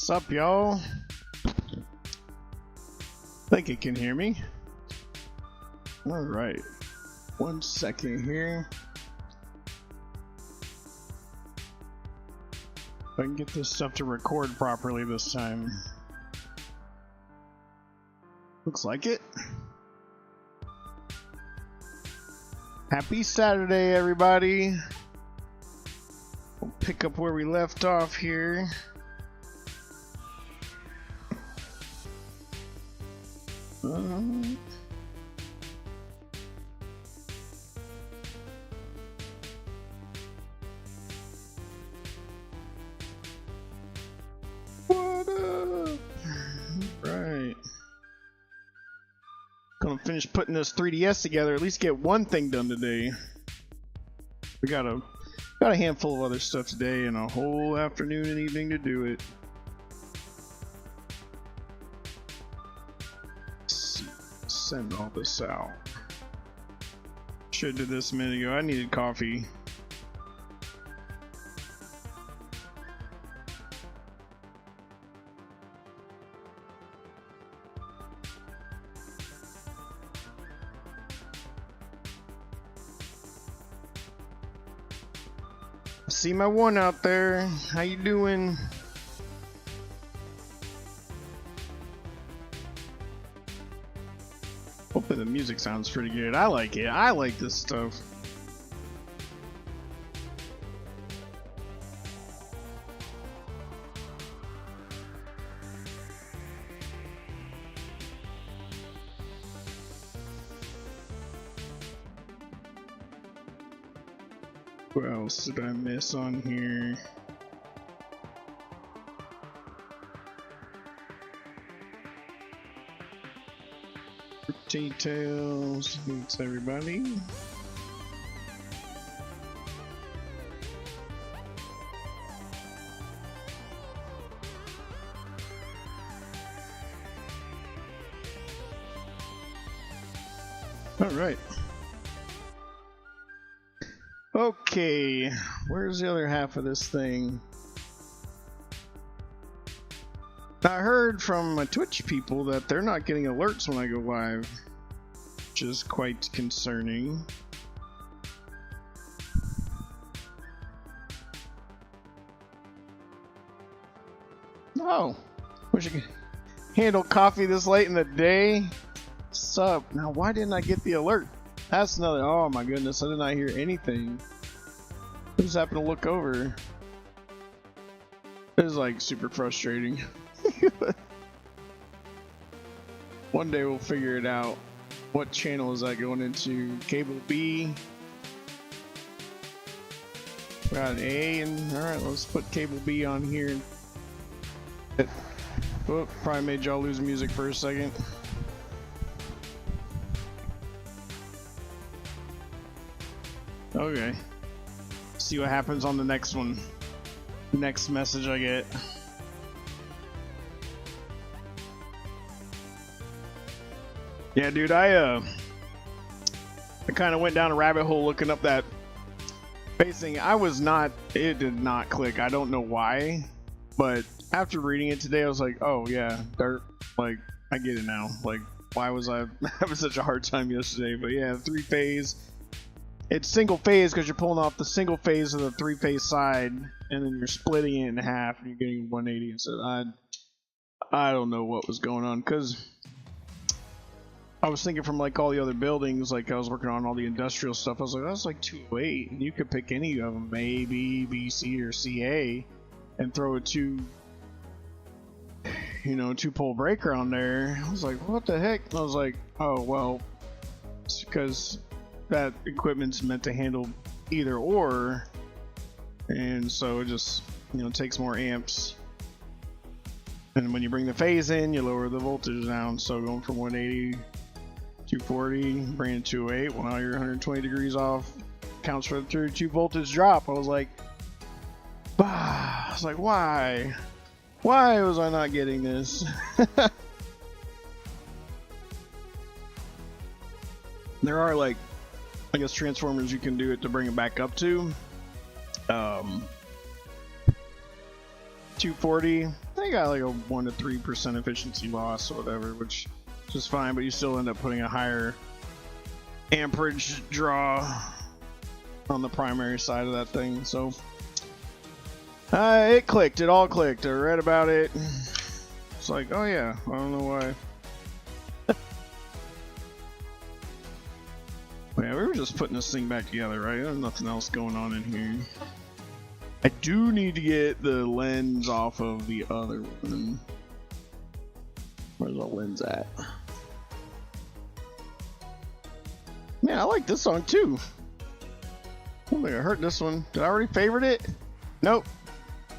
Sup, y'all? Think you can hear me. All right, 1 second here. If I can get this stuff to record properly this time. Looks like it. Happy Saturday, everybody. We'll pick up where we left off here. What up? Right. Gonna finish putting this 3DS together, at least get one thing done today. We got a handful of other stuff today and a whole afternoon and evening to do it. Send all this out. Should have did this a minute ago. I needed coffee. See my one out there. How you doing? Hopefully the music sounds pretty good. I like it. I like this stuff. What else did I miss on here? Details. Thanks, everybody. All right. Okay, where's the other half of this thing? I heard from my Twitch people that they're not getting alerts when I go live, which is quite concerning. Oh, wish I could handle coffee this late in the day. Sup? Now, why didn't I get the alert? That's another. Oh my goodness, I did not hear anything. I just happened to look over. It was like super frustrating. One day we'll figure it out. What channel is that going into? Cable B. Got an A, and alright, let's put cable B on here. Oh, probably made y'all lose music for a second. Okay. See what happens on the next one. Next message I get. Yeah, dude, I kind of went down a rabbit hole looking up that facing. It did not click. I don't know why, but after reading it today, I was like, oh yeah, dirt. Like, I get it now. Like, why was I having such a hard time yesterday? But yeah, 3-phase. It's single phase because you're pulling off the single phase of the 3-phase side, and then you're splitting it in half, and you're getting 180 instead. I don't know what was going on, because I was thinking from like all the other buildings, like I was working on all the industrial stuff. I was like, that's like 208, and you could pick any of them, A, B, B, C, or CA, and throw a two-pole breaker on there. I was like, what the heck? And I was like, oh well, it's because that equipment's meant to handle either or, and so it just takes more amps. And when you bring the phase in, you lower the voltage down. So going from 180. 240, bringing it to 208. Well, now you're 120 degrees off. Counts for the 32 voltage drop. I was like, bah. I was like, why? Why was I not getting this? There are like, I guess, transformers you can do it to bring it back up to 240 They got like a 1 to 3% efficiency loss or whatever, which is fine, but you still end up putting a higher amperage draw on the primary side of that thing. So it clicked. It all clicked. I read about it. It's like, oh yeah, I don't know why. Yeah, we were just putting this thing back together, right? There's nothing else going on in here. I do need to get the lens off of the other one. Where's the lens at? Man, I like this song too. I don't think I heard this one. Did I already favorite it? Nope.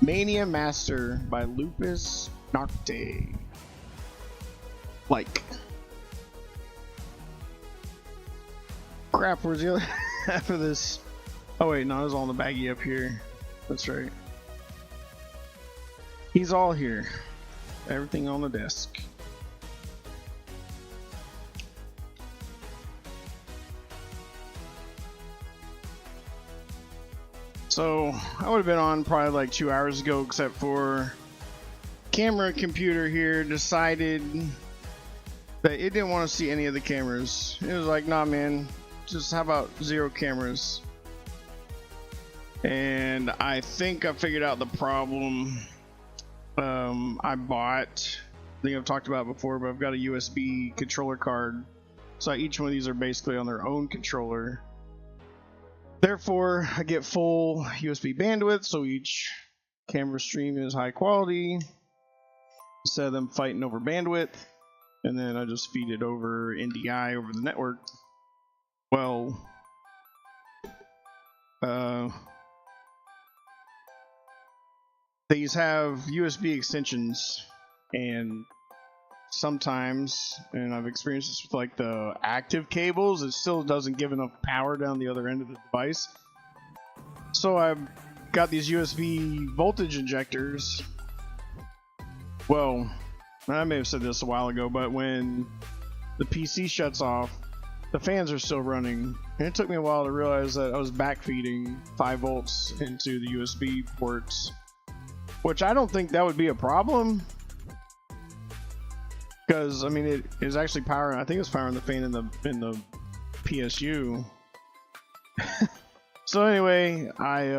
Mania Master by Lupus Nocte. Like. Crap, where's the other half of this? Oh wait, no, it's all in the baggie up here. That's right. He's all here. Everything on the desk. So I would have been on probably like 2 hours ago, except for camera computer here decided that it didn't want to see any of the cameras. It was like, nah man, just how about 0 cameras? And I think I figured out the problem. I bought, I think I've talked about it before, but I've got a USB controller card. So each one of these are basically on their own controller. Therefore, I get full USB bandwidth, so each camera stream is high quality. Instead of them fighting over bandwidth, and then I just feed it over NDI over the network. Well, these have USB extensions, and sometimes, and I've experienced this with like the active cables, it still doesn't give enough power down the other end of the device. So I've got these USB voltage injectors. Well, I may have said this a while ago, but when the PC shuts off, the fans are still running, and it took me a while to realize that I was backfeeding 5 volts into the USB ports, which I don't think that would be a problem, because I mean it is actually powering. I think it's powering the fan in the PSU. So anyway, I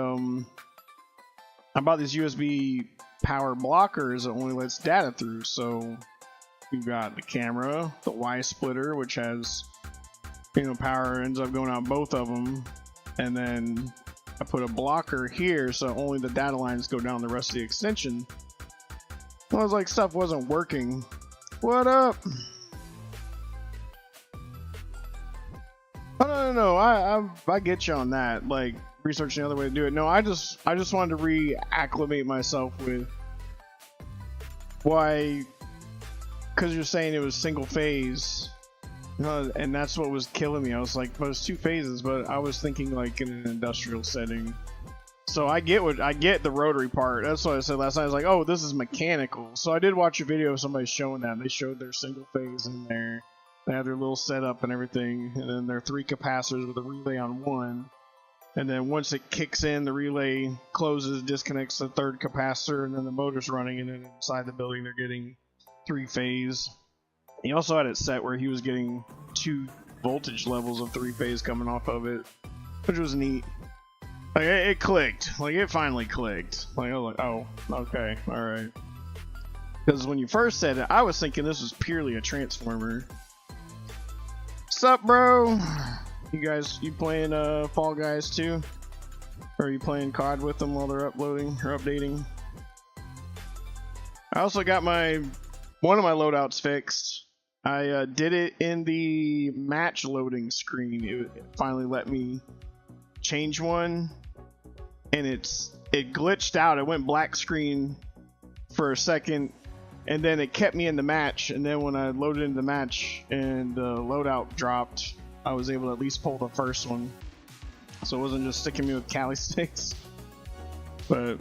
bought these USB power blockers that only lets data through. So you've got the camera, the Y splitter, which has, you know, power ends up going out both of them, and then I put a blocker here so only the data lines go down the rest of the extension. I was like, stuff wasn't working. What up? Oh no, I get you on that. Like researching the other way to do it. No, I just wanted to reacclimate myself with why, because you're saying it was single phase. And that's what was killing me. I was like, well, it's 2 phases, but I was thinking like in an industrial setting. So I get the rotary part. That's what I said last night. I was like, oh, this is mechanical. So I did watch a video of somebody showing that. They showed their single phase in there. They had their little setup and everything, and then their 3 capacitors with a relay on one. And then once it kicks in, the relay closes, disconnects the 3rd capacitor, and then the motor's running. And then inside the building, they're getting 3 phase. He also had it set where he was getting 2 voltage levels of 3 phase coming off of it, which was neat. Like it clicked. Like it finally clicked. Like I was like, oh, okay, all right. Because when you first said it, I was thinking this was purely a transformer. Sup, bro? You playing Fall Guys too? Or are you playing COD with them while they're uploading or updating? I also got one of my loadouts fixed. I did it in the match loading screen. It finally let me change one, and it glitched out. It went black screen for a second, and then it kept me in the match. And then when I loaded into the match and the loadout dropped, I was able to at least pull the first one, so it wasn't just sticking me with Cali sticks. But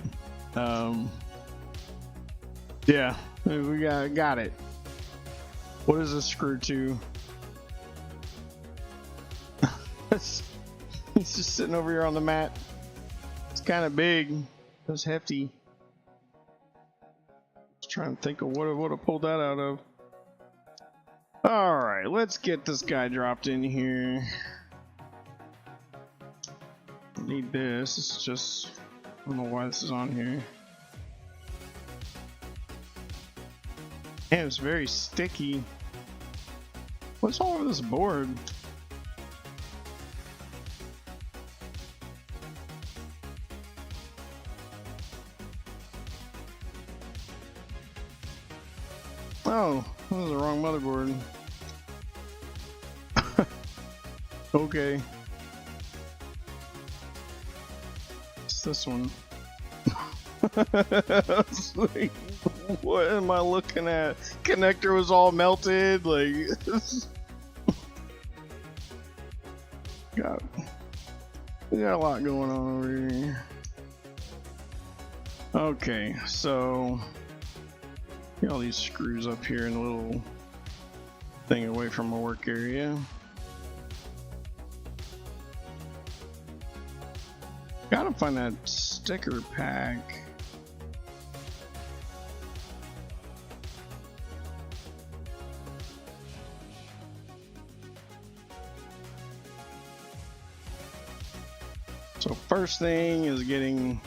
yeah, we got it. What is this screw to? He's just sitting over here on the mat. It's kind of big. It's hefty. Let's Trying to think of what I would have pulled that out of. Alright, let's get this guy dropped in here. Need this. It's just, I don't know why this is on here. And it's very sticky. What's all over this board? Oh, that was the wrong motherboard. Okay. It's this one. Like, what am I looking at? Connector was all melted, like we got a lot going on over here. Okay, so get all these screws up here in a little thing away from my work area. Gotta find that sticker pack. So first thing is getting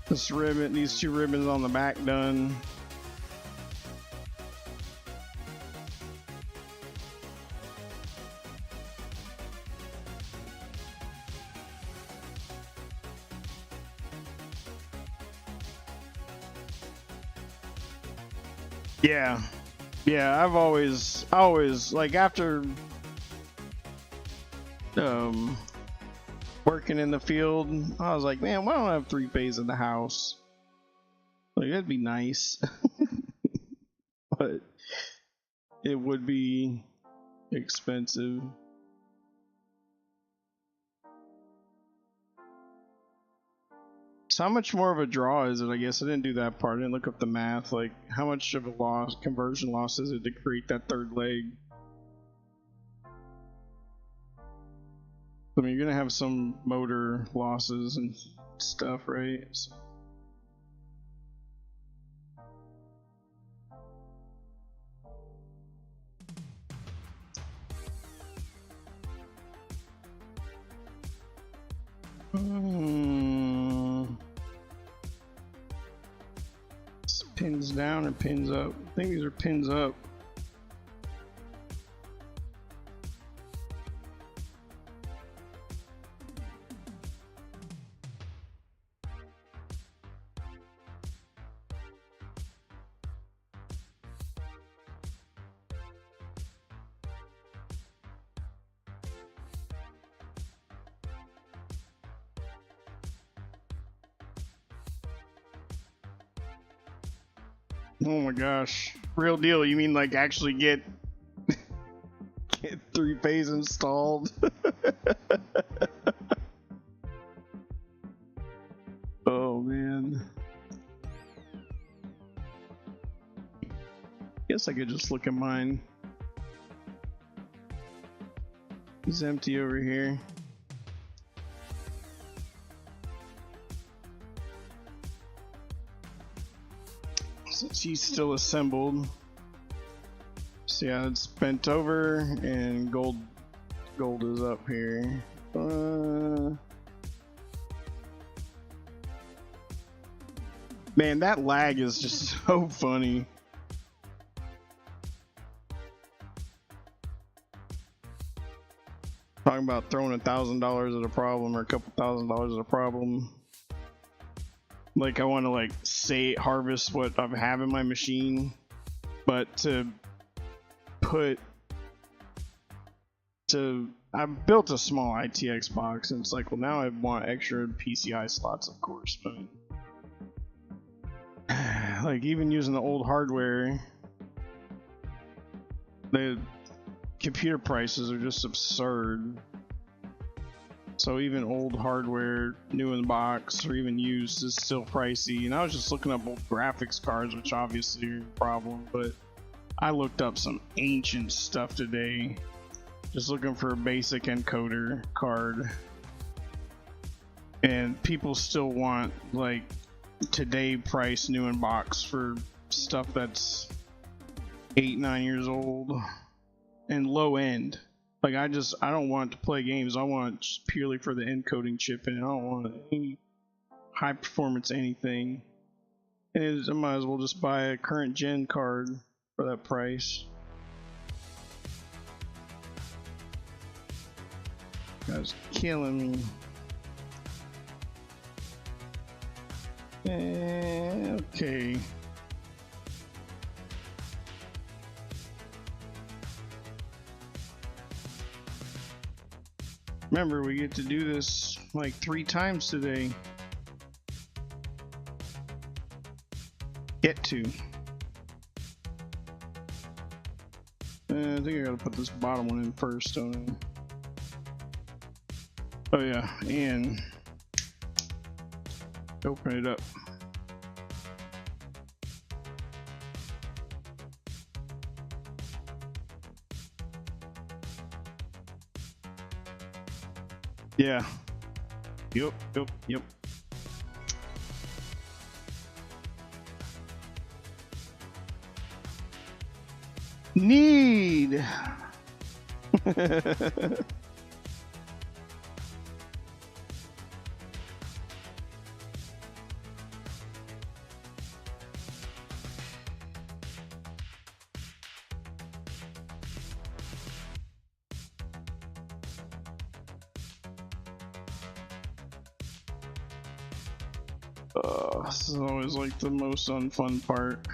this ribbon, these two ribbons on the back done. Yeah, I've always like after working in the field, I was like, man, why don't I have 3-phase in the house? Like, that'd be nice. But it would be expensive. So how much more of a draw is it? I guess I didn't do that part. I didn't look up the math. Like, how much of a loss, conversion loss is it to create that third leg? I mean, you're gonna have some motor losses and stuff, right? So. Pins down or pins up? I think these are pins up. Oh my gosh. Real deal. You mean like actually get 3-phase installed? Oh man. Guess I could just look at mine. It's empty over here. Since he's still assembled. So yeah, it's bent over and gold is up here. Man, that lag is just so funny. Talking about throwing $1,000 at a problem or a couple $1,000 at a problem. Like I want to like say harvest what I have in my machine, but I built a small ITX box and it's like, well now I want extra PCI slots, of course, but like even using the old hardware, the computer prices are just absurd. So even old hardware, new in the box, or even used is still pricey. And I was just looking up old graphics cards, which obviously are a problem, but I looked up some ancient stuff today. Just looking for a basic encoder card. And people still want like today price new in box for stuff that's 8-9 years old and low end. Like I don't want to play games. I want it just purely for the encoding chip, and I don't want any high performance anything. And I might as well just buy a current gen card for that price. Guy's killing me. Okay. Remember, we get to do this like 3 times today. Get to. I think I gotta put this bottom one in first, don't I? Oh yeah, and open it up. Yeah. Yep. Need. This is always like the most unfun part.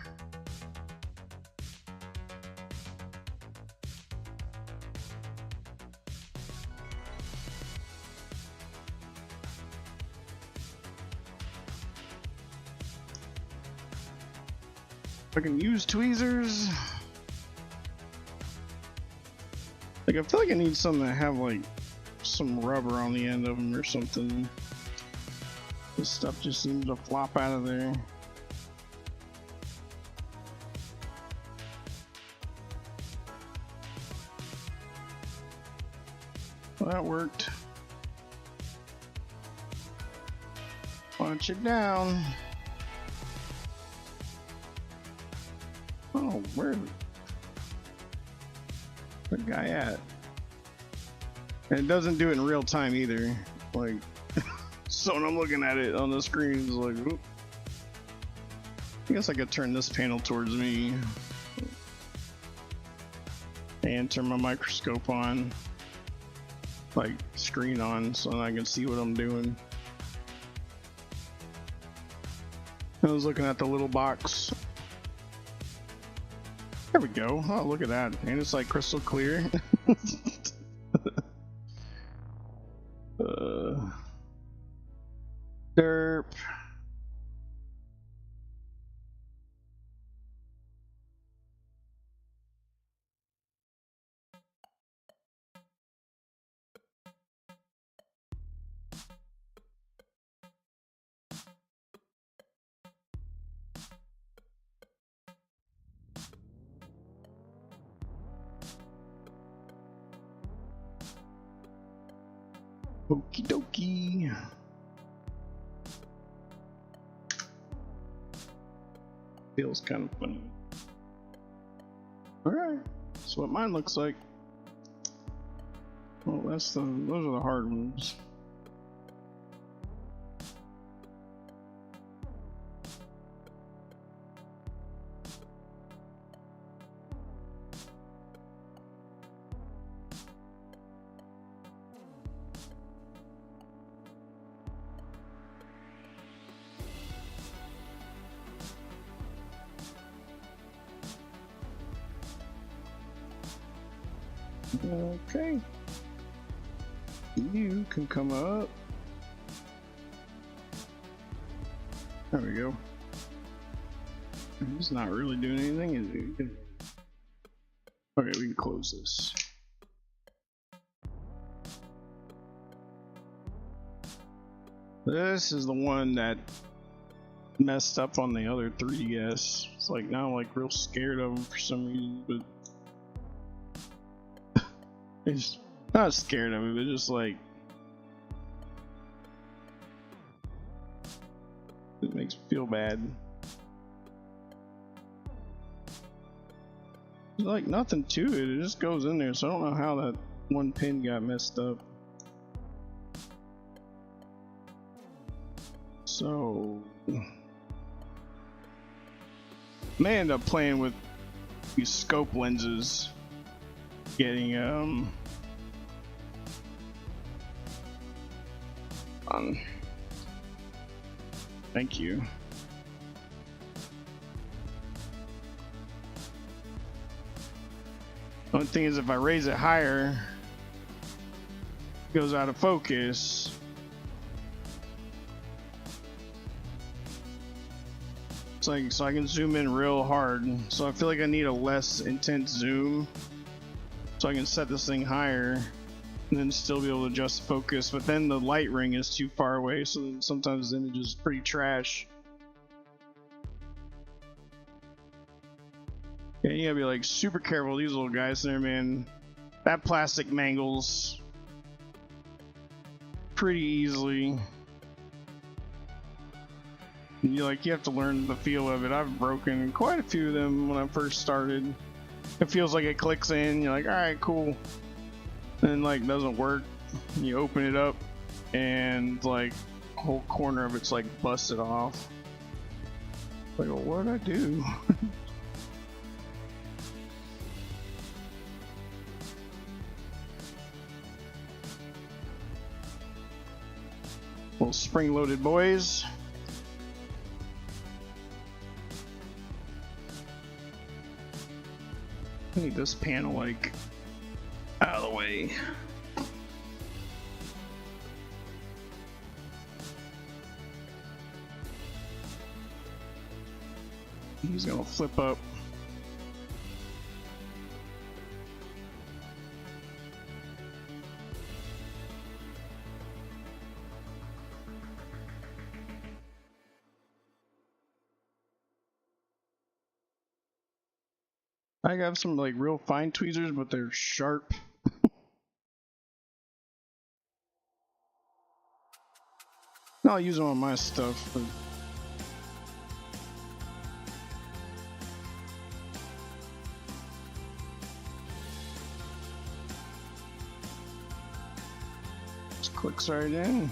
I can use tweezers. Like I feel like I need something that have like some rubber on the end of them or something. This stuff just seems to flop out of there. Well, that worked. Punch it down. Oh, where's the guy at? And it doesn't do it in real time either. Like, so when I'm looking at it on the screen, it's like, oop. I guess I could turn this panel towards me and turn my microscope on, like screen on, so I can see what I'm doing. I was looking at the little box. There we go. Oh, look at that. And it's like crystal clear. Derp. Okie dokie. Feels kind of funny. Alright, that's what mine looks like. Well, those are the hard ones. Okay. You can come up. There we go. He's not really doing anything, is he? Okay, we can close this. This is the one that messed up on the other 3DS. It's like now I'm like real scared of him for some reason, but it's not scared of him, but just like it makes me feel bad. There's like nothing to it, it just goes in there, so I don't know how that one pin got messed up. So may end up playing with these scope lenses, getting thank you. One thing is, if I raise it higher, it goes out of focus. It's like, so I can zoom in real hard. So I feel like I need a less intense zoom, so I can set this thing higher and then still be able to adjust the focus. But then the light ring is too far away, so then sometimes the image is pretty trash. Yeah, you gotta be like super careful. These little guys there, man. That plastic mangles pretty easily. You have to learn the feel of it. I've broken quite a few of them when I first started. It feels like it clicks in. You're like, all right, cool. And like doesn't work. You open it up, and like whole corner of it's like busted off. Like, well, what did I do? Little spring-loaded boys. I need this panel like out of the way. He's gonna flip up. I have some like real fine tweezers, but they're sharp. I'll use them on my stuff, but just clicks right in.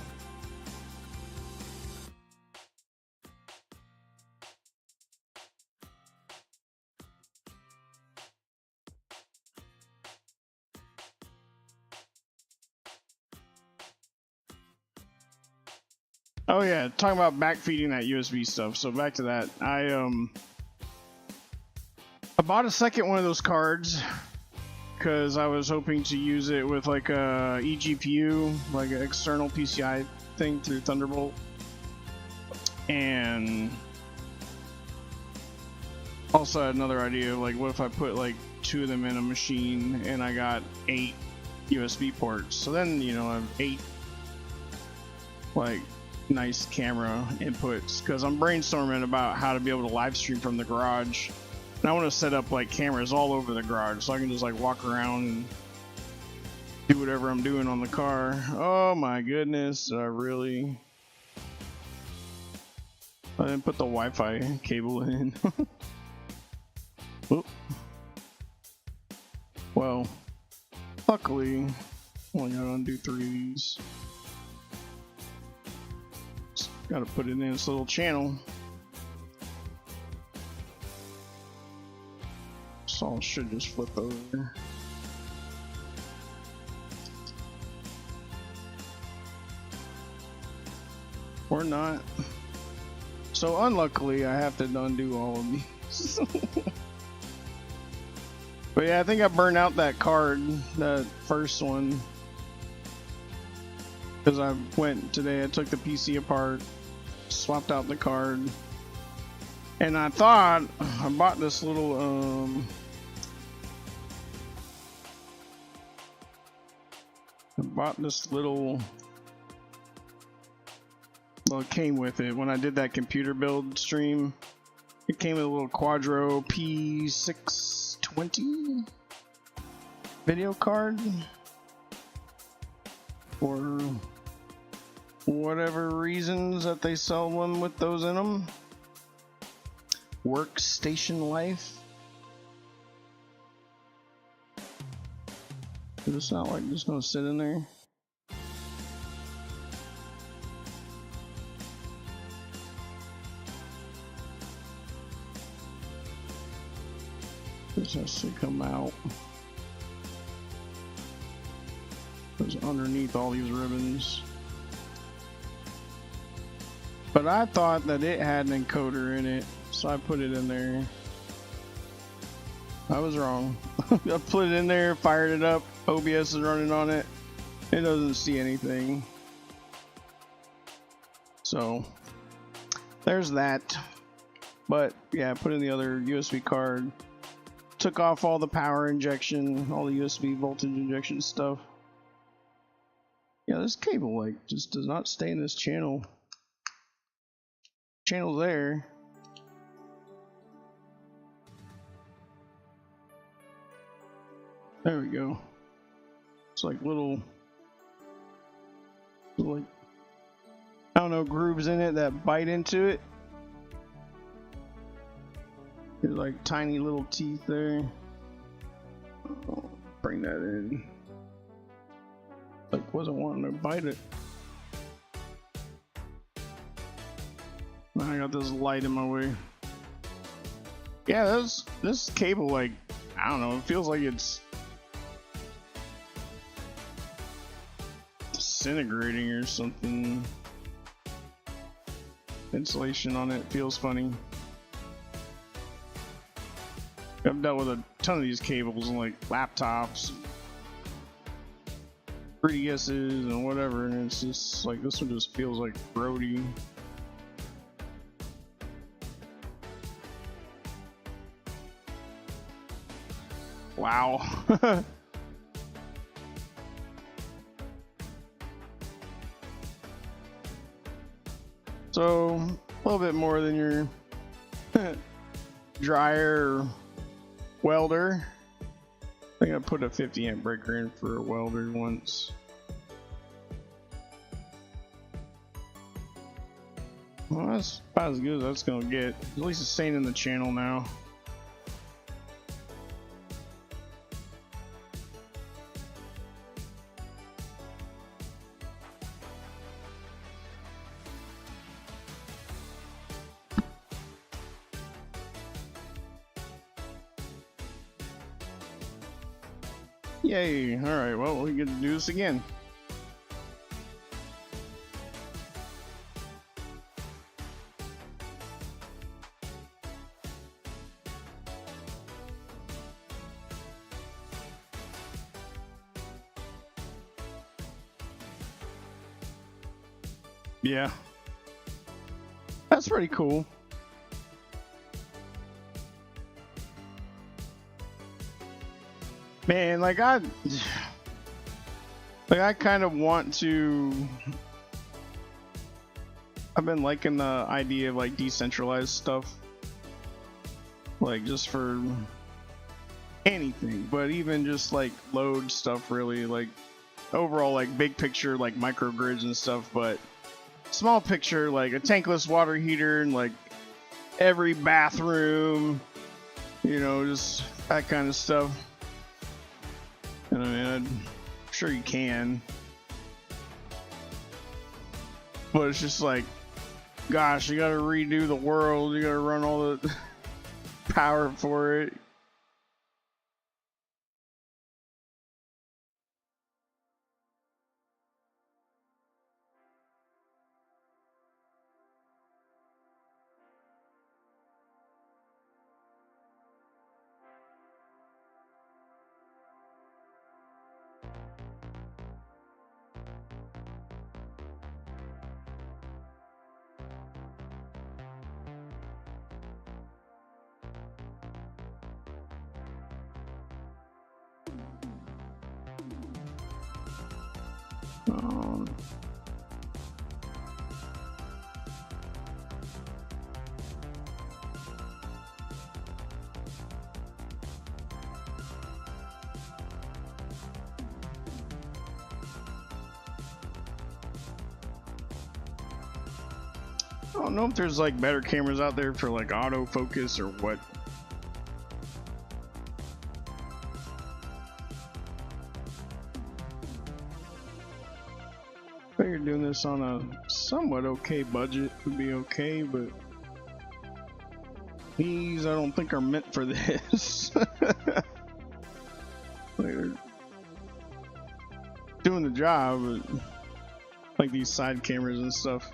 Oh yeah, talking about backfeeding that USB stuff. So back to that. I bought a second one of those cards because I was hoping to use it with like a eGPU, like an external PCI thing through Thunderbolt. And also I had another idea of like, what if I put like 2 of them in a machine and I got 8 USB ports. So then, you know, I have 8 like nice camera inputs, because I'm brainstorming about how to be able to live stream from the garage, and I want to set up like cameras all over the garage so I can just like walk around and do whatever I'm doing on the car. Oh my goodness, I didn't put the Wi-Fi cable in. Oop. Well, luckily only gotta undo 3 of these. Gotta put it in this little channel. So I should just flip over. Or not. So unluckily I have to undo all of these. But yeah, I think I burned out that card, that first one. Because I went today, I took the PC apart, swapped out the card, and I thought I bought this little well, it came with it when I did that computer build stream. It came with a little Quadro P620 video card for whatever reasons that they sell them with those in them. workstation life. It's not like just gonna sit in there. This has to come out. It's underneath all these ribbons. But I thought that it had an encoder in it, so I put it in there. I was wrong. I put it in there, fired it up, OBS is running on it. It doesn't see anything. So, there's that. But, yeah, I put in the other USB card. Took off all the power injection, all the USB voltage injection stuff. Yeah, this cable, like, just does not stay in this channel. Channel there. There we go. It's like little, like, I don't know, grooves in it that bite into it. There's like tiny little teeth there. I'll bring that in. Like, wasn't wanting to bite it. Now I got this light in my way. Yeah, this cable, like, I don't know, it feels like it's disintegrating or something. Insulation on it feels funny. I've dealt with a ton of these cables and like laptops, 3DSs and whatever, and it's just like this one just feels like grody. Wow. So a little bit more than your dryer welder. I think I put a 50 amp breaker in for a welder once. Well, that's about as good as that's gonna get. At least it's staying in the channel now. Yay, alright, well, we get to do this again. Yeah, that's pretty cool. Man, like I kind of want to. I've been liking the idea of like decentralized stuff, like just for anything, but even just like load stuff, really, like overall, like big picture, like microgrids and stuff, but small picture, like a tankless water heater and like every bathroom, you know, just that kind of stuff. And I mean, I'm sure you can, but it's just like, gosh, you gotta redo the world, you gotta run all the power for it. Um, I don't know if there's like better cameras out there for like autofocus or what. Figured doing this on a somewhat okay budget would be okay, but these I don't think are meant for this. They're doing the job, but like these side cameras and stuff.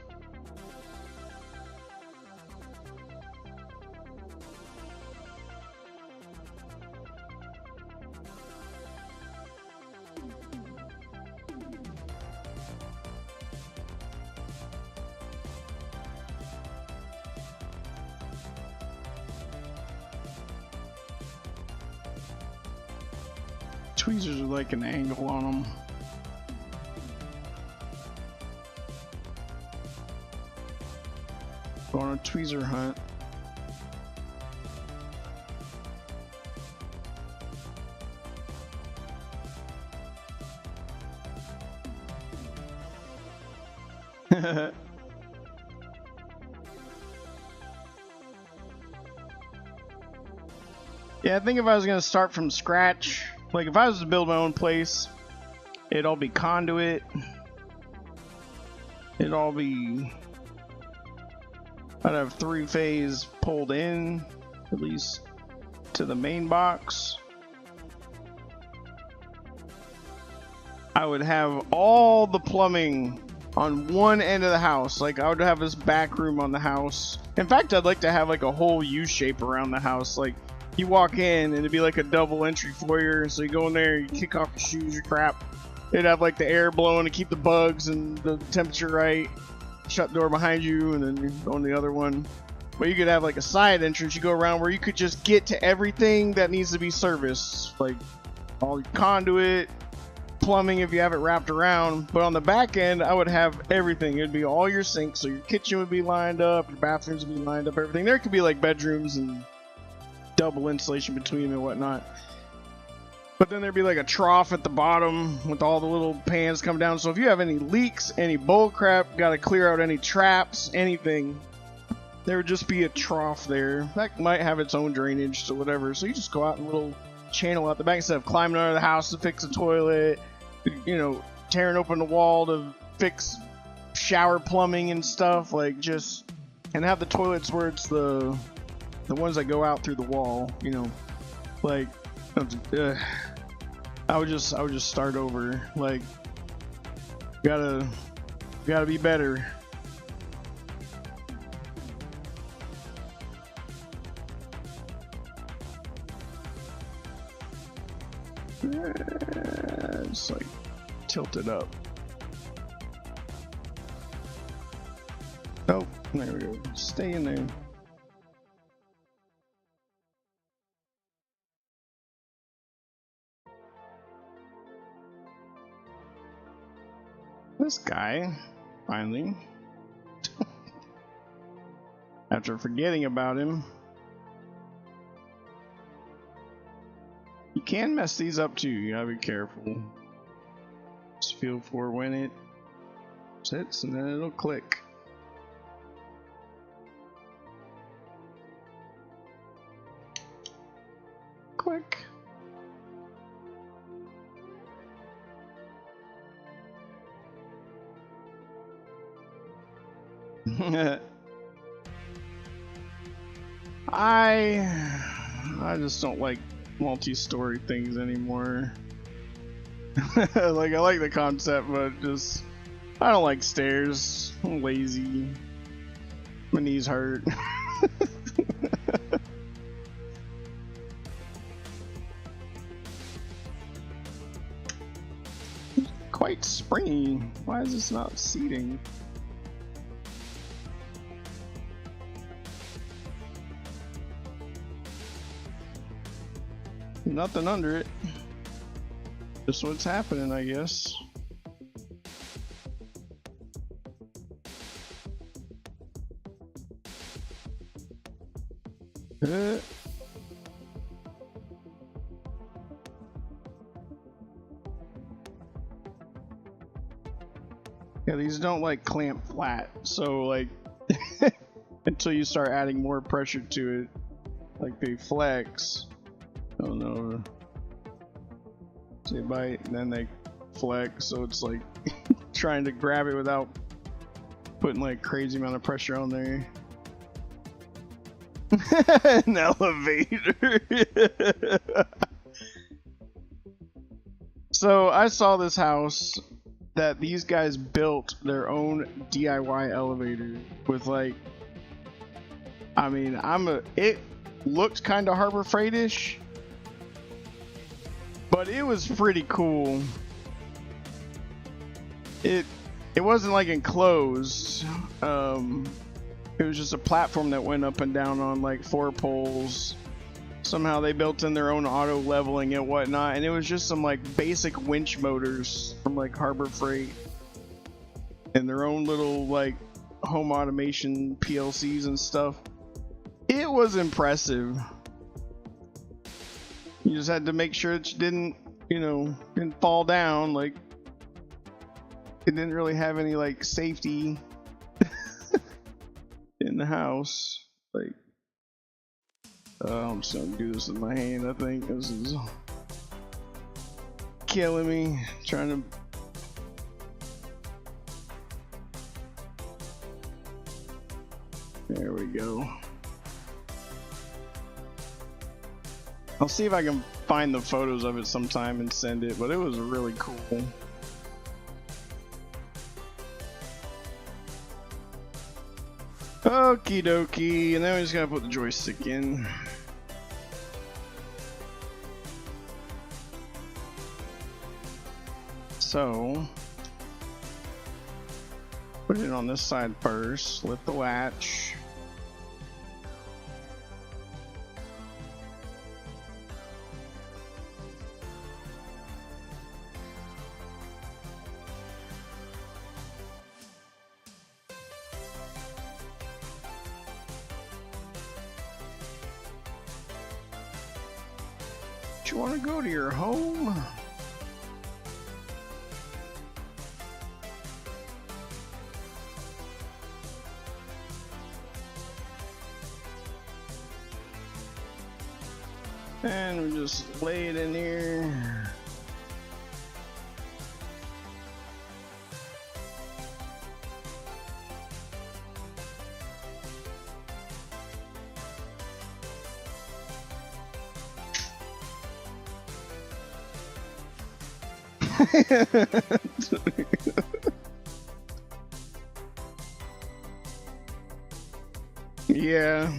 Tweezers are like an angle on them. Go on a tweezer hunt. Yeah, I think if I was gonna start from scratch, like if I was to build my own place, it'd all be conduit. It'd all be, I'd have 3-phase pulled in, at least to the main box. I would have all the plumbing on one end of the house. Like I would have this back room on the house. In fact, I'd like to have like a whole U shape around the house. Like you walk in and it'd be like a double entry foyer. So you go in there, you kick off your shoes, your crap. It'd have like the air blowing to keep the bugs and the temperature right. Shut the door behind you and then you go on the other one. But you could have like a side entrance you go around where you could just get to everything that needs to be serviced. Like all your conduit, plumbing if you have it wrapped around. But on the back end, I would have everything. It'd be all your sinks. So your kitchen would be lined up, your bathrooms would be lined up, everything. There could be like bedrooms and double insulation between them and whatnot. But then there'd be like a trough at the bottom with all the little pans coming down. So if you have any leaks, any bull crap, got to clear out any traps, anything, there would just be a trough there. That might have its own drainage to whatever. So you just go out in a little channel out the back instead of climbing under the house to fix a toilet, you know, tearing open the wall to fix shower plumbing and stuff. Like just, and have the toilets where it's the ones that go out through the wall, you know, like. I would just start over. Like, gotta be better. It's like tilted up. Oh, there we go. Stay in there. This guy, finally, after forgetting about him, you can mess these up too. You gotta be careful. Just feel for when it sits and then it'll click. Click. I just don't like multi-story things anymore. Like I like the concept, but just I don't like stairs. I'm lazy. My knees hurt. Quite springy. Why is this not seating? Nothing under it. Just what's happening, I guess. Yeah, these don't like clamp flat, so like until you start adding more pressure to it. Like they flex. Oh no. They bite and then they flex, so it's like trying to grab it without putting like crazy amount of pressure on there. An elevator. So I saw this house that these guys built their own DIY elevator with like, I mean, it looked kind of Harbor Freight-ish, but it was pretty cool. It wasn't like enclosed. It was just a platform that went up and down on like 4 poles. Somehow they built in their own auto leveling and whatnot, and it was just some like basic winch motors from like Harbor Freight and their own little like home automation PLCs and stuff. It was impressive. You just had to make sure it didn't fall down. Like, it didn't really have any like safety in the house. Like, I'm just gonna do this with my hand. I think this is killing me. Trying to. There we go. I'll see if I can find the photos of it sometime and send it, but it was really cool. Okie dokie, and then we just gotta put the joystick in. So, put it on this side first, lift the latch. You want to go to your home? And we just lay it in here. Yeah,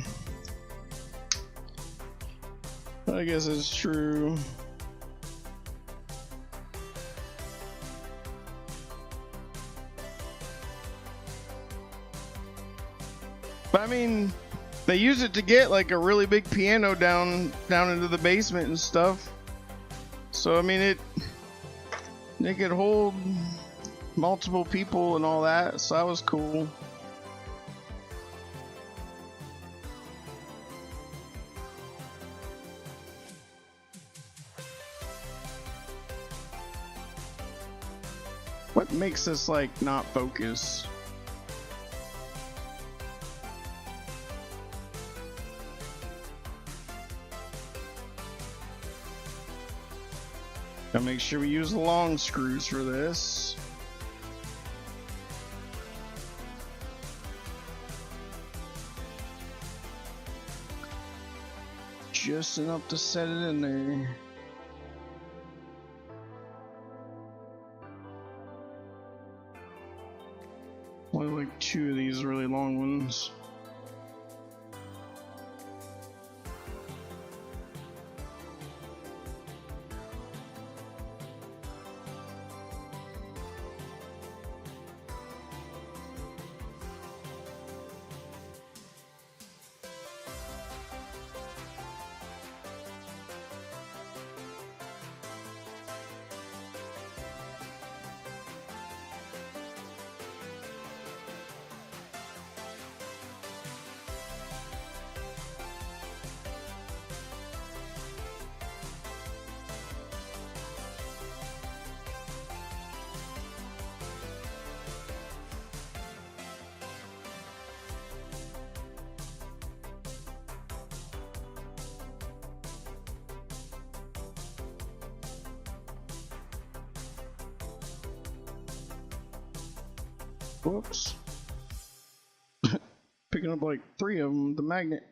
I guess it's true. But I mean, they use it to get like a really big piano down into the basement and stuff. So I mean, it could hold multiple people and all that, so that was cool. What makes this like not focus? Gotta make sure we use the long screws for this. Just enough to set it in there. Only like 2 of these really long ones. Whoops. Picking up like 3 of them, the magnet.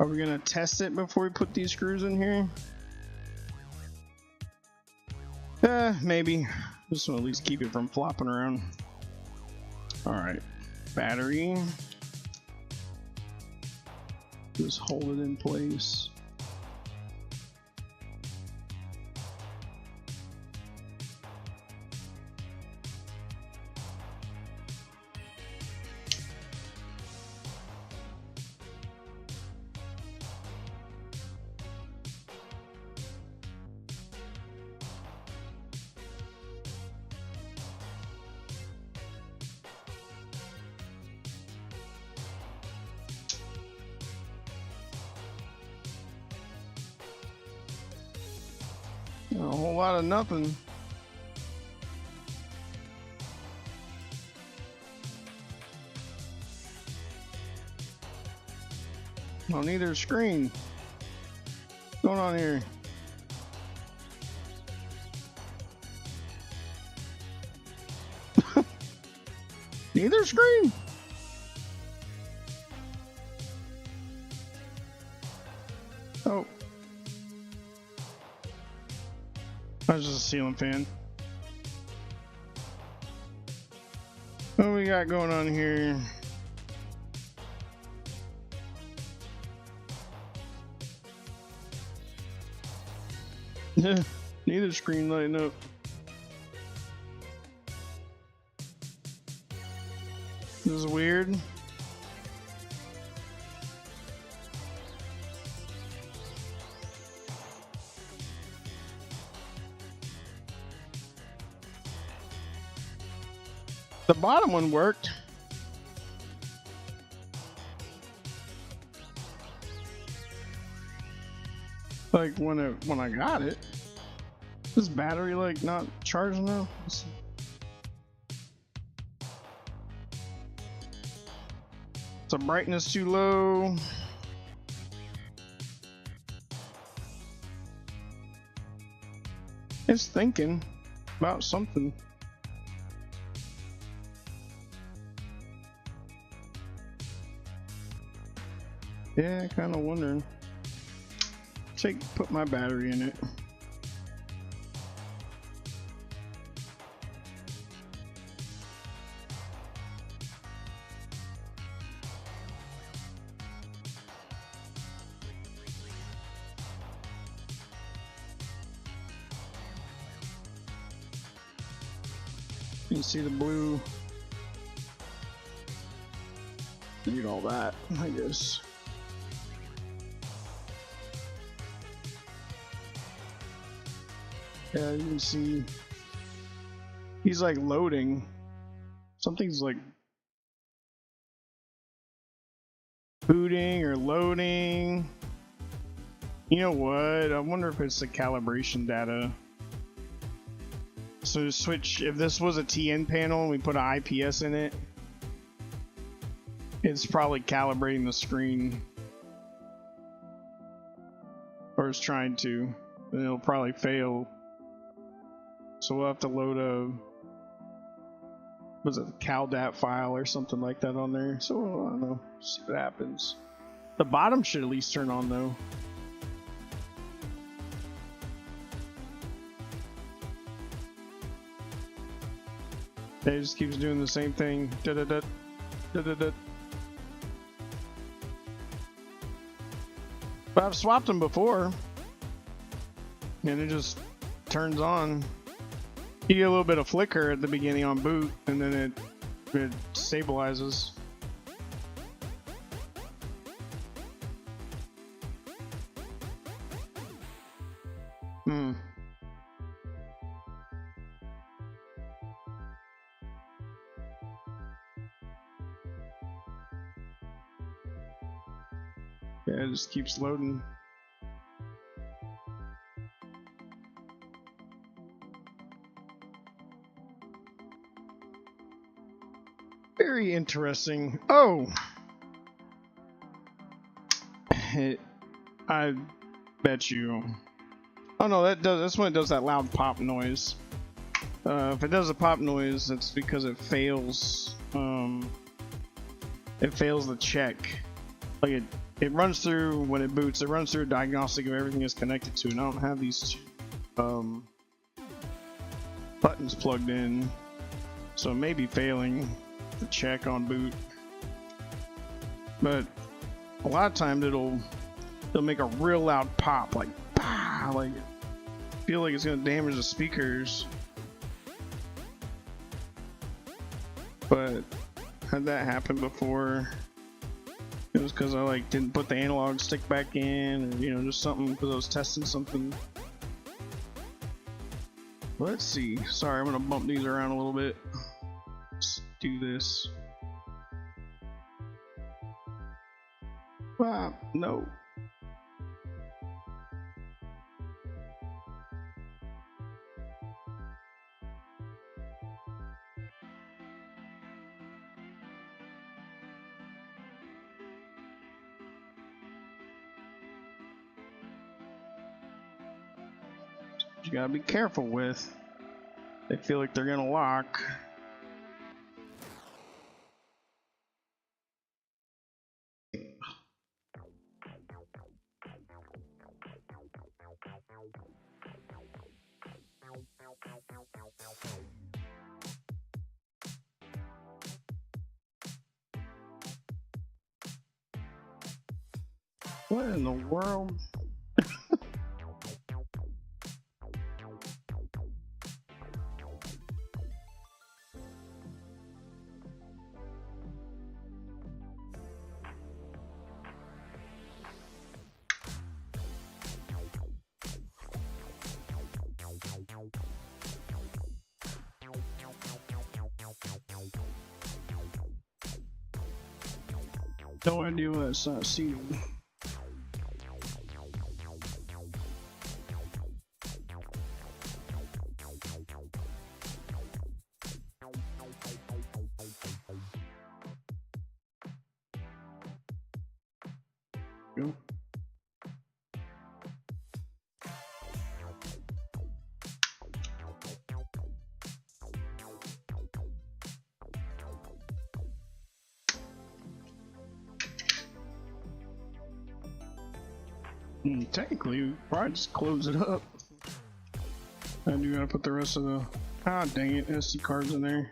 Are we gonna test it before we put these screws in here? Maybe. Just to at least keep it from flopping around. Alright. Battery. Just hold it in place. A whole lot of nothing. On either screen. What's going on here? Neither screen. Oh. That was just a ceiling fan. What we got going on here? Neither screen lighting up. This is weird. The bottom one worked. Like when I got it. This battery like not charging now? Is the brightness too low? It's thinking about something. Yeah, kind of wondering. Put my battery in it. You can see the blue. Need all that, I guess. Yeah, you can see he's like loading. Something's like booting or loading. You know what? I wonder if it's the calibration data. So switch, if this was a TN panel and we put an IPS in it, it's probably calibrating the screen. Or it's trying to. And it'll probably fail. So we'll have to load a, was it a CalDAT file or something like that on there. So I don't know, see what happens. The bottom should at least turn on though. It just keeps doing the same thing. Da da da da da da. But I've swapped them before, and it just turns on. You get a little bit of flicker at the beginning on boot, and then it stabilizes. Yeah, it just keeps loading. Very interesting. Oh! I bet you Oh no, that's when it does that loud pop noise. If it does a pop noise, it's because it fails. It fails the check. Like it runs through when it boots. It runs through a diagnostic of everything it's connected to, and I don't have these buttons plugged in, so it may be failing the check on boot. But a lot of times it'll make a real loud pop, like bah, like feel like it's gonna damage the speakers. But had that happen before. It was because I like didn't put the analog stick back in, or you know, just something because I was testing something. Let's see. Sorry, I'm gonna bump these around a little bit. Let's do this. Ah, no. You gotta be careful with. They feel like they're gonna lock. What in the world? No idea why it's not sealed. Go. Technically, we probably just close it up. I do gotta put the rest of the dang it, SD cards in there.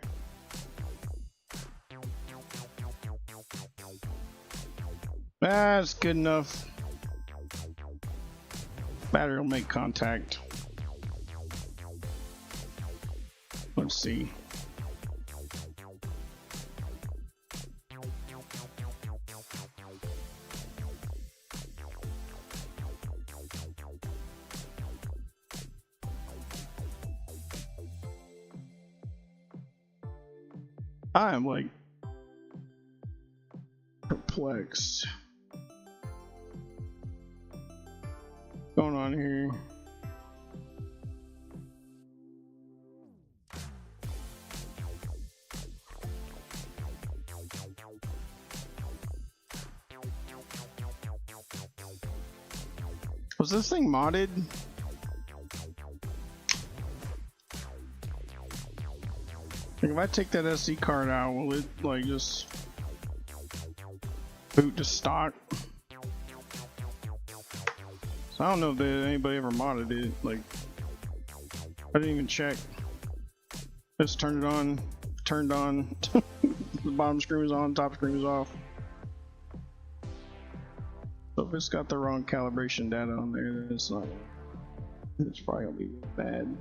That's good enough. Battery will make contact. Let's see. I am like perplexed. What's going on here? Was this thing modded? Like if I take that SD card out, will it like just boot to stock? So I don't know if anybody ever modded it. Like I didn't even check. Just turned it on, turned on. The bottom screen was on, top screen was off. So if it's got the wrong calibration data on there, then it's not. It's probably gonna be bad.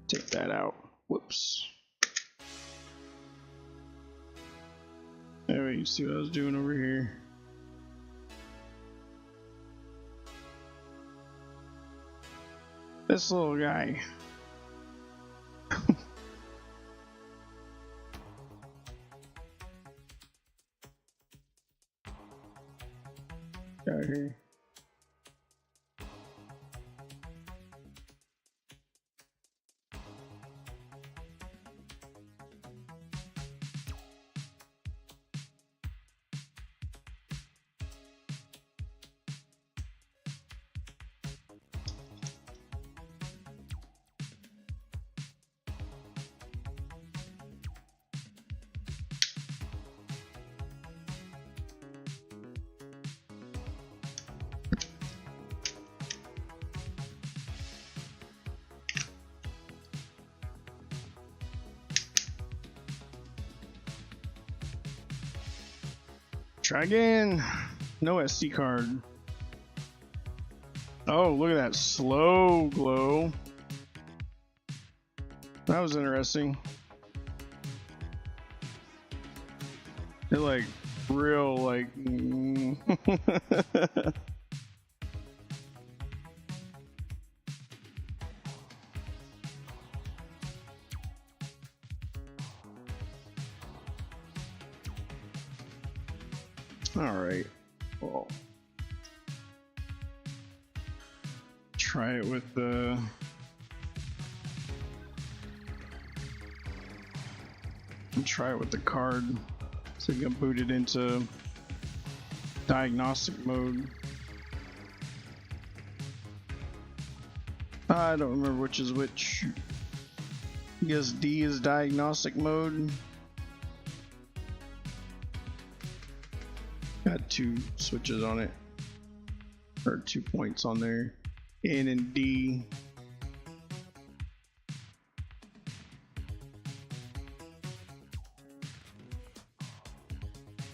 Take that out. Whoops. There you see what I was doing over here. This little guy. Out here. Try again. No SD card. Oh, look at that slow glow. That was interesting. They're like real, like. All right. Well, try it with the. Try it with the card so you can boot it into diagnostic mode. I don't remember which is which. I guess D is diagnostic mode. Got 2 switches on it, or 2 points on there, N and D.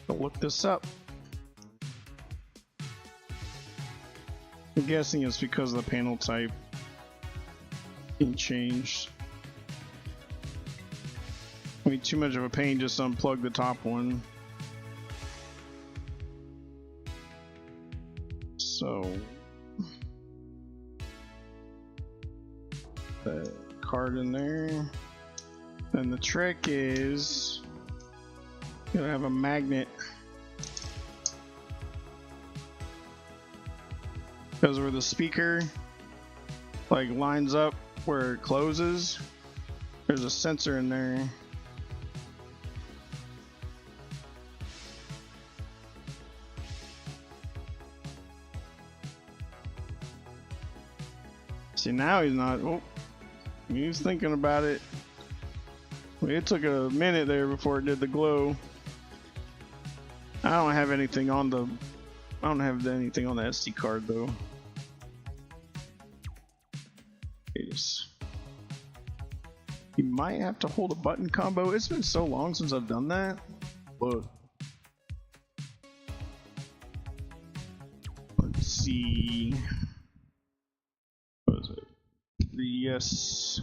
Look this up. I'm guessing it's because of the panel type being changed. I mean, too much of a pain, just unplug the top one. So, the card in there. And the trick is you gotta have a magnet, because where the speaker like lines up where it closes, there's a sensor in there. See, now he's not. Oh, he's thinking about it. It took a minute there before it did the glow. I don't have anything on the. I don't have anything on the SD card though. It's, you might have to hold a button combo. It's been so long since I've done that. Look. Let's see. What is it? 3DS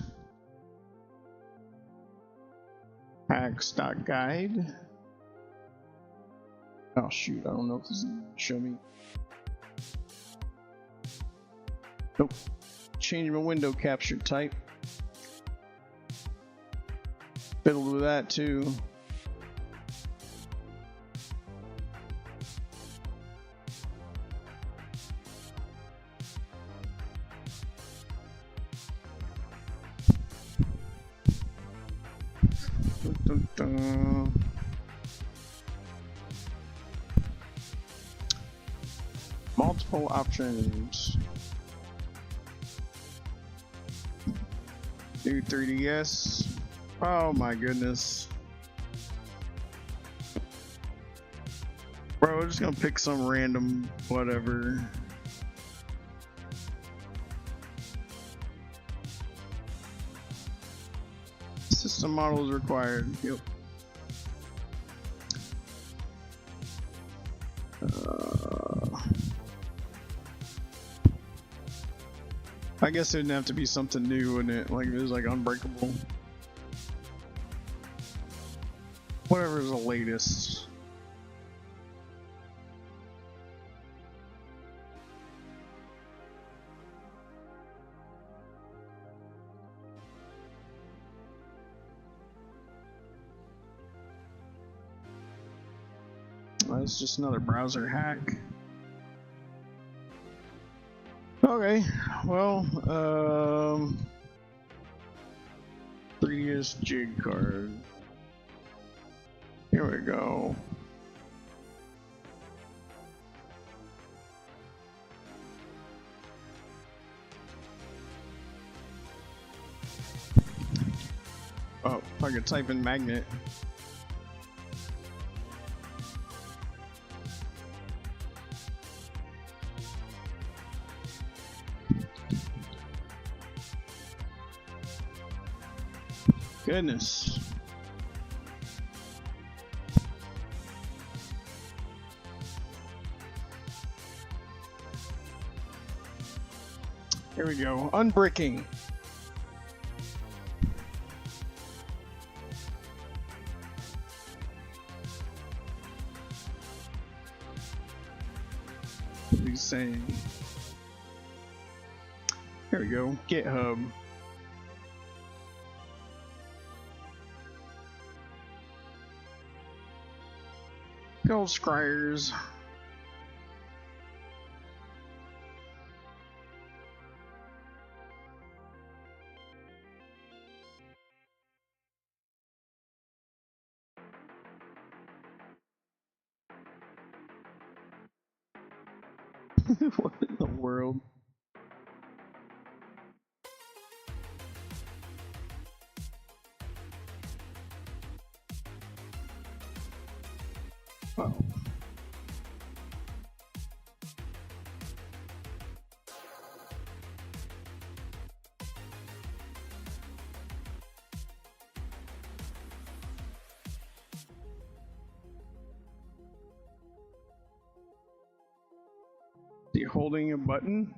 hacks.guide. Oh shoot, I don't know if this is gonna show me. Nope. Change my window capture type. Fiddled with that too. Dun, dun, dun. Multiple options. New 3DS. Oh my goodness. Bro, we're just gonna pick some random whatever. System model is required. Yep. I guess it didn't have to be something new, wouldn't it? Like, it was like Unbreakable. Whatever is the latest. Well, it's just another browser hack. Okay, well, 3DS jig card. Here we go. Oh, I could type in magnet. Goodness. Here we go. Unbricking. What are you saying? Here we go. GitHub. Go Scryers. What in the world? Oh. Is he holding a button?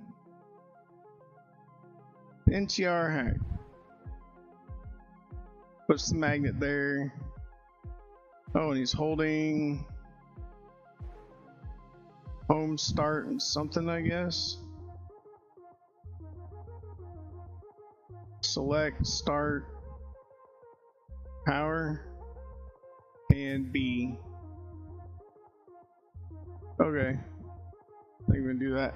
NTR hack. Puts the magnet there. Oh, and he's holding home start and something, I guess. Select start power and B. Okay, I think we're gonna do that.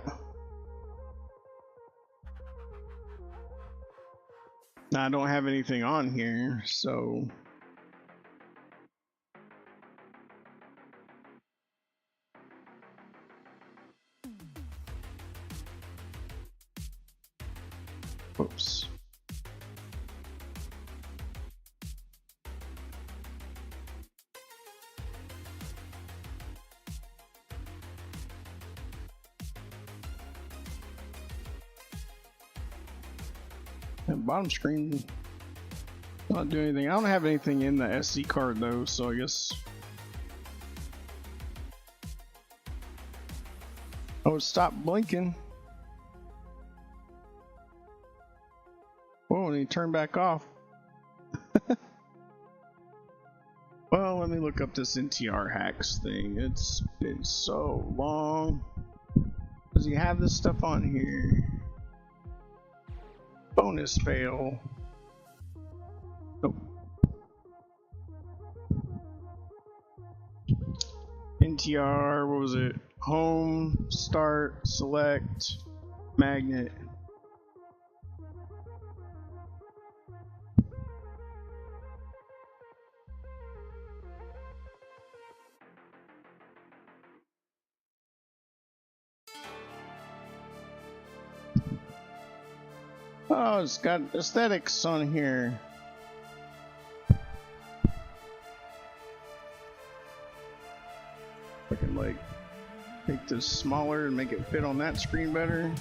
Now I don't have anything on here, so oops. That bottom screen not doing anything. I don't have anything in the SD card though, so I guess. Oh, it stopped blinking. Whoa, and he turned back off. Well, let me look up this NTR hacks thing. It's been so long. Does he have this stuff on here? Bonus fail. Nope. NTR, what was it? Home, start, select, magnet. Oh, it's got aesthetics on here. I can like make this smaller and make it fit on that screen better.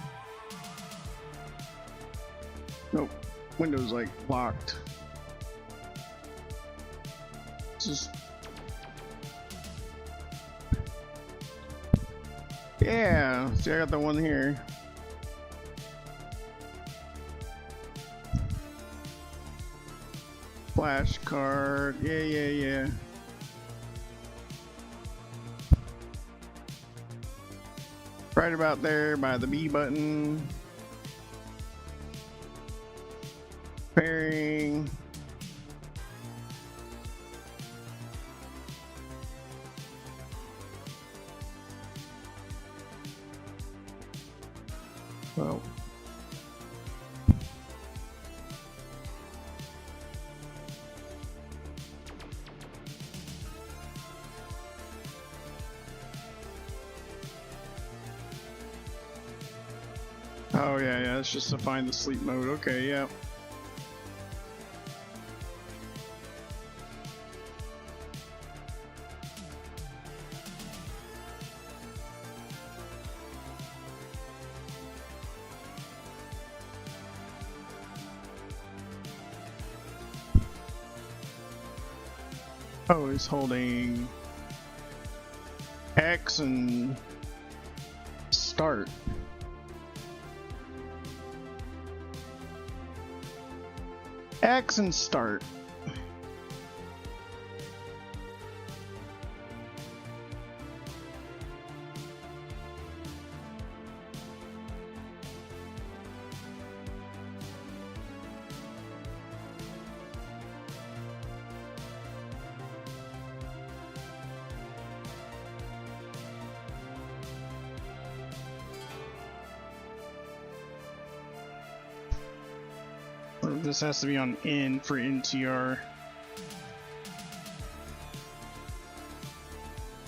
Nope, Windows like locked. Just yeah. See, I got the one here. Flash card, yeah. Right about there by the B button. Pairing. Well. Oh yeah, it's just to find the sleep mode. Okay, yeah. Oh, he's holding X and start. X and start. This has to be on N for NTR.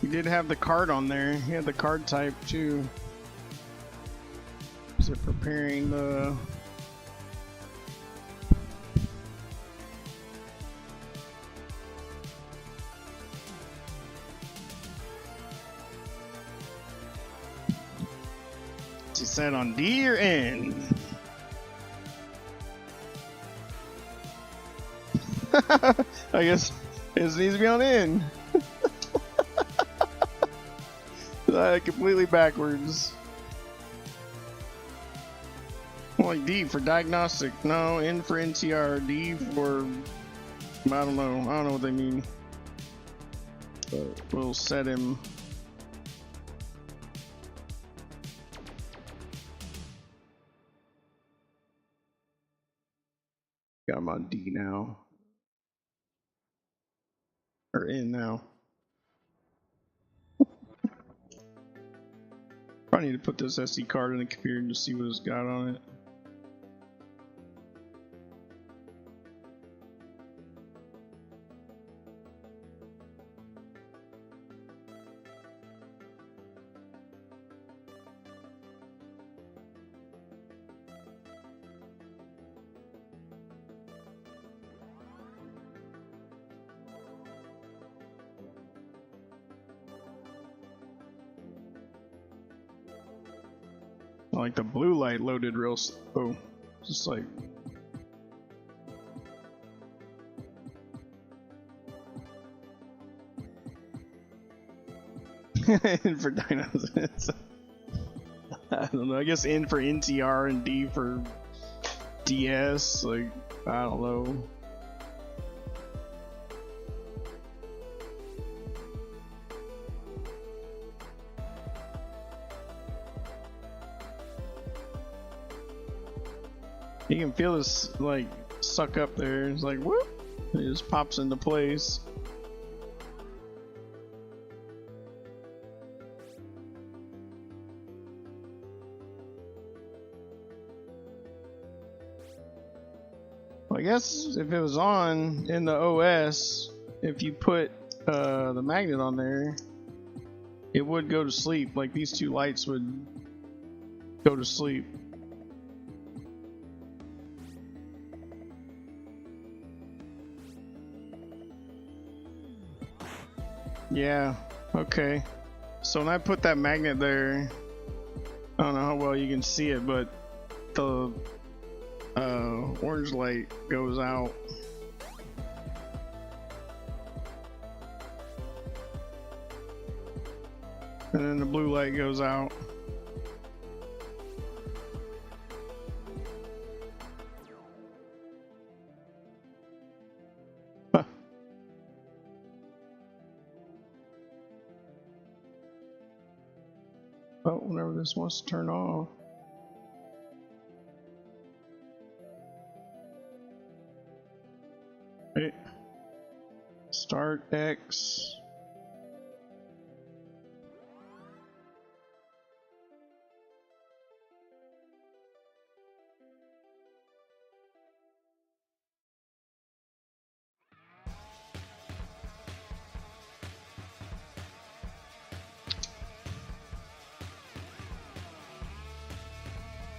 He did have the card on there. He had the card type too. Is it preparing the... She said on D or N? I guess it needs to be on N. Completely backwards. Like D for diagnostic. No, N for NTR. D for... I don't know what they mean. But we'll set him. Got him on D now. Or in now. Probably need to put this SD card in the computer and just see what it's got on it. Like the blue light loaded real slow. Just like... N for dinos. I don't know. I guess N for NTR and D for DS. Like, I don't know. You can feel this like suck up there. It's like whoop, it just pops into place. Well, I guess if it was on in the OS, if you put the magnet on there, it would go to sleep. Like these two lights would go to sleep. Yeah, okay. So when I put that magnet there, I don't know how well you can see it, but the orange light goes out. And then the blue light goes out. But whenever this wants to turn off. Wait. Start X.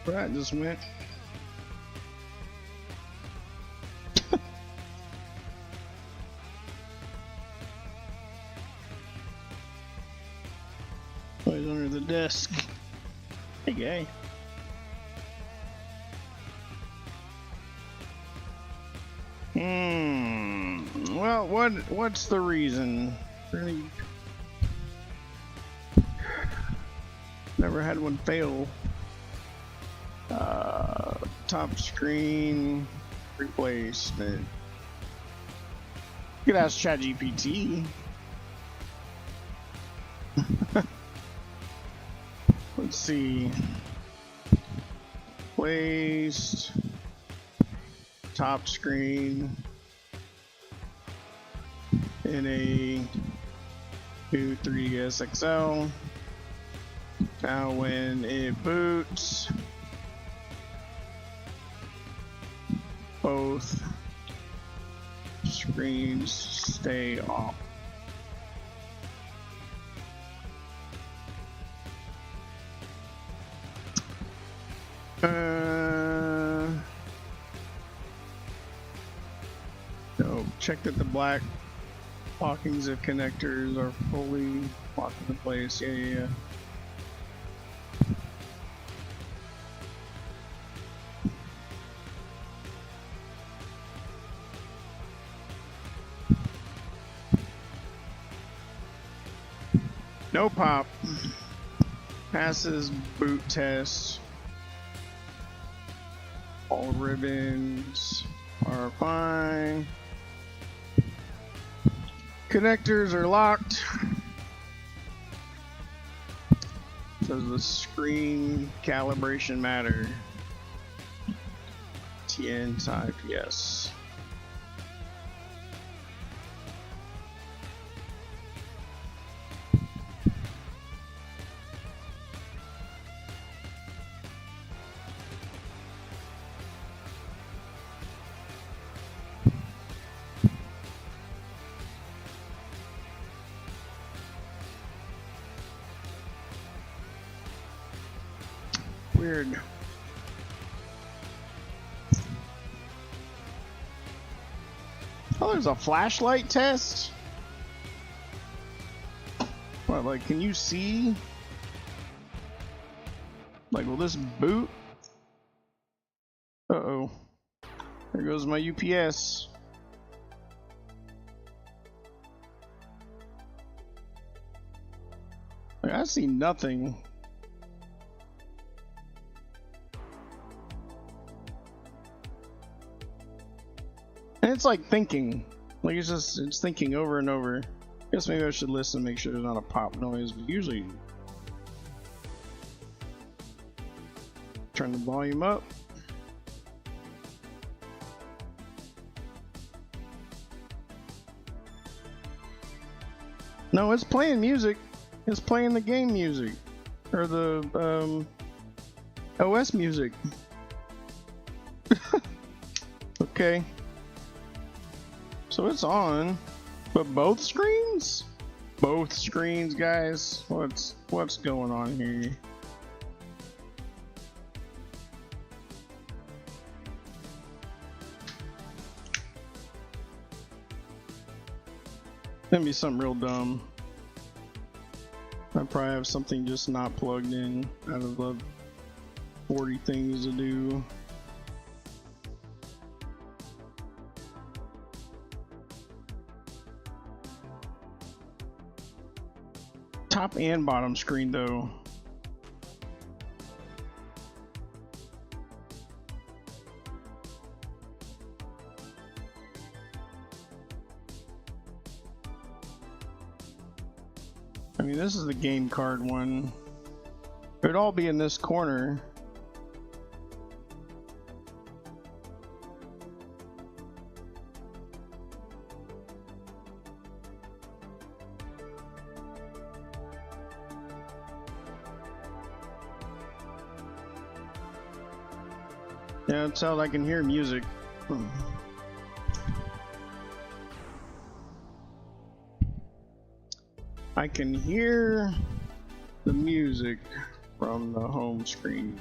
That just went. Oh, he's under the desk. Hey, guy. Well, what's the reason? Really, never had one fail. Top screen. replacement. You could ask ChatGPT. Let's see. Placed top screen in a new 3DS XL. Now when it boots, both screens stay off. No, check that the black locking zip connectors are fully locked into place. Yeah. No pop. Passes boot test. All ribbons are fine. Connectors are locked. Does the screen calibration matter? TN type, yes. Weird. Oh, there's a flashlight test? What, like, can you see? Like, will this boot? Uh-oh. There goes my UPS. Like, I see nothing. And it's like thinking. Like it's thinking over and over. I guess maybe I should listen, make sure there's not a pop noise, but usually turn the volume up. No, it's playing music. It's playing the game music. Or the OS music. Okay. So it's on, but both screens? Both screens, guys. What's going on here? Gonna be something real dumb. I probably have something just not plugged in out of the 40 things to do. Top and bottom screen though. I mean, this is the game card one. It would all be in this corner. Yeah, that's how I can hear music. I can hear the music from the home screen.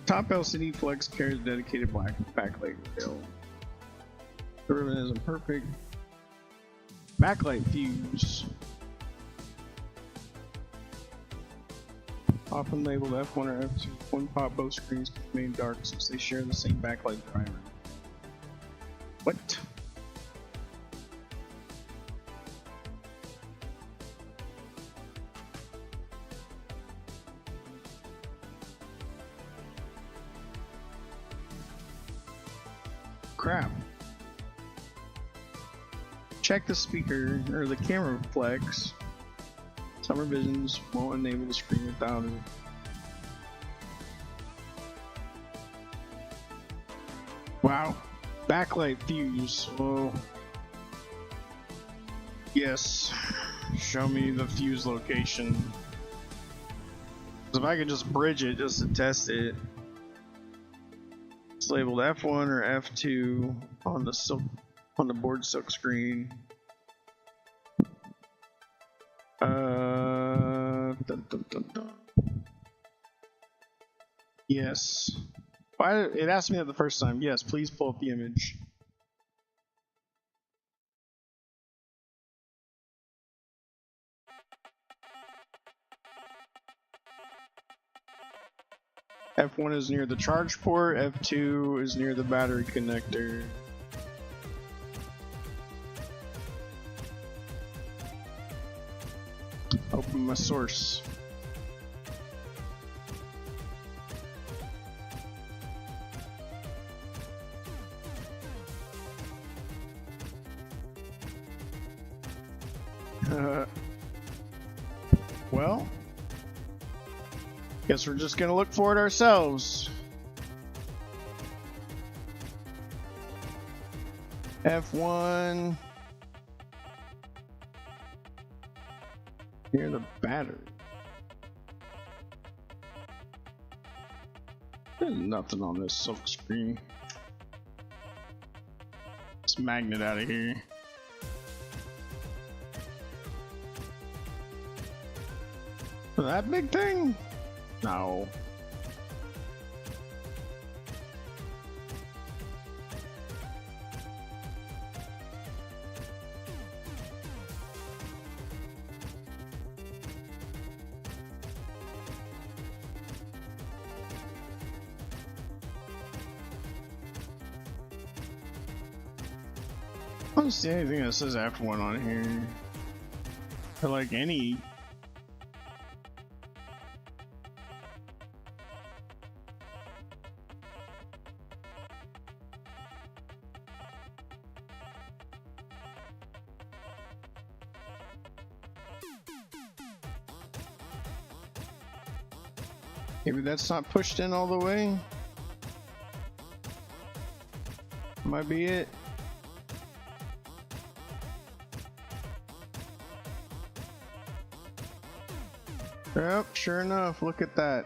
Top LCD Flux carries dedicated black backlight rail. The ribbon isn't perfect. Backlight fuse. Often labeled F1 or F2. One pop, both screens can remain dark since they share the same backlight driver. What? crap. Check the speaker or the camera flex. Summer visions won't enable the screen without it. Wow. Backlight fuse. Oh. Yes. Show me the fuse location. If I could just bridge it just to test it. It's labeled F1 or F2 on the board silk screen. Dun, dun, dun, dun. Yes. Why it asked me that the first time? Yes, please pull up the image. F1 is near the charge port, F2 is near the battery connector. Open my source. Well, guess we're just gonna look for it ourselves. F1 near the battery. There's nothing on this silk screen. This magnet out of here. That big thing? No. I don't see anything that says F1 on here. Or like any. Maybe that's not pushed in all the way. Might be it. Yep, sure enough, look at that.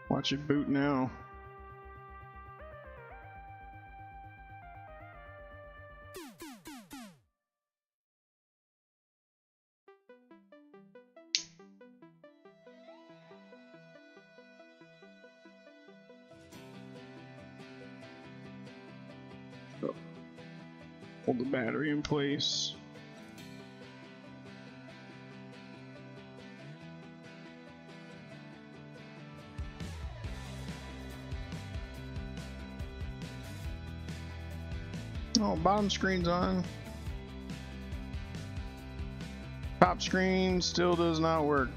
Watch it boot now. Hold the battery in place. Oh, bottom screen's on. Top screen still does not work.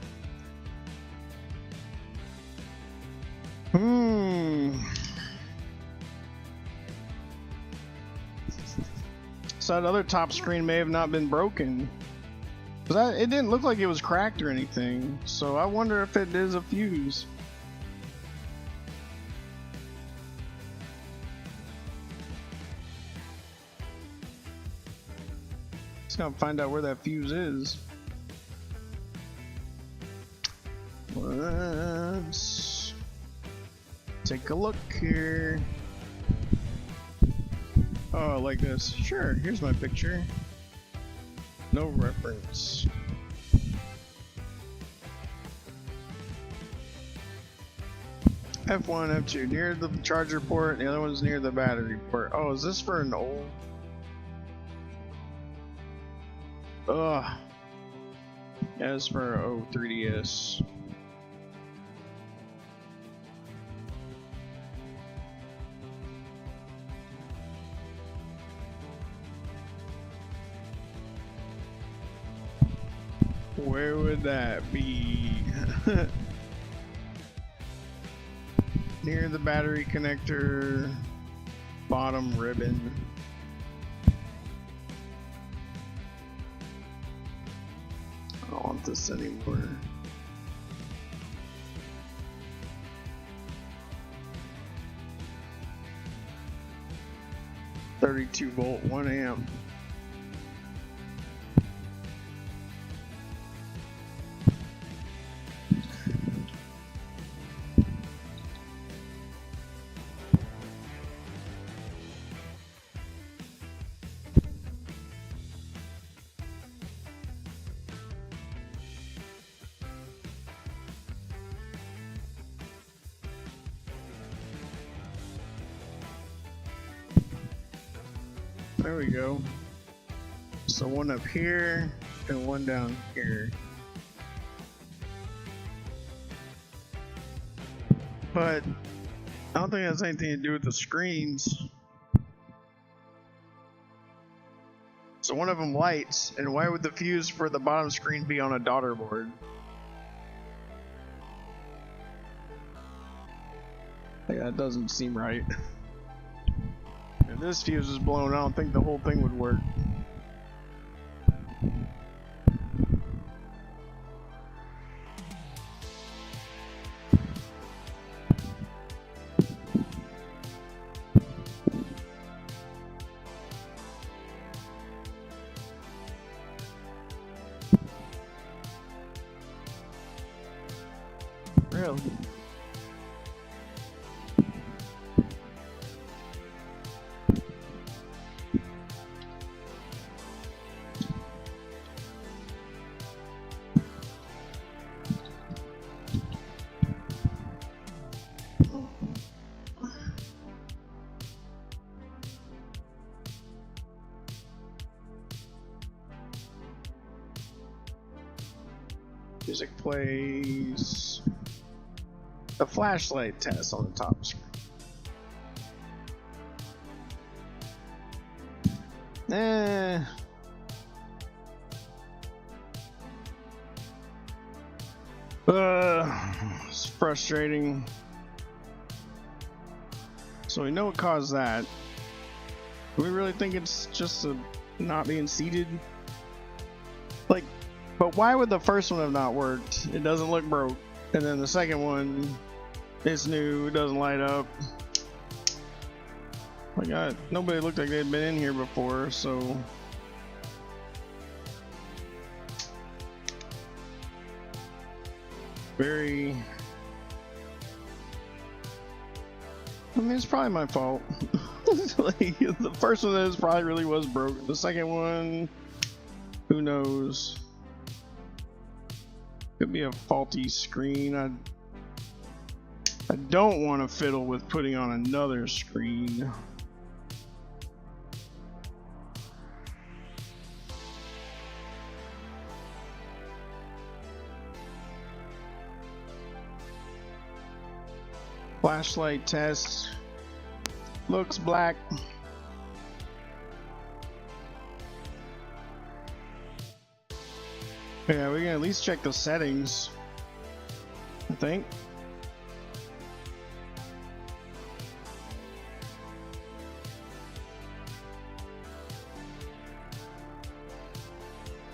So that other top screen may have not been broken. It didn't look like it was cracked or anything. So I wonder if it is a fuse. Just gotta find out where that fuse is. Let's take a look here. Oh, like this. Sure, here's my picture. No reference. F1, F2, near the charger port, the other one's near the battery port. Oh, is this for an old? Ugh. Yeah, it's for an 3DS. Where would that be? Near the battery connector, bottom ribbon. I don't want this anymore. .32 volt, 1 amp. There we go. So one up here and one down here. But I don't think it has anything to do with the screens. So one of them lights, and why would the fuse for the bottom screen be on a daughter board? Yeah, that doesn't seem right. If this fuse is blown, I don't think the whole thing would work. Really? Music plays. The flashlight test on the top screen. It's frustrating. So we know what caused that. Do we really think it's just not being seated? Like, but why would the first one have not worked? It doesn't look broke. And then the second one, it's new, it doesn't light up. Like, nobody looked like they'd been in here before, so. Very. I mean, it's probably my fault. Like, the first one is probably really was broke. The second one, who knows? Could be a faulty screen. I don't want to fiddle with putting on another screen. Flashlight test. Looks black. Yeah, we can at least check the settings, I think.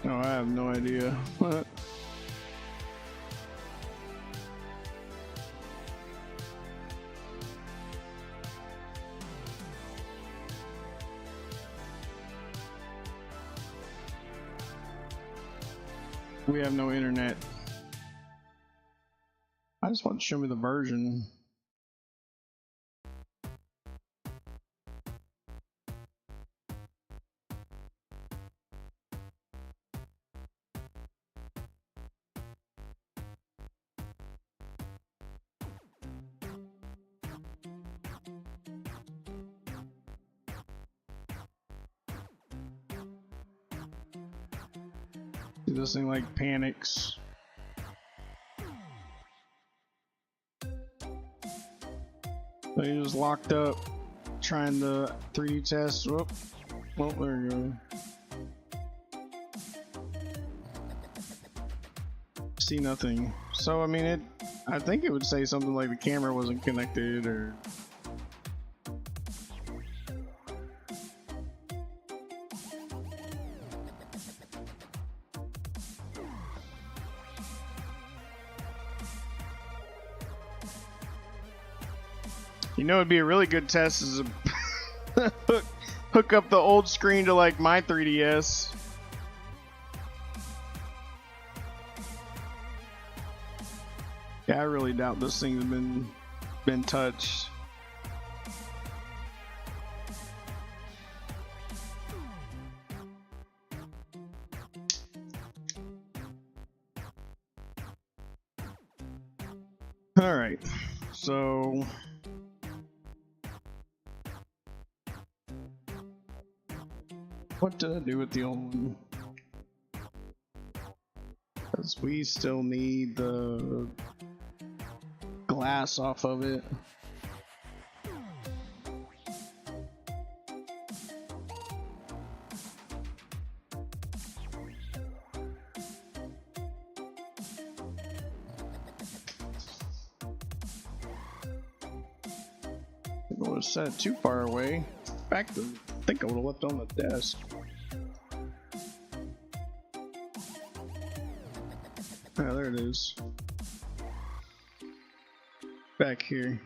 Oh, I have no idea. We have no internet. I just want to show me the version. This thing like panics. So he was locked up trying to 3D test. Whoop. Well, there you go. see nothing. So I mean, I think it would say something like the camera wasn't connected or. You know, it'd be a really good test is a hook up the old screen to like my 3DS. Yeah, I really doubt this thing's been touched. All right, so. What did I do with the old one? Because we still need the glass off of it. I would have set it too far away. In fact, I think I would have left it on the desk. Ah, there it is. Back here.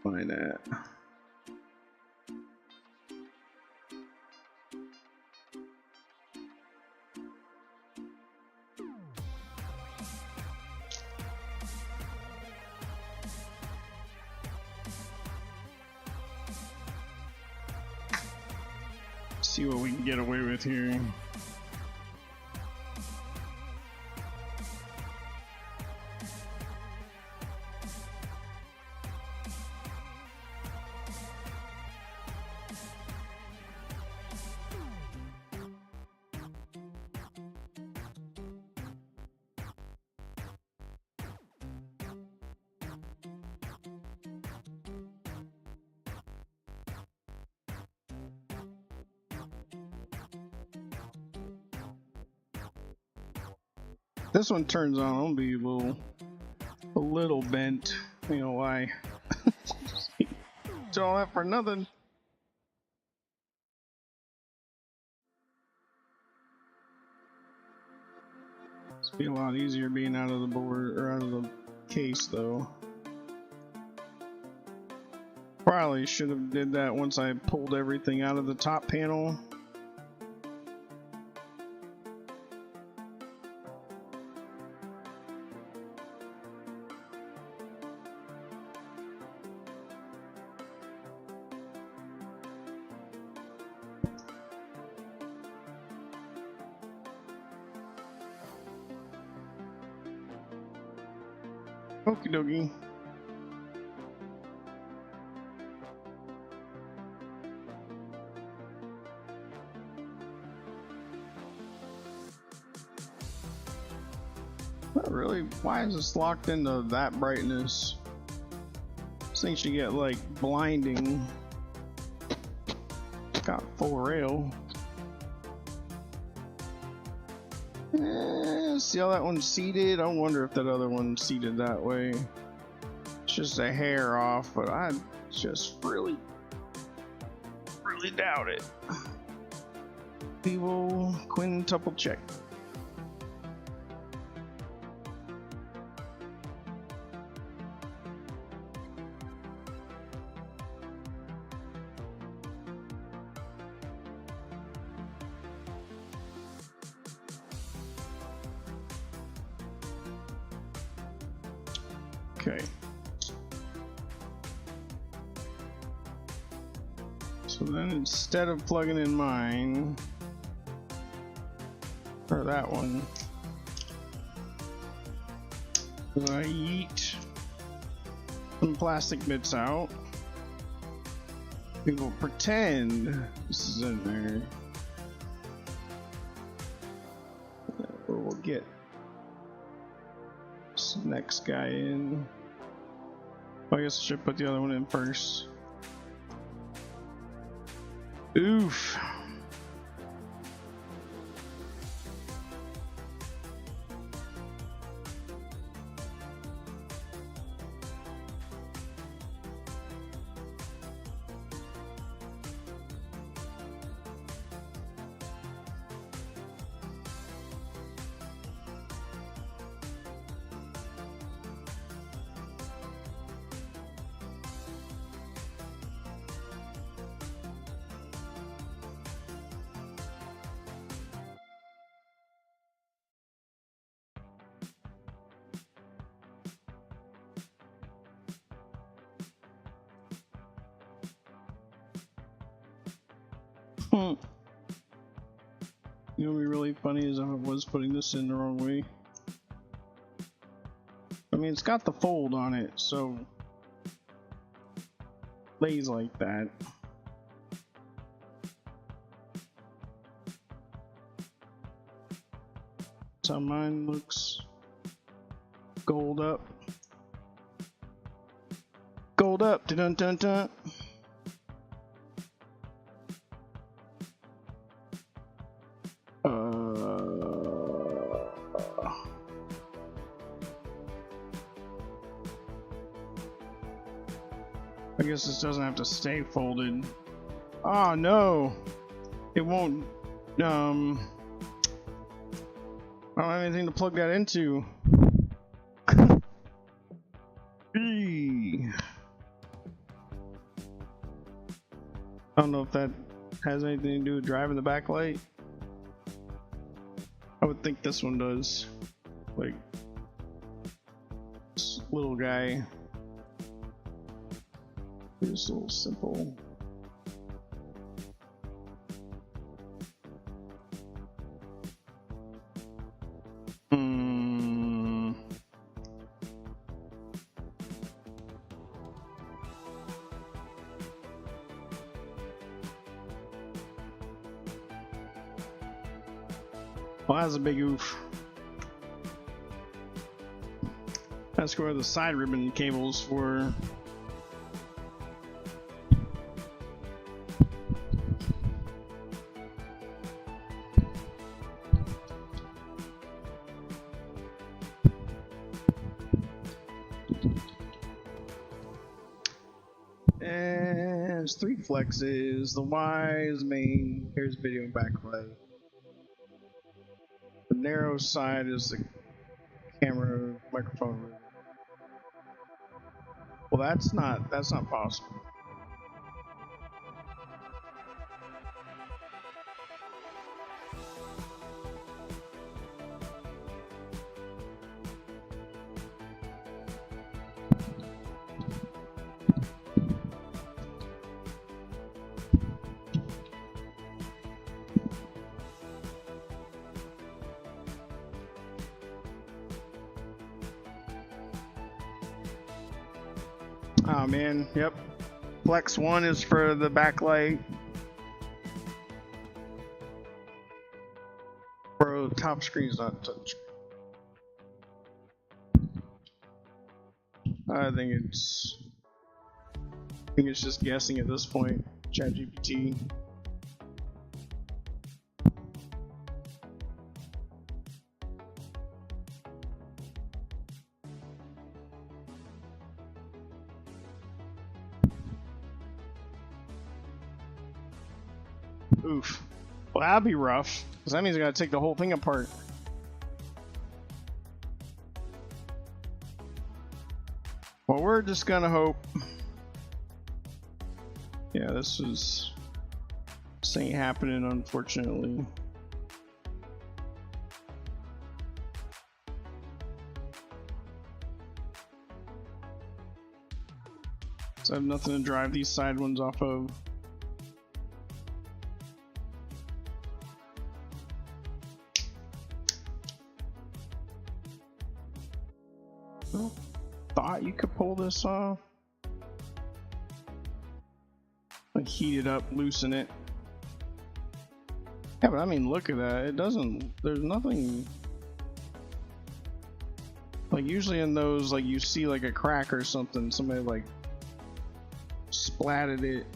Find that. See what we can get away with here. This one turns on, I'll be a little bent. You know why? It's all that for nothing. It's be a lot easier being out of the board or out of the case though. Probably should have did that once I pulled everything out of the top panel. Okie dokie. Not really. Why is this locked into that brightness? This thing should get like blinding. Got full rail. See how that one's seated? I wonder if that other one's seated that way. It's just a hair off, but I just really doubt it. We will quintuple check. Okay. So then instead of plugging in mine, or that one, I yeet some plastic bits out. We will pretend this is in there. Or we'll get this next guy in. I guess I should put the other one in first. Oof. You know what would be really funny is if I was putting this in the wrong way. I mean, it's got the fold on it, so lays like that. So mine looks gold up. Gold up, dun dun dun. I guess this doesn't have to stay folded. Oh no, it won't. I don't have anything to plug that into. I don't know if that has anything to do with driving the backlight. I would think this one does. Like, this little guy. Just a little simple. Well, that's a big oof. That's where the side ribbon cables for. And there's 3 flexes. The Y is main. Here's video and backlight. The narrow side is the camera microphone. Well, that's not possible. Oh man, yep. Flex 1 is for the backlight. Bro, top screen's not touch. I think it's just guessing at this point. ChatGPT. Oof. Well, that'd be rough, because that means I gotta take the whole thing apart. Well, we're just gonna hope. Yeah, this ain't happening, unfortunately. So I have nothing to drive these side ones off of. Thought you could pull this off. Like heat it up, loosen it. Yeah, but I mean, look at that. It doesn't. There's nothing Like usually in those, like you see like a crack or something, somebody like splatted it.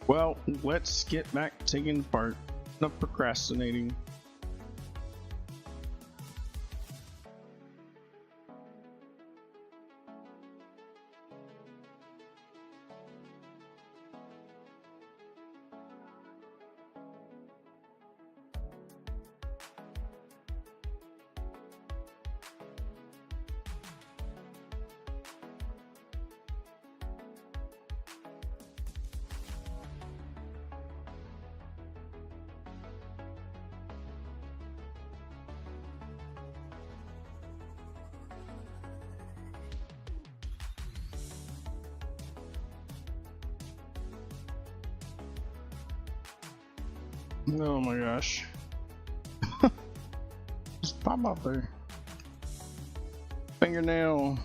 Well, let's get back to taking part. Enough procrastinating. Oh my gosh. Just pop out there. Fingernail.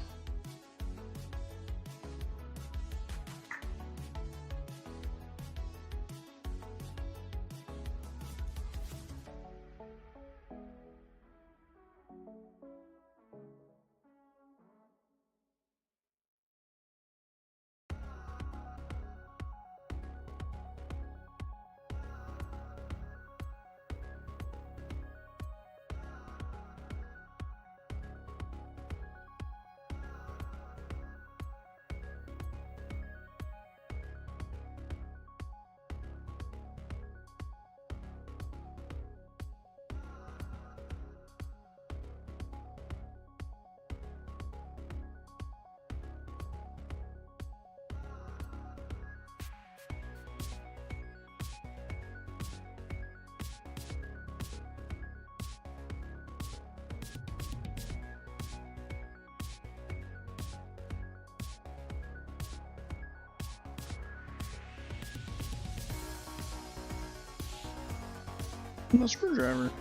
The screwdriver.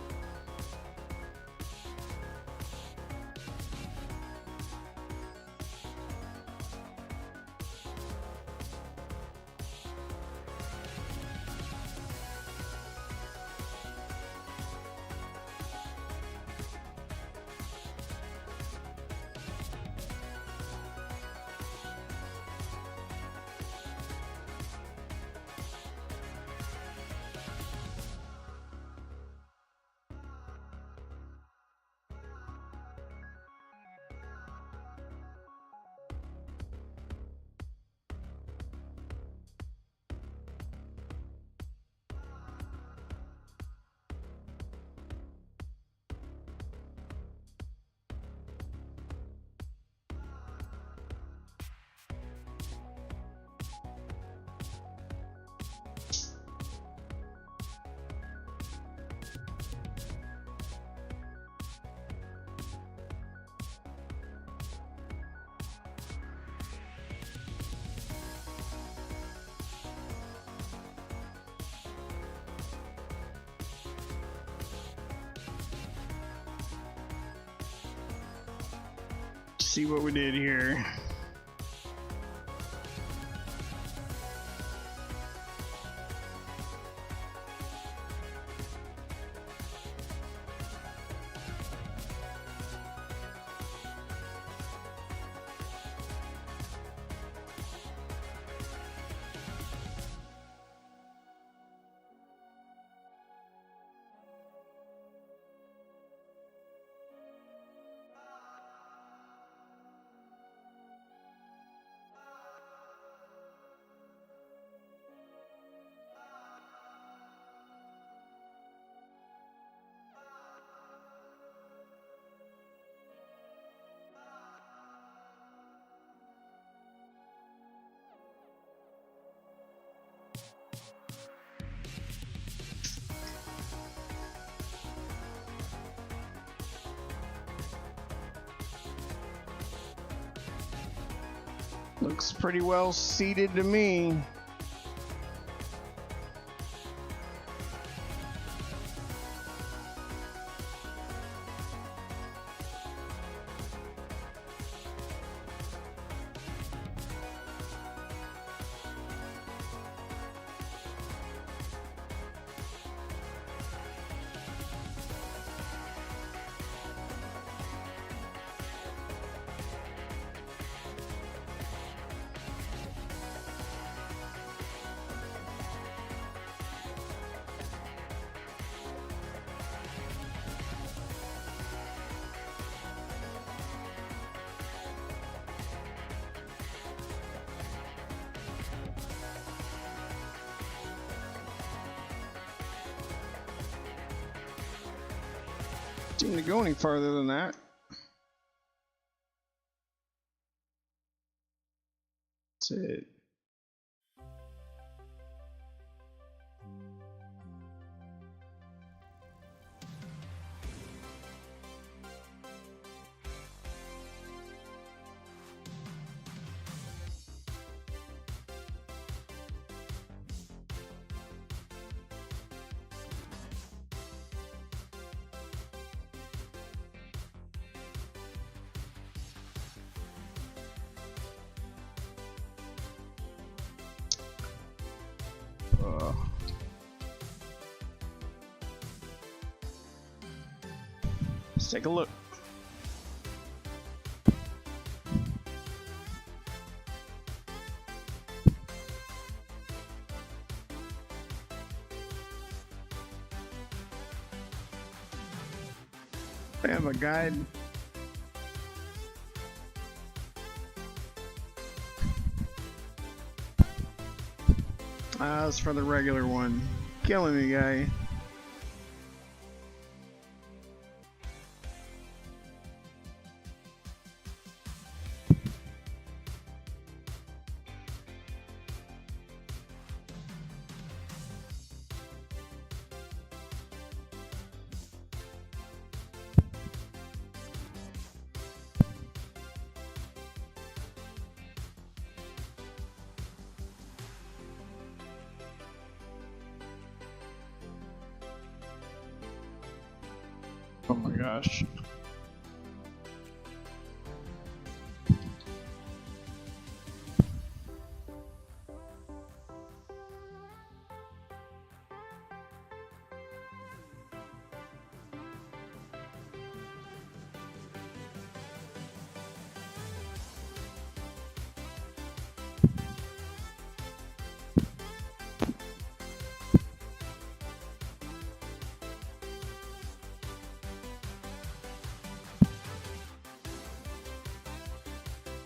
See what we did here. Looks pretty well seated to me. seem to go any farther than that. That's it. Let's take a look. I have a guide. That's for the regular one. Killing me, guy. Oh my gosh.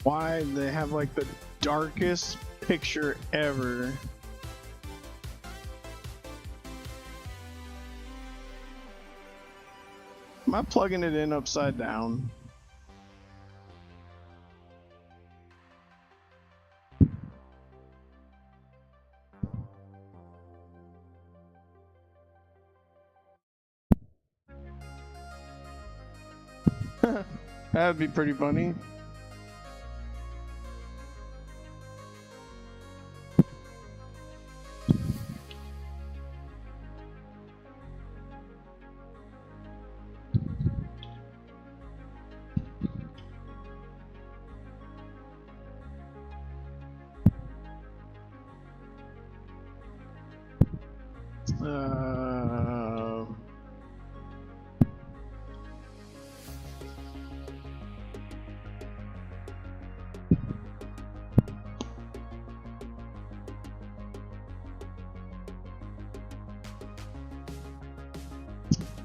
Why they have like the darkest picture ever? Am I plugging it in upside down? That'd be pretty funny.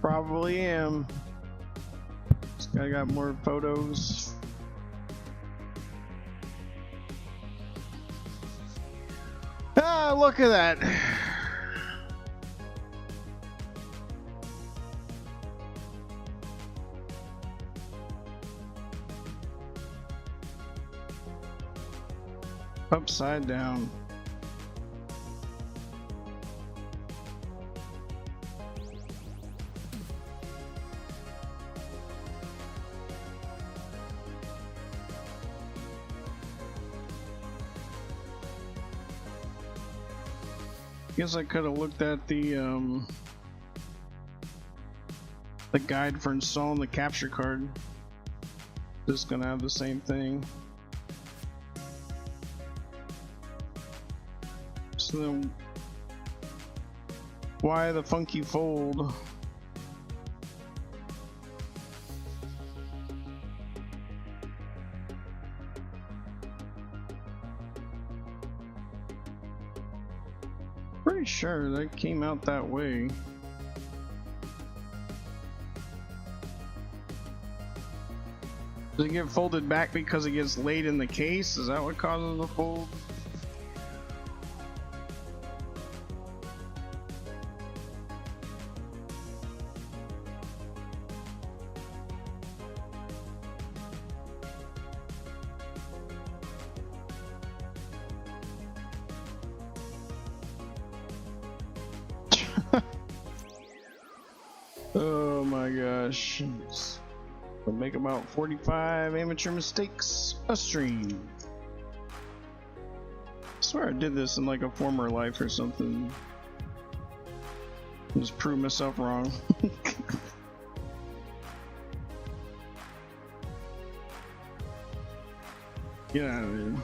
Probably am. I got more photos. Ah, look at that. Upside down. Guess I could have looked at the guide for installing the capture card. Just gonna have the same thing. So then, why the funky fold? Pretty sure that came out that way. Does it get folded back because it gets laid in the case? Is that what causes the fold? my gosh. We'll make about 45 amateur mistakes a stream. I swear I did this in like a former life or something. Just prove myself wrong. Get out of here.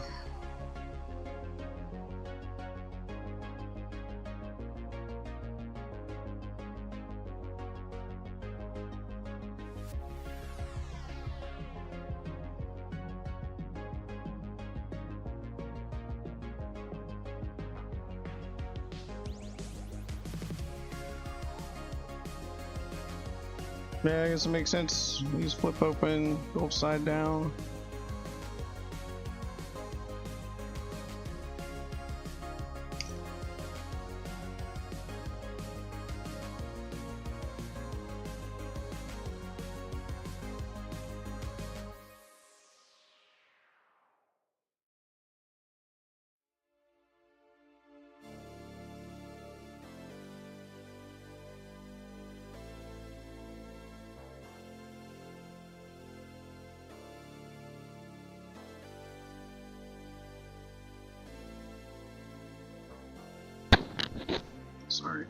Yeah, I guess it makes sense. These flip open, go upside down. Sorry.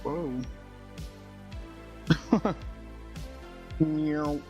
Whoa. Meow.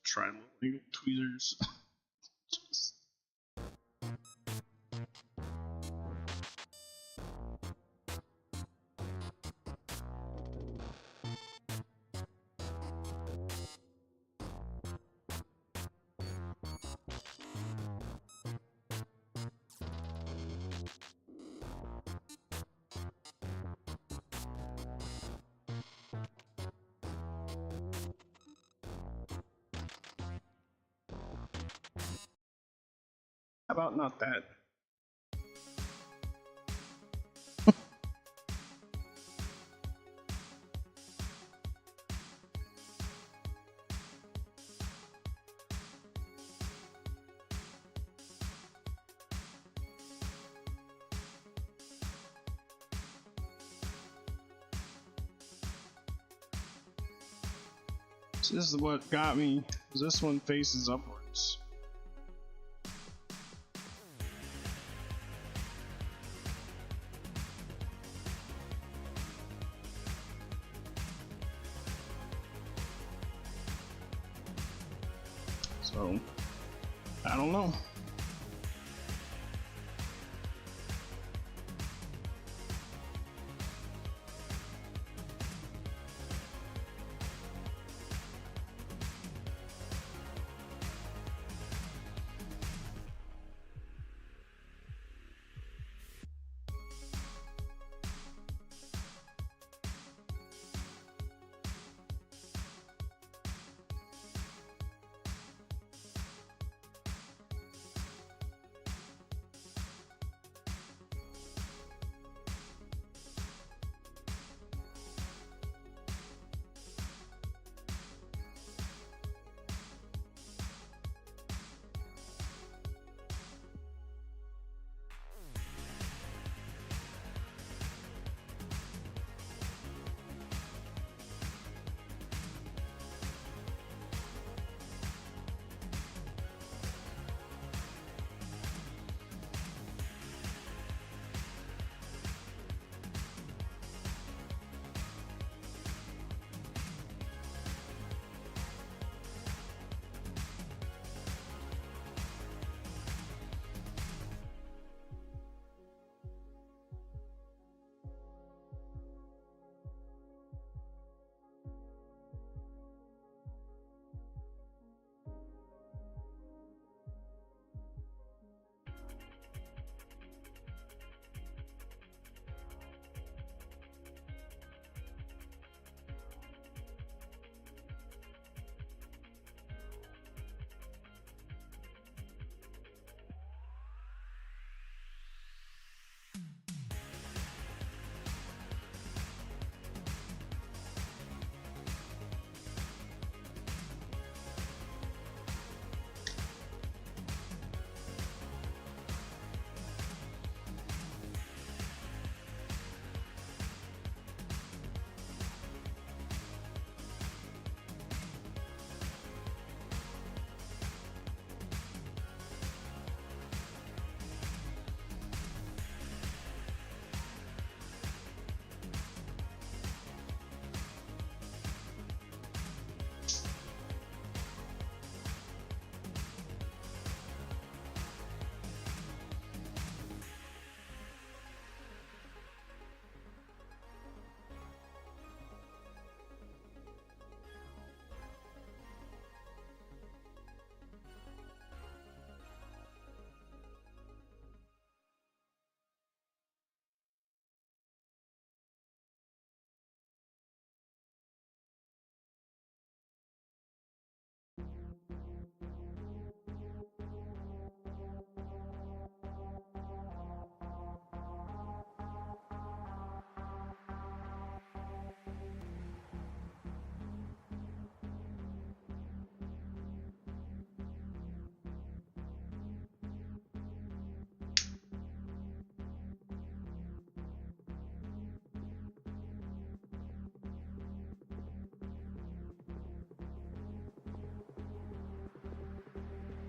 Try little tweezers. How about not that? So this is what got me, 'cause this one faces upwards. So, I don't know.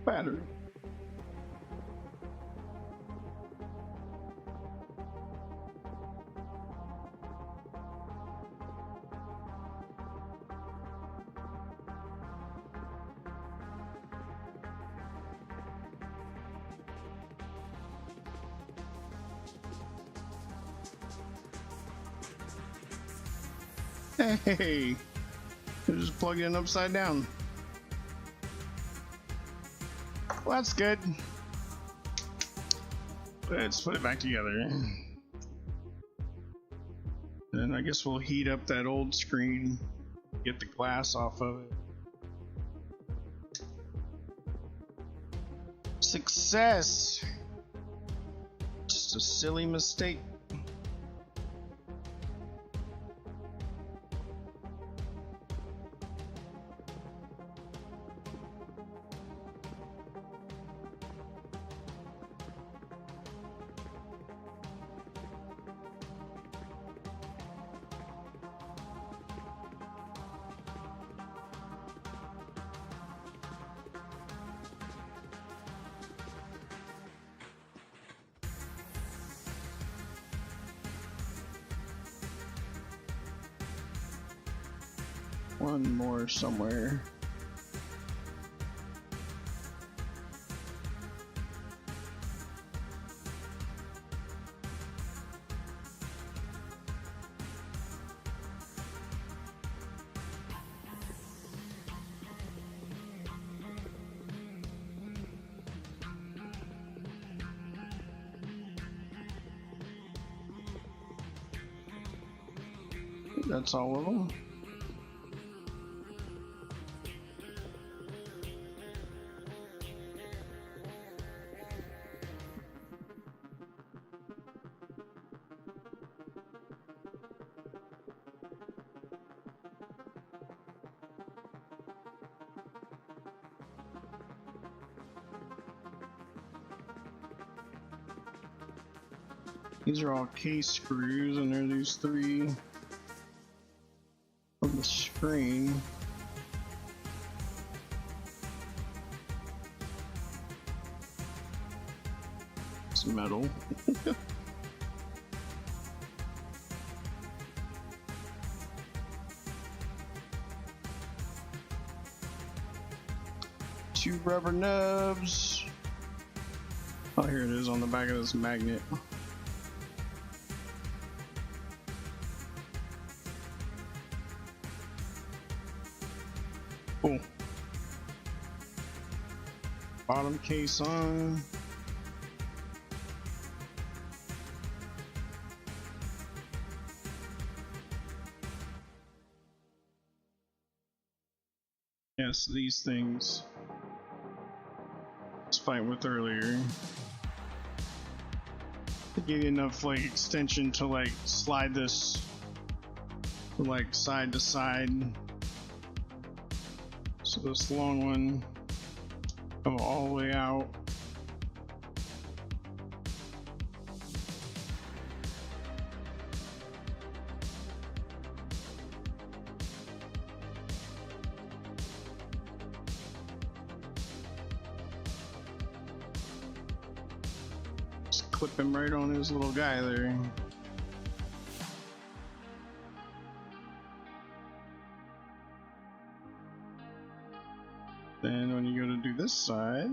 Battery. Hey, you just plug it in upside down. Well, that's good. Let's put it back together. And I guess we'll heat up that old screen, get the glass off of it. Success! Just a silly mistake. one more somewhere. That's all of them. These are all case screws, and there are these three on the screen. It's metal. Two rubber nubs. Oh, here it is on the back of this magnet. Cool. Bottom case on. Yes, these things. Let's fight with earlier. To give you enough like extension to like slide this from like side to side. So this long one go all the way out. Just clip him right on his little guy there. Then when you go to do this side,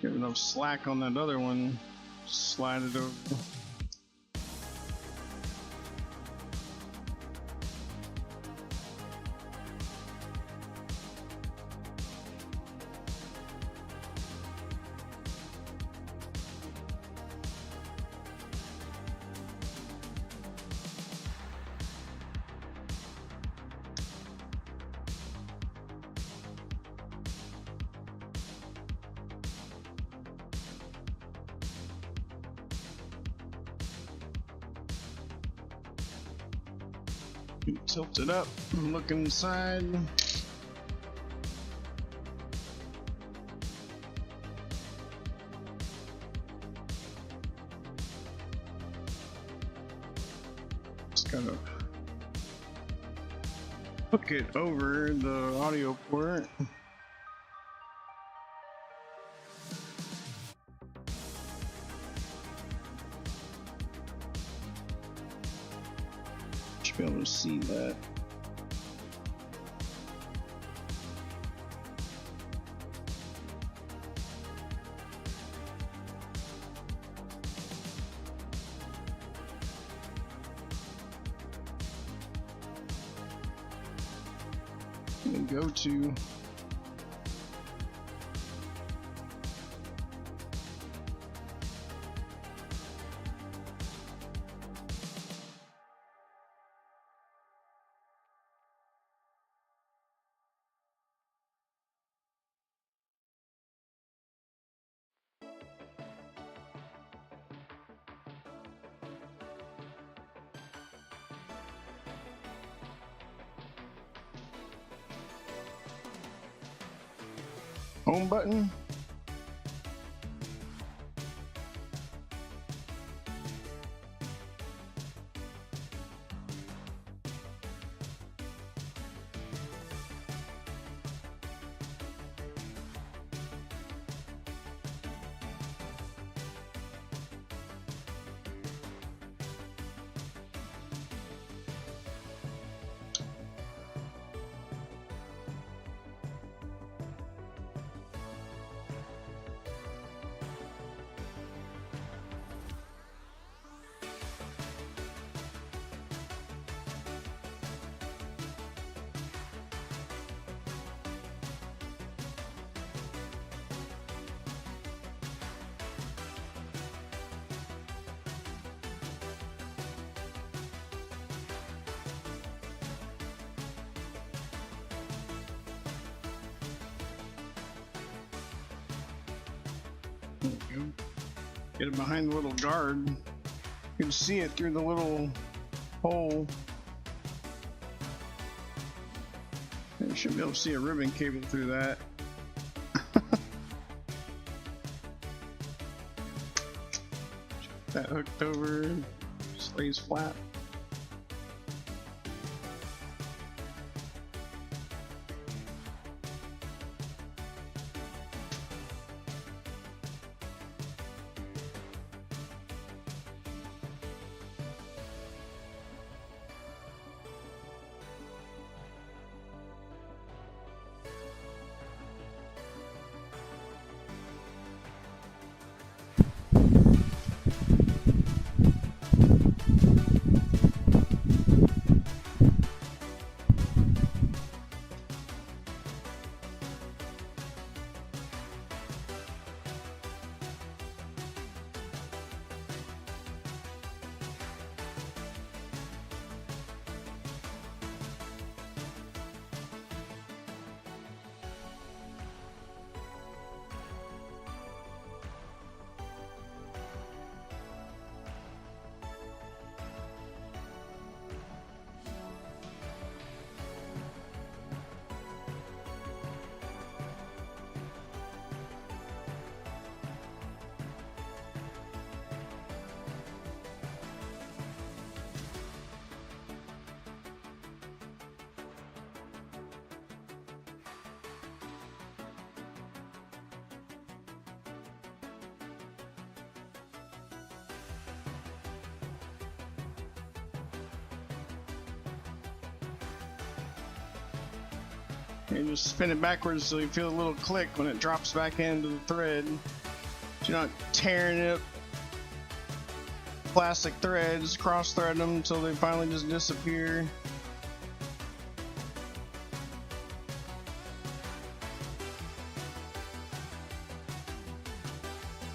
give enough slack on that other one, slide it over. Tilt it up, look inside. Just gotta hook it over the audio port. Should be able to see that. And go to home button. There we go. Get it behind the little guard. You can see it through the little hole. You should be able to see a ribbon cable through that. That hooked over, just lays flat. And just spin it backwards so you feel a little click when it drops back into the thread. So you're not tearing it up. Plastic threads, cross thread them until they finally just disappear.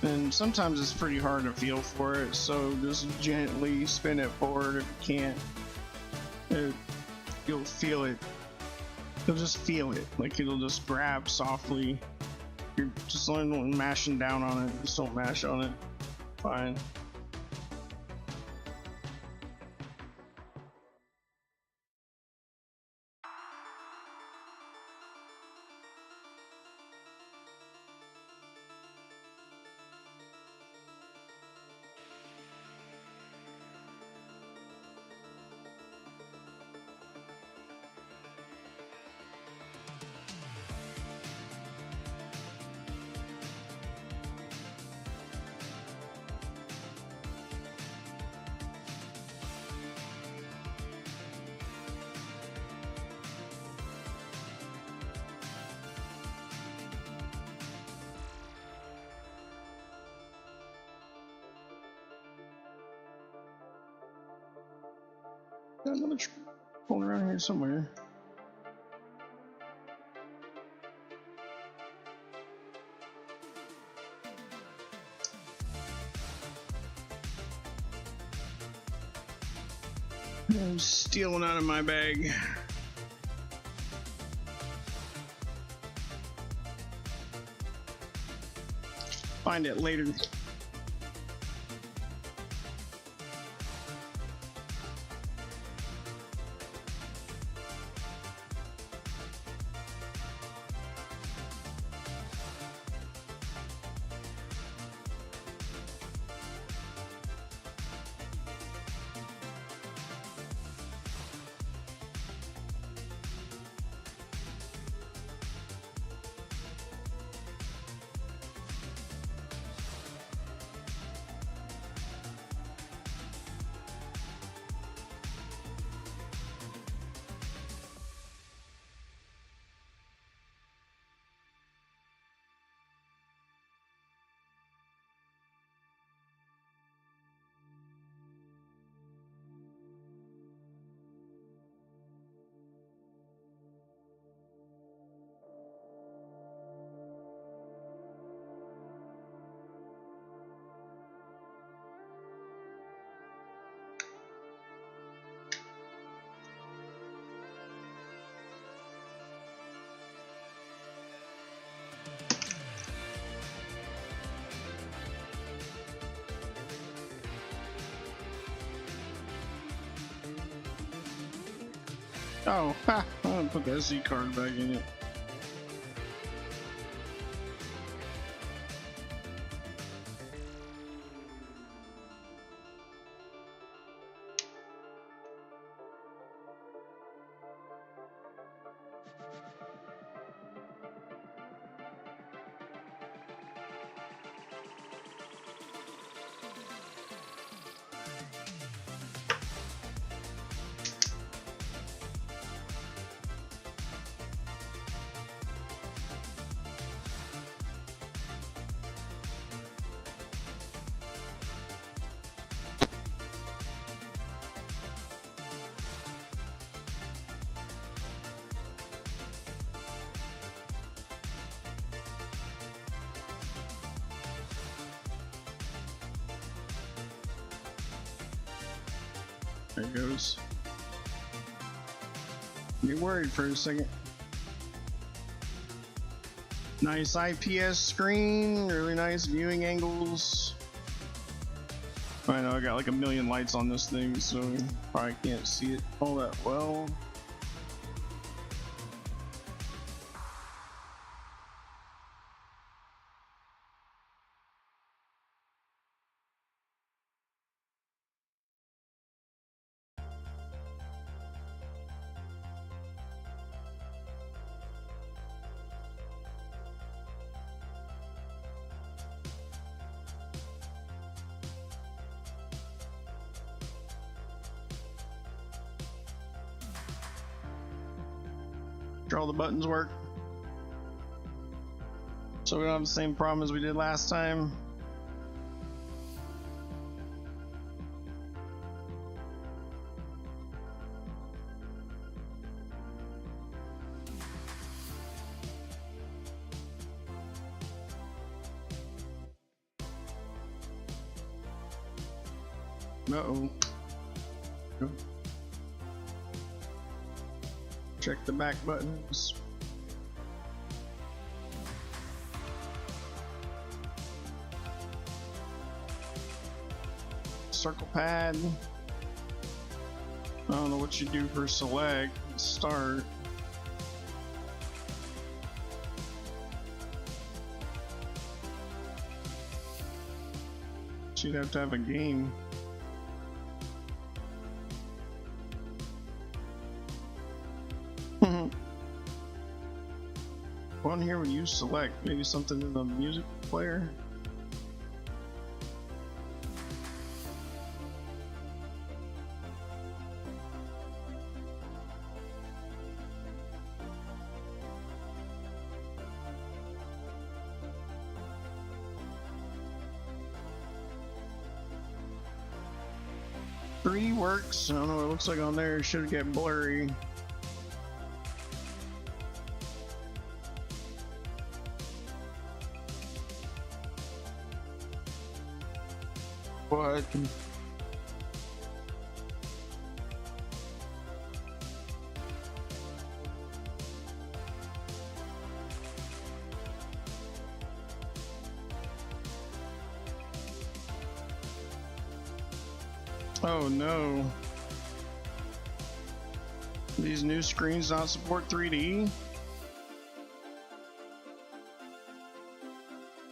And sometimes it's pretty hard to feel for it, so just gently spin it forward if you can't. You'll feel it. You'll just feel it, like it'll just grab softly. You're just only mashing down on it, just don't mash on it. Fine. Got another phone around here somewhere. I'm stealing out of my bag. Find it later. Oh, ha! I'm gonna put the SD card back in it. There it goes. Get worried for a second. Nice IPS screen, really nice viewing angles. I know I got like a million lights on this thing, so probably can't see it all that well. All the buttons work, so we don't have the same problem as we did last time. Uh-oh. Check the back buttons. Circle pad. I don't know what you do for select. Start. You'd have to have a game. On here when you select, maybe something in the music player. Three works. I don't know what it looks like on there. It should get blurry. What? Oh no. These new screens not support 3D?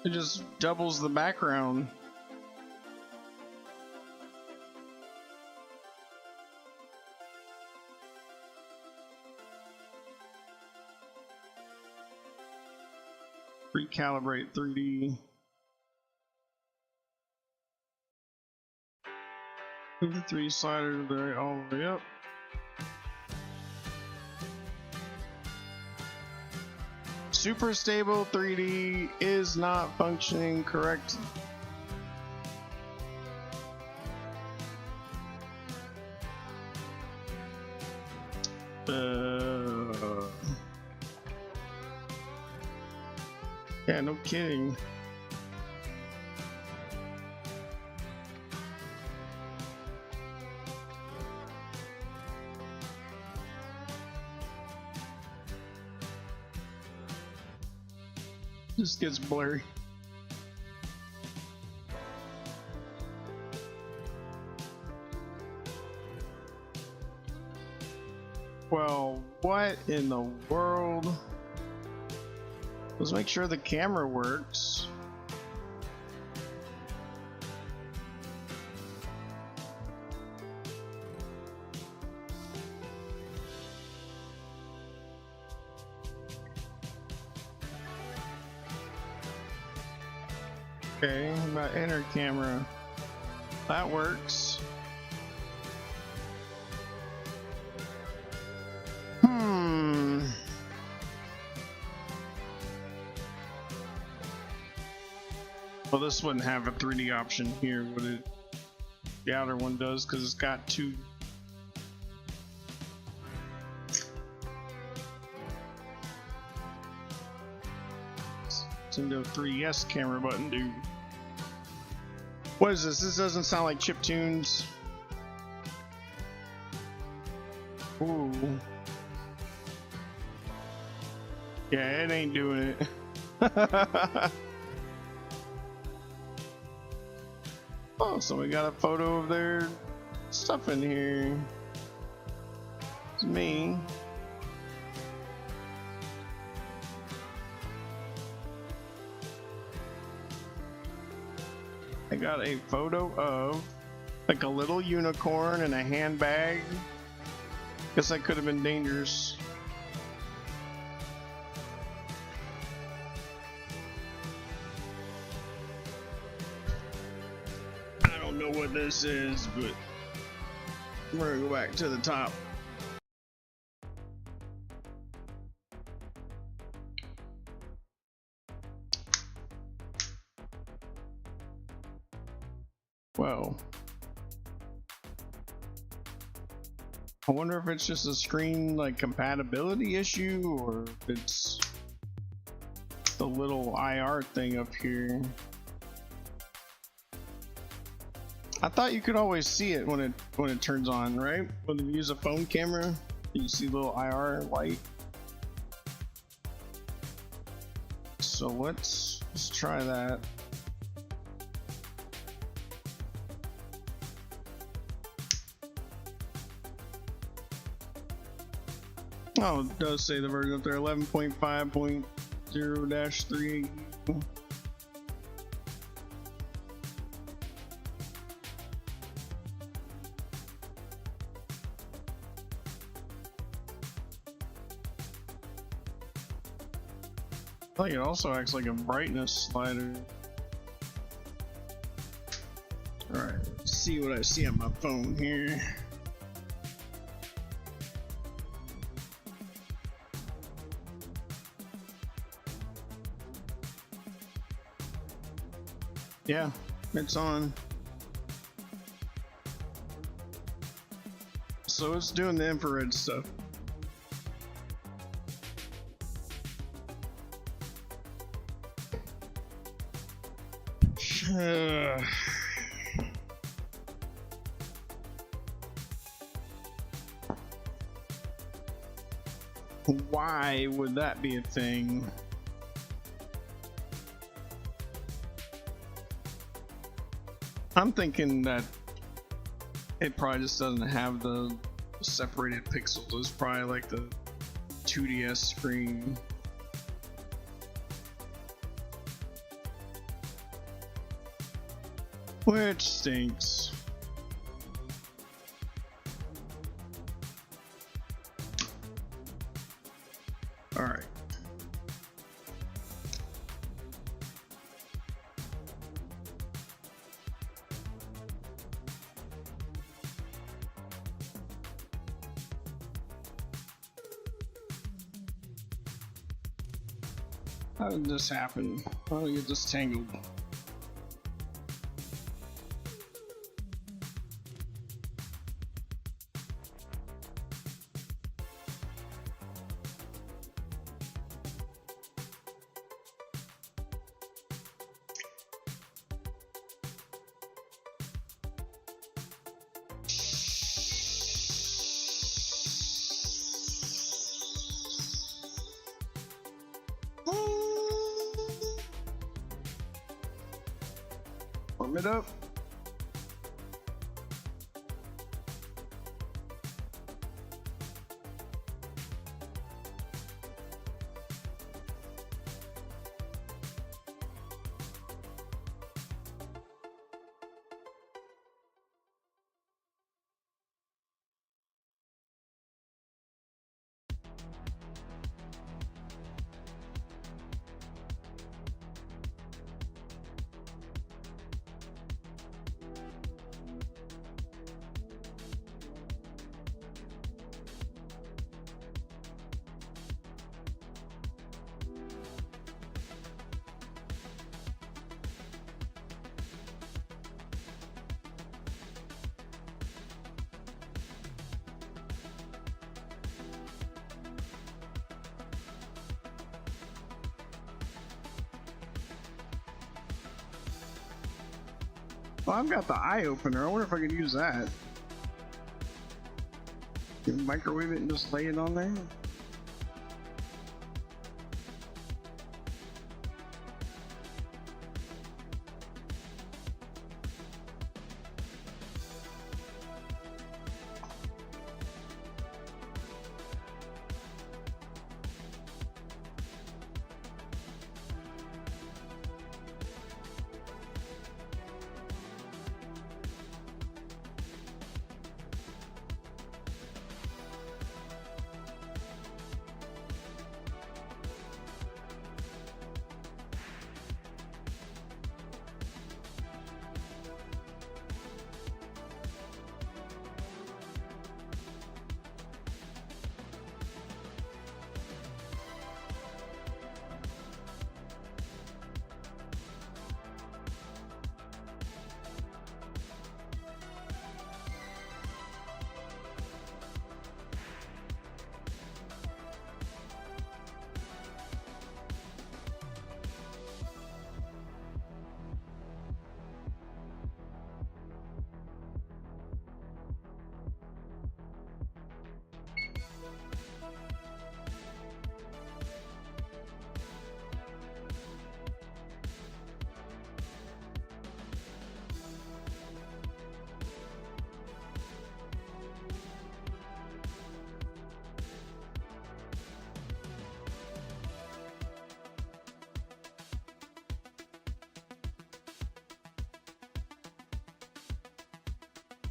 It just doubles the background. Recalibrate 3D. Move the 3D slider to the right all the way up. Super stable 3D is not functioning correctly. Yeah, no kidding. Just gets blurry. Well, what in the world? Let's make sure the camera works. Okay, about enter camera. That works. Well, this wouldn't have a 3D option here, would it? The outer one does, because it's got two. Nintendo 3DS camera button, dude. What is this? This doesn't sound like chiptunes. Ooh. Yeah, it ain't doing it. Oh, so we got a photo of their stuff in here. It's me. I got a photo of like a little unicorn and a handbag. Guess that could have been dangerous. I don't know what this is, but we're gonna go back to the top. Whoa. I wonder if it's just a screen like compatibility issue or if it's the little IR thing up here. I thought you could always see it when it turns on, right? When you use a phone camera, you see the little IR light. So let's try that. Oh, it does say the version up there, 11.5.0-3. I think it also acts like a brightness slider. Alright, let's see what I see on my phone here. Yeah, it's on. So it's doing the infrared stuff. Why would that be a thing? I'm thinking that it probably just doesn't have the separated pixels. It's probably like the 2DS screen. Which stinks. Alright. How did this happen? How did I get this tangled? Warm it up. Well, I've got the eye opener. I wonder if I could use that. Can you microwave it and just lay it on there?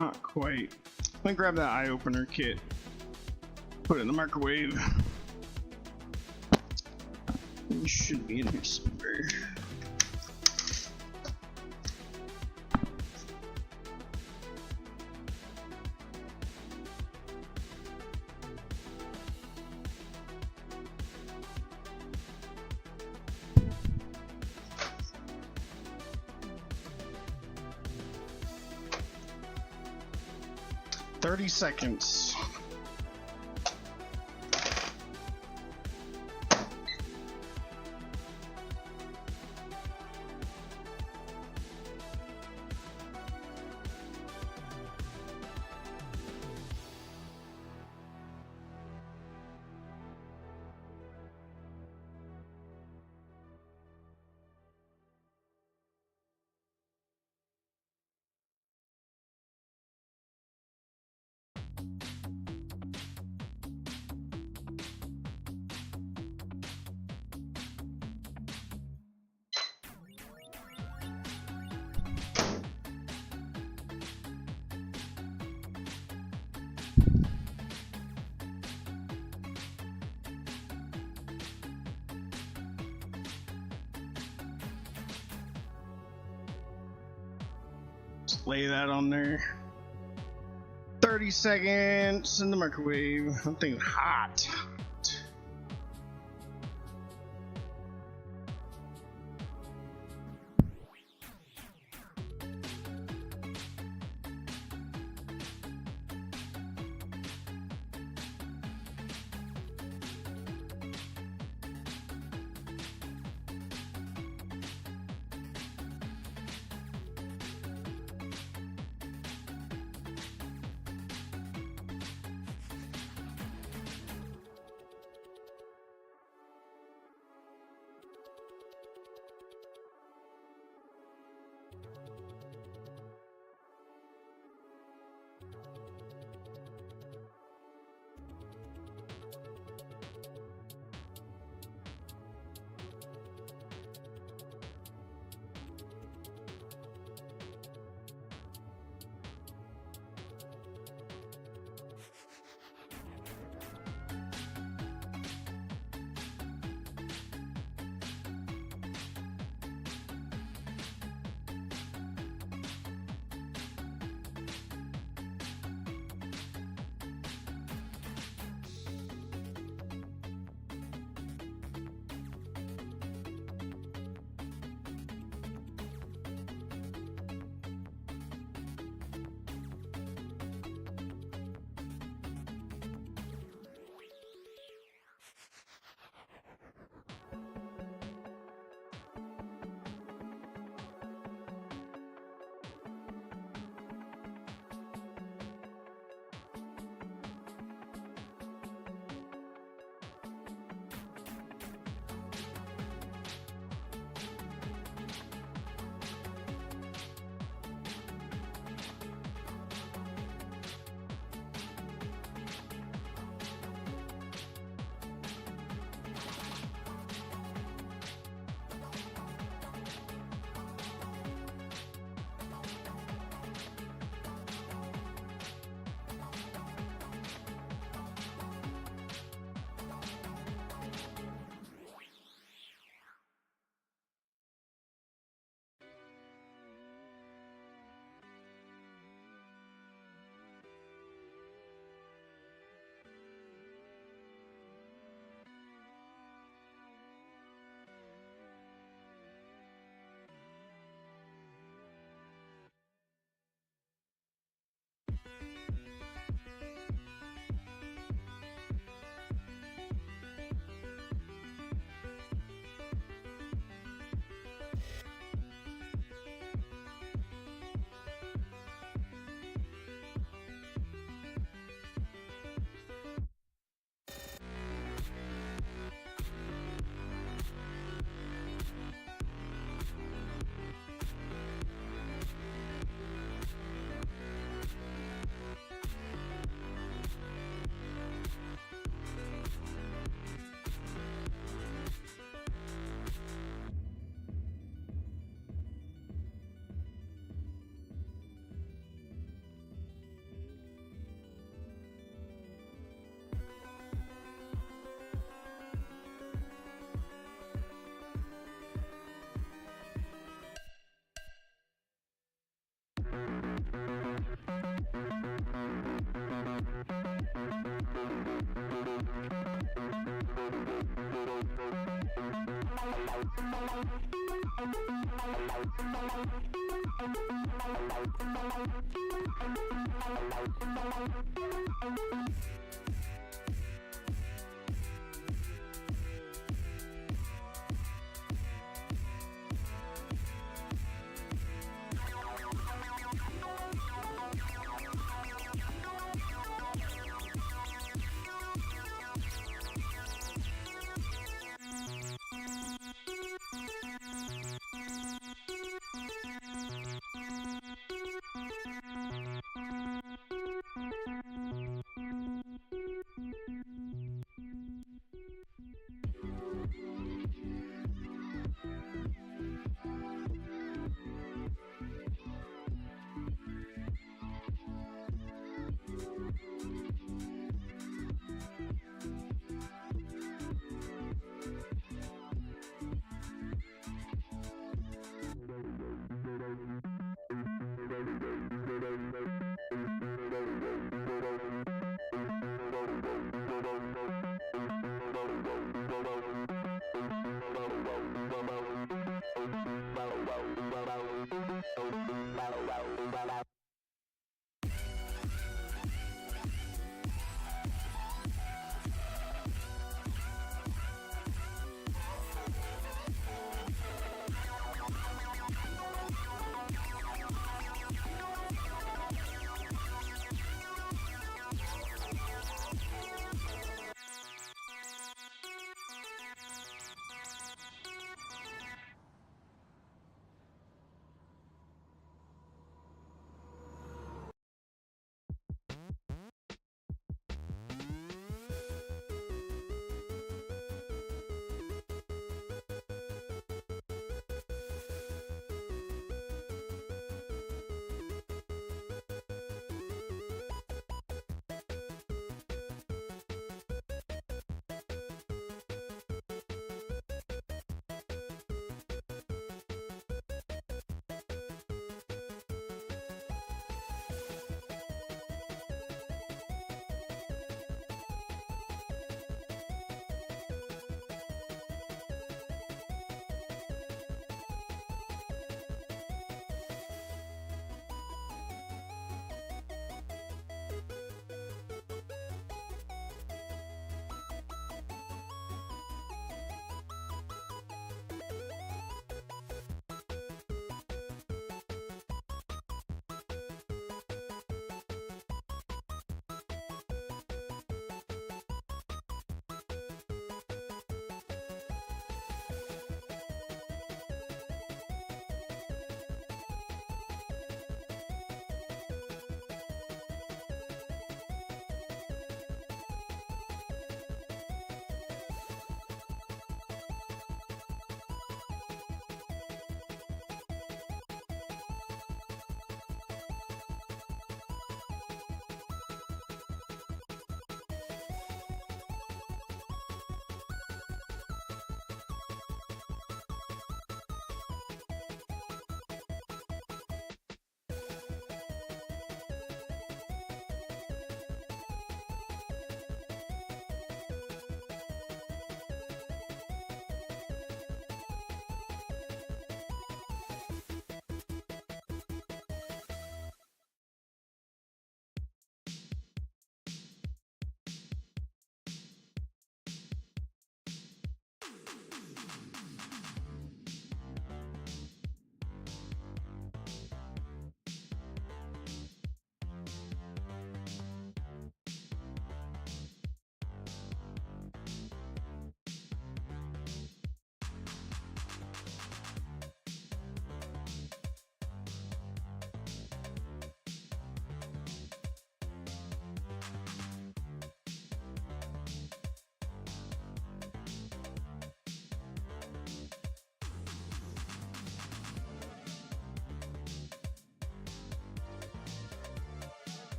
Not quite. Let me grab that eye opener kit. Put it in the microwave. It should be in here somewhere. Seconds. Lay that on there. 30 seconds in the microwave. That thing's hot.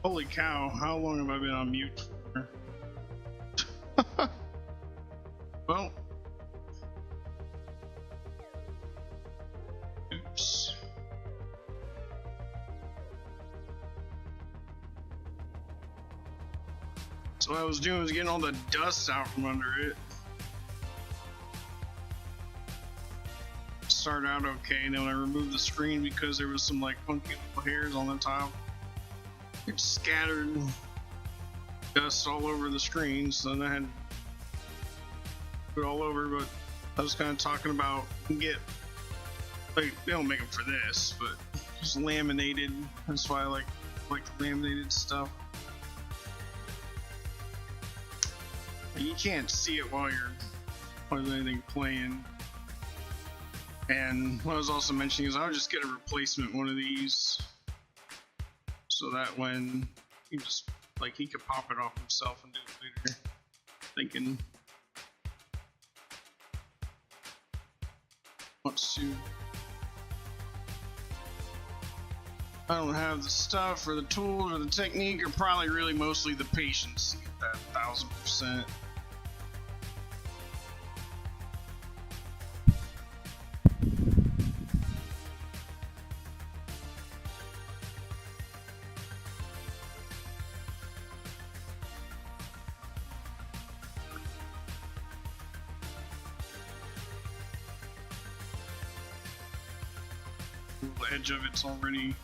Holy cow, how long have I been on mute for? Well, oops. So what I was doing was getting all the dust out from under it. Started out okay, and then when I removed the screen because there was some like funky little hairs on the top, it scattered dust all over the screen, so then I had to put it all over. But I was kind of talking about get like they don't make them for this, but just laminated. That's why I like laminated stuff. You can't see it while there's anything playing. And what I was also mentioning is I would just get a replacement one of these, so that when he just like he could pop it off himself and do it later. Thinking wants to. I don't have the stuff or the tools or the technique, or probably really mostly the patience to get that 1000%. The edge of it's already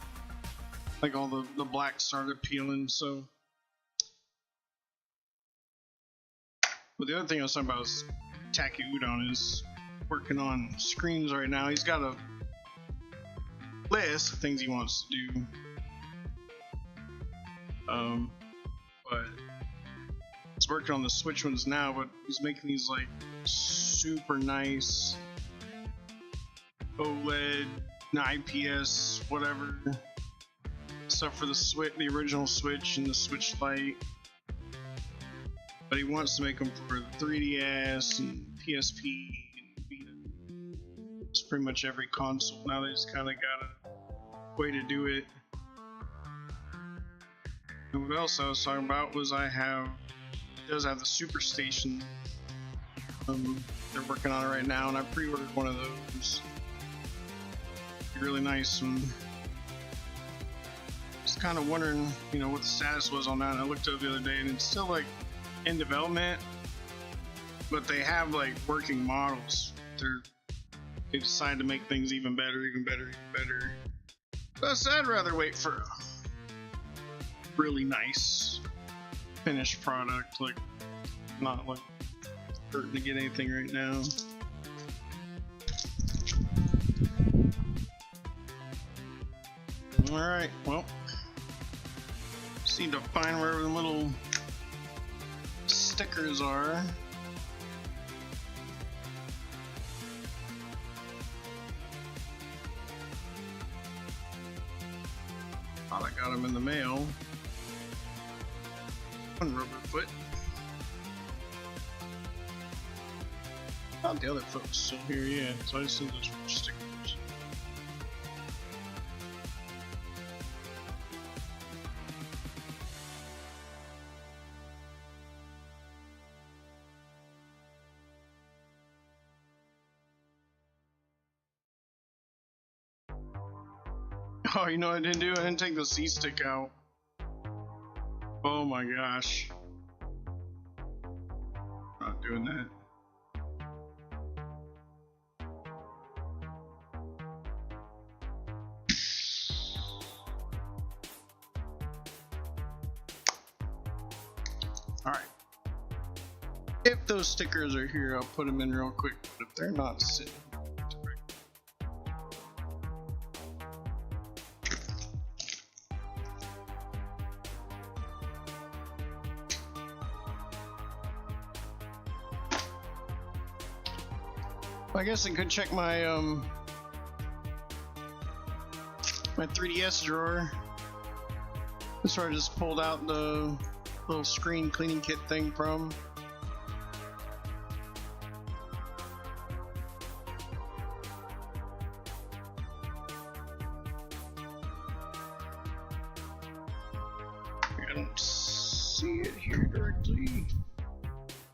like all the black started peeling. So, but the other thing I was talking about is Taki Udon is working on screens right now. He's got a list of things he wants to do, but he's working on the Switch ones now. But he's making these like super nice OLED, IPS, whatever stuff for the Switch, the original Switch and the Switch Lite. But he wants to make them for the 3DS and PSP and Vita. It's pretty much every console now. They just kind of got a way to do it. And what else I was talking about was it does have the Super Station. They're working on it right now, and I pre-ordered one of those. Really nice. And just kind of wondering, what the status was on that. And I looked up the other day, and it's still like in development, but they have like working models. They decide to make things even better. So I'd rather wait for a really nice finished product, like not like hurting to get anything right now. Alright, well, just need to find where the little stickers are. Thought I got them in the mail. One rubber foot. Oh, the other foot's still here, yeah. So I just need those stickers. Oh, I didn't do? I didn't take the C-stick out. Oh my gosh. Not doing that. Alright. If those stickers are here, I'll put them in real quick. But if they're not sitting, I guess I could check my my 3DS drawer. That's where I just pulled out the little screen cleaning kit thing from. don't see it here directly.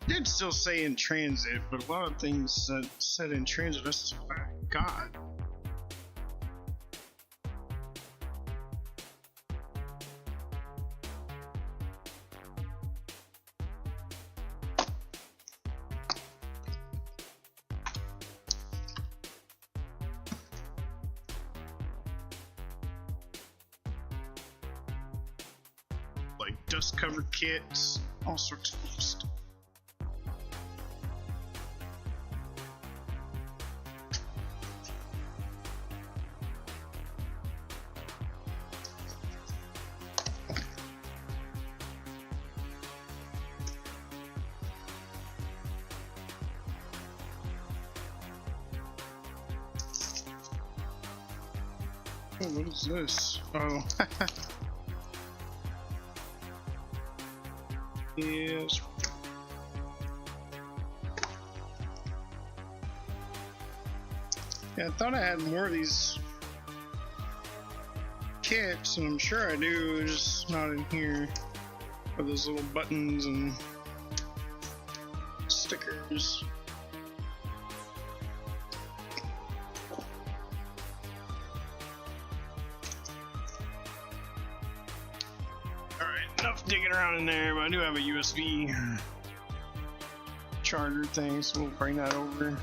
It did still say in transit, but a lot of things said in transit. That's God. Like dust cover kits, all sorts of stuff. Oh, what is this? Oh. Yes. Yeah, I thought I had more of these kits, and I'm sure I do, it's just not in here. With those little buttons and stickers. Enough digging around in there, but I do have a USB charger thing, so we'll bring that over.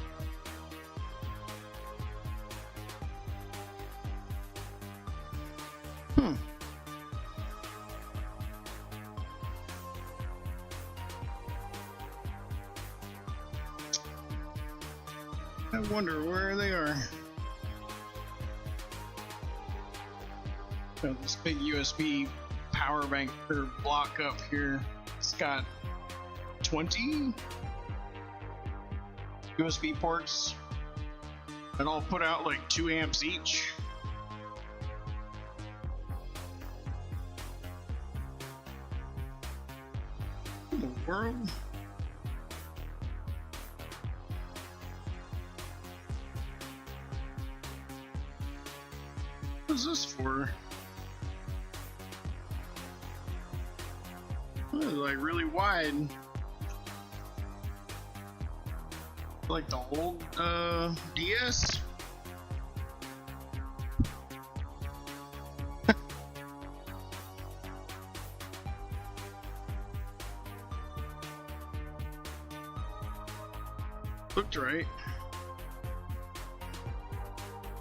I wonder where they are. Got this big USB power bank or block up here. It's got 20 USB ports that all put out like 2 amps each. What in the world? What is this for? This is like really wide. Like the old DS. Looked right.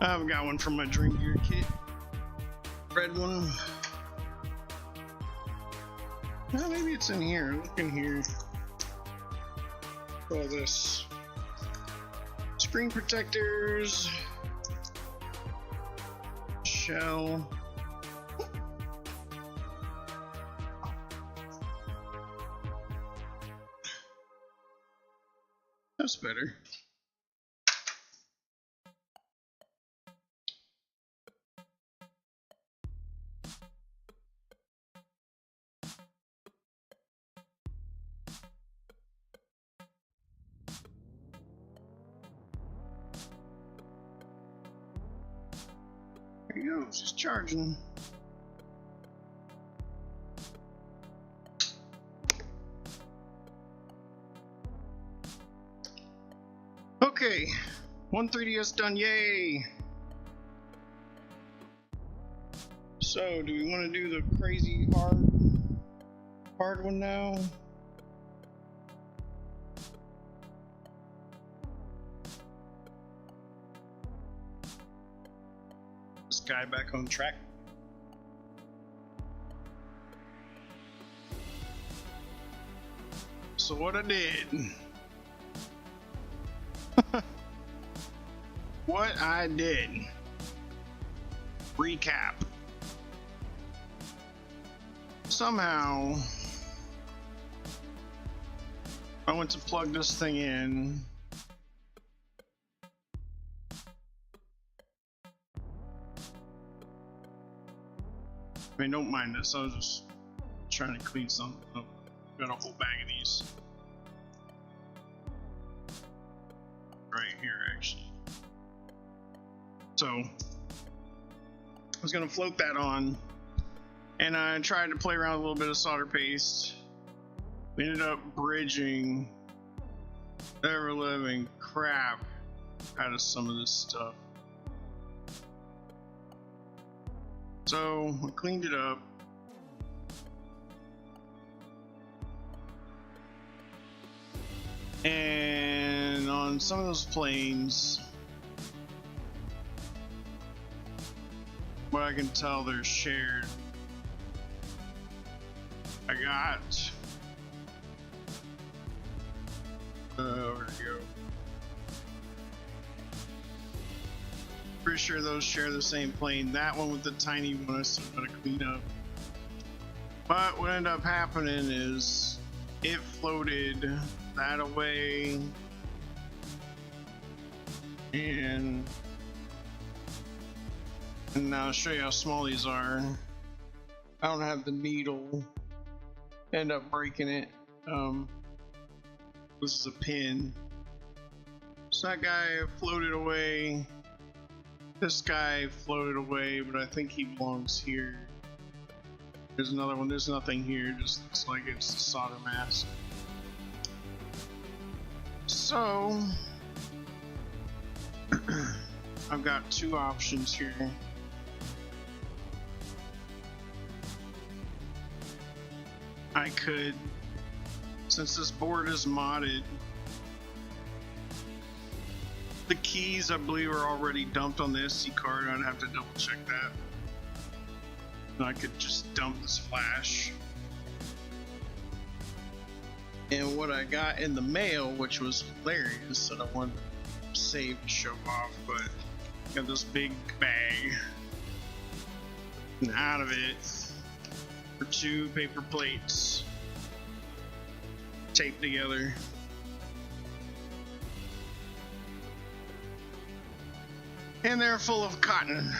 I haven't got one from my Dream Gear kit. Red one. Well, maybe it's in here. Look in here. All this. Screen protectors. Shell. That's better. There you go, it's just charging. Okay, one 3DS done, yay! So, do we want to do the crazy hard one now? This guy back on track. So what I did. What I did. Recap. Somehow I went to plug this thing in. I mean, don't mind this, I was just trying to clean something up. Got a whole bag of these. Right here, actually. So, I was gonna float that on, And I tried to play around with a little bit of solder paste. We ended up bridging ever living crap out of some of this stuff. So I cleaned it up. And on some of those planes, what I can tell, they're shared. I got where'd it go? Pretty sure those share the same plane. That one with the tiny one I still gotta clean up. But what ended up happening is it floated that away, and now I'll show you how small these are. I don't have the needle. End up breaking it. This is a pin. So that guy floated away. This guy floated away, but I think he belongs here. There's another one. There's nothing here. Just looks like it's a solder mask. So I've got two options here. I could, since this board is modded, the keys I believe are already dumped on the SD card. I'd have to double check that. And I could just dump this flash. And what I got in the mail, which was hilarious, that I wanted to save to show off, but I got this big bag, and out of it are two paper plates taped together. And they're full of cotton.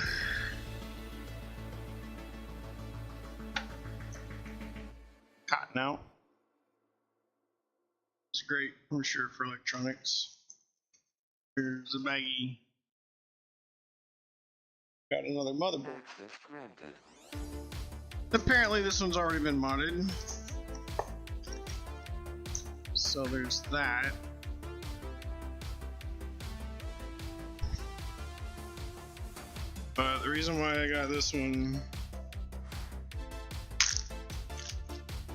Cotton out. It's great, I'm sure, for electronics. Here's a baggie. Got another motherboard. Apparently this one's already been modded. So there's that. But the reason why I got this one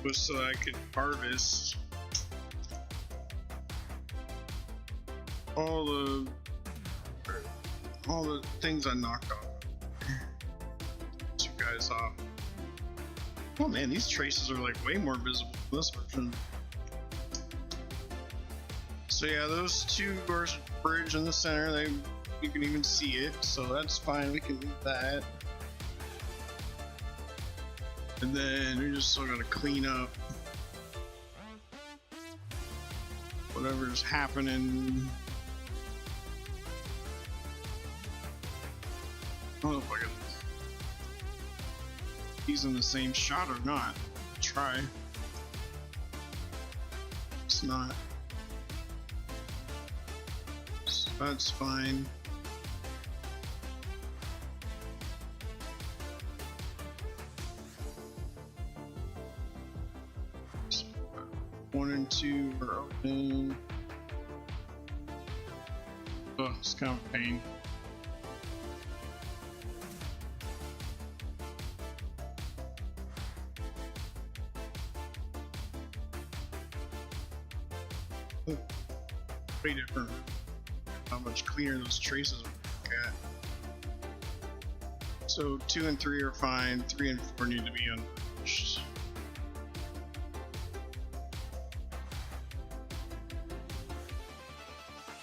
was so I could harvest all the things I knocked off. You guys off. Oh man, these traces are like way more visible in this version. So yeah, those two are bridge in the center. You can even see it, so that's fine. We can leave that. And then we just still gotta clean up whatever's happening. I don't know if I can. He's in the same shot or not. Try. It's not. So that's fine. So 1 and 2 are open. Oh, it's kind of a pain. Way different. How much cleaner those traces are at. So 2 and 3 are fine. 3 and 4 need to be unfinished.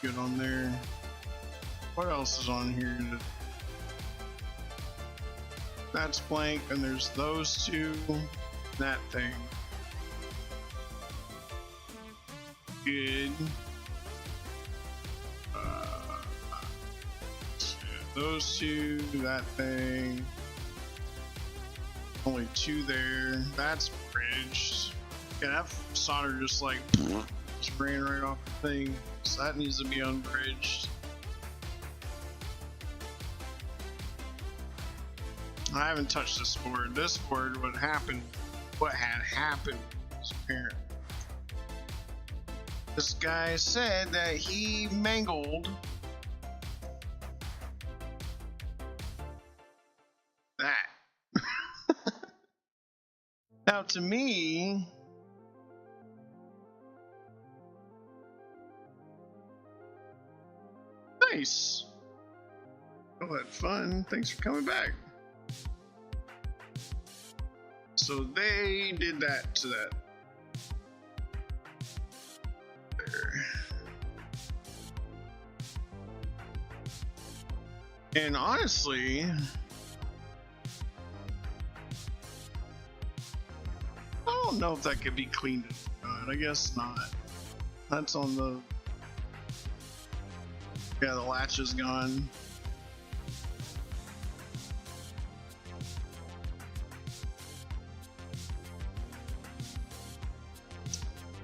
Good on there. What else is on here? That's blank, and there's those two. That thing. Good. Those two, that thing. Only 2 there. That's bridged. Yeah, that solder just like just ran right off the thing. So that needs to be unbridged. I haven't touched this board. This board, what had happened was apparent. This guy said that he mangled that. Now to me, nice. Oh, had fun. Thanks for coming back. So they did that to that. There. And honestly, I don't know if that could be cleaned up. I guess not. That's on the... Yeah, the latch is gone.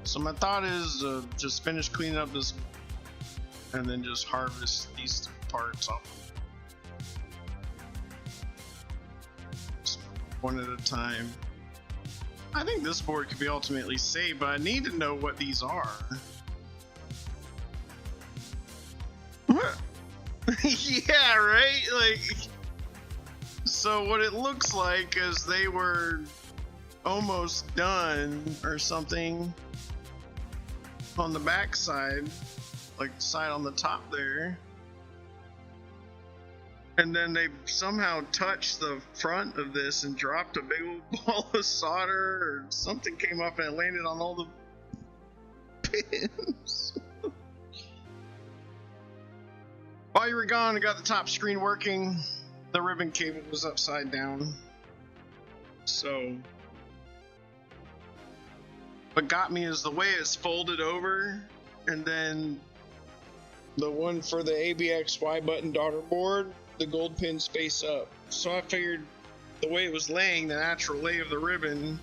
So my thought is just finish cleaning up this and then just harvest these parts off. Just one at a time. I think this board could be ultimately saved, but I need to know what these are. Yeah, right? Like, so what it looks like is they were almost done or something on the back side, like the side on the top there, and then they somehow touched the front of this and dropped a big old ball of solder, or something came up and it landed on all the pins. While you were gone, I got the top screen working. The ribbon cable was upside down. So what got me is the way it's folded over, and then the one for the ABXY button daughter board, the gold pins face up. So I figured the way it was laying, the natural lay of the ribbon,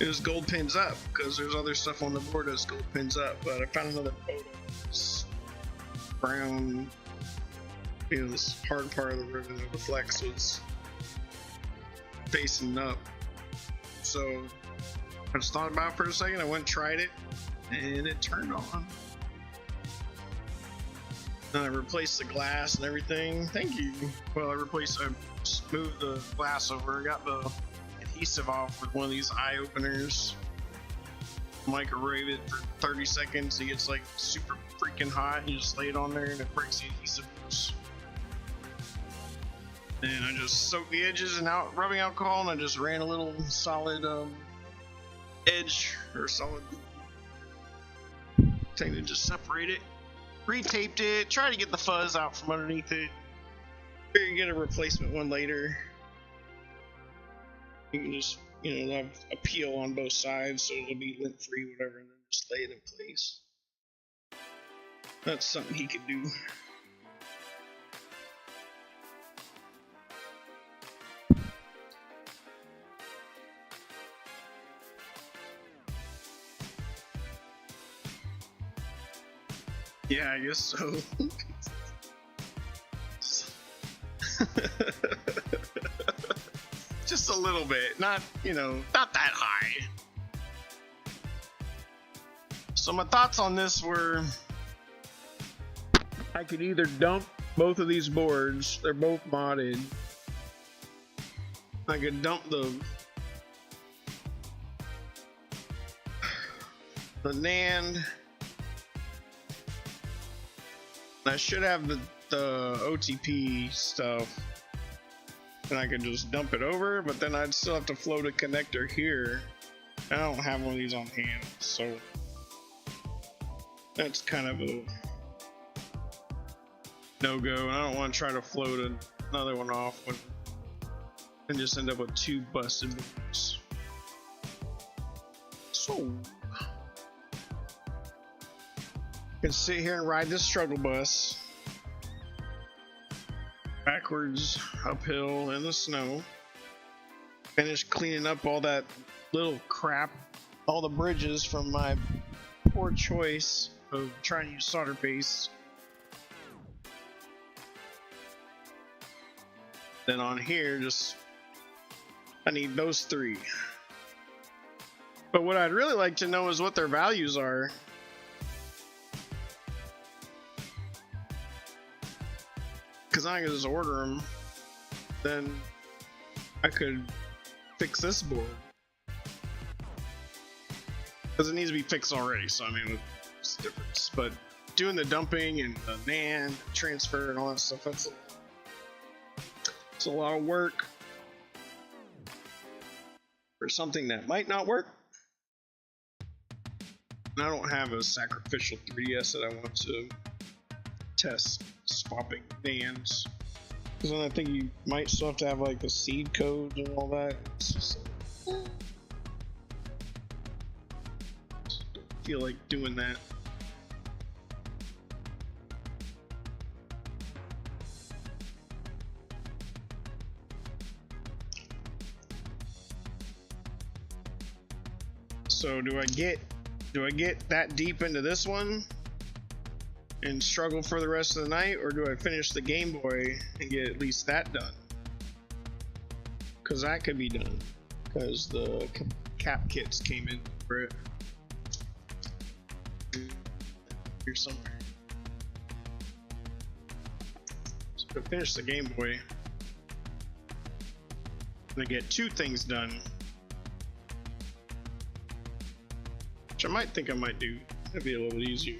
it was gold pins up, because there's other stuff on the board that's gold pins up. But I found another photo. It's brown. You know, this hard part of the ribbon of the Flux was facing up. So I just thought about it for a second. I went and tried it, and it turned on. Then I replaced the glass and everything. Thank you. Well, I moved the glass over. I got the adhesive off with one of these eye openers. Microwave it for 30 seconds. It gets like super freaking hot. You just lay it on there, and it breaks the adhesive loose. And I just soaked the edges in rubbing alcohol, and I just ran a little solid edge or solid thing to just separate it. Retaped it, try to get the fuzz out from underneath it. Figure you get a replacement one later. You can just, have a peel on both sides so it'll be lint free, whatever, and then just lay it in place. That's something he could do. Yeah, I guess so. Just a little bit, not that high. So my thoughts on this were, I could either dump both of these boards, they're both modded. I could dump the NAND. I should have the OTP stuff, and I could just dump it over, but then I'd still have to float a connector here. I don't have one of these on hand, so that's kind of a no-go, and I don't want to try to float another one off and just end up with two busted boards. So can sit here and ride this struggle bus backwards uphill in the snow, finish cleaning up all that little crap, all the bridges from my poor choice of trying to use solder paste. Then on here, I need those 3. But what I'd really like to know is what their values are. Because I can just order them. Then I could fix this board. Because it needs to be fixed already, so I mean, what's the difference? But doing the dumping and the NAND transfer and all that stuff, it's a lot of work for something that might not work. And I don't have a sacrificial 3DS that I want to test swapping NANDs. Because then I think you might still have to have like the seed codes and all that. It's just, don't feel like doing that. So do I get that deep into this one and struggle for the rest of the night, or do I finish the Game Boy and get at least that done? Because that could be done, because the cap kits came in for it. Here somewhere. So to finish the Game Boy, I'm gonna get 2 things done, which I might do. That'd be a little bit easier.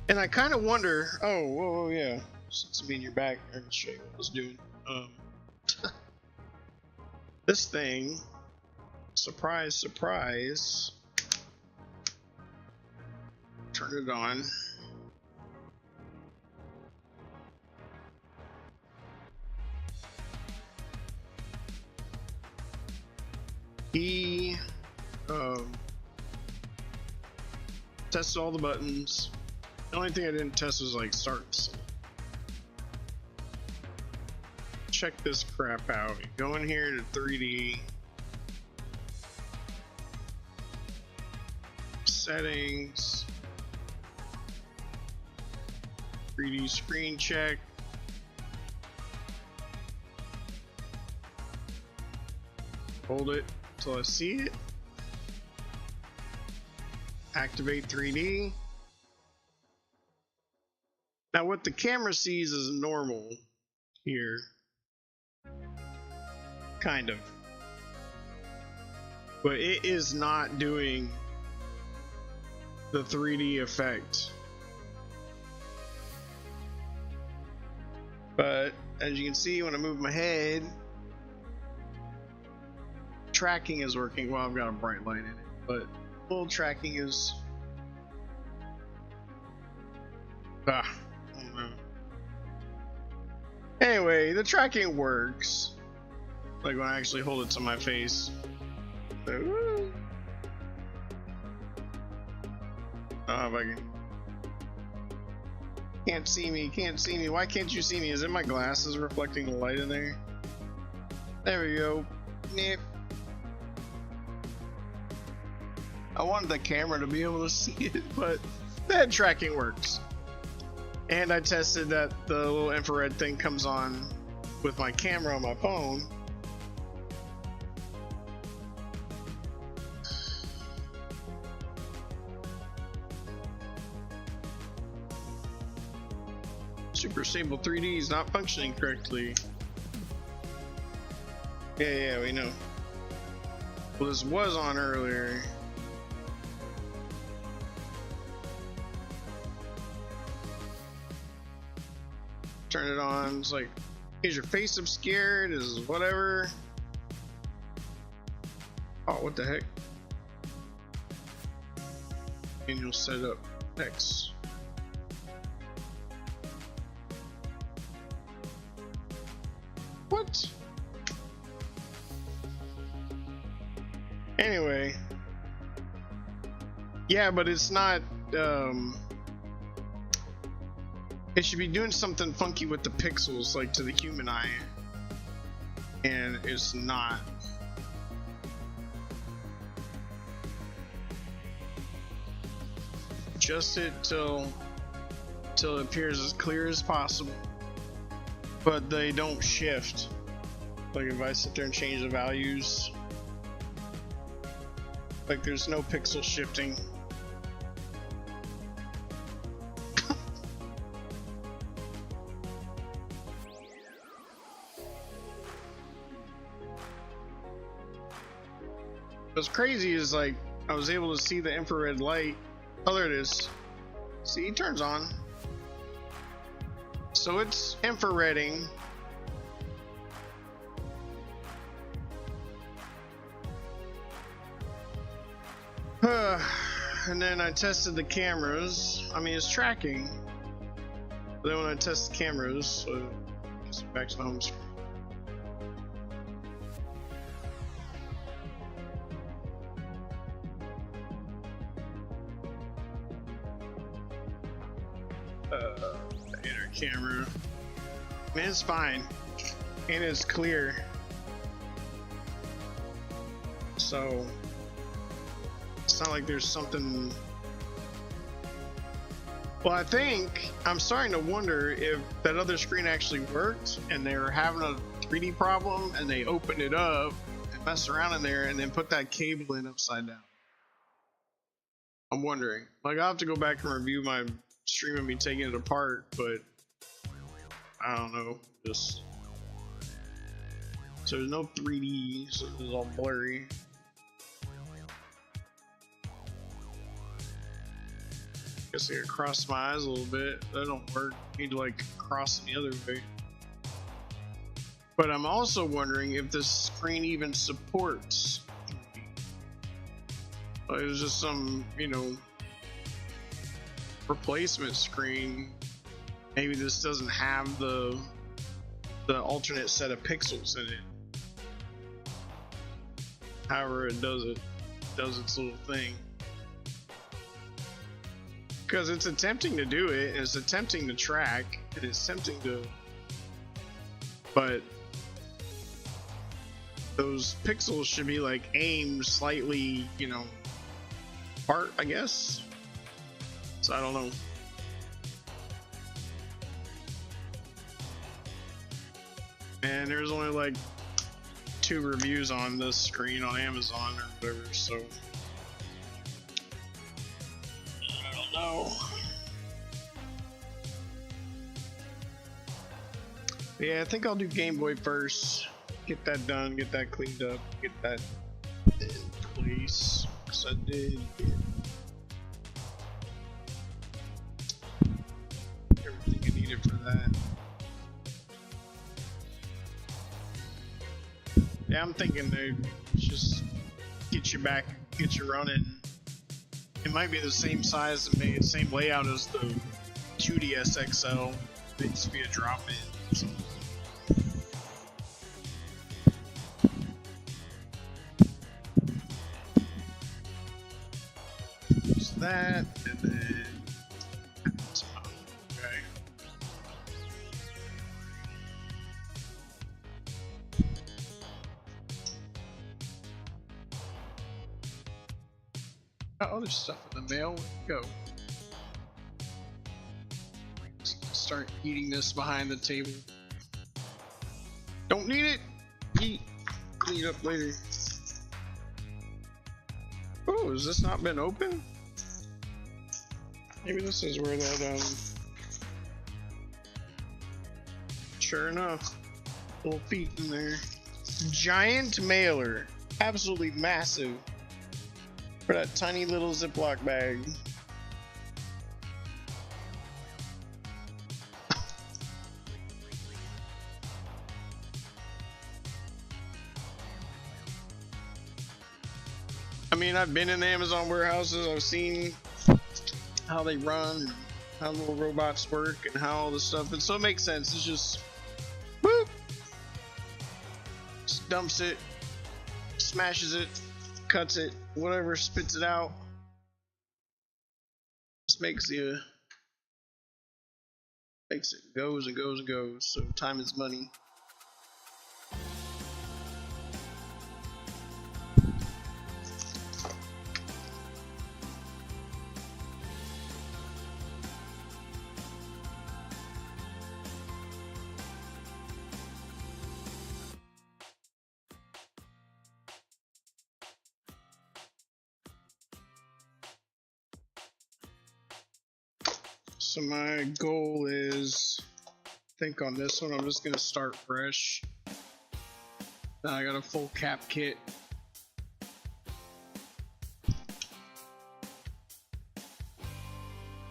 And I kind of wonder. Oh, whoa, yeah. Since me and you're back, I can show you what I was doing. This thing, surprise, surprise. Turn it on. He tested all the buttons. The only thing I didn't test was like start and select. Check this crap out. You go in here to 3D settings, 3D screen check. Hold it until I see it. Activate 3D. Now what the camera sees is normal here. Kind of. But it is not doing the 3D effect. But as you can see, when I move my head, tracking is working. Well, I've got a bright light in it, but full tracking is I don't know. Anyway, the tracking works. Like when I actually hold it to my face. So, if I can. Can't see me, can't see me. Why can't you see me? Is it my glasses reflecting the light in there? There we go. Nip. I wanted the camera to be able to see it, but the head tracking works. And I tested that the little infrared thing comes on with my camera on my phone. Super Stable 3D is not functioning correctly. Yeah, we know. Well, this was on earlier. Turn it on. It's like, is your face obscured? Is whatever. Oh, what the heck? Manual setup. Next. What? Anyway. Yeah, but it's not, it should be doing something funky with the pixels, like to the human eye. And it's not. Adjust it till it appears as clear as possible. but they don't shift. Like if I sit there and change the values, like there's no pixel shifting. What's crazy is like I was able to see the infrared light. Oh, there it is. See, it turns on. So it's infrareding. And then I tested the cameras. I mean, it's tracking. But then when I test the cameras, so back to the home screen. Inner camera. Man, it's fine. And it's clear. So it's not like there's something. Well, I think I'm starting to wonder if that other screen actually worked and they were having a 3D problem and they opened it up and messed around in there and then put that cable in upside down. I'm wondering. Like, I'll have to go back and review my stream of me taking it apart, but I don't know. Just so there's no 3D, so it's all blurry. Guess I could cross my eyes a little bit. That don't work. Need to like cross the other way. But I'm also wondering if this screen even supports 3D. Like, it's just some, you know, replacement screen. Maybe this doesn't have the alternate set of pixels in it. However it does its little thing. Because it's attempting to do it, and it's attempting to track, and it's attempting to, but those pixels should be like aimed slightly, you know, apart, I guess. So I don't know. And there's only like 2 reviews on this screen on Amazon or whatever, so I don't know. Yeah, I think I'll do Game Boy first. Get that done, get that cleaned up, get that in place. Because I did get everything I needed for that. Yeah, I'm thinking they just get you back, get you running. It might be the same size and maybe the same layout as the 2DS XL. It needs to be a drop in. So. Use that, and then okay. Other stuff in the mail. Go. Start eating this behind the table. Don't need it. Eat. Clean up later. Oh, has this not been open? Maybe this is where that sure enough, little feet in there. Giant mailer, absolutely massive. For that tiny little Ziploc bag. I mean, I've been in the Amazon warehouses, I've seen how they run, and how little robots work, and how all this stuff, and so it makes sense. It's just, whoop, just dumps it, smashes it, cuts it, whatever, spits it out. Just makes it goes and goes and goes. So time is money. So my goal is, I think on this one I'm just gonna start fresh. Now I got a full cap kit.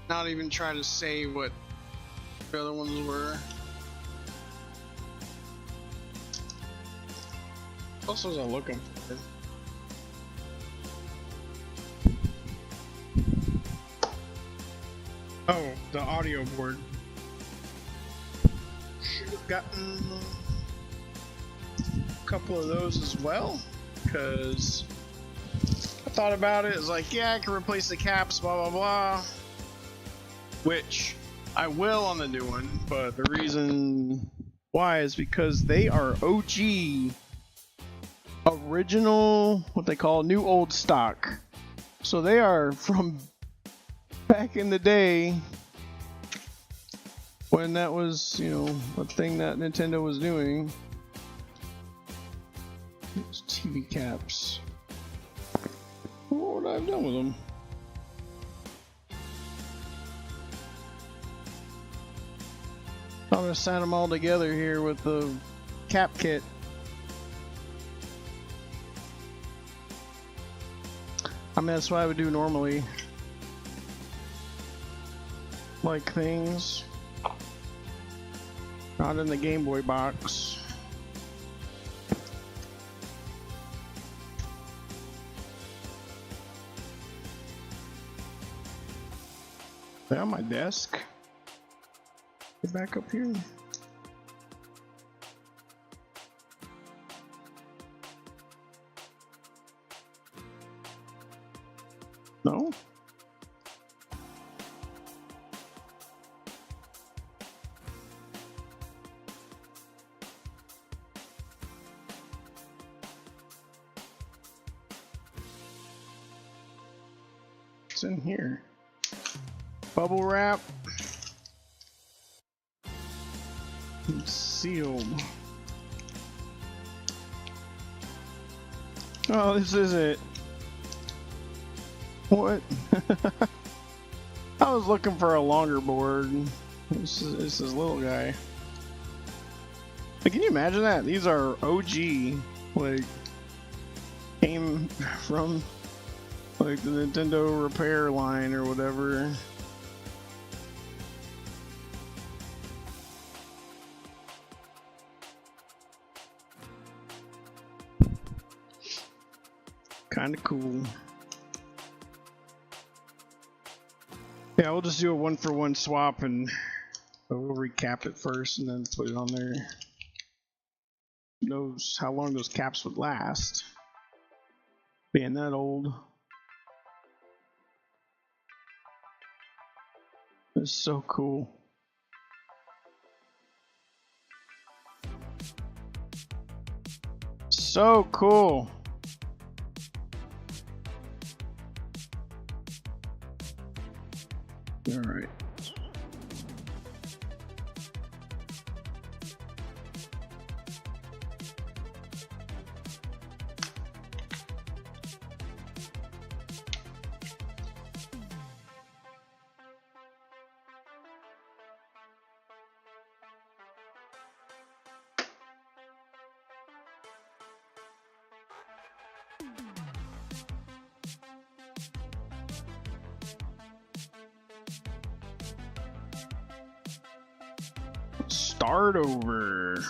Not even try to say what the other ones were. What else was I looking for? Oh, the audio board. Should have gotten a couple of those as well, because I thought about it. It's like, yeah, I can replace the caps, blah blah blah, which I will on the new one, but the reason why is because they are OG, original, what they call new old stock. So they are from back in the day when that was, you know, a thing that Nintendo was doing. Those TV caps. What would I have done with them? I'm gonna sign them all together here with the cap kit. I mean, that's what I would do normally. Like things. Not in the Game Boy box. They're on my desk. Get back up here. No? It's in here. Bubble wrap. Sealed. Oh, this is it. What? I was looking for a longer board. This is little guy. Like, can you imagine that? These are OG. Like, came from like the Nintendo repair line or whatever. Kind of cool. Yeah, we'll just do a one-for-one swap, and we'll recap it first and then put it on there. Who knows how long those caps would last, being that old. It's so cool. So cool. All right. Start over.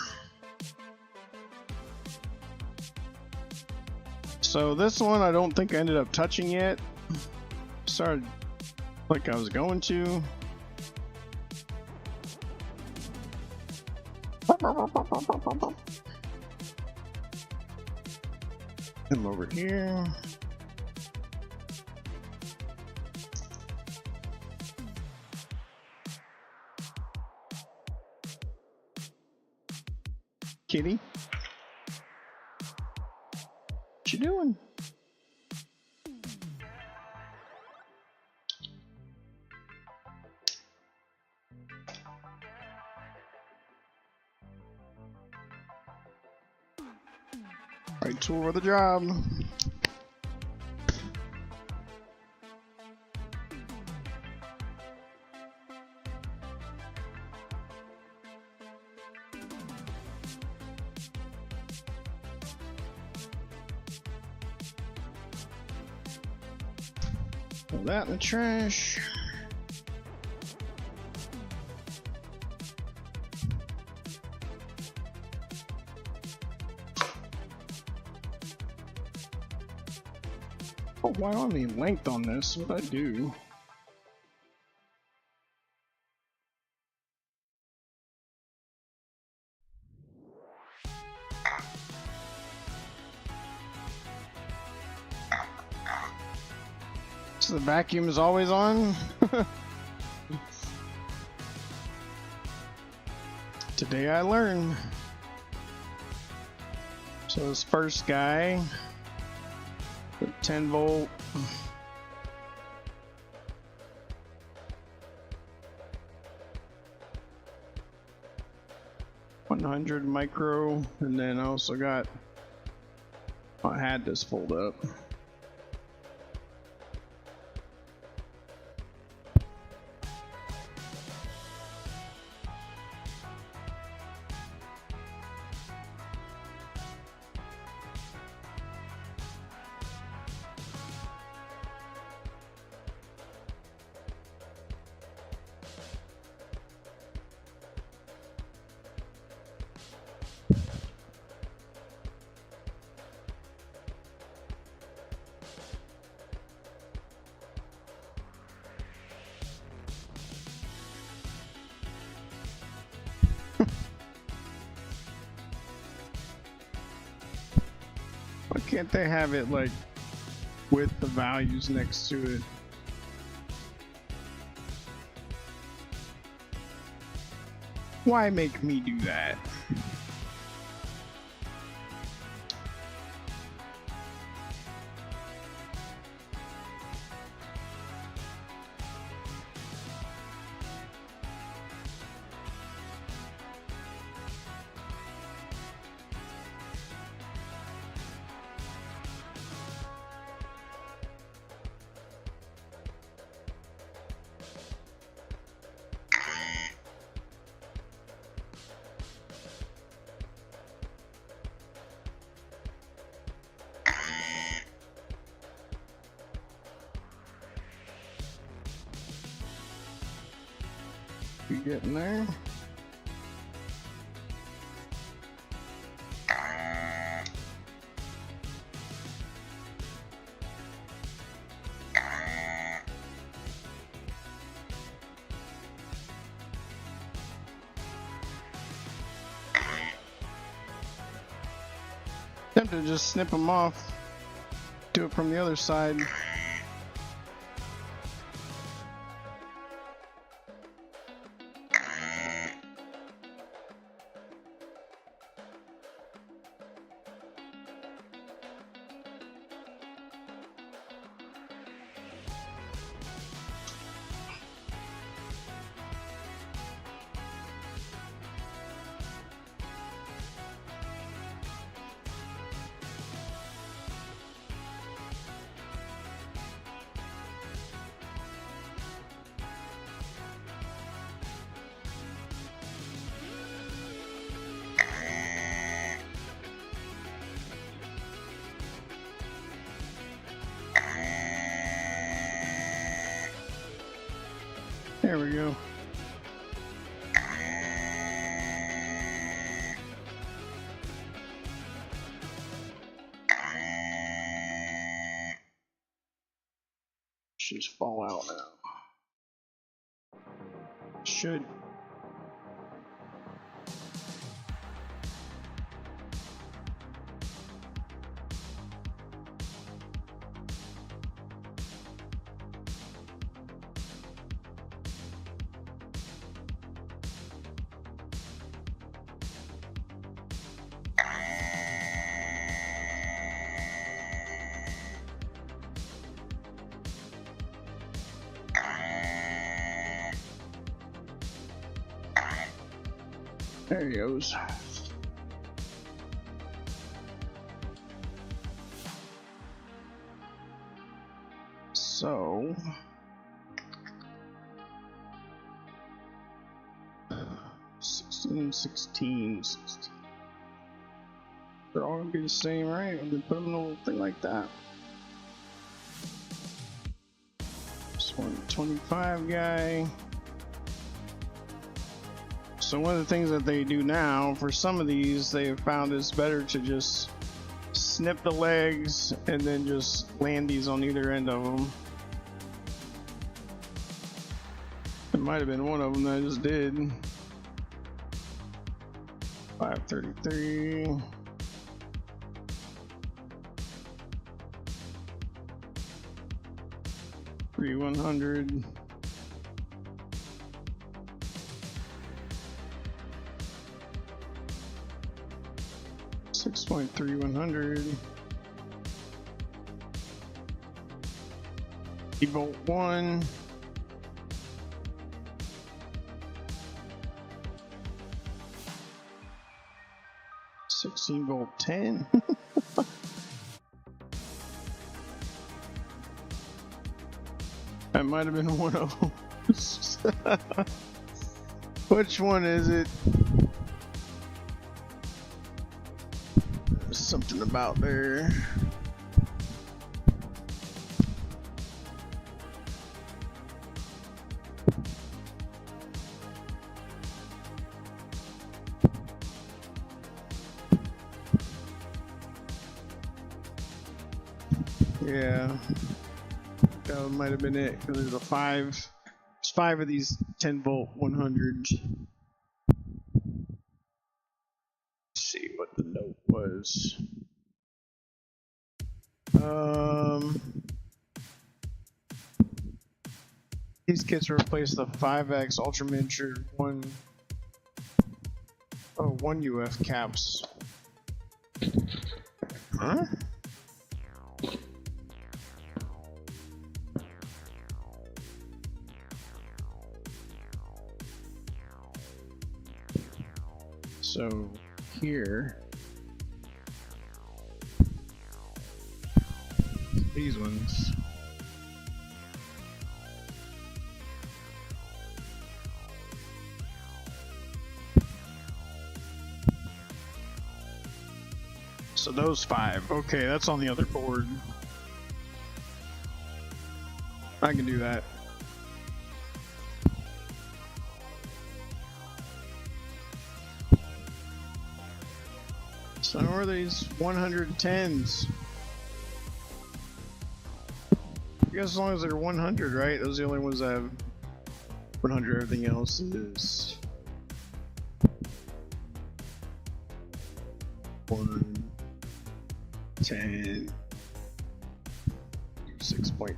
So this one I don't think I ended up touching yet. Started like I was going to. Come over here. Kitty, what you doing? Right tool for the job. Throw that in the trash. Oh, why don't I need length on this? What I do? So the vacuum is always on. Today I learned. So this first guy, the 10 volt. $100 micro, and then I also got, I had this pulled up. Why can't they have it like with the values next to it? Why make me do that? You getting there? Tempted to just snip them off, do it from the other side. There we go. Should just fall out now. Should. There he goes. So 16. They're all gonna be the same, right? I'm gonna put them in a little thing like that. 125 guy. So one of the things that they do now for some of these, they have found it's better to just snip the legs and then just land these on either end of them. It might have been one of them that I just did. 533. Three 100. .3 100. Volt 1. 16 volt 10. That might have been one of them. Which one is it? There's something about there. Yeah, that might have been it, because there's there's 5 of these 10 volt 100s. Let's see what the note was. These kits replace the 5X Ultra Miniature 1 UF caps. Huh? So here, these ones. So those 5. Okay, that's on the other board. I can do that. So are these 110s? I guess as long as they're 100, right? Those are the only ones that have 100. Everything else is 110, 6 point.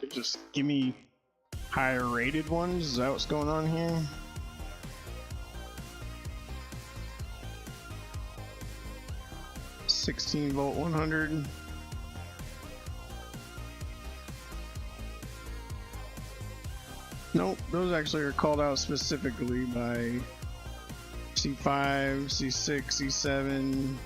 Just give me higher rated ones. Is that what's going on here? .16 volt 100. Nope, those actually are called out specifically by C5, C6, C7.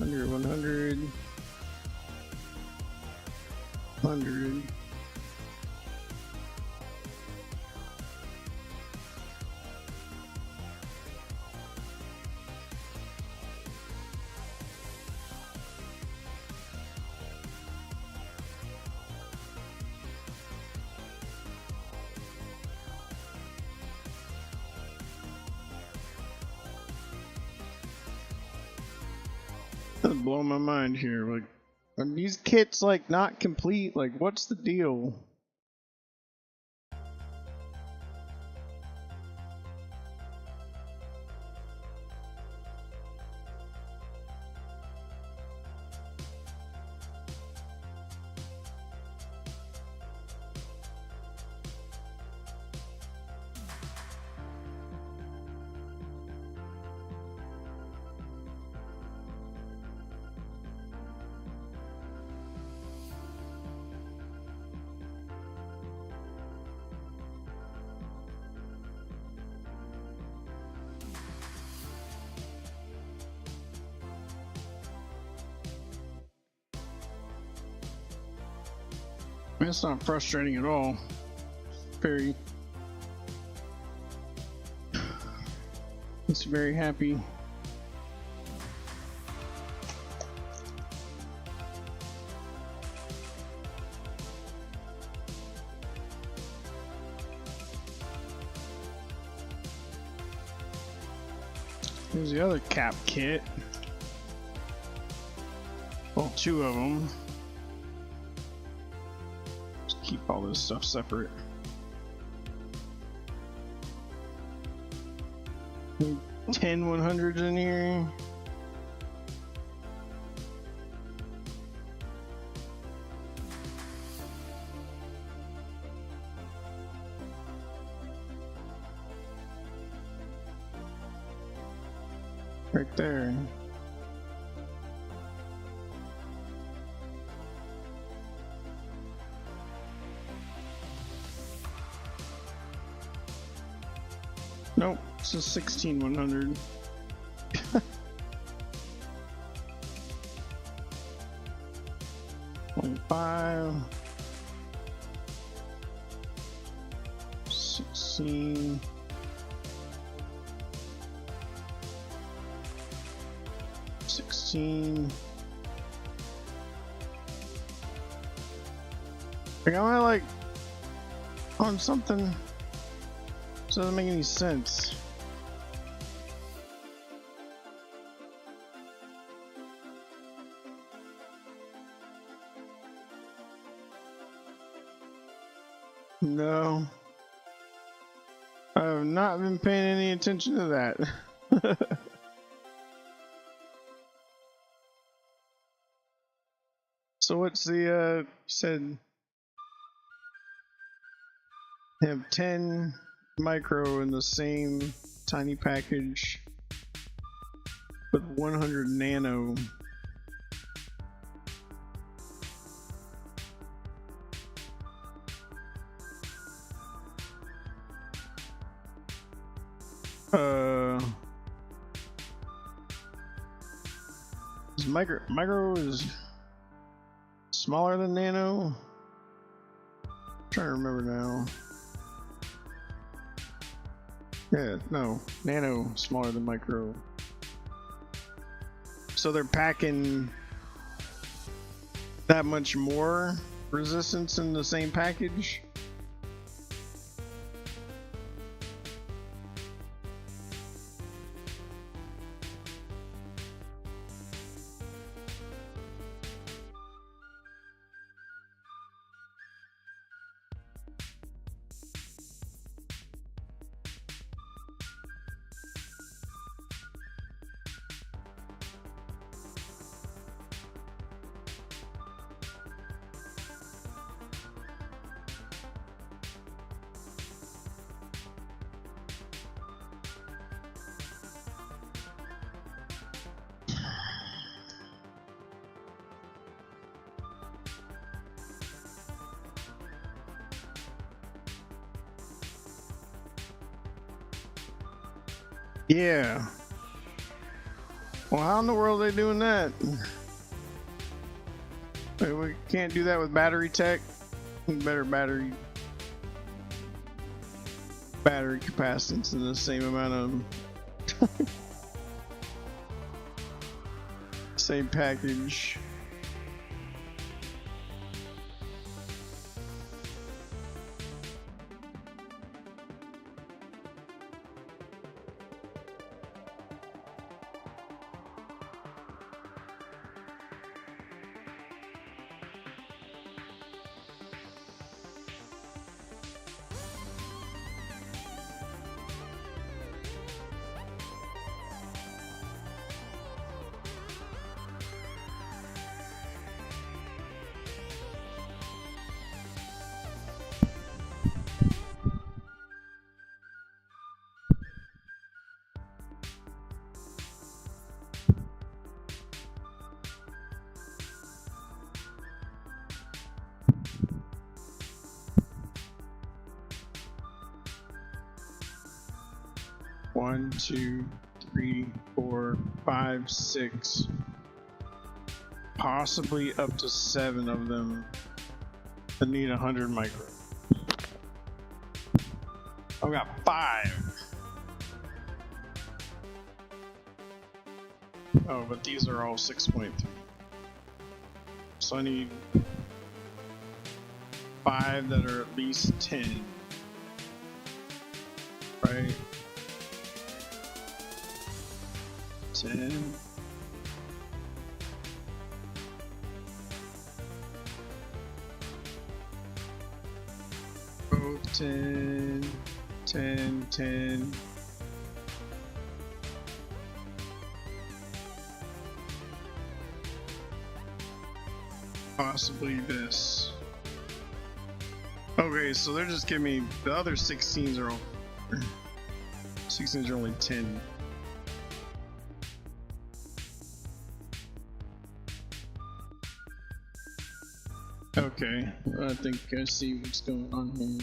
Under 100, 100. That's blowing my mind here. Like, are these kits like not complete? Like, what's the deal? It's not frustrating at all. Very. It's very happy. Here's the other cap kit. Well, two of them. Just keep all this stuff separate. 10 100s in here. Right there. Nope, it's a 16 100. $25, 16. Like, am I like on something? This doesn't make any sense. No, I have not been paying any attention to that. So what's the you said have 10 micro in the same tiny package with 100 nano. Is micro is smaller than nano? I'm trying to remember now. Yeah, no, nano smaller than micro. So they're packing that much more resistance in the same package? Yeah. Well, how in the world are they doing that? Wait, we can't do that with battery tech. Better battery capacitance in the same amount of same package. One, two, three, 4, 5, 6, possibly up to 7 of them I need 100 micro. I've got 5. Oh, but these are all 6.3. So I need 5 that are at least 10. Right? 10. Both 10, 10, 10. Possibly this. Okay, so they're just giving me the other 16s are all 16s are only 10. Okay, I think I see what's going on here.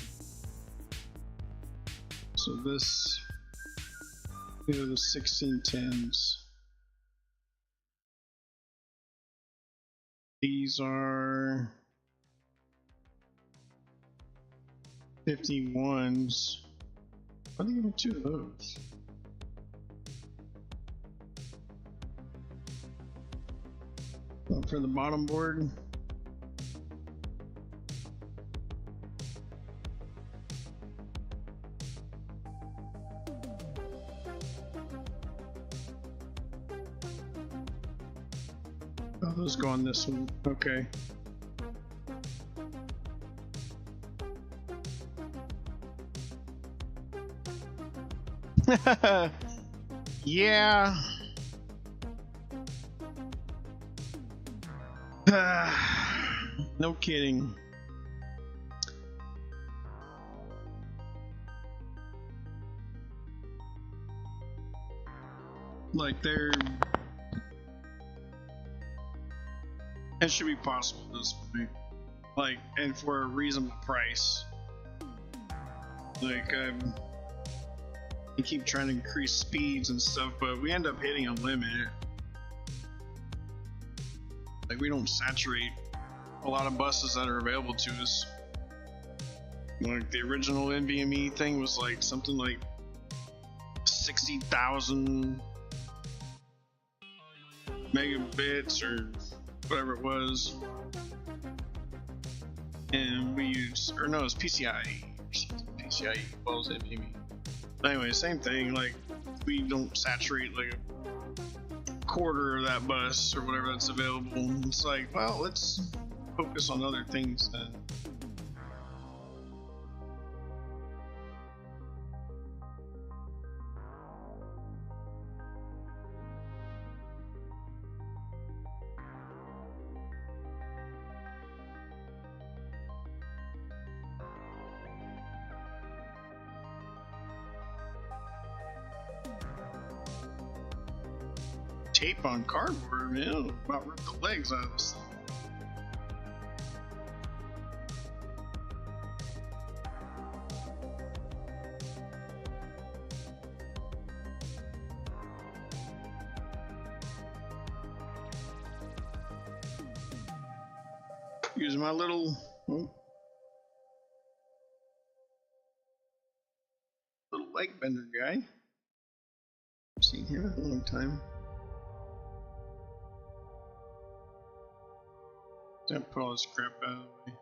So this, these are the 1610s. These are 51s. Why do you give 2 of those? For the bottom board. Oh, those go on this one. Okay. Yeah. No kidding. Like they're... It should be possible at this point. Like, and for a reasonable price. Like, we keep trying to increase speeds and stuff, but we end up hitting a limit. Like, we don't saturate a lot of buses that are available to us. Like, the original NVMe thing was like something like 60,000 megabits or whatever it was. And we used, or no, it's PCIe or something. PCIe follows NVMe. But anyway, same thing. Like, we don't saturate like a quarter of that bus or whatever that's available. It's like, well, let's focus on other things then. Tape on cardboard, man. It'll about rip the legs out of this thing. Use my little leg bender guy. I've seen him in a long time. Don't put all this crap out of the way.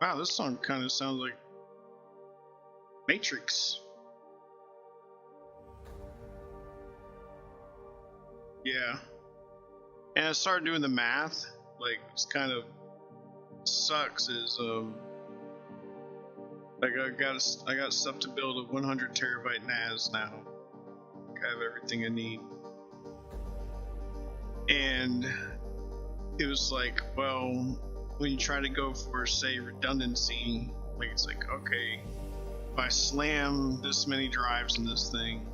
Wow, this song kind of sounds like Matrix. Yeah. And I started doing the math. Like, it's kind of sucks is like I got stuff to build a 100 terabyte NAS now. I have everything I need. And it was like, well, when you try to go for, say, redundancy, like it's like, okay, if I slam this many drives in this thing,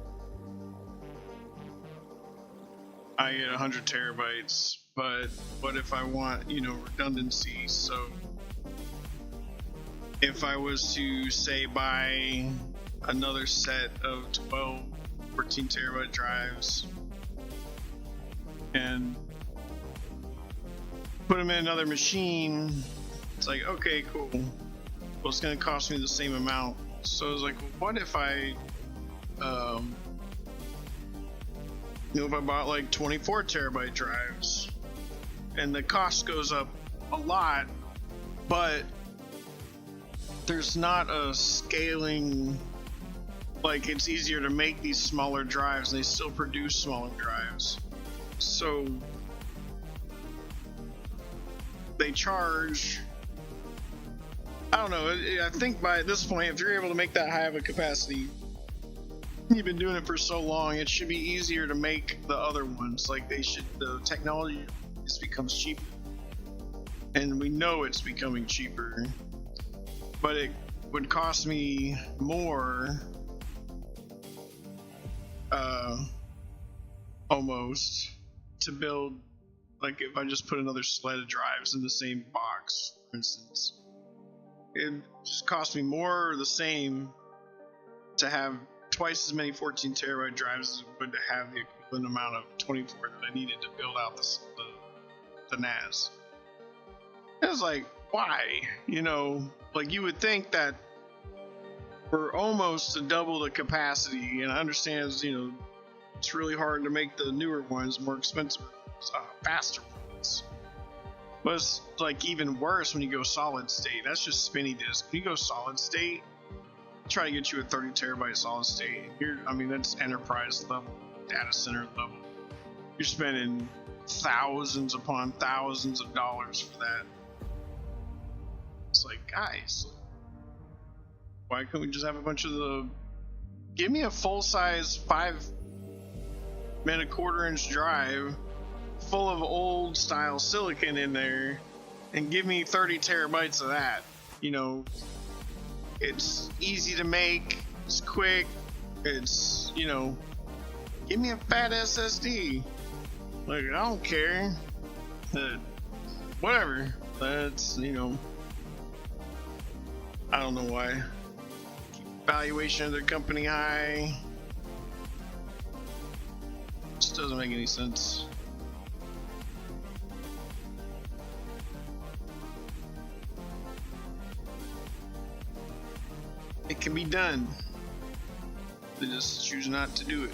I get 100 terabytes. But what if I want, you know, redundancy? So if I was to, say, buy another set of 12, 14 terabyte drives, and put them in another machine. It's like, okay, cool. Well, it's gonna cost me the same amount. So I was like, well, what if I, if I bought like 24 terabyte drives, and the cost goes up a lot, but there's not a scaling, like it's easier to make these smaller drives and they still produce smaller drives. So they charge, I don't know, I think by this point, if you're able to make that high of a capacity, you've been doing it for so long, it should be easier to make the other ones. Like the technology just becomes cheaper. And we know it's becoming cheaper. But it would cost me more, almost, to build, like if I just put another sled of drives in the same box, for instance. It just cost me more or the same to have twice as many 14 terabyte drives as it would to have the equivalent amount of 24 that I needed to build out the NAS. It was like, why? Like you would think that for almost to double the capacity, and I understand, it's really hard to make the newer ones more expensive, faster ones. But it's like even worse when you go solid state. That's just spinny disk. When you go solid state, try to get you a 30 terabyte solid state. That's enterprise level, data center level. You're spending thousands upon thousands of dollars for that. It's like, guys, why couldn't we just have a bunch of give me a full size 5 1/4 inch drive full of old style silicon in there and give me 30 terabytes of that. It's easy to make, it's quick, it's, give me a fat SSD. Like, I don't care. Whatever. That's, I don't know why. Valuation of their company high. Just doesn't make any sense. It can be done. They just choose not to do it.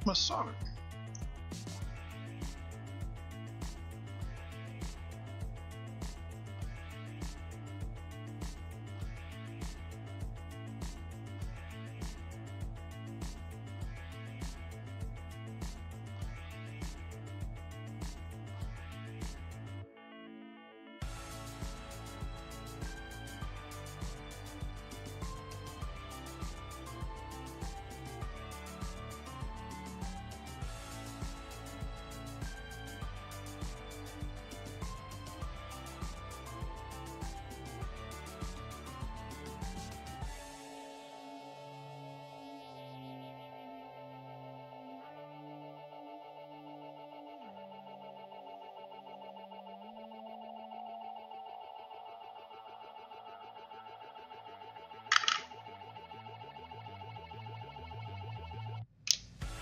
Masonic.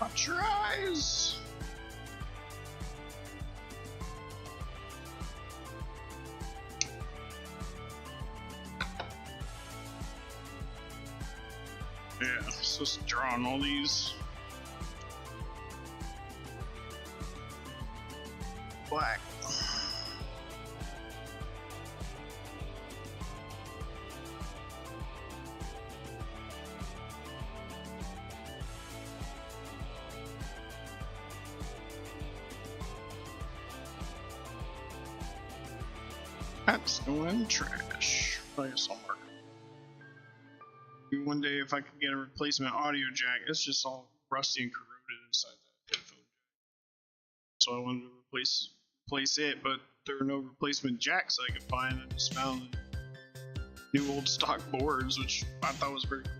Watch your eyes. Yeah, I'm supposed to draw on all these. Black. That's going in the trash. I guess I'll mark it. One day, if I could get a replacement audio jack, it's just all rusty and corroded inside that headphone jack. So I wanted to replace it, but there were no replacement jacks I could find. I just found new old stock boards, which I thought was very cool.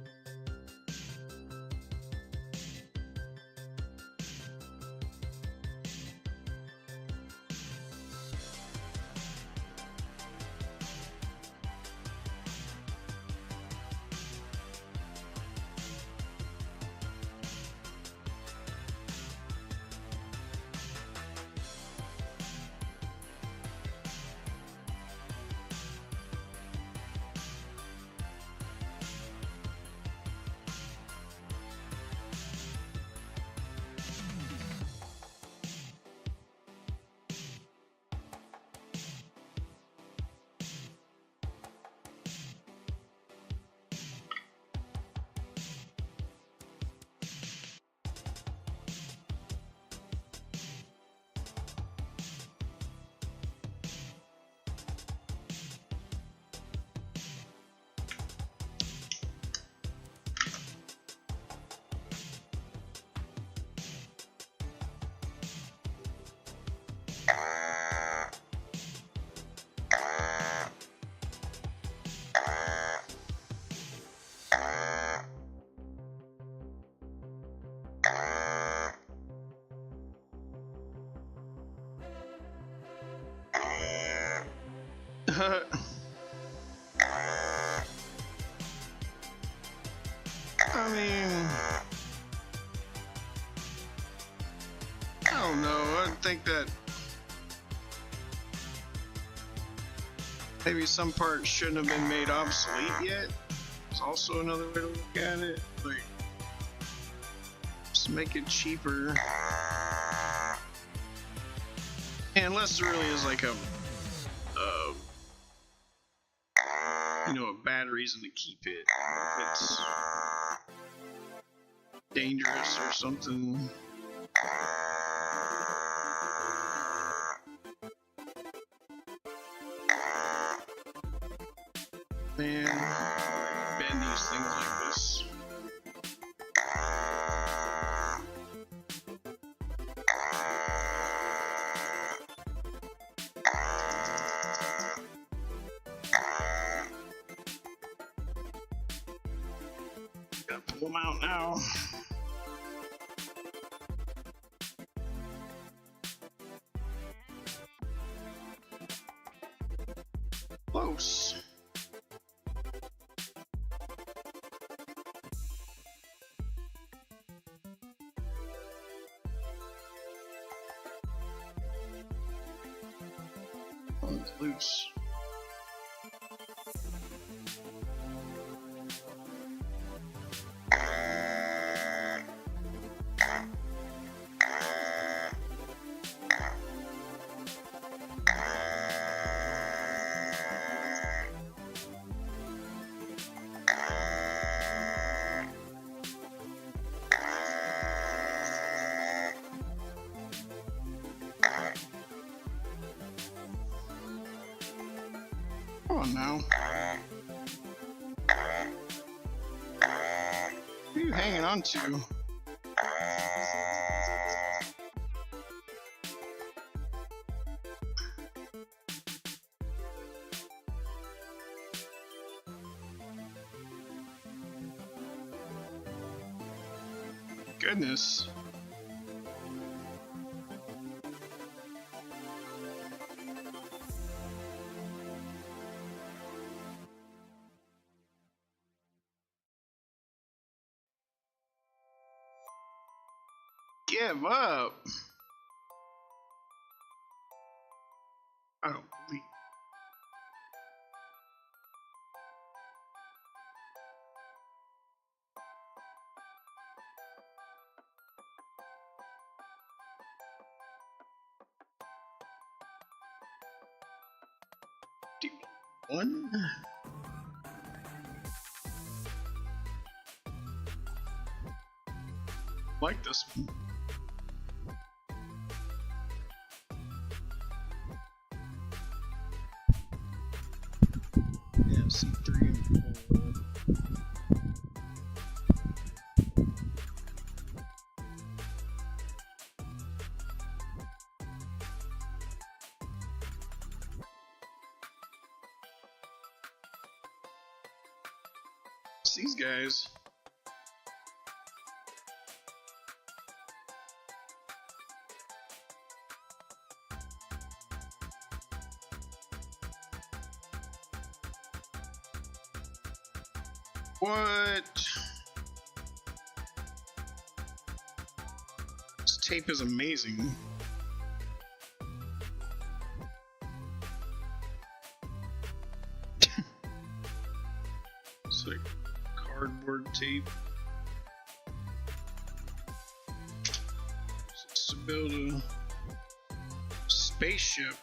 I mean, I don't know. I think that maybe some parts shouldn't have been made obsolete yet. It's also another way to look at it. Like, just make it cheaper. And unless there really is like a you know, a bad reason to keep it. If it's dangerous or something. Man, bend these things like this. Gotta pull them out now. Close. Oh, it's loose. Come on now. What are you hanging on to? Goodness. Give up. I don't believe. One. Like this one. C3 and 4. It's these guys. What? This tape is amazing. It's like cardboard tape. It's to build a spaceship.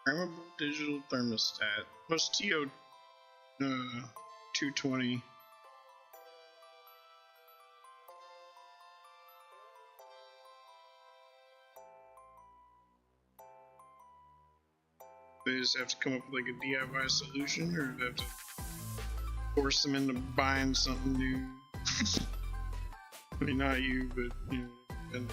Programmable digital thermostat. What's TO 220? They just have to come up with like a DIY solution, or do they have to force them into buying something new? I mean, not you, but you know. And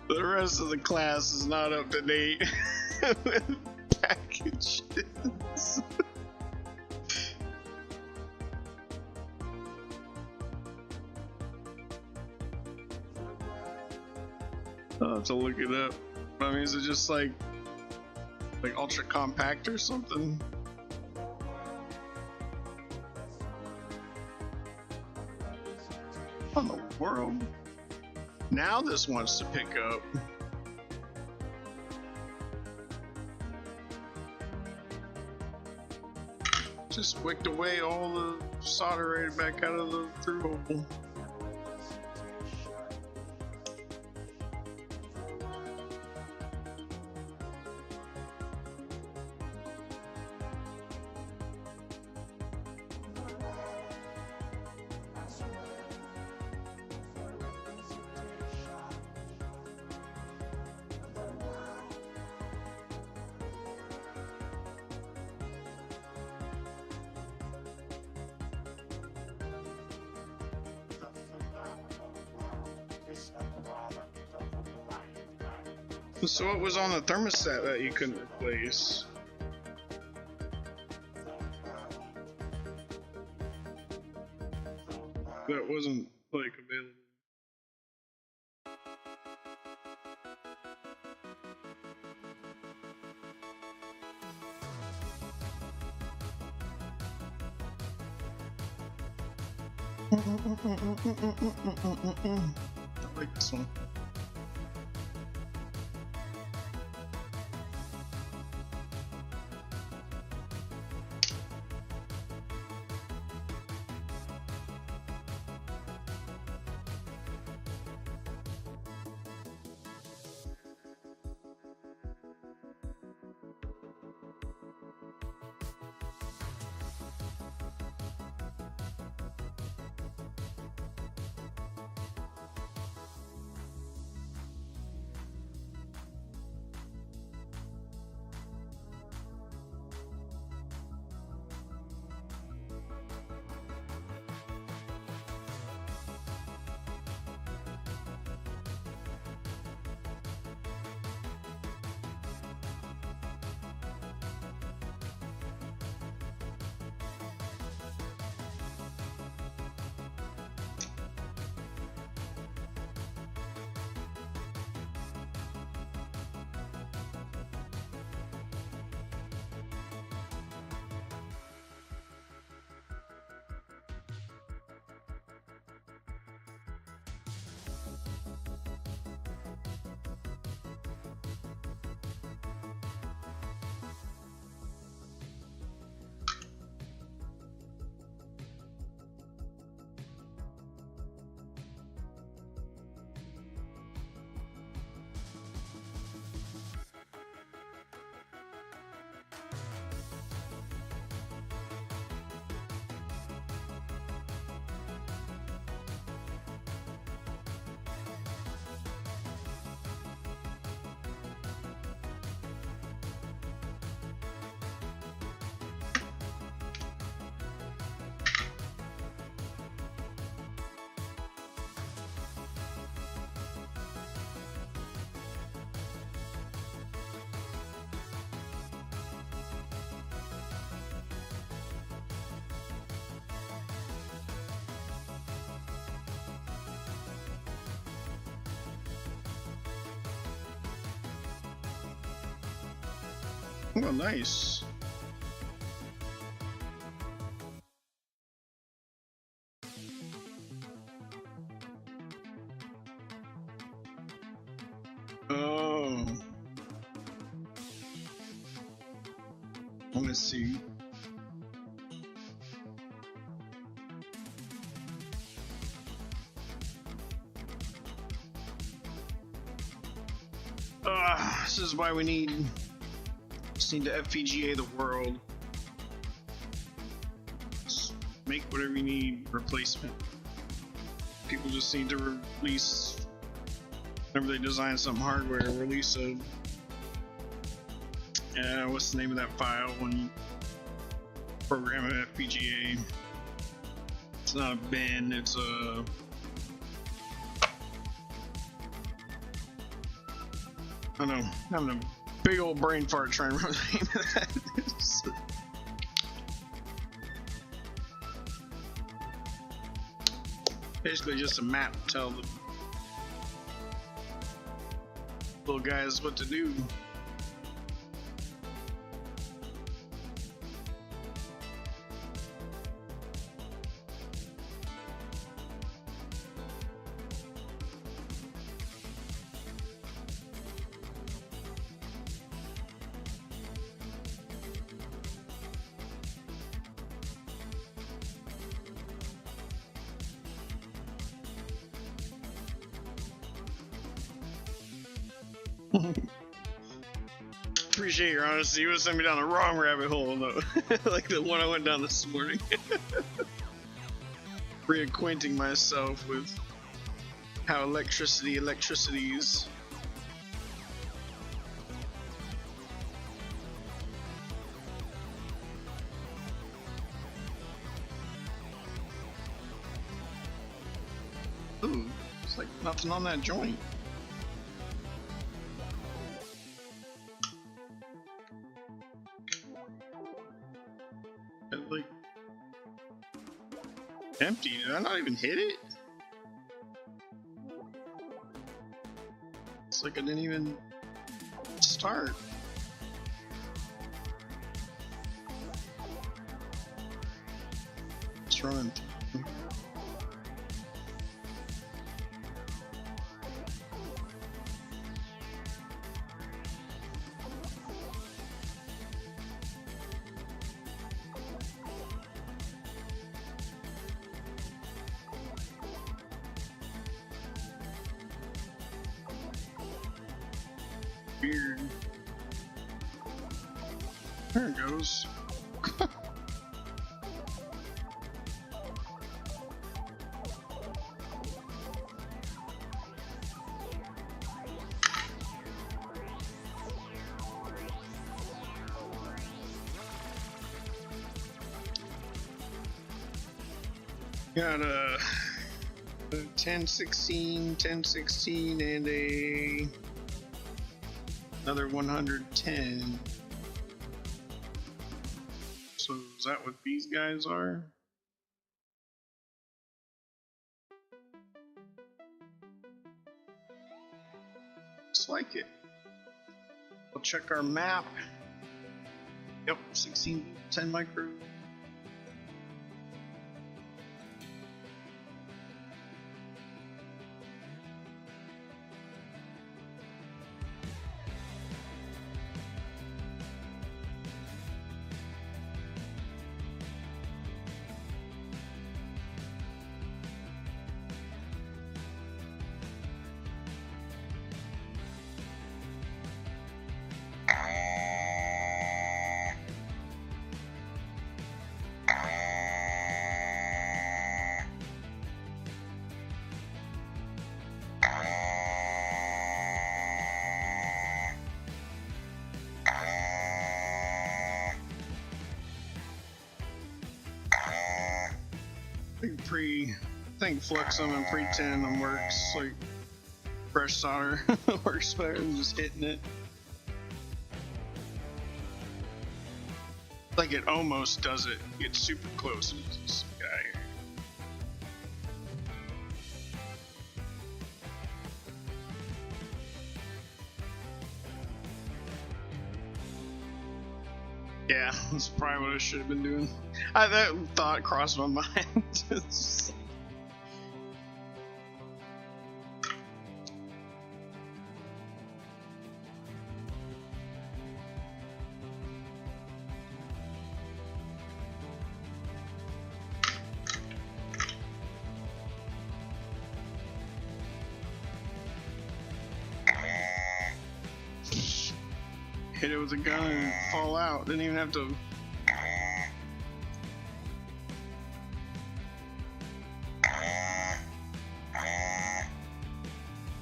the rest of the class is not up to date with packages. I'll have to look it up. I mean, is it just like ultra compact or something? What in the world? Now this wants to pick up. Just wicked away all the solder right back out of the through hole. So what was on the thermostat that you couldn't replace? wasn't like available. I like this one. Oh, nice. Oh. Let me see. This is why we need. Just need to FPGA the world. Just make whatever you need replacement. People just need to release. Whenever they design some hardware, release a. What's the name of that file when you program an FPGA? It's not a bin, it's a. I don't know, I'm having a big old brain fart trying to remember the name of that. Basically just a map to tell the little guys what to do. Appreciate your honesty. You would send me down the wrong rabbit hole, though. Like the one I went down this morning. Reacquainting myself with how electricity is. Ooh, it's like nothing on that joint. Empty? Did I not even hit it? It's like I didn't even start. It's running. Weird. There it goes. Got a 1016, 1016, and another 110. So is that what these guys are? Looks like it. We'll check our map. Yep, 16, 10 micro. I think Flux them and pre-10 them works like fresh solder works better than just hitting it. Like it almost does it. It's super close. It's this guy. Yeah, that's probably what I should have been doing. That thought crossed my mind. Hit it with a gun and fall out. Didn't even have to.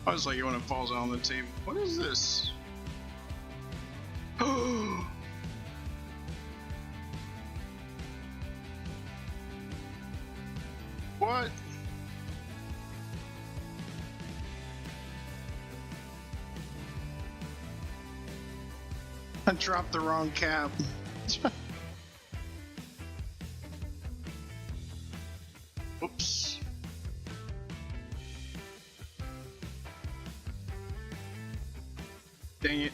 I was like when it falls out on the table. What is this? Oh. What? I dropped the wrong cap. Oops. Dang it.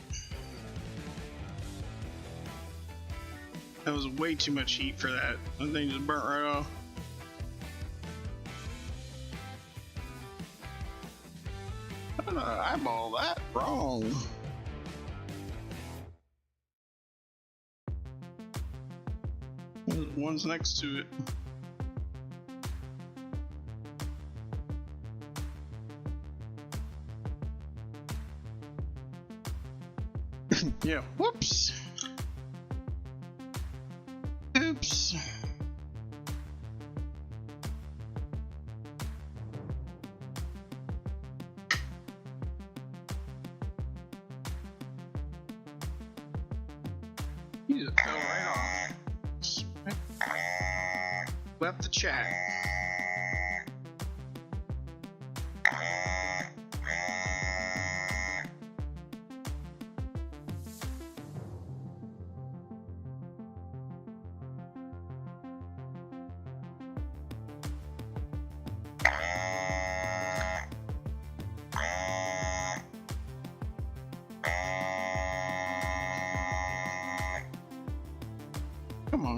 That was way too much heat for that. That thing just burnt right off. How did I eyeball that wrong? One's next to it. Yeah, whoops. Oops. You just fell right off. Left the chat.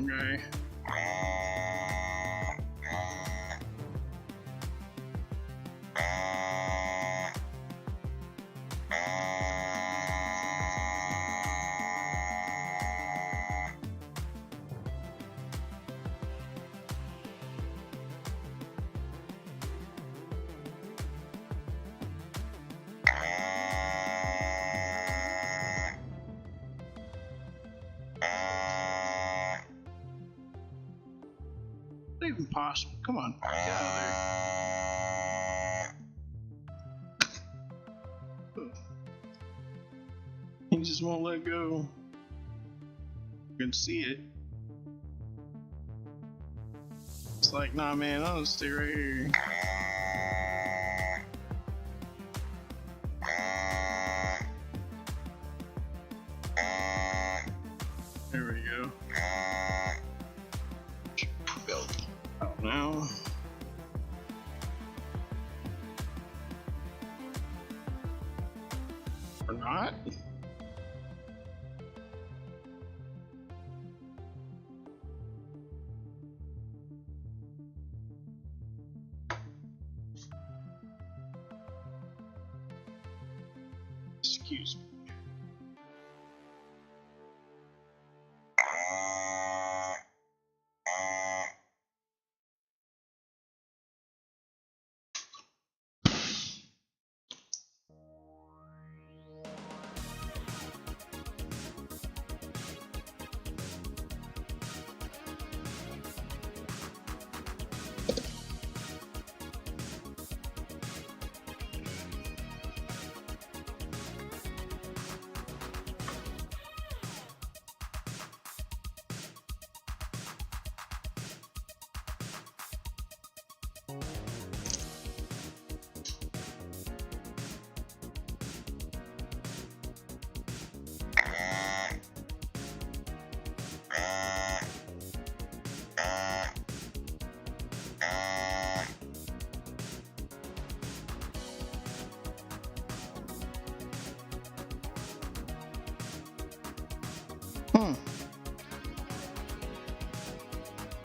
guy. Not even possible. Come on, get out of there. He just won't let go. You can see it. It's like, nah, man, I'll stay right here. There we go. Out now. Or not? Excuse me.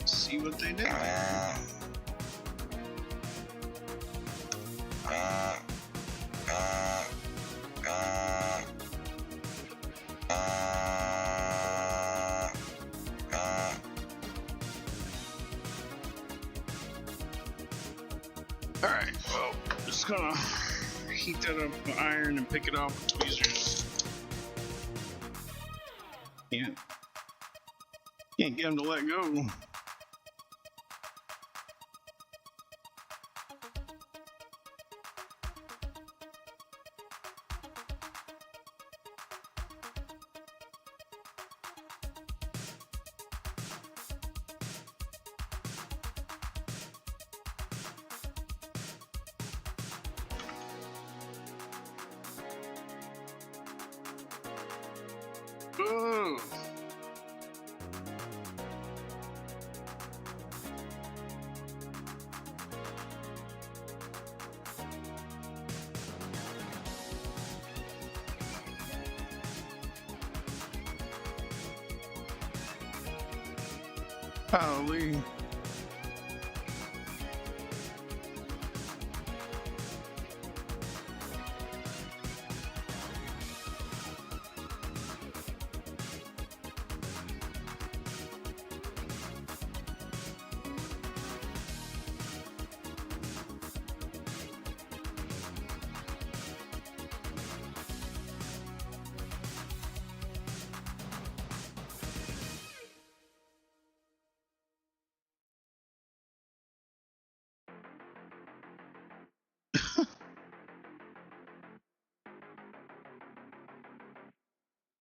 See what they did there. Alright, well, just gonna heat that up with iron and pick it off with tweezers. Can't get him to let go. Ooh. Holy.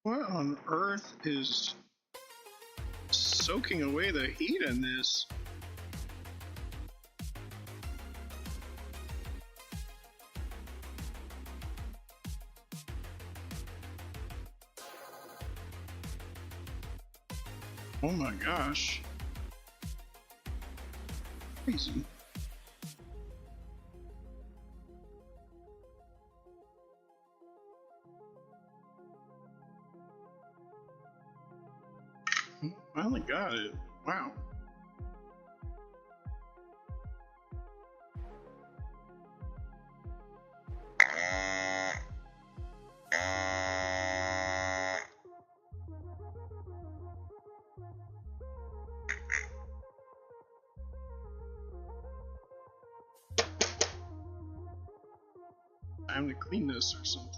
What on earth is soaking away the heat in this? Oh my gosh. Crazy. Finally got it. Wow. Time to clean this or something.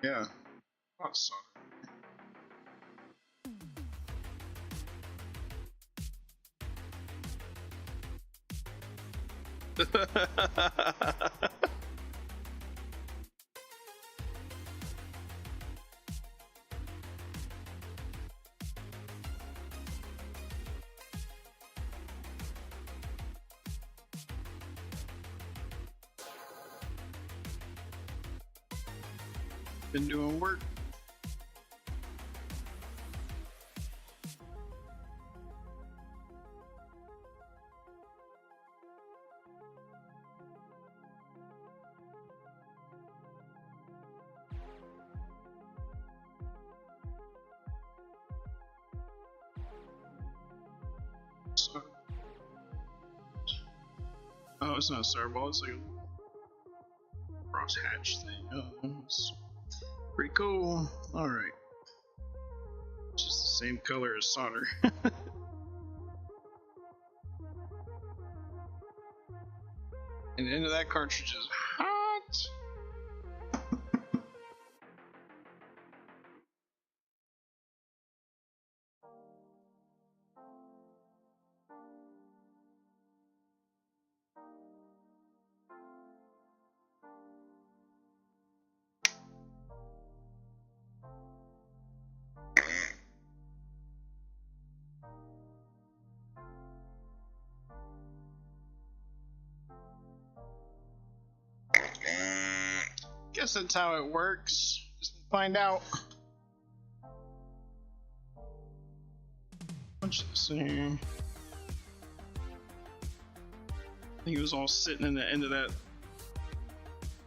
Yeah. Hot solder. Been doing work. So, oh, it's not a Starball, it's like a crosshatch thing. Oh, it's pretty cool. Alright. Just the same color as solder. And the end of that cartridge is hot. Guess that's how it works. Just find out. Punch this in here. I think it was all sitting in the end of that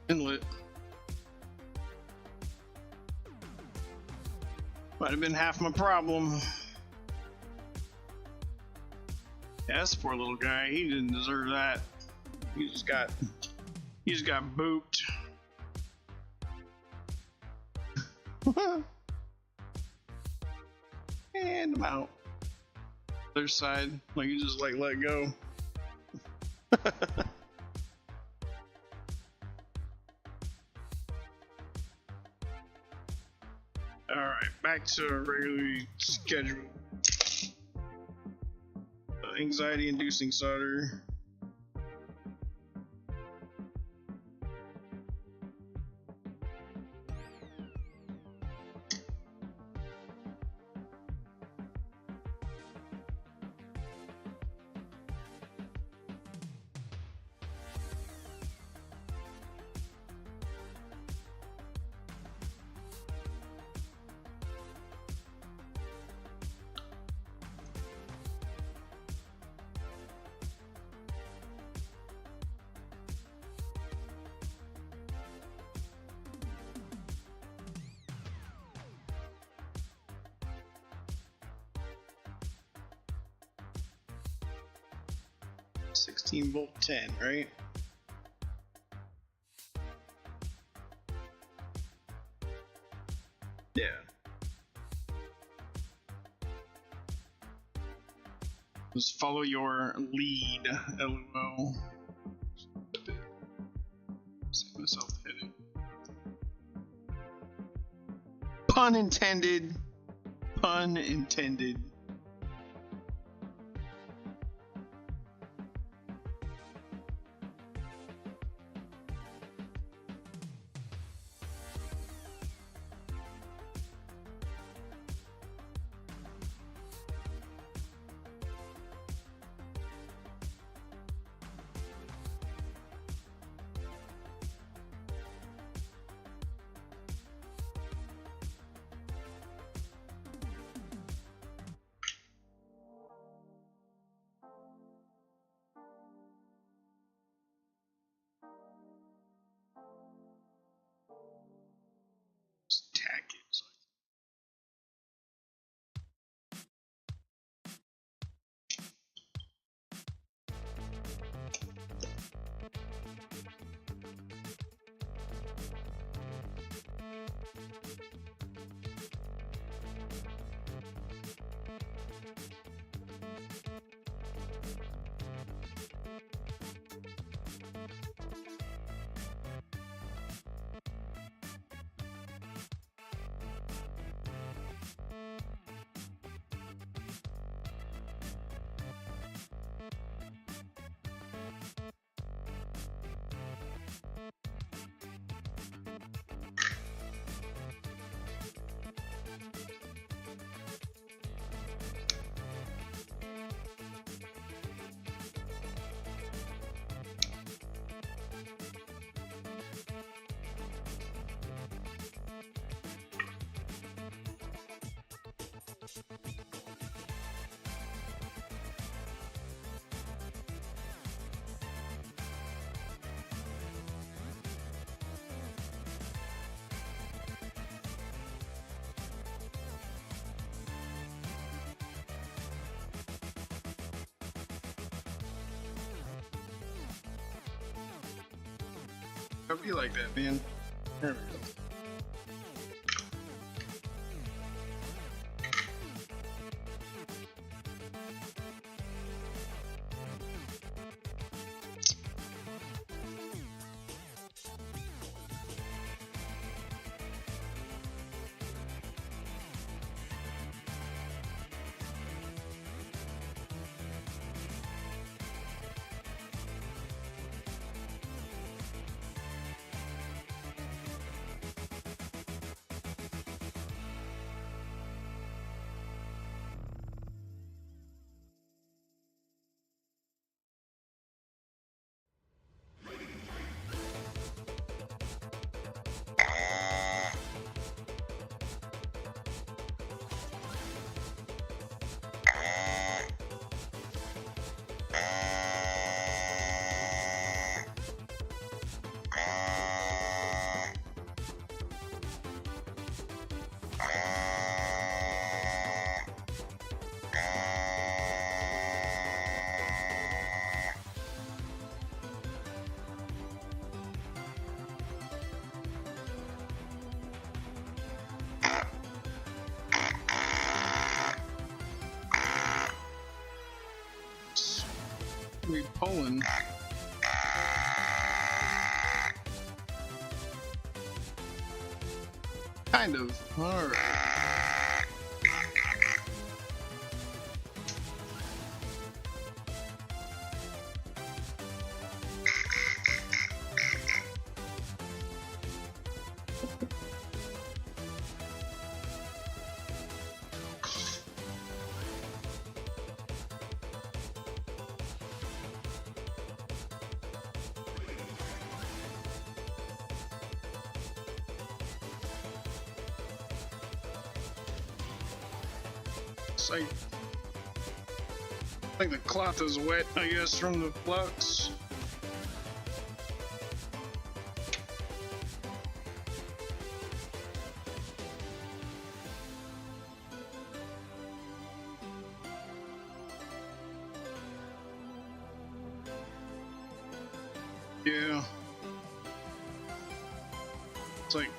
inlet. Might have been half my problem. Yeah, this poor little guy, he didn't deserve that. He just got booped. And I'm out. Other side, like you just like let go. Alright, back to a regularly scheduled anxiety inducing solder. $16 10, right? Yeah. Just follow your lead, LOL. Save myself the headache. Pun intended. Pun intended. I feel like that, man. There we go. We Poland. Kind of. All right. I think the cloth is wet, I guess, from the flux. Yeah. It's like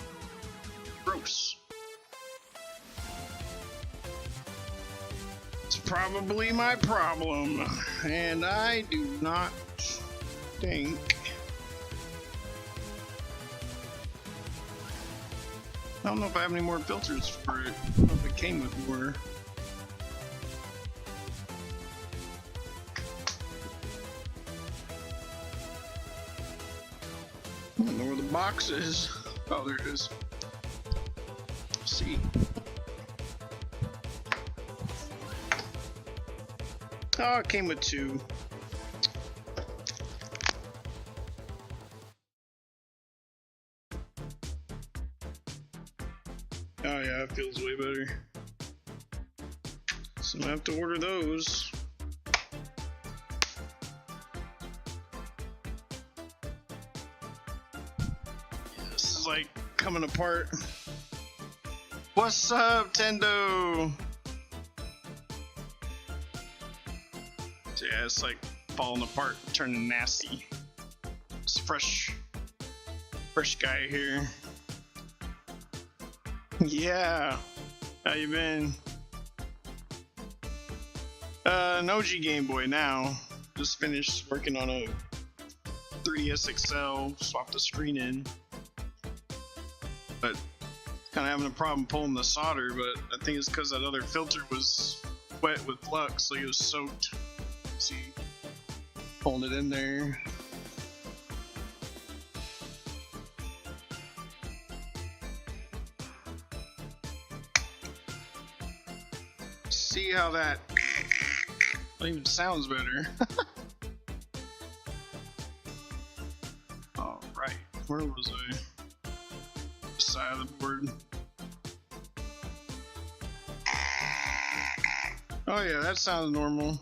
gross. It's probably my problem, and I do not think I don't know if I have any more filters for it. I don't know if it came with more. I don't know where the box is. Oh, there it is. Let's see. Oh, it came with two. Oh yeah, it feels way better. So I have to order those. This is like coming apart. What's up, Tendo? So yeah, it's like falling apart, turning nasty. It's fresh guy here. Yeah. How you been? An OG Game Boy now. Just finished working on a 3DS XL, swapped the screen in. But kind of having a problem pulling the solder, but I think it's because that other filter was wet with Flux, so it was soaked. See, pulling it in there. See how that even sounds better. All right, where was I? The side of the board. Oh yeah, that sounds normal.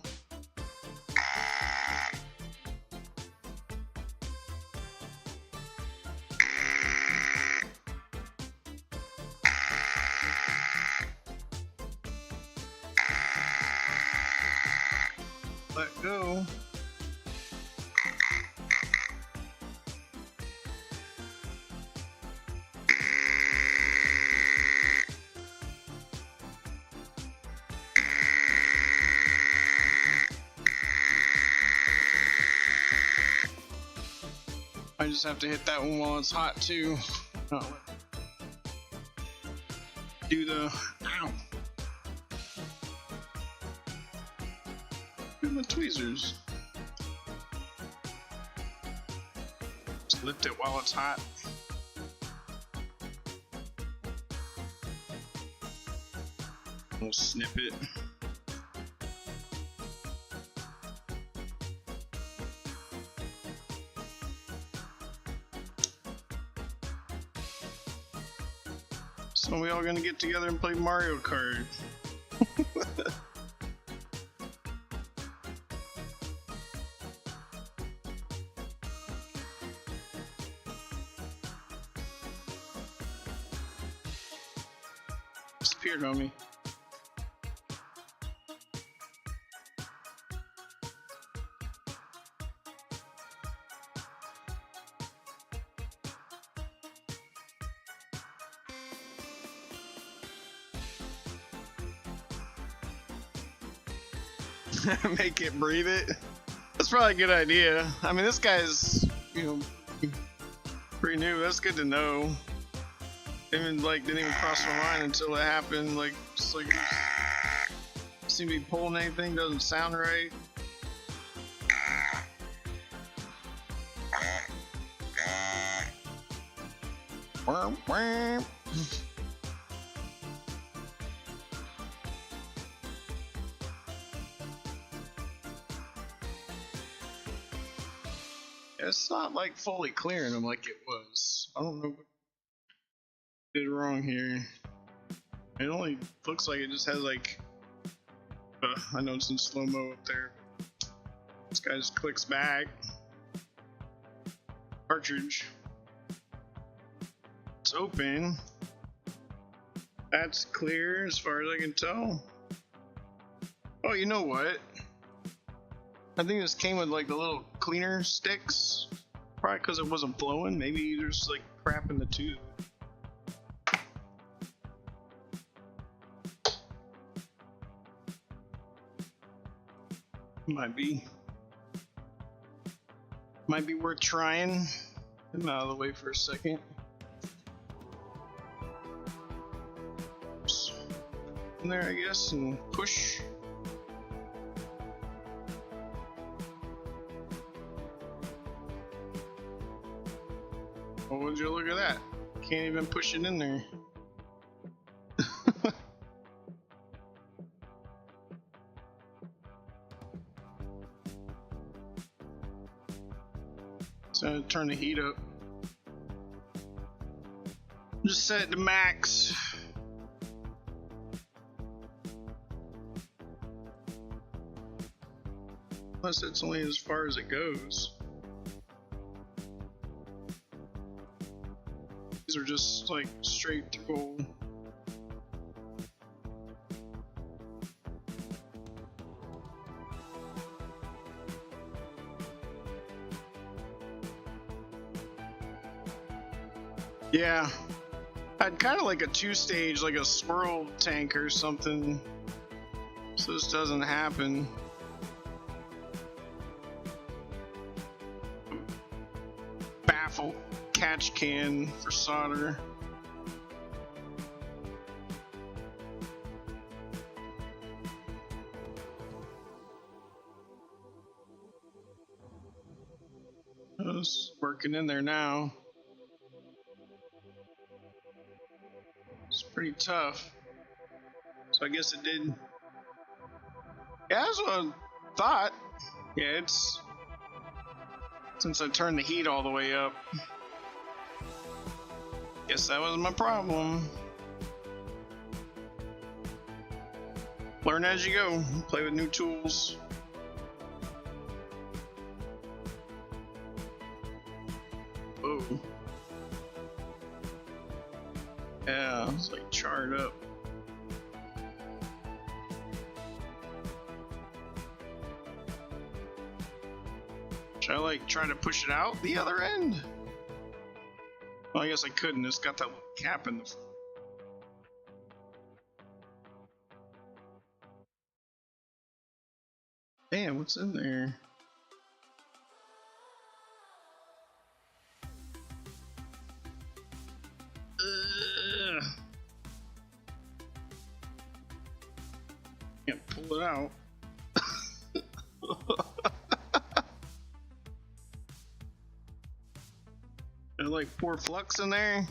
Let go. I just have to hit that one while it's hot too. Oh. Do the ow. Do the tweezers. Just lift it while it's hot. We'll snip it. So we all gonna get together and play Mario Kart. Disappeared on me. Make it breathe it. That's probably a good idea. I mean, this guy's, pretty new. That's good to know. Even didn't even cross my mind until it happened. Just seem to be pulling anything. Doesn't sound right. It's not fully clearing them like it was. I don't know what I did wrong here. It only looks like it just has I know it's in slow-mo up there. This guy just clicks back. Cartridge. It's open. That's clear as far as I can tell. Oh, you know what? I think this came with the little cleaner sticks. Probably because it wasn't flowing. Maybe there's crap in the tube. Might be worth trying. I'm out of the way for a second. Oops. In there, I guess, and push. Oh, would you look at that? Can't even push it in there. So turn the heat up. Just set it to max. Unless it's only as far as it goes. These are just straight to gold. Yeah, I'd kind of like a 2-stage, like a swirl tank or something, so this doesn't happen. Baffle catch can for solder. It's working in there now. It's pretty tough. So I guess it did. Yeah, that's what I thought. Yeah, it's since I turned the heat all the way up. Guess that was my problem. Learn as you go. Play with new tools. Oh. Yeah, it's like charred up. Should I like try to push it out the other end? Well, I guess I couldn't. It's got that little cap in the front. Damn, what's in there? Can't pull it out. There's like pour Flux in there.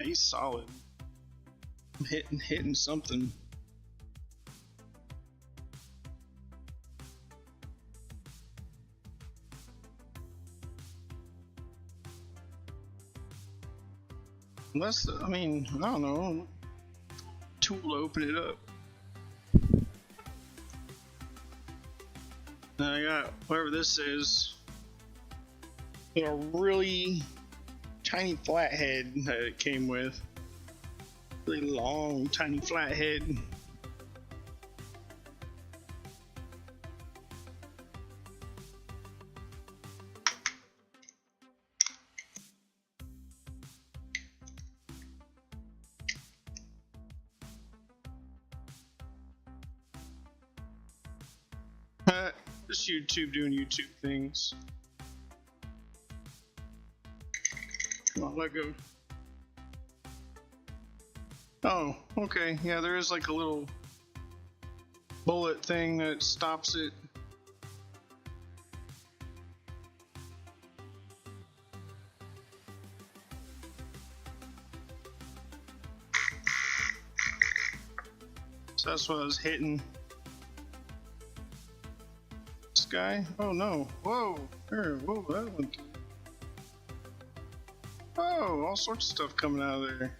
He's solid. I'm hitting something. Unless, I mean, I don't know. Tool to open it up. Now I got whatever this is. A really tiny flathead that it came with. Really long, tiny flathead. Just YouTube doing YouTube things. Come on, let go. Oh, okay. Yeah, there is like a little bullet thing that stops it. So that's what I was hitting. This guy? Oh no. Whoa. There. Whoa, that one. Oh, all sorts of stuff coming out of there.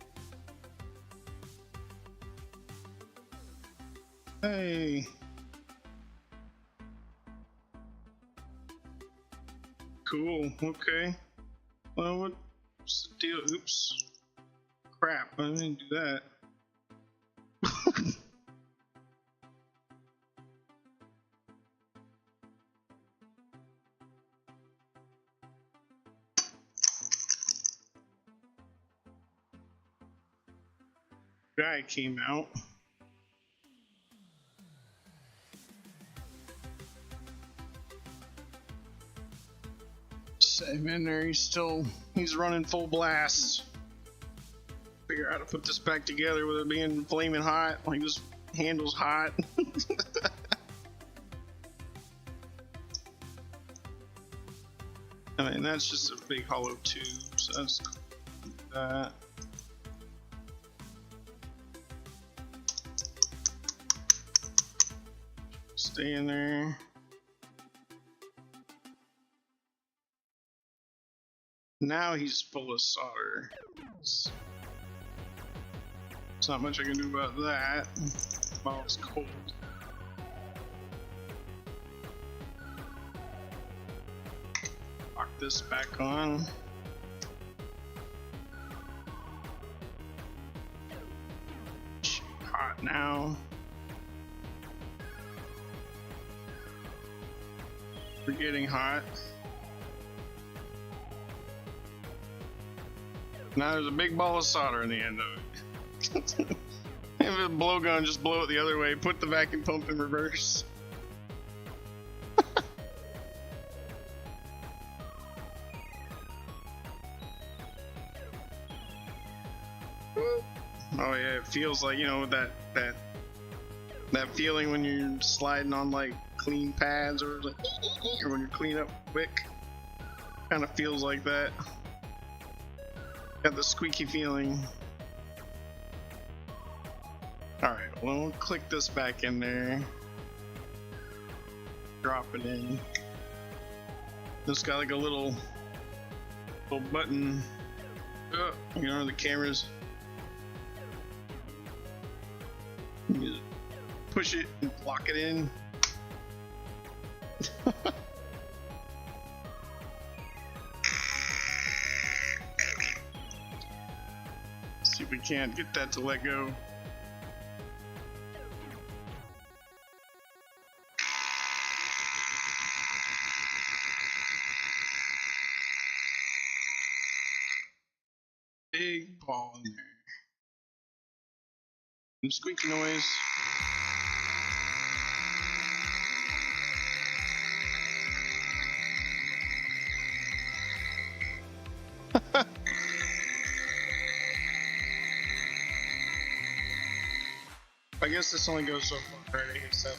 Hey. Cool. Okay. Well, what's the deal? Oops. Crap. I didn't do that. Guy came out. Save in there. He's running full blast. Figure out how to put this back together with it being flaming hot. Like this handle's hot. I mean, that's just a big hollow tube, so that's that. Stay in there. Now he's full of solder. There's not much I can do about that while it's cold. Lock this back on. Hot now. We're getting hot. Now there's a big ball of solder in the end of it. Have a blowgun, just blow it the other way. Put the vacuum pump in reverse. Oh yeah, it feels like, you know, that feeling when you're sliding on like clean pads or like, or when you clean up quick. Kind of feels like that. Got the squeaky feeling. Alright, well, we'll click this back in there. Drop it in. This got like a little button. You know, the cameras. You just push it and lock it in. See if we can't get that to let go. Big ball in there. Some squeaky noise. I guess this only goes so far, right? 87.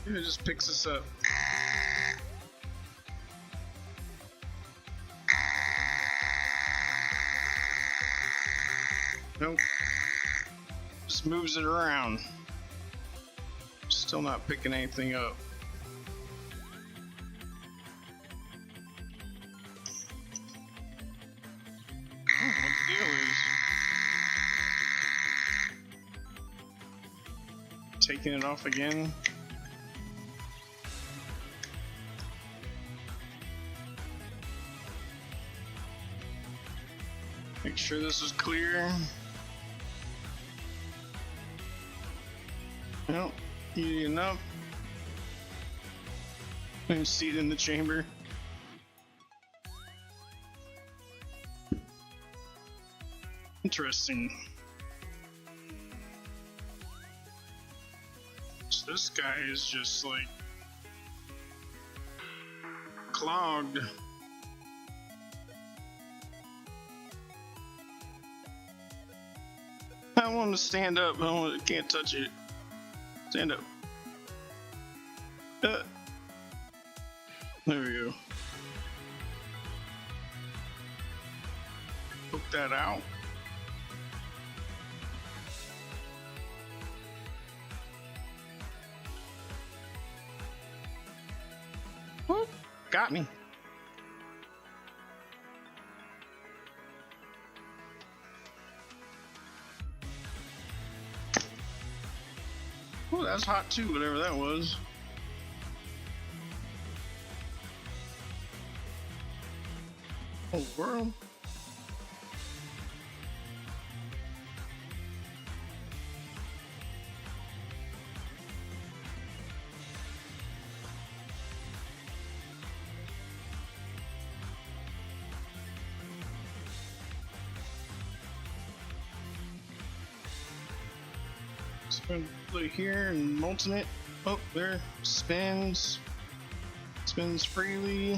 It just picks us up. Nope. Just moves it around. Still not picking anything up. Oh, what the deal is. Taking it off again. Make sure this is clear. Nope, easy enough. And seat in the chamber. Interesting. So this guy is just like clogged. I want to stand up, I can't touch it. Stand up. There we go. Poke that out. Whoop, got me. Oh, that's hot too, whatever that was. Oh, world. Put it here and molten it. Oh, there. Spins. Spins freely.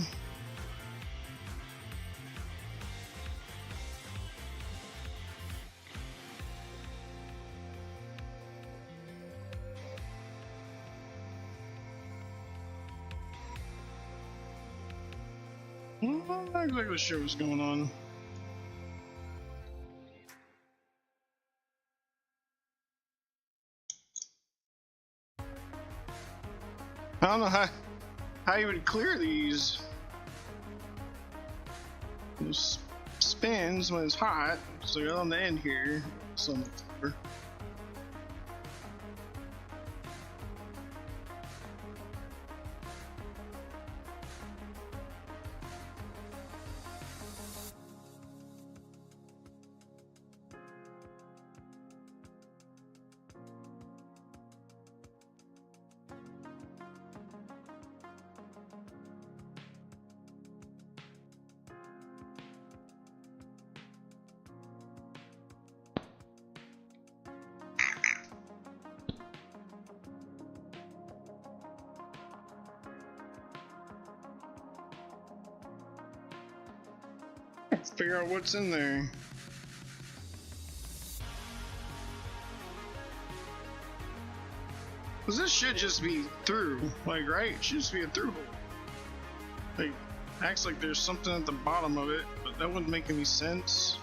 I'm not exactly sure what's going on. I don't know how you would clear these spins when it's hot. So you're on the end here. So on the floor. Let's figure out what's in there. Cause this should just be through, like, right? It should just be a through hole. Like, acts like there's something at the bottom of it, but that wouldn't make any sense.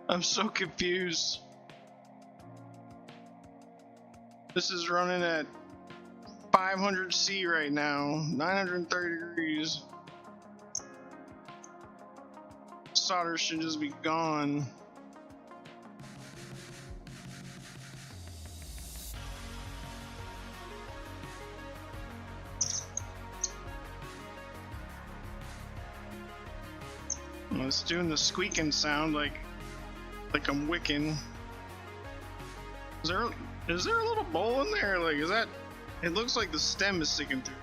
I'm so confused. This is running at 500 C right now, 930 degrees. Solder should just be gone. Well, it's doing the squeaking sound like I'm wicking. Is there a little bowl in there? Like, is that? It looks like the stem is sticking through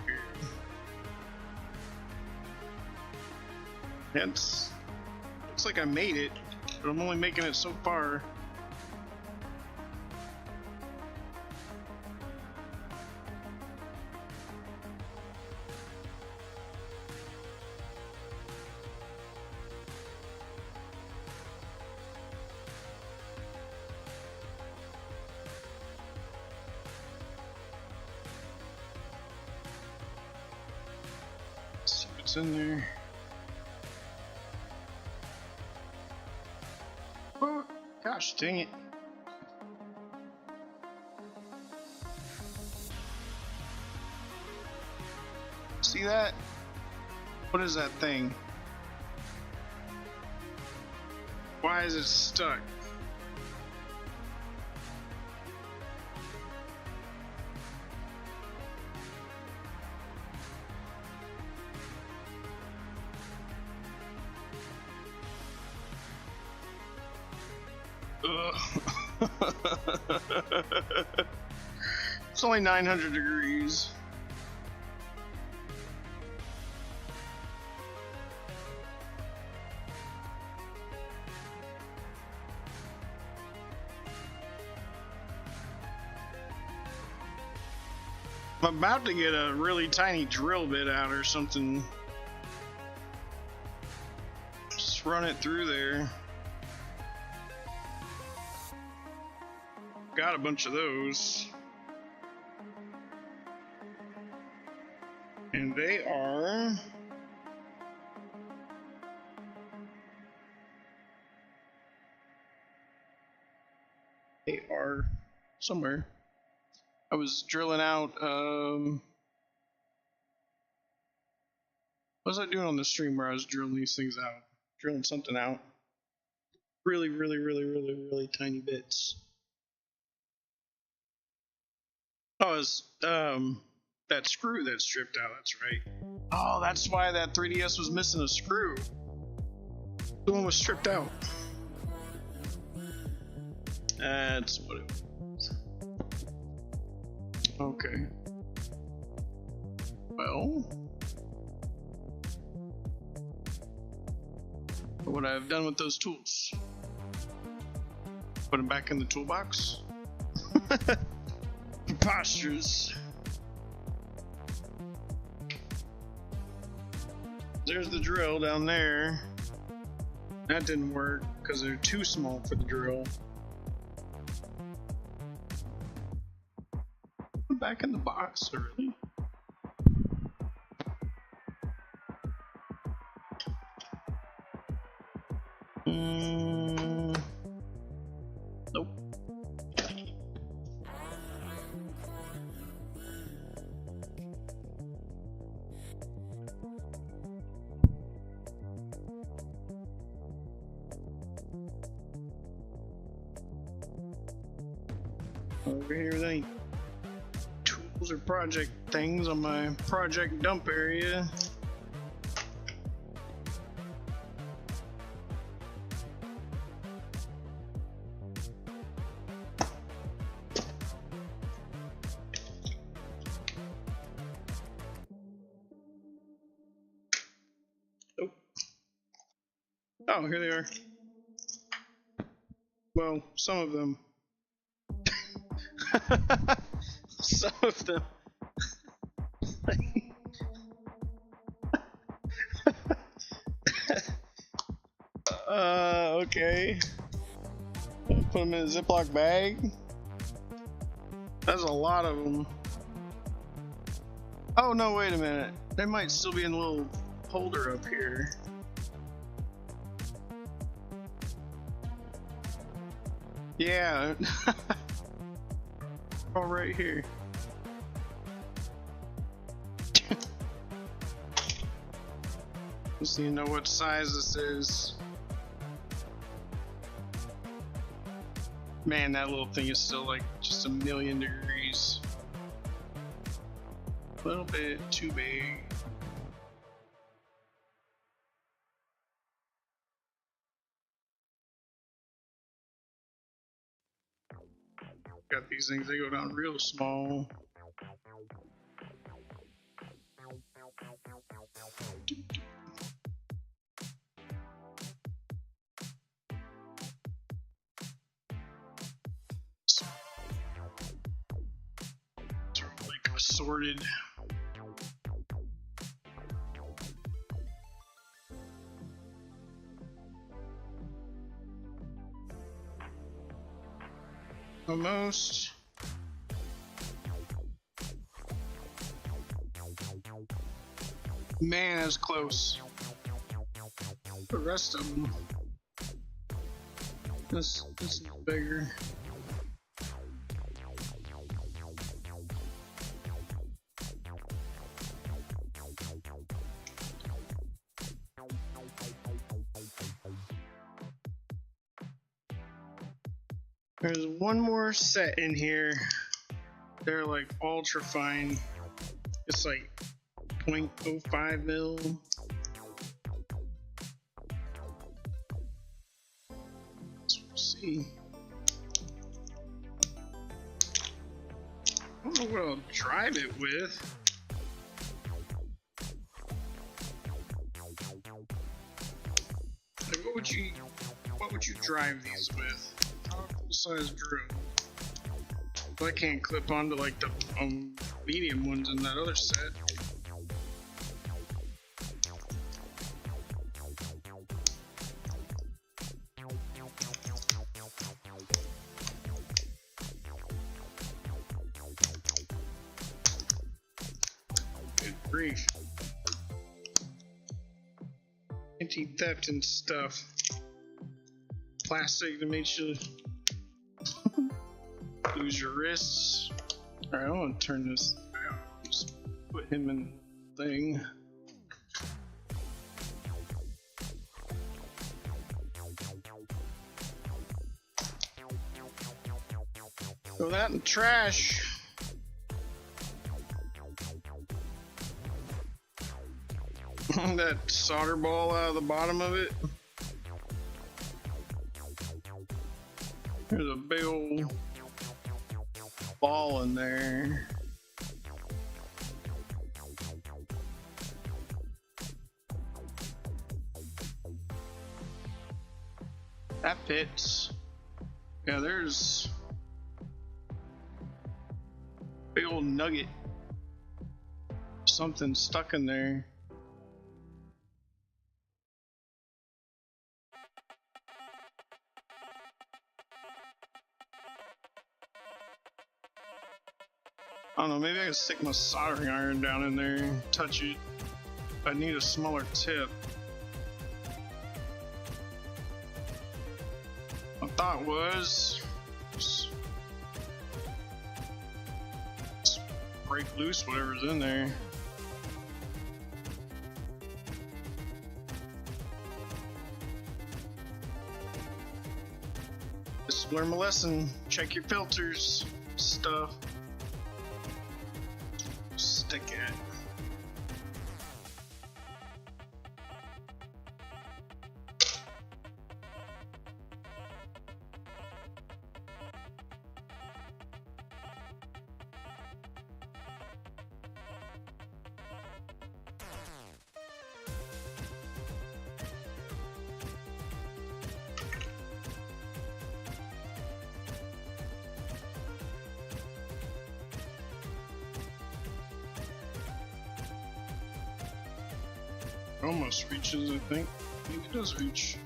here. Looks like I made it, but I'm only making it so far. In there. Oh, gosh dang it. See that? What is that thing? Why is it stuck? It's only 900 degrees. I'm about to get a really tiny drill bit out or something. Just run it through there. Got a bunch of those. And they are somewhere. I was drilling out, what was I doing on the stream where I was drilling these things out? Drilling something out. Really tiny bits. Oh, it's that screw that stripped out, that's right. Oh, that's why that 3DS was missing a screw. The one was stripped out. That's what it was. Okay. Well, what would I have done with those tools? Put them back in the toolbox? Postures. There's the drill down there. That didn't work because they're too small for the drill. Back in the box already. Nope. Over here with any tools or project things on my project dump area. Oh, here they are. Well, some of them. Some of them. Okay. Put them in a Ziploc bag. That's a lot of them. Oh no, wait a minute. They might still be in a little holder up here. Yeah. Oh, right here. Just so you know what size this is. Man, that little thing is still like just 1,000,000 degrees. A little bit too big. Got these things, they go down real small. Sort of like assorted. Almost. Man, that's close. The rest of them. This is bigger. There's one more set in here. They're like ultra fine. It's like 0.05 mil. Let's see. I don't know what I'll drive it with. Like, what would you drive these with? Size drill. But I can't clip onto like the medium ones in that other set. Good grief. Anti-theft and stuff. Plastic to make you lose your wrists. Alright, I want to turn this out. Just put him in the thing. Throw that in the trash. That solder ball out of the bottom of it. There's a big old ball in there. That fits. Yeah, there's a big old nugget. Something stuck in there. I don't know, maybe I can stick my soldering iron down in there and touch it. I need a smaller tip. My thought was just break loose whatever's in there. Just learn my lesson. Check your filters, stuff. Stick it. almost reaches, I think. I think it does reach.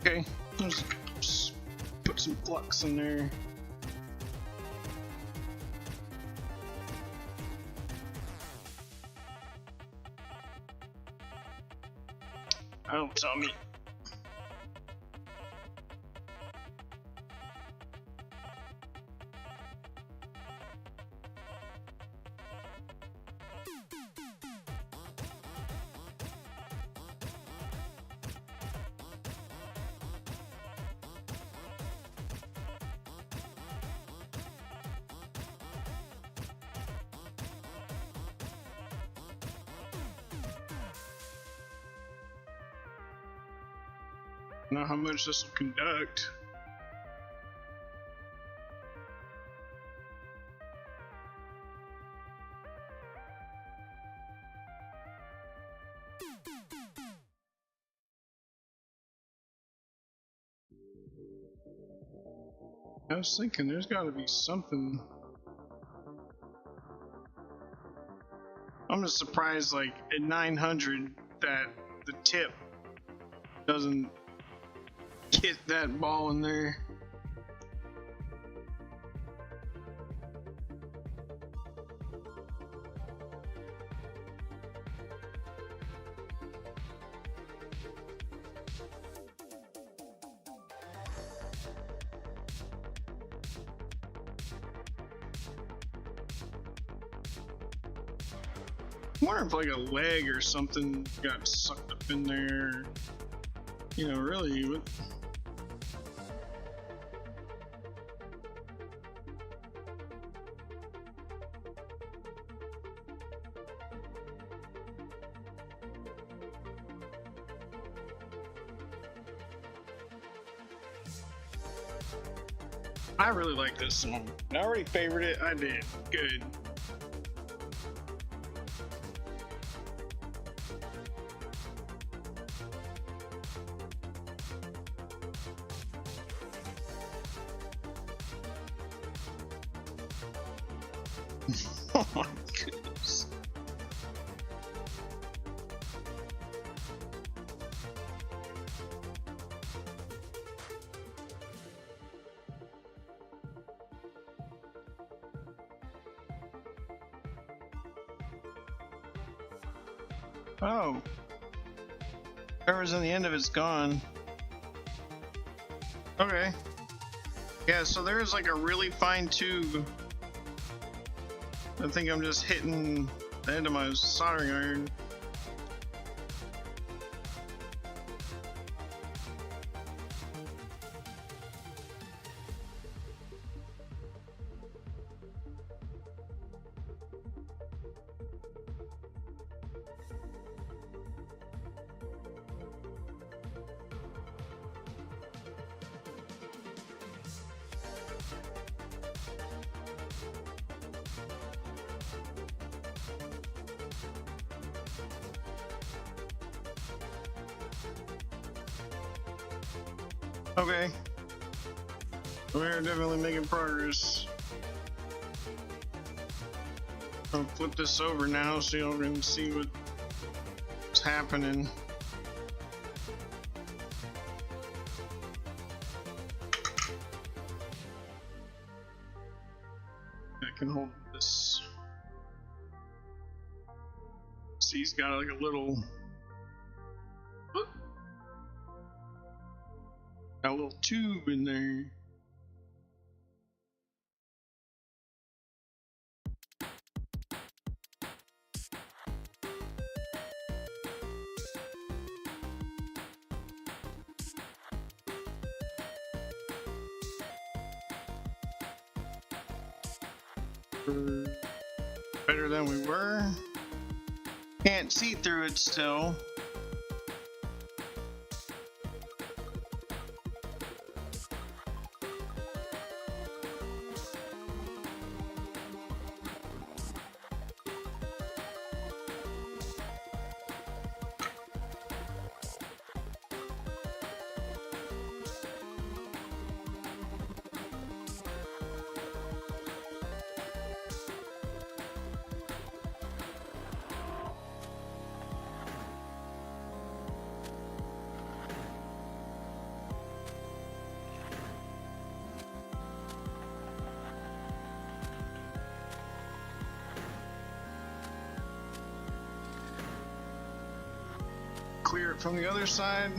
Okay, let's just put some flux in there. Oh, tell me. Know how much this will conduct. I was thinking there's got to be something. I'm just surprised, like at 900, that the tip doesn't get that ball in there. I wonder if like a leg or something got sucked up in there. You know, really, what? I really like this song. I already favored it. I did. Good. Oh my goodness. Oh. Whatever's in the end of it's gone. Okay. Yeah, so there's like a really fine tube. I think I'm just hitting the end of my soldering iron. Okay. We're definitely making progress. I'll flip this over now so y'all can see what's happening. I can hold this. See, he's got like a little tube in there. Better than we were. Can't see through it still. clear it from the other side.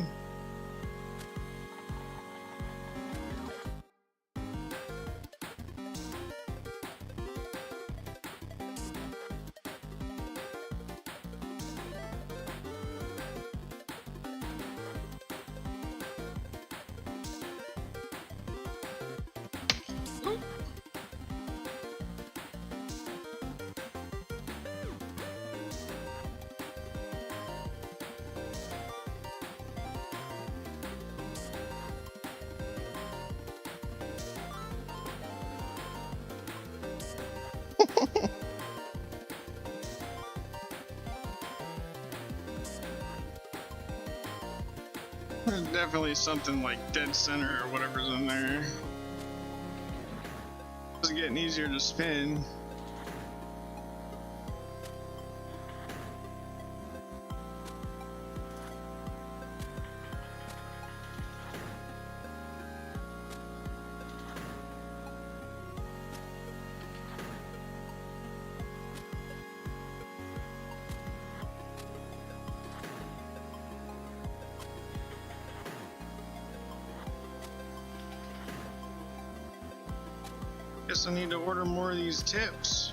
There's definitely something like dead center or whatever's in there. It's getting easier to spin. Guess I need to order more of these tips.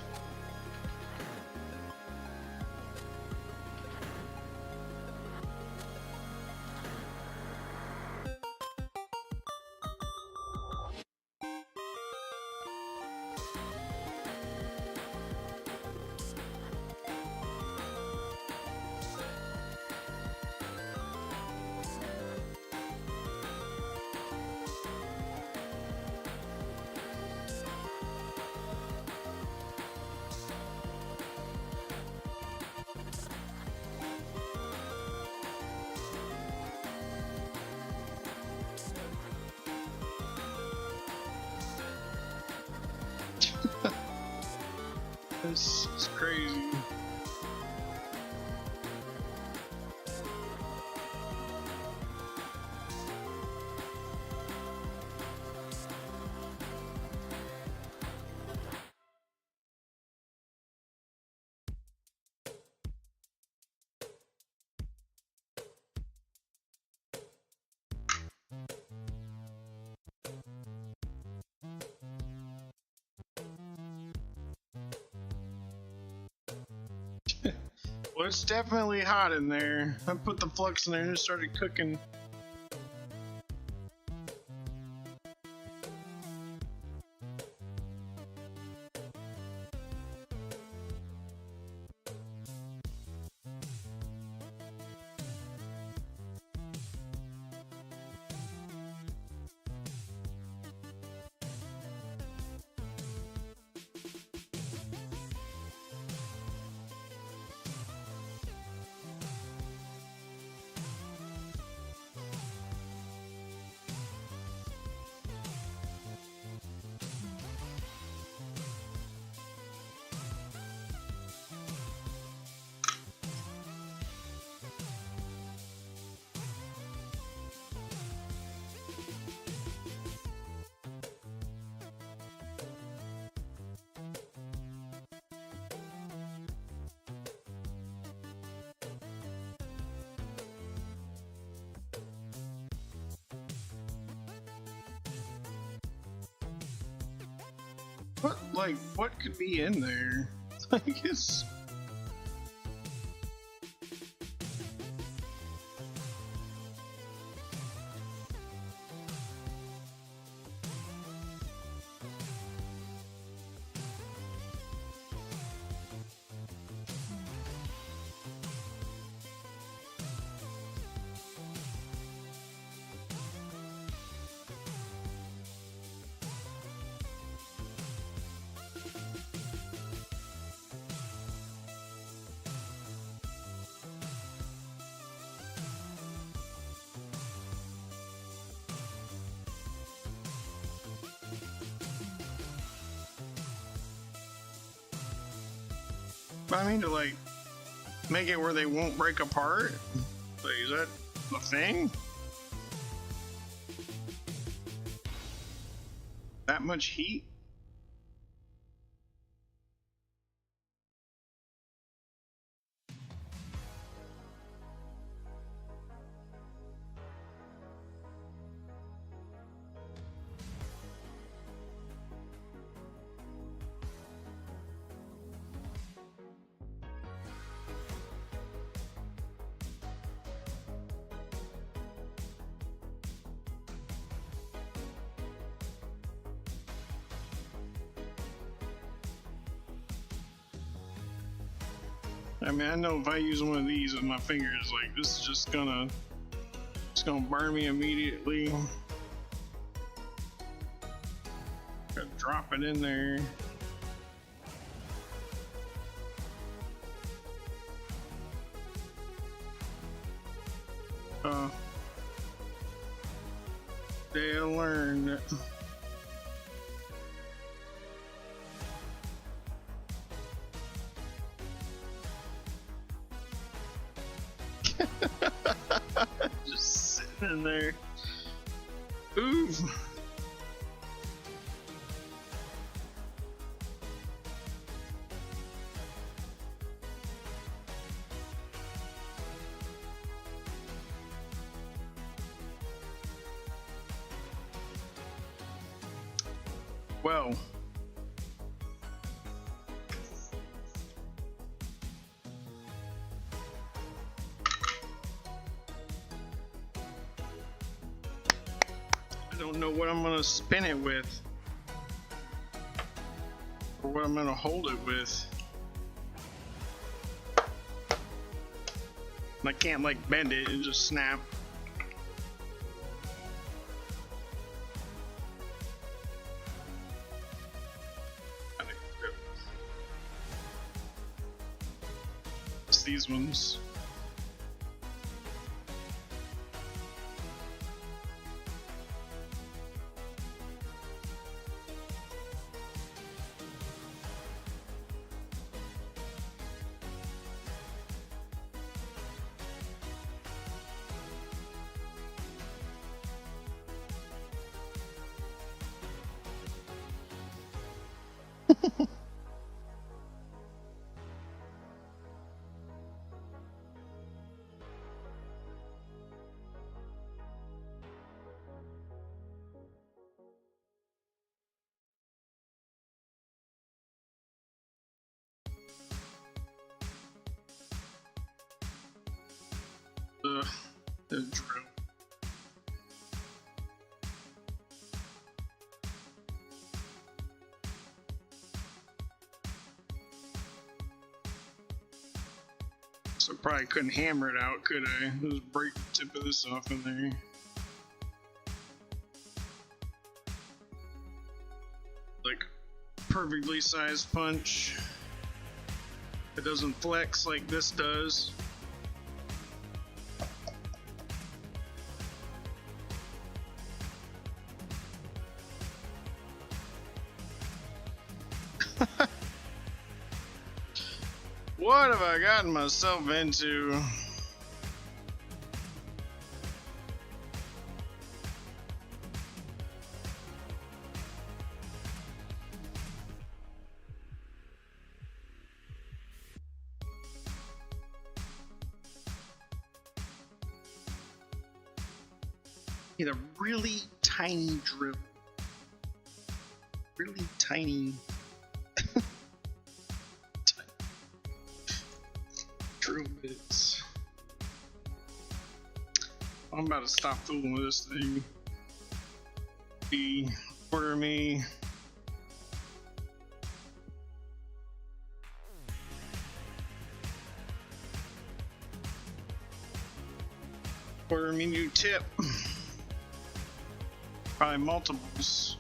This is crazy. Well, it's definitely hot in there. I put the flux in there and it started cooking. What could be in there? Like, it's... I mean, to like make it where they won't break apart? Like, is that a thing? That much heat? I mean, I know if I use one of these with my fingers, like this is just gonna burn me immediately. Gotta drop it in there. They learned. Just sitting in there. Oof. Well, I don't know what I'm gonna spin it with, or what I'm gonna hold it with. I can't like bend it and just snap. It's these ones. The drill. So probably couldn't hammer it out, could I? Just break the tip of this off in there. Like perfectly sized punch. It doesn't flex like this does. What have I gotten myself into? Need a really tiny drill. Really tiny. Drill bits. I'm about to stop fooling with this thing. Order me. Order me new tip. Probably multiples.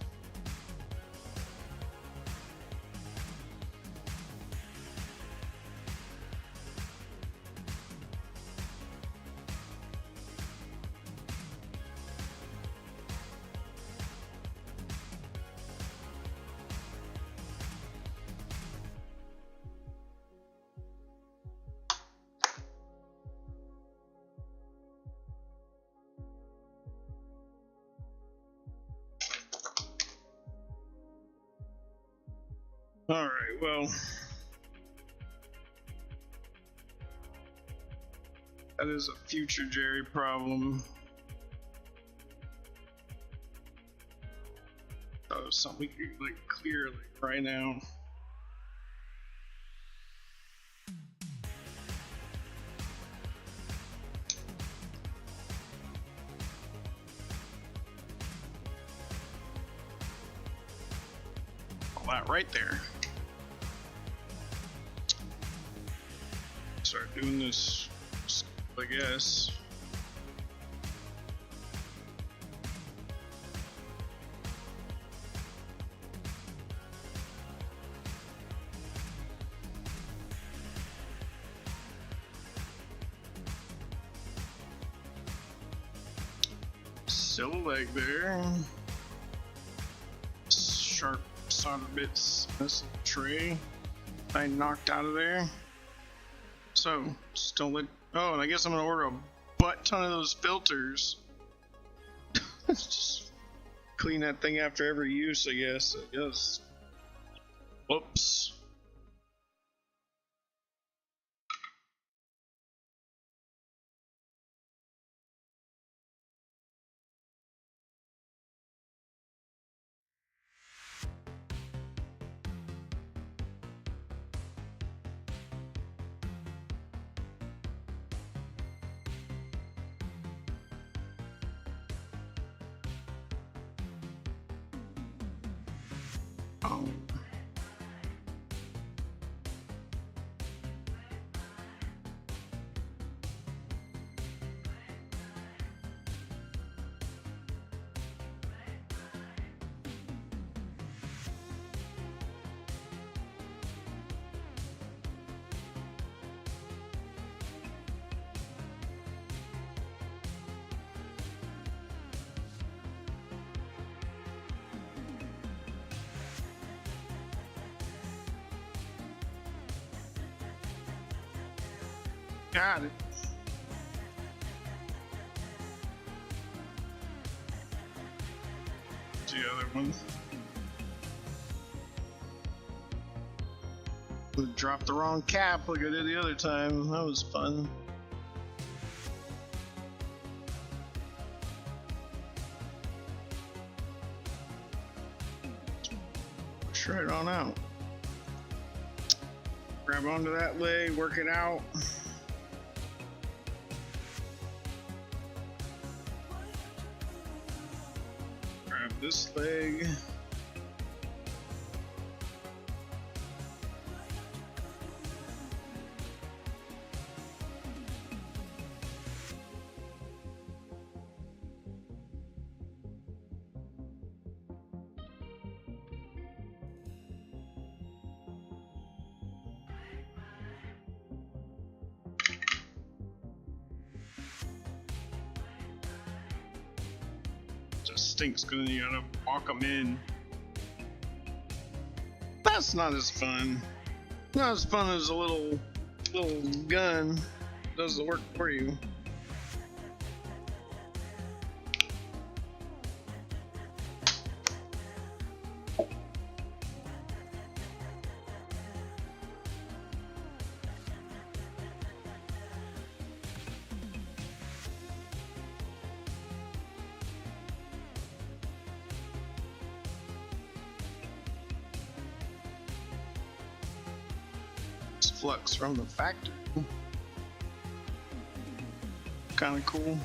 Alright, well, that is a future Jerry problem. That was something we could like clear like right now. All that right there. Start doing this, I guess. Still a leg there. Sharp solder bits. This tray I knocked out of there. So, still lit. Oh, and I guess I'm gonna order a butt ton of those filters. Just clean that thing after every use, I guess. Whoops. Oh. Got it. The other one. Dropped the wrong cap like I did the other time. That was fun. Push right on out. Grab onto that leg, work it out. Grab this leg. Just stinks because you gotta walk them in. That's not as fun. Not as fun as a little gun does the work for you. Flux from the factory. Kind of cool.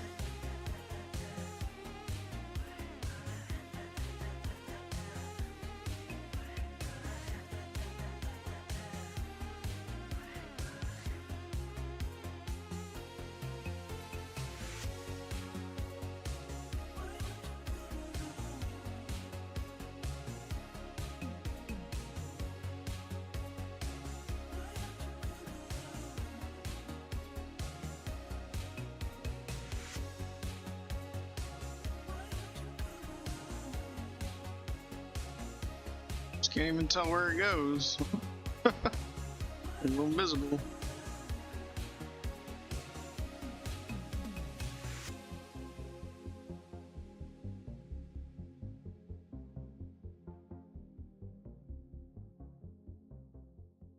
Can't even tell where it goes. It's invisible.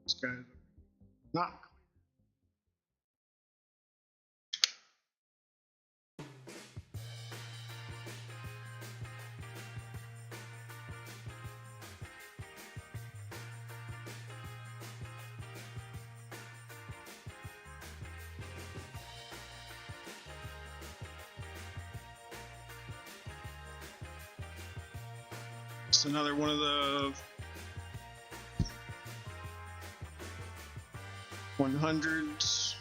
This guy's not. It's another one of the 100s.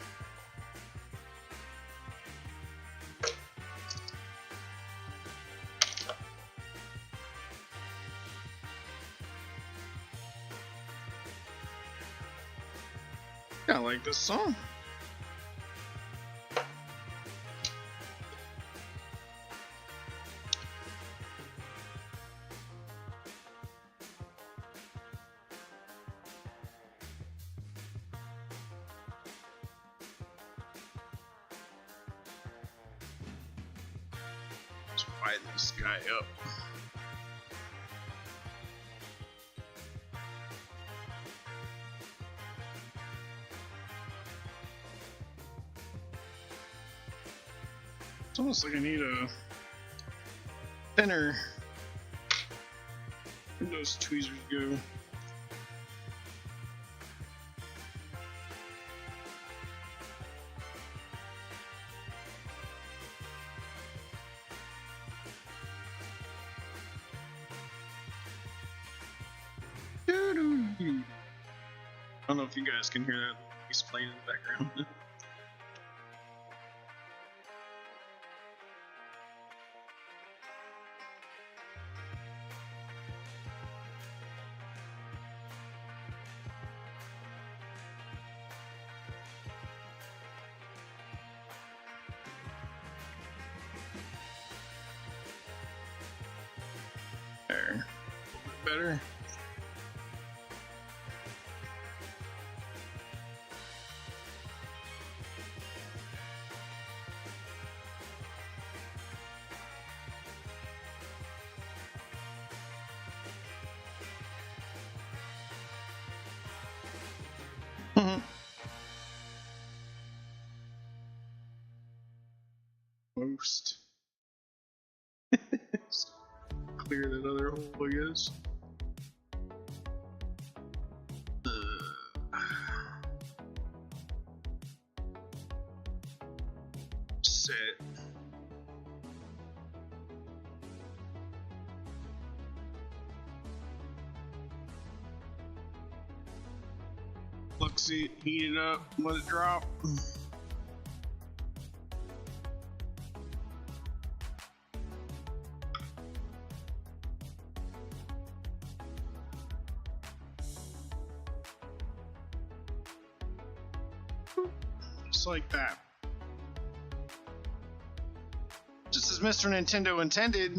I like this song. Let's widen this guy up. It's almost like I need a thinner. Where'd those tweezers go? I don't know if you guys can hear that. He's playing in the background. There. A little bit better. Most. Clear that other hole, I guess. Set. Flux it, heat it up, let it drop. Just like that. Just as Mr. Nintendo intended.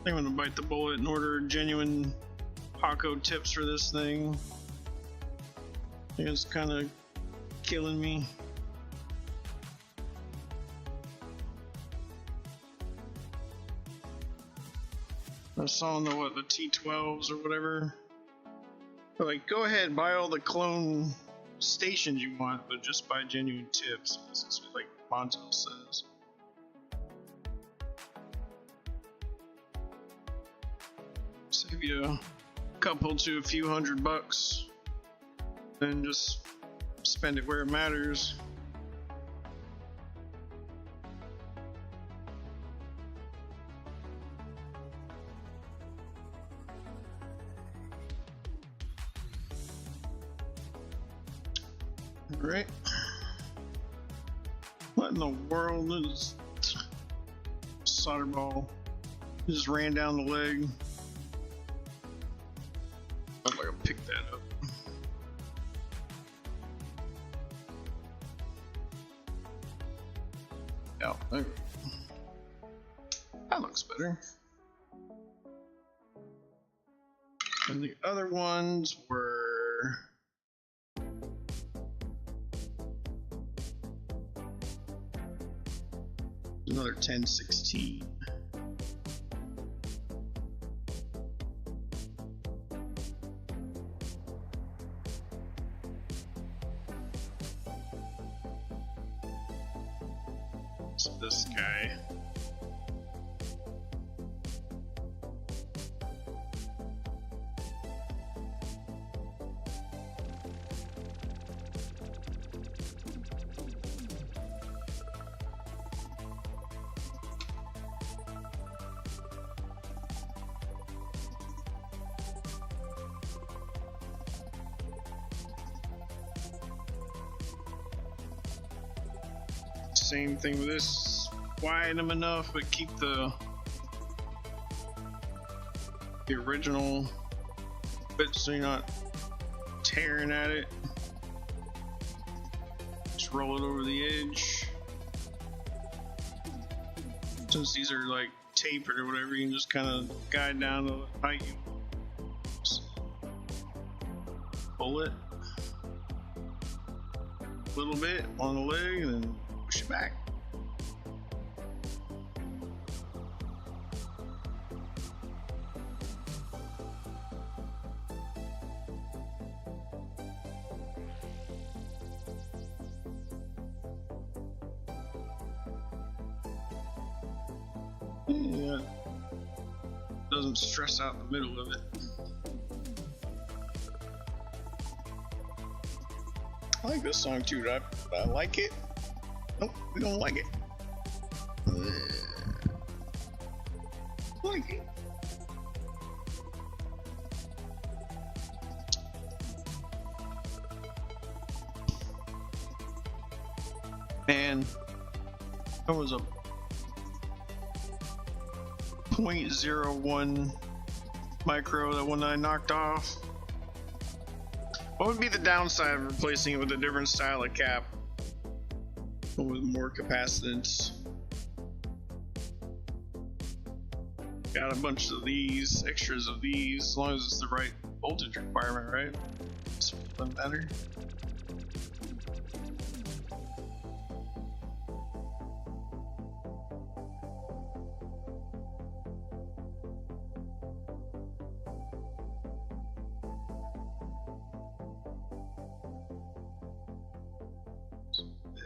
I'm gonna bite the bullet and order genuine Paco tips for this thing. It's kind of killing me. I saw the T12s or whatever. They're like, go ahead, buy all the clone stations you want, but just buy genuine tips. This is like Montel says. Save you a couple to a few $100, and just spend it where it matters. Right? What in the world is solder ball? Just ran down the leg. I'm gonna pick that up. Oh, there we go. That looks better. And the other ones were another 1016. It's this guy. Same thing with this. Widen them enough, but keep the original bit so you're not tearing at it. Just roll it over the edge. Since these are like tapered or whatever, you can just kind of guide down the height you want. Pull it a little bit on the leg and then push it back. Yeah, doesn't stress out the middle of it. I like this song too. Do I like it? Nope, we don't like it. Like it. Man, there was a 0.01 micro that one I knocked off. What would be the downside of replacing it with a different style of cap? With more capacitance. Got a bunch of these, extras of these, as long as it's the right voltage requirement, right? This doesn't matter.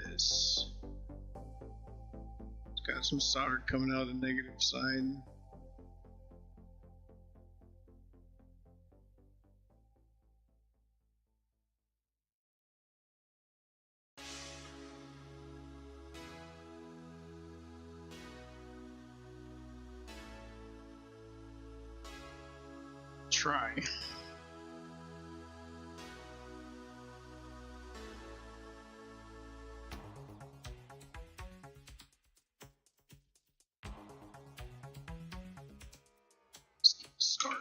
This. It's got some solder coming out of the negative side. Try. Start.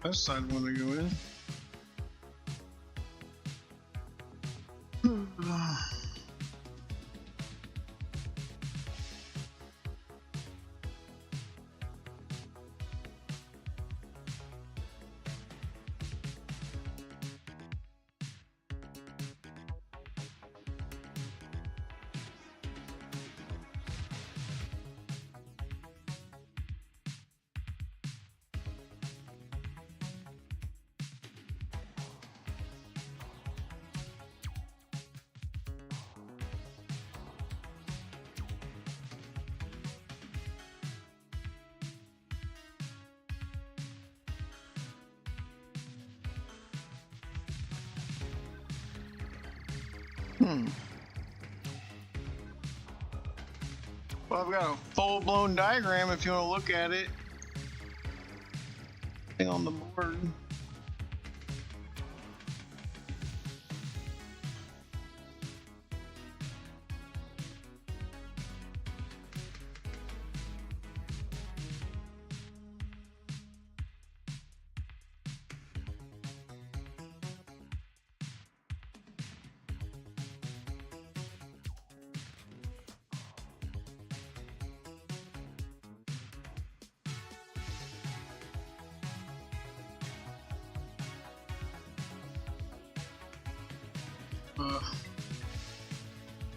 That side want to go in. Well, I've got a full-blown diagram if you want to look at it. Thing on the board.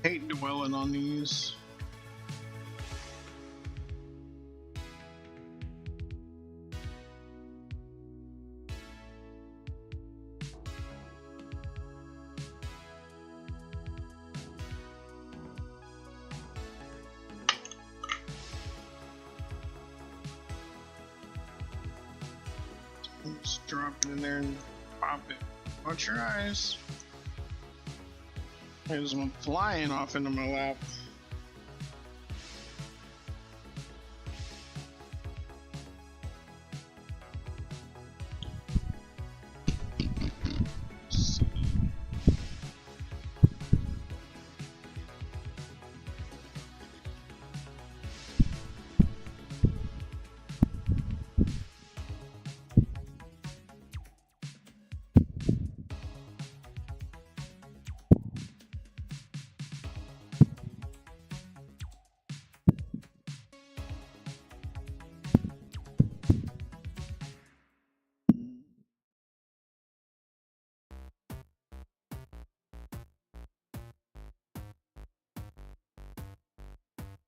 Hate dwelling on these. Just drop it in there and pop it. Watch your eyes. There's one flying off into my lap.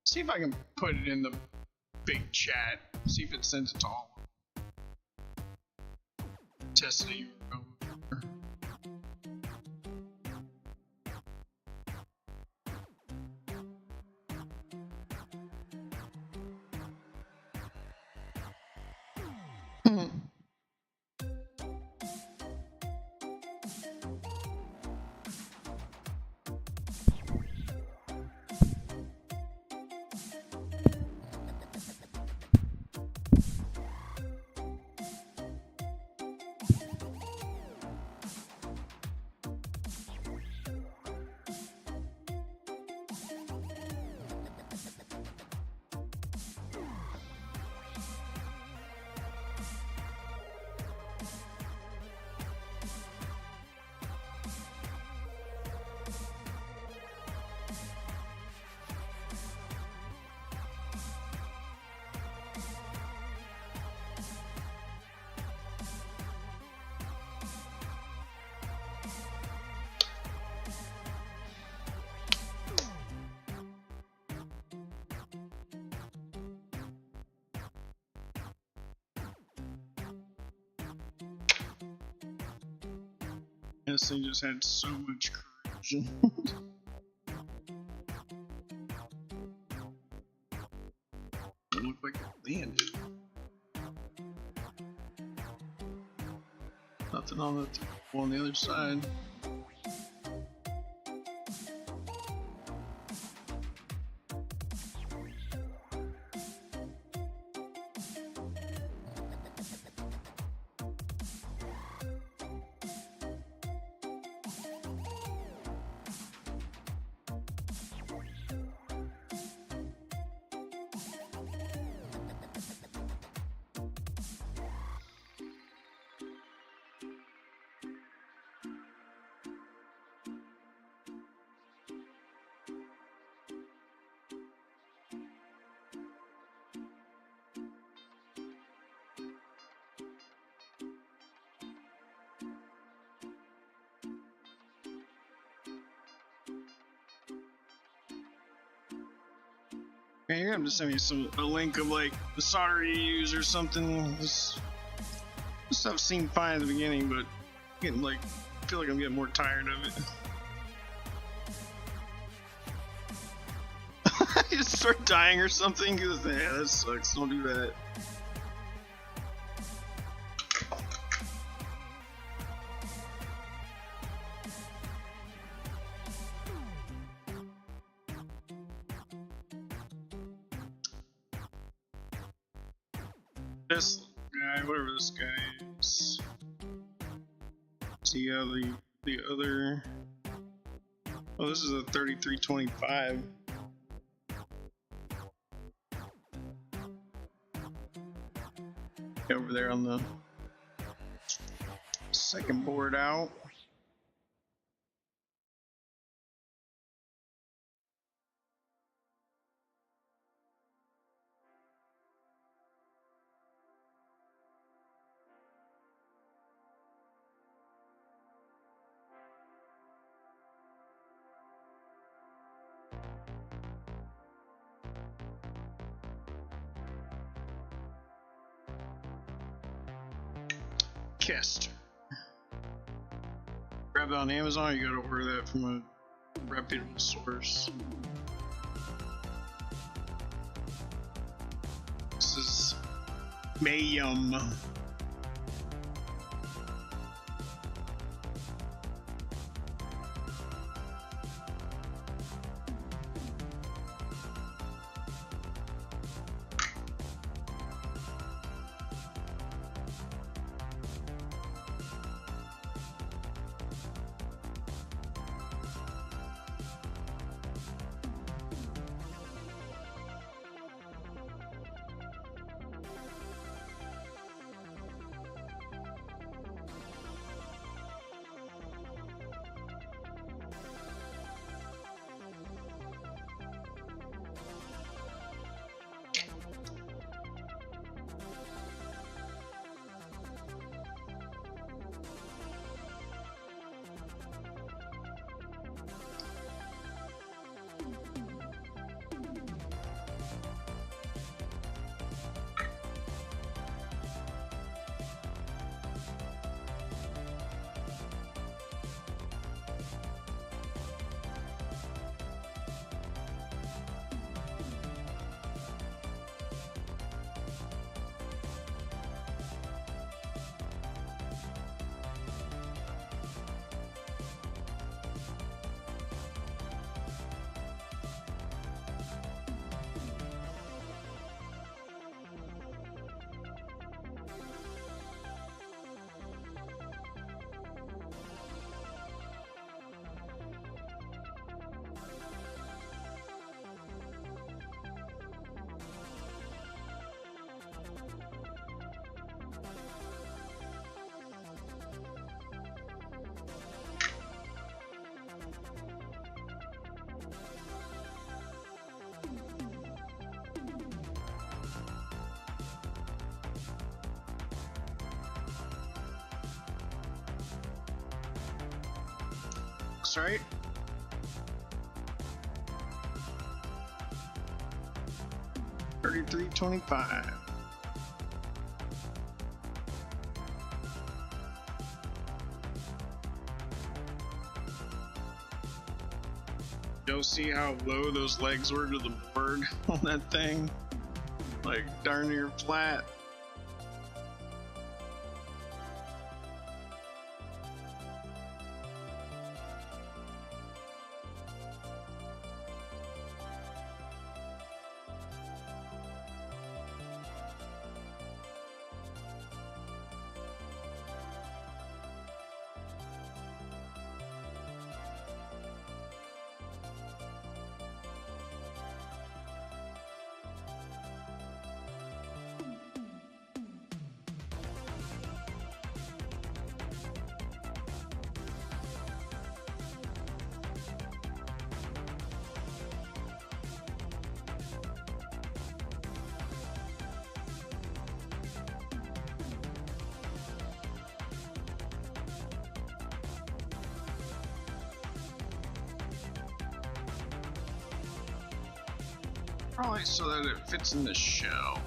See if I can put it in the big chat. See if it sends it to all. Test it. This thing just had so much corrosion. It looked like it landed. Nothing on the other side. Man, you're gonna have to send me a link of like the solder you use or something. This stuff seemed fine at the beginning, but I feel like I'm getting more tired of it. You just start dying or something? Cause yeah, that sucks. Don't do that. This guy, whatever this guy is. See how the other. Oh, this is a 3325. Over there on the second board out. podcast. Grab it on Amazon, you gotta order that from a reputable source. This is Mayum. Right? $33.25. You'll see how low those legs were to the board on that thing. Like darn near flat. Probably so that it fits in the shell.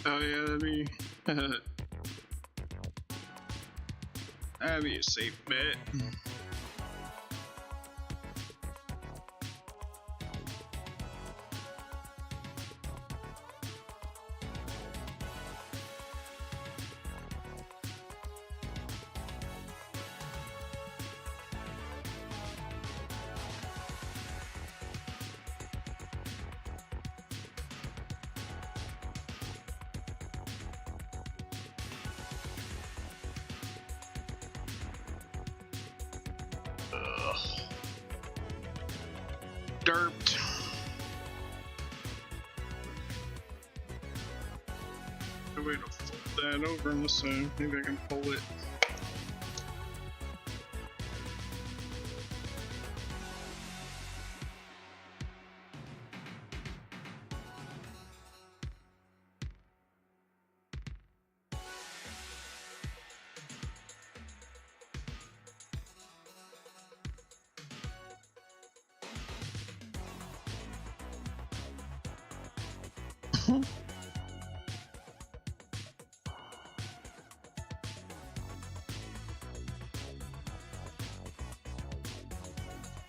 Oh yeah, that'd be a safe bet. Derped. A way to fold that over on the side. Maybe I can pull it.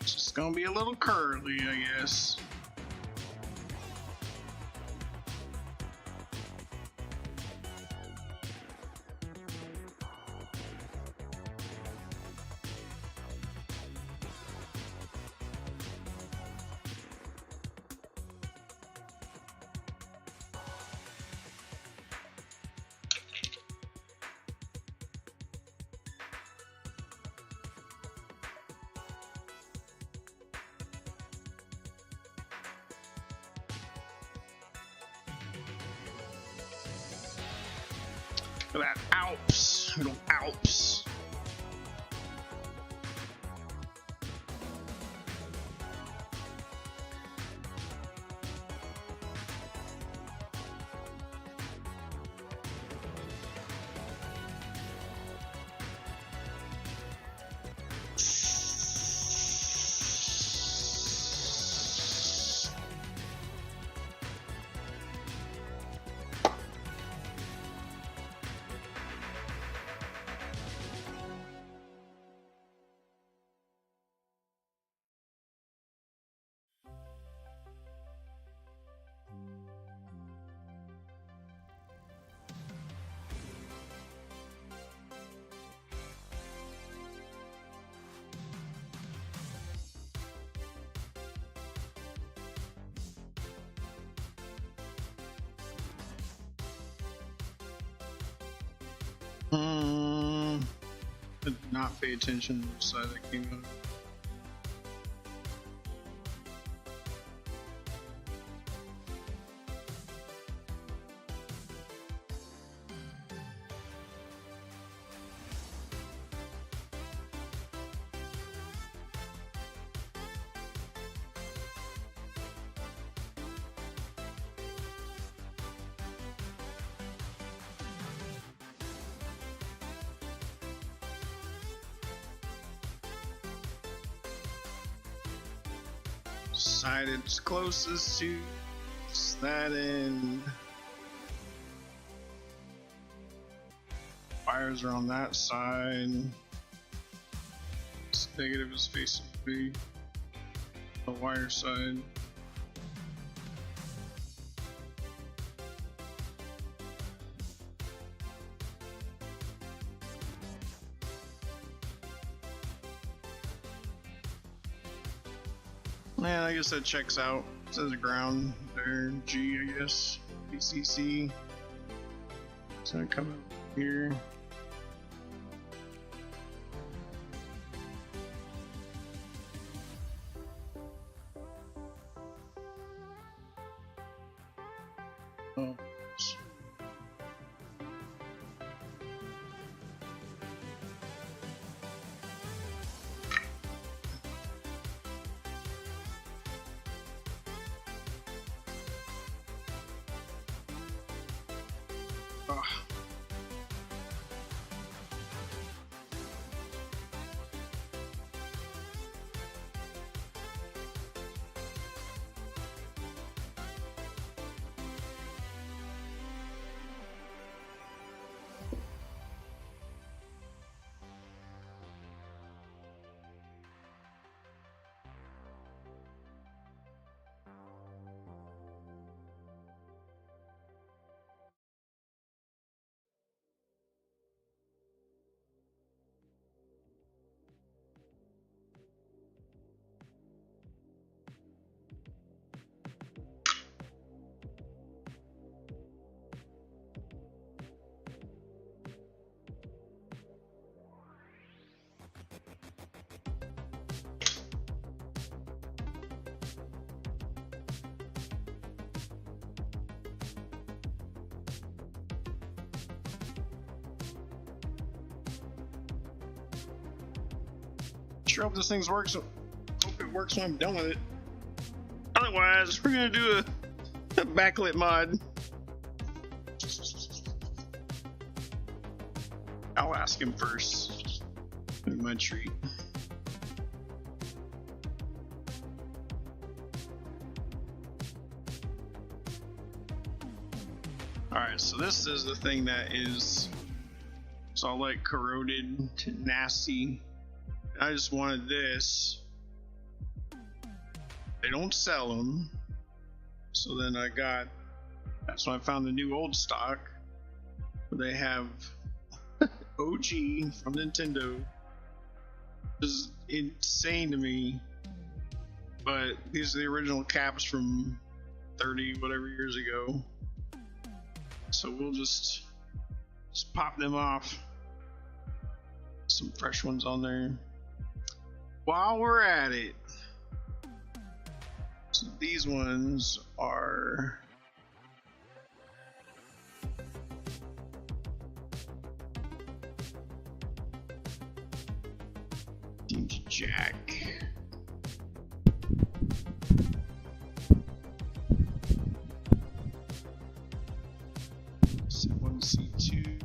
It's just gonna be a little curly, I guess. Look at that Alps, little Alps. I did not pay attention to the side that came out. Side it's closest to that end. Wires are on that side. This negative is facing me. The wire side. Man, I guess that checks out. It says ground there, G, I guess. BCC. So I come up here. Oh. Oh. Sure hope this thing works. Hope it works when I'm done with it. Otherwise, we're gonna do a backlit mod. I'll ask him first. Be my treat. Alright, so this is the thing that is it's all like corroded, nasty. I just wanted this. They don't sell them. So then that's when I found the new old stock. Where they have OG from Nintendo. This is insane to me. But these are the original caps from 30 whatever years ago. So we'll just pop them off. Some fresh ones on there. While we're at it. So these ones are Jack. C1, C2,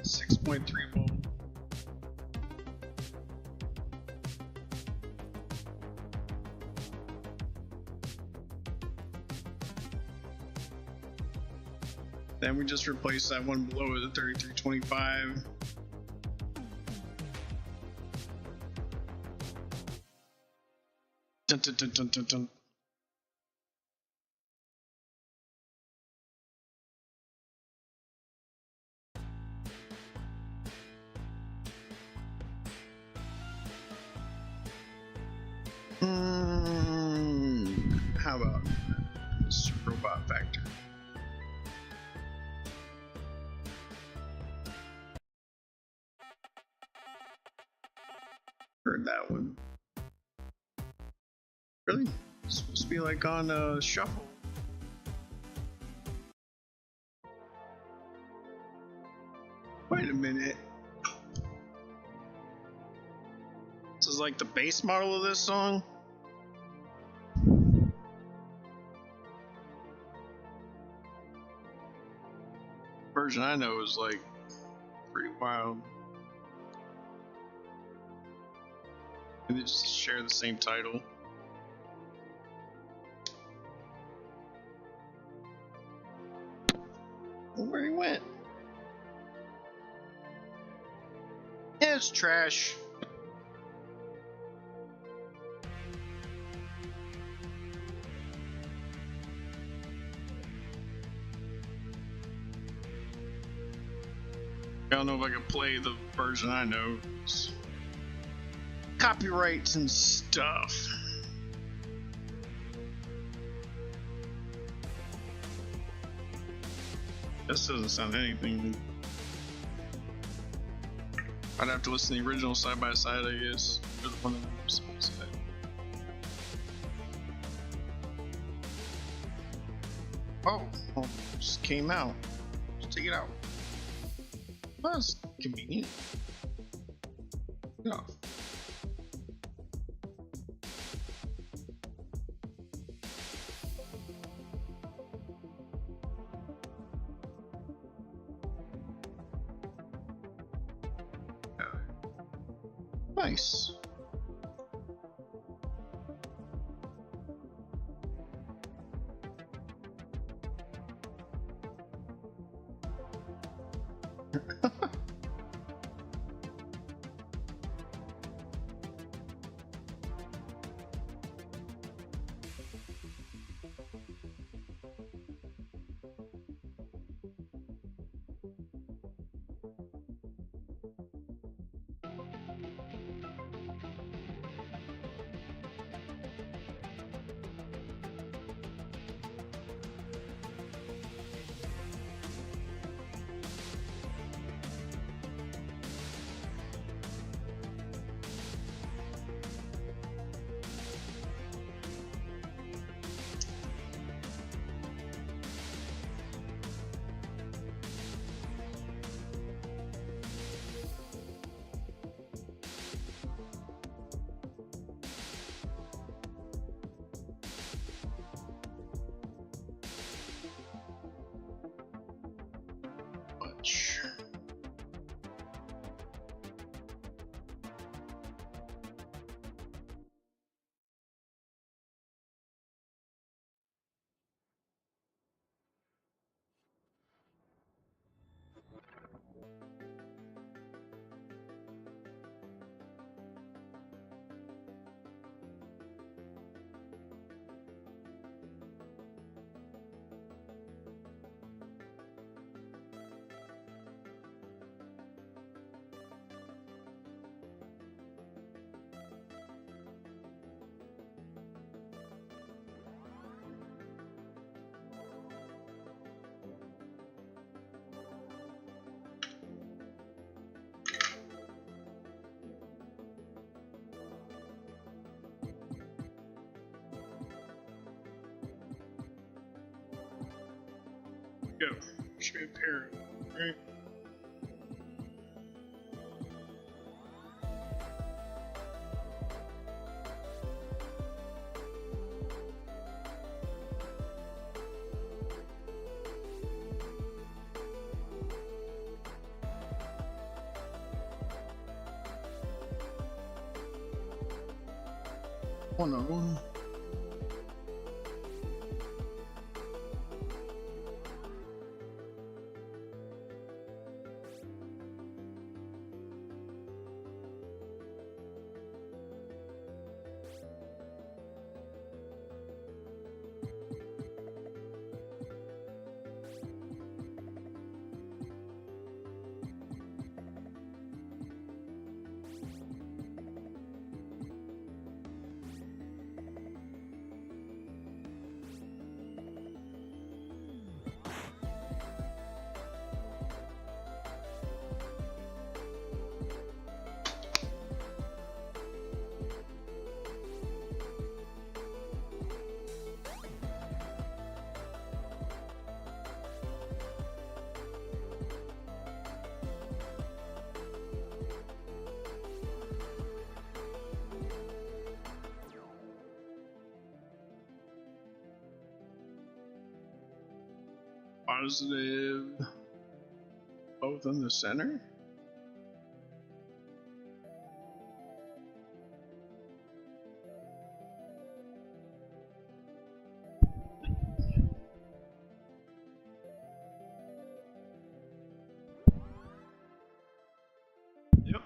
6.3 volt. Then we just replaced that one below with a 3325. Dun, dun, dun, dun, dun, dun. How about this robot factor? Heard that one. Really? It's supposed to be like on shuffle. Wait a minute. This is like the base model of this song? Version I know is like pretty wild. And they just share the same title. Where he went? Yeah, it's trash. I don't know if I can play the version I know. It's copyrights and stuff. This doesn't sound anything. I'd have to listen to the original side by side, I guess. Or the one that was side by side. Oh, well, it just came out. Just take it out. Well, that's convenient. Get off. Nice. Go. Should be a parent, right? Oh no. Positive, both in the center. Yep.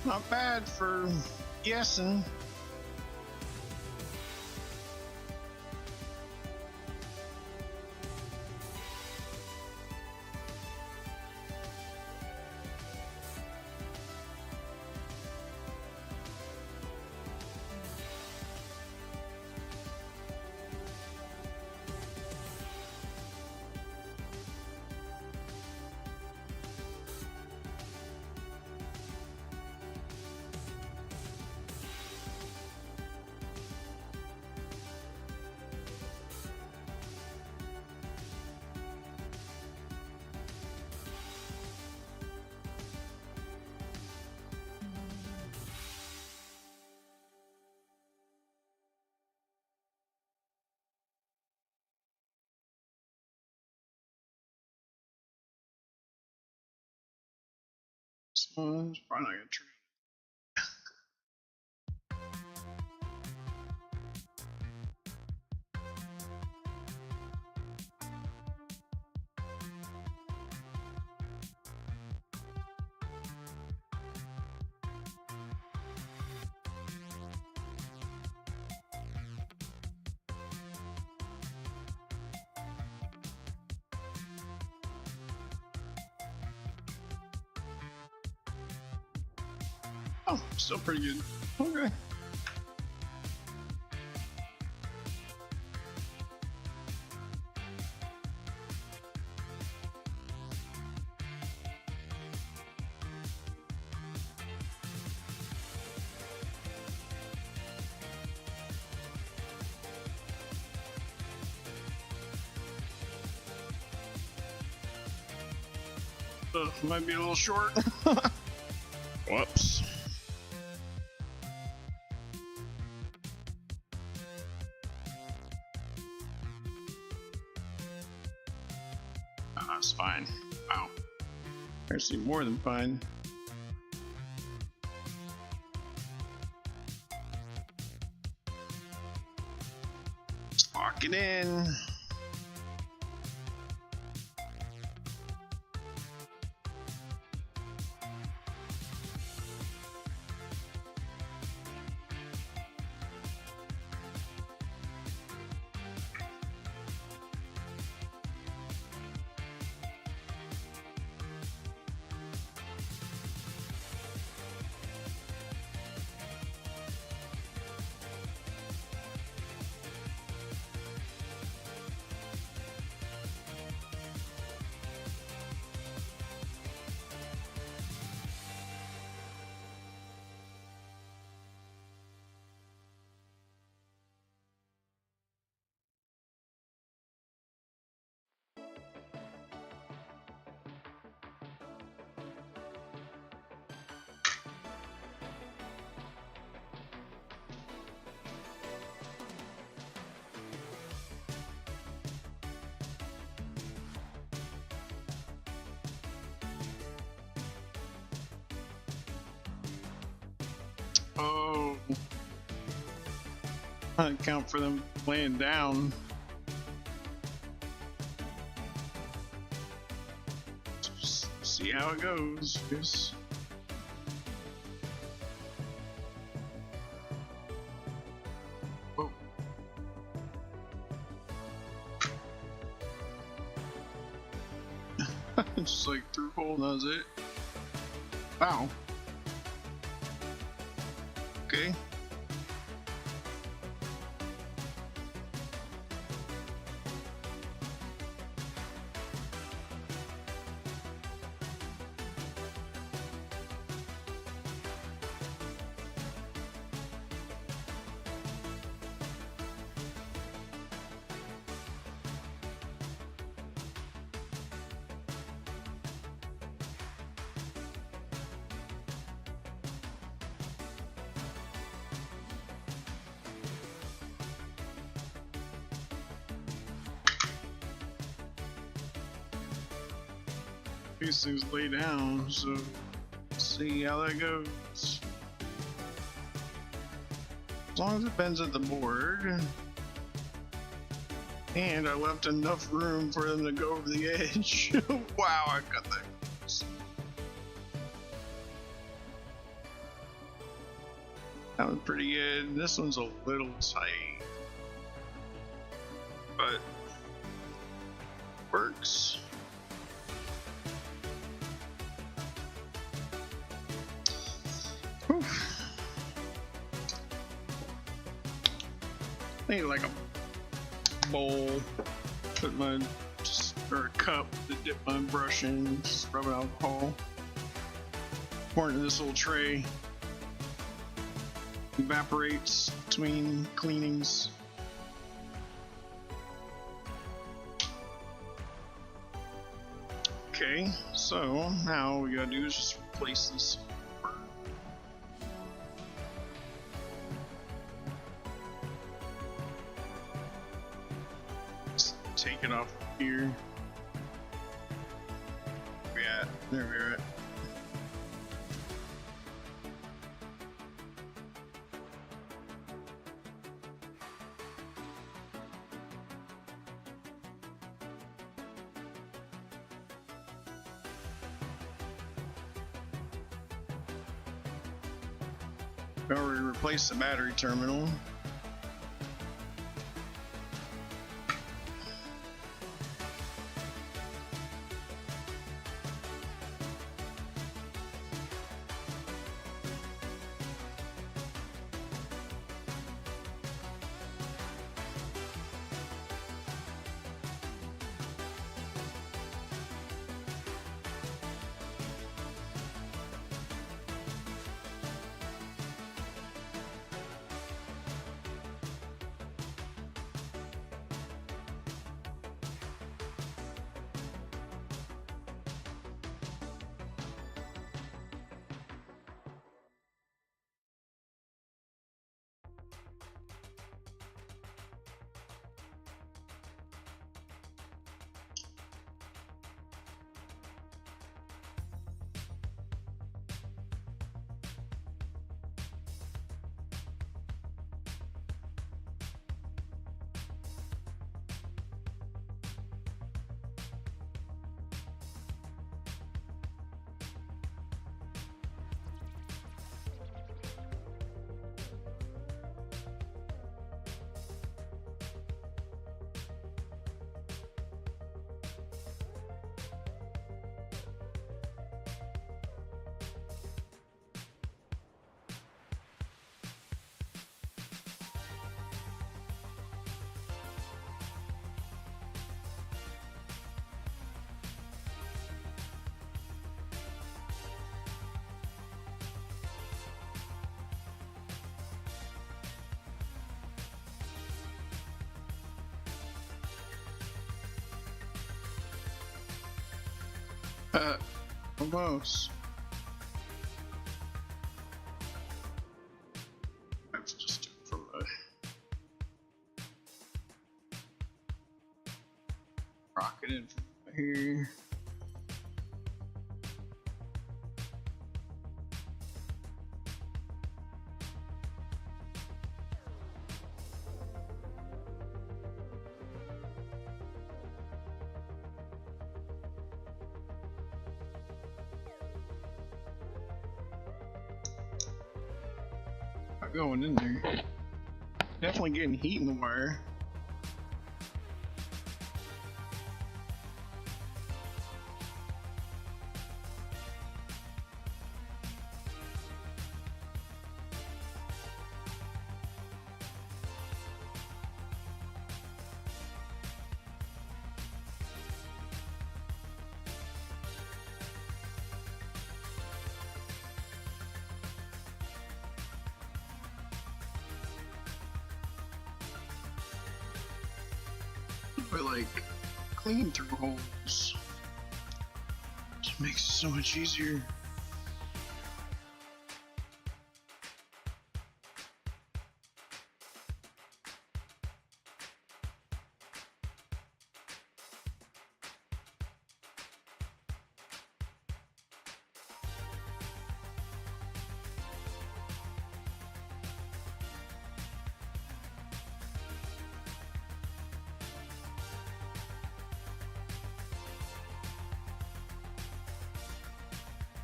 Not bad for guessing. It's probably not gonna turn. Oh, still pretty good. Okay. Might be a little short. Whoops. That's fine. Wow. Actually, more than fine. Lock it in. Oh, I didn't count for them laying down. Just see how it goes. Just... Oh. Just like through hole, and that was it. Wow. Okay. These things lay down, so let's see how that goes. As long as it bends at the board. And I left enough room for them to go over the edge. Wow, I got that. That was pretty good. This one's a little tight, but works. Whew. I need like a bowl, put my or a cup to dip my brush in, just rub alcohol. Pour it into this little tray. Evaporates between cleanings. Okay, so now all we gotta do is just replace this. Just take it off here. Where we at? There we're at. We already replaced the battery terminal. Almost. Let's just do it from rocket in from here. Not going in there. Definitely getting heat in the wire. But like clean through holes just makes it so much easier.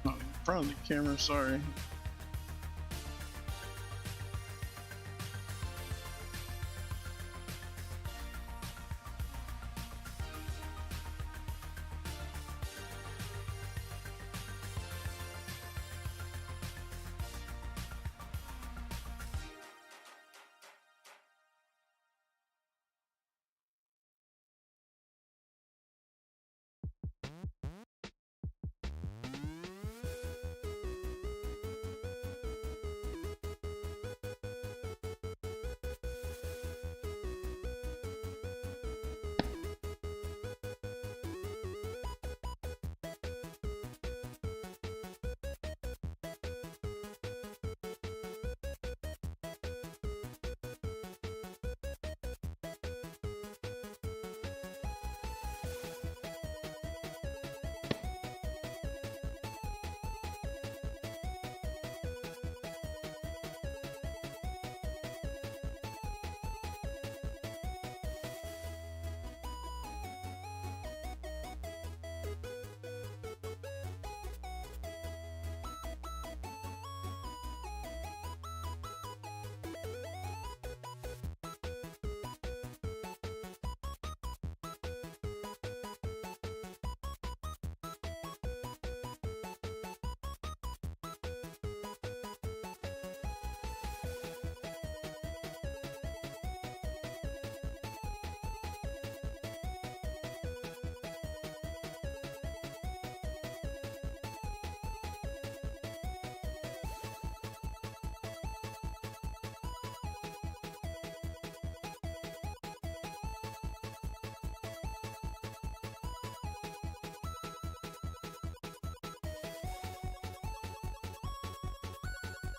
Not in front of the camera, sorry.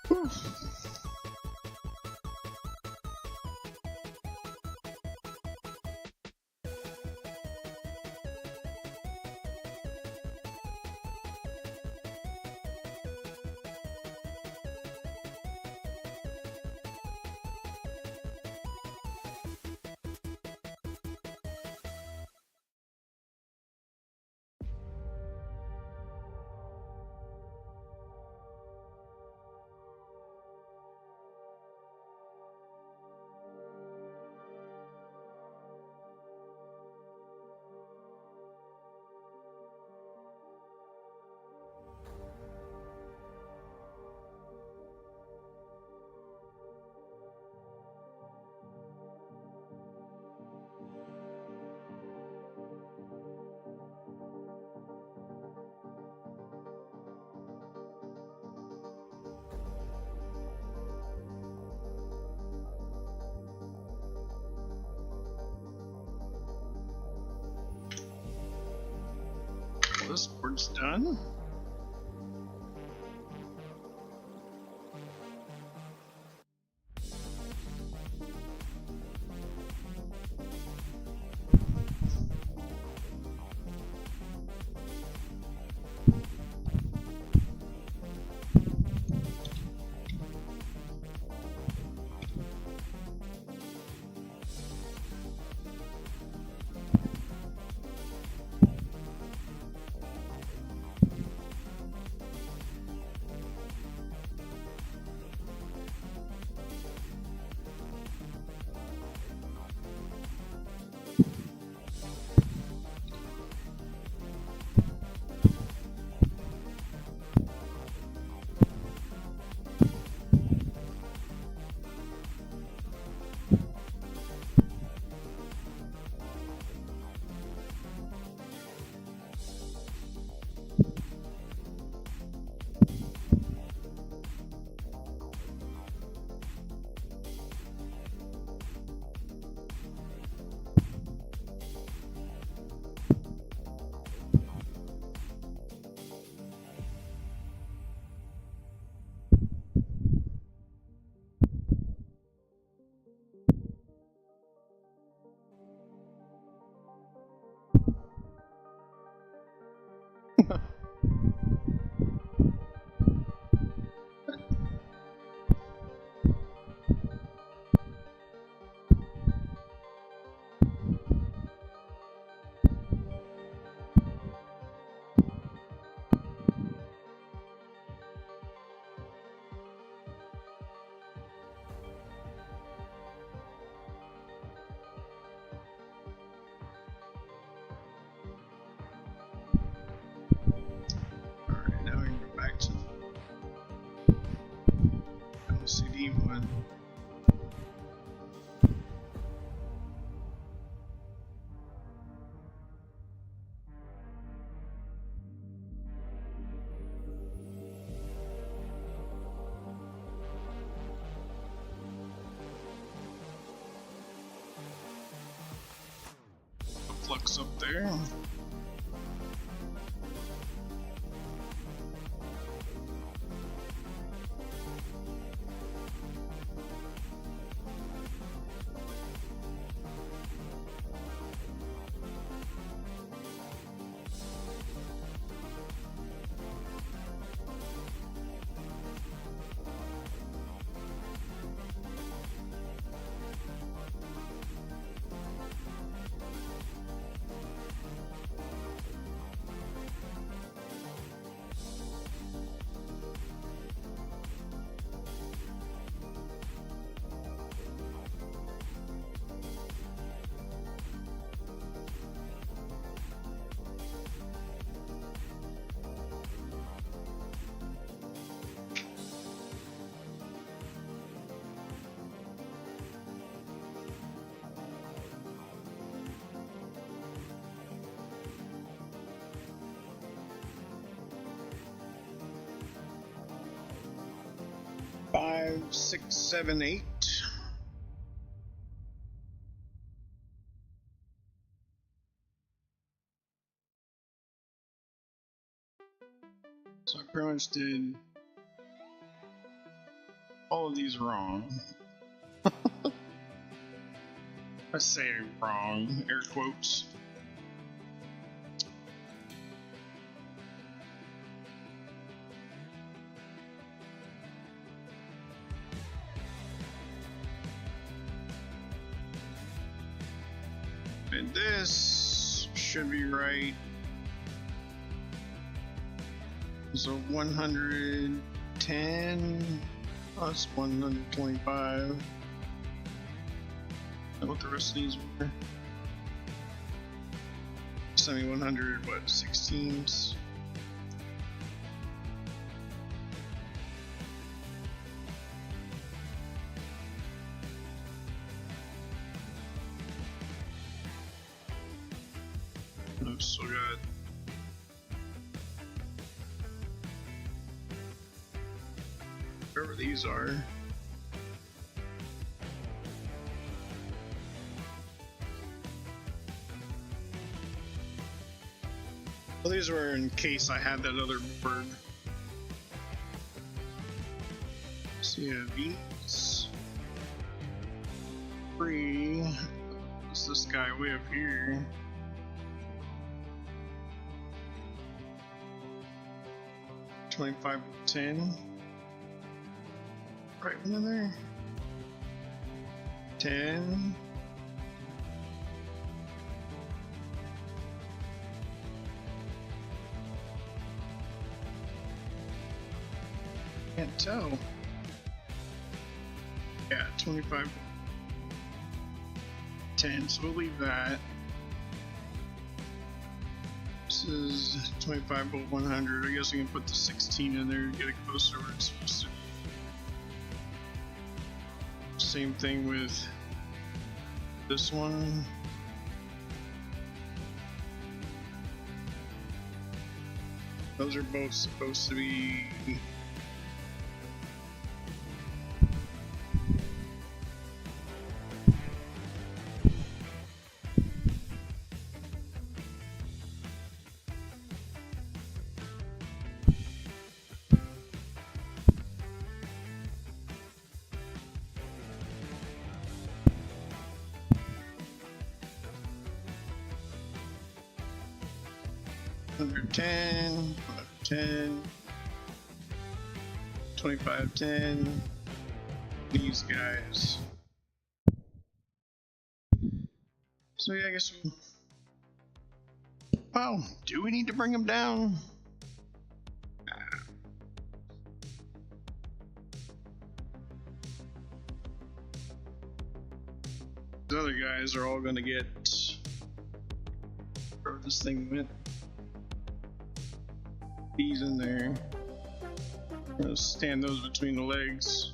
Whew. This board's done. Alright, now we can go back to the LCD one. Flux up there. Five, six, seven, eight. So I pretty much did all of these wrong. I say wrong, air quotes. And this should be right. So 110 plus 125. Is that what the rest of these were? 7100, what, 16s? I've still got wherever these are. Well, these were in case I had that other board. So yeah, these three. What's this guy way up here? $25.10. Right one in there. 10. Can't tell. Yeah, 25. 10. So we'll leave that. This is 25 volt 100. I guess we can put the 16 in there and get it closer to where it's supposed to be. Same thing with this one. Those are both supposed to be under 10, 10, 25, 10, these guys. So yeah, I guess we, well, do we need to bring them down? The other guys are all gonna get where this thing went. These in there. I'm gonna stand those between the legs.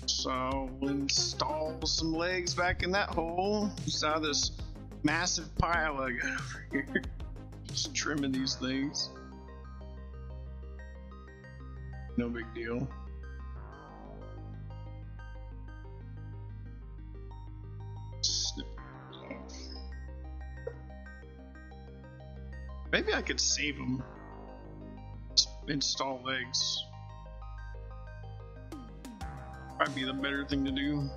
So we'll install some legs back in that hole. Saw this massive pile I got over here. Just trimming these things. No big deal. Maybe I could save them. Just install legs. Probably be the better thing to do.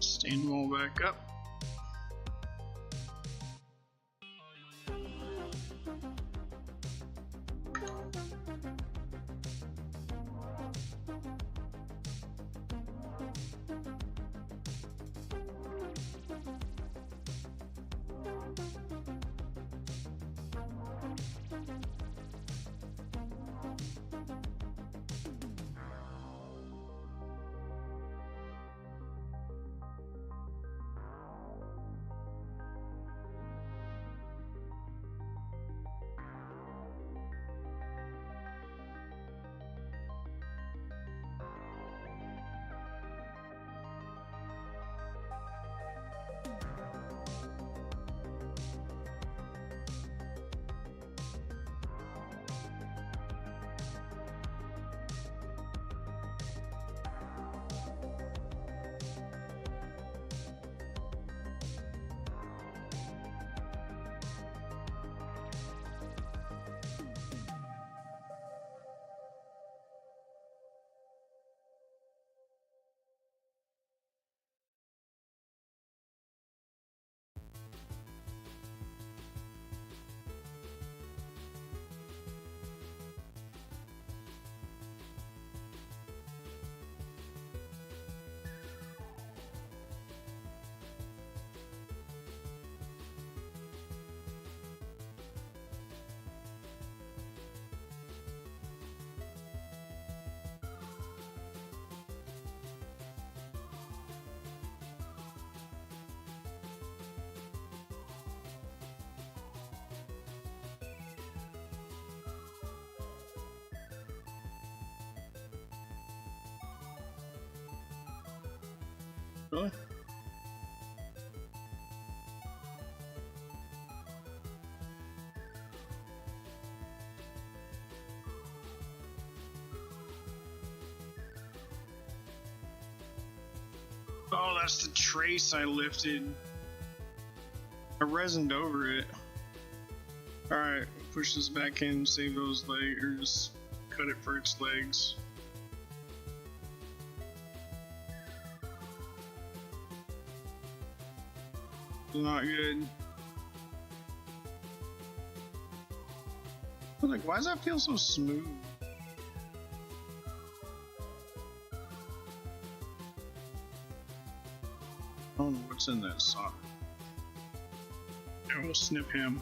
Stand them all back up. Really? Oh, that's the trace I lifted. I resined over it. Alright, push this back in, save those legs, or just cut it for its legs. Not good. I was like, why does that feel so smooth? I don't know what's in that socket. Yeah, we'll snip him.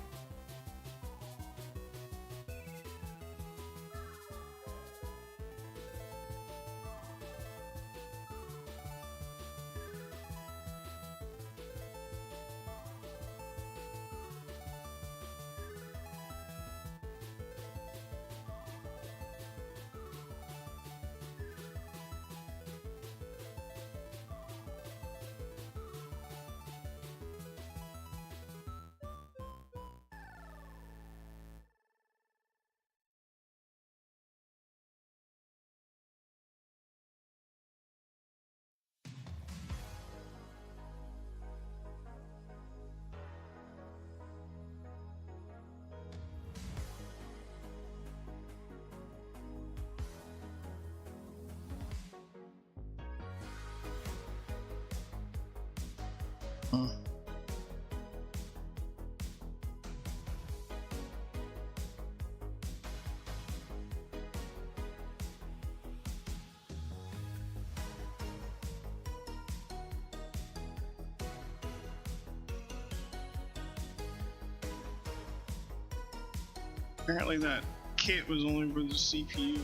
Apparently that kit was only for the CPU.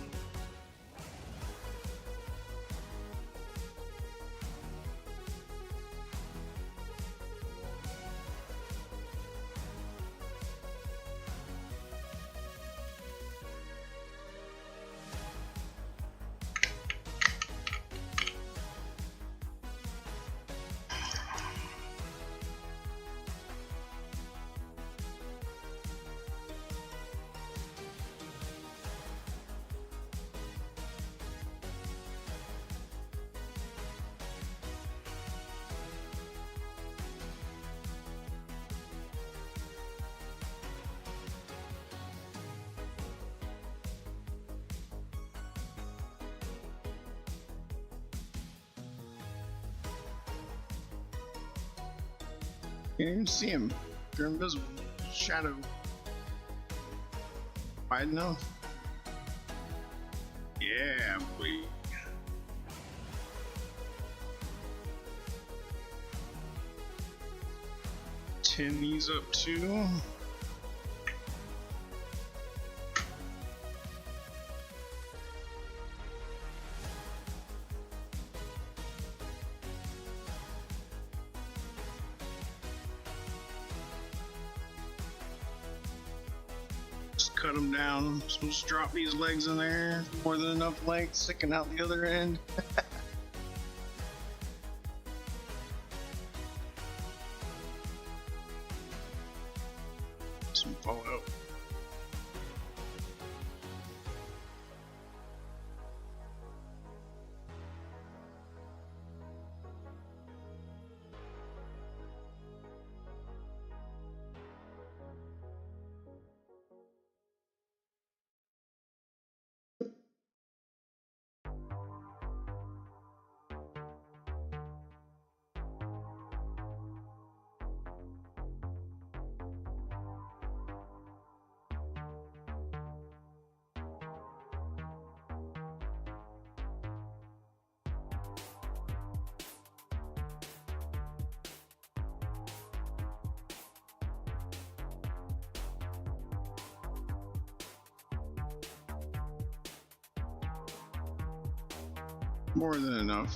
Can't even see him. They're invisible. Shadow. Wide enough. Yeah, boy. Tin these up too. Cut them down. So just drop these legs in there. More than enough legs sticking out the other end. Some fallout. More than enough.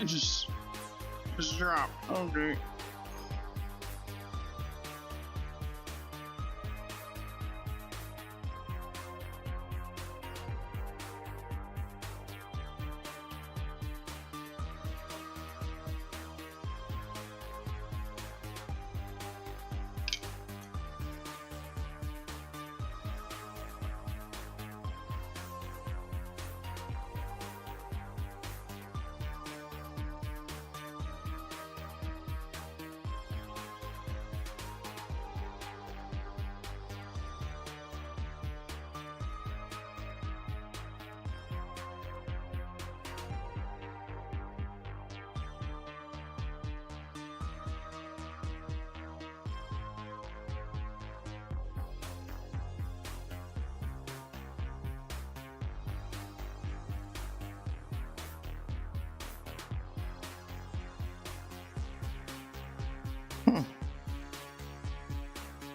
I just dropped. Okay.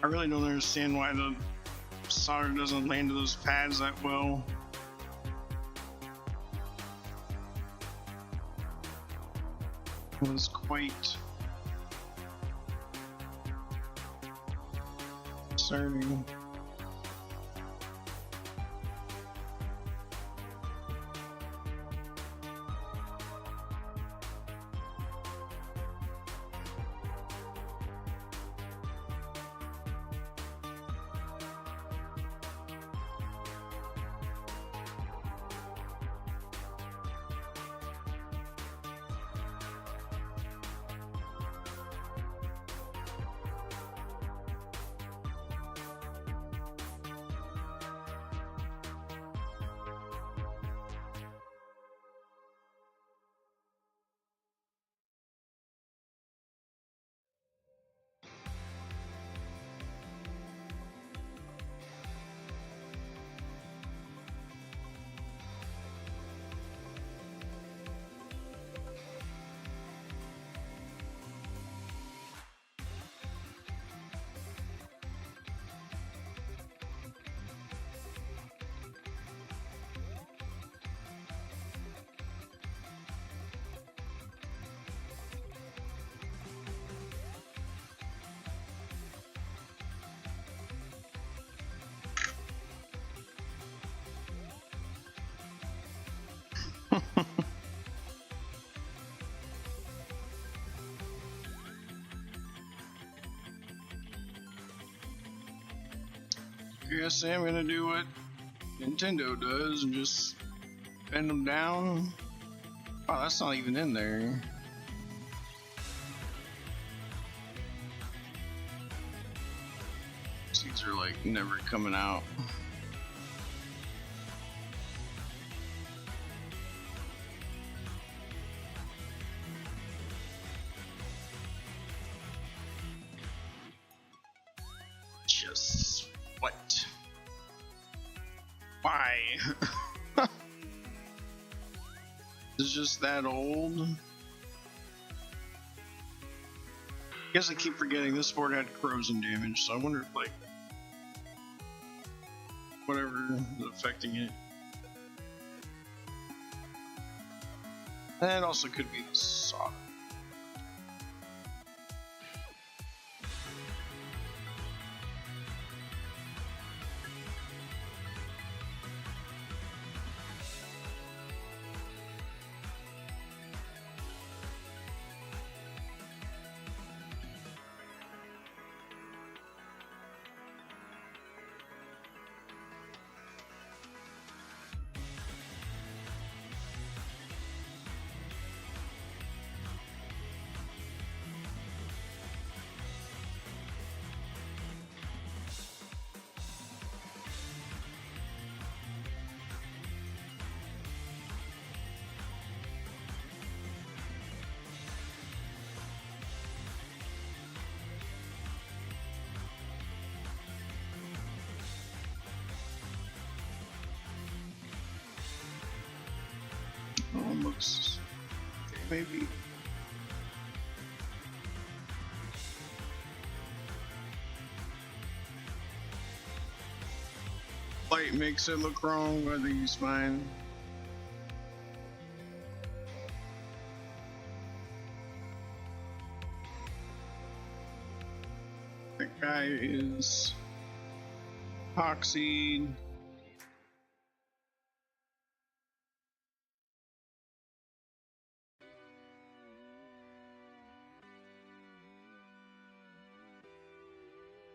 I really don't understand why the solder doesn't land to those pads that well. It was quite concerning. Guess I'm gonna do what Nintendo does and just bend them down. Oh, that's not even in there. Seeds are like never coming out. Just what? Why? It's just that old. I guess I keep forgetting this board had corrosion damage, so I wonder if like whatever is affecting it. And it also could be the solder. Looks okay, maybe. Light makes it look wrong, but I think he's fine. That guy is epoxied.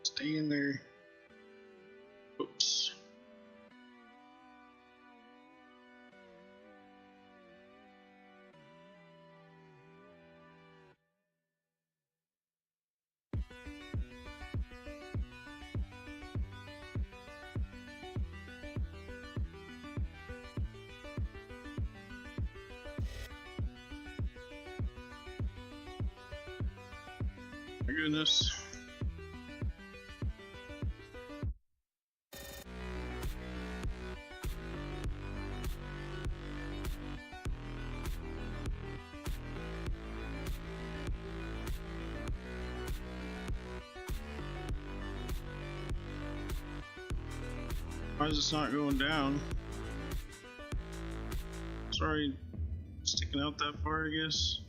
Stay in there. Oops. My goodness. Why is this not going down? Sorry, sticking out that far, I guess.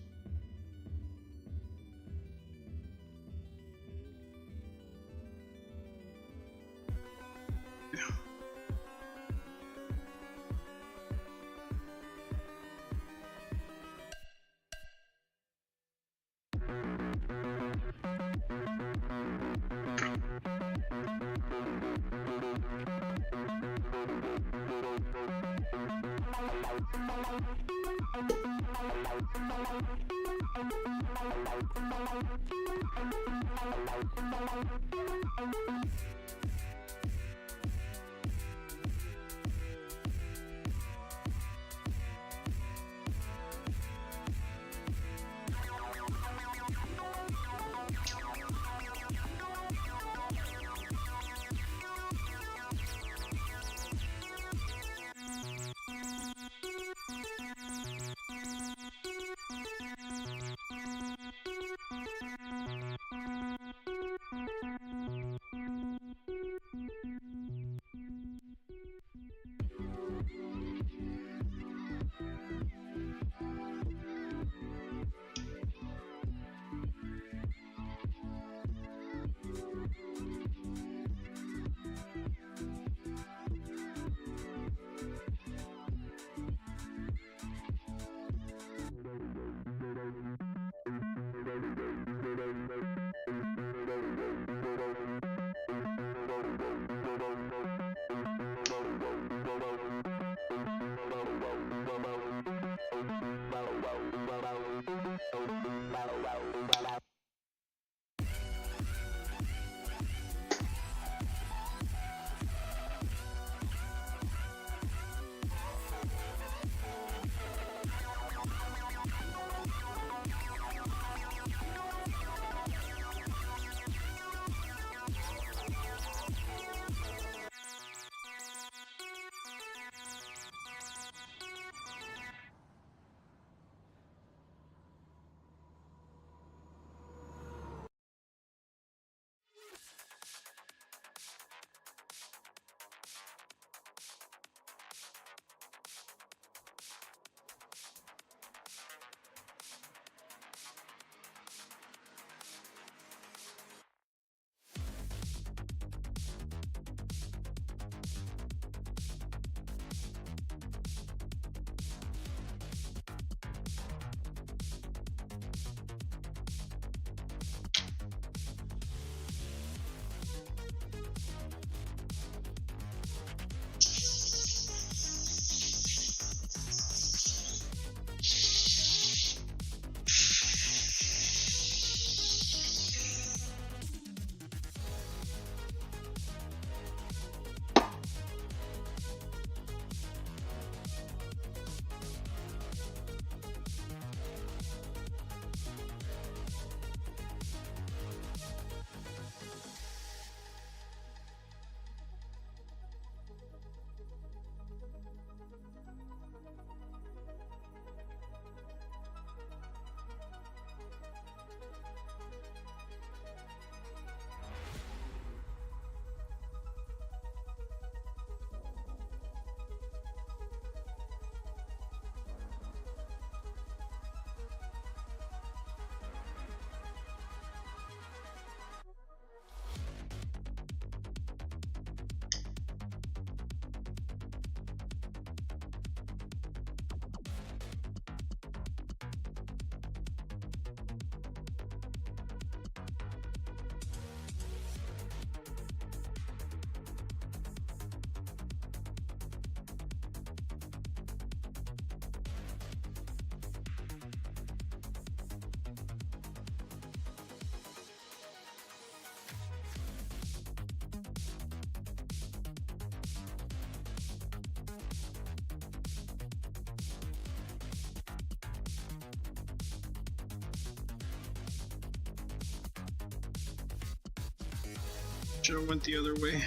Should have went the other way.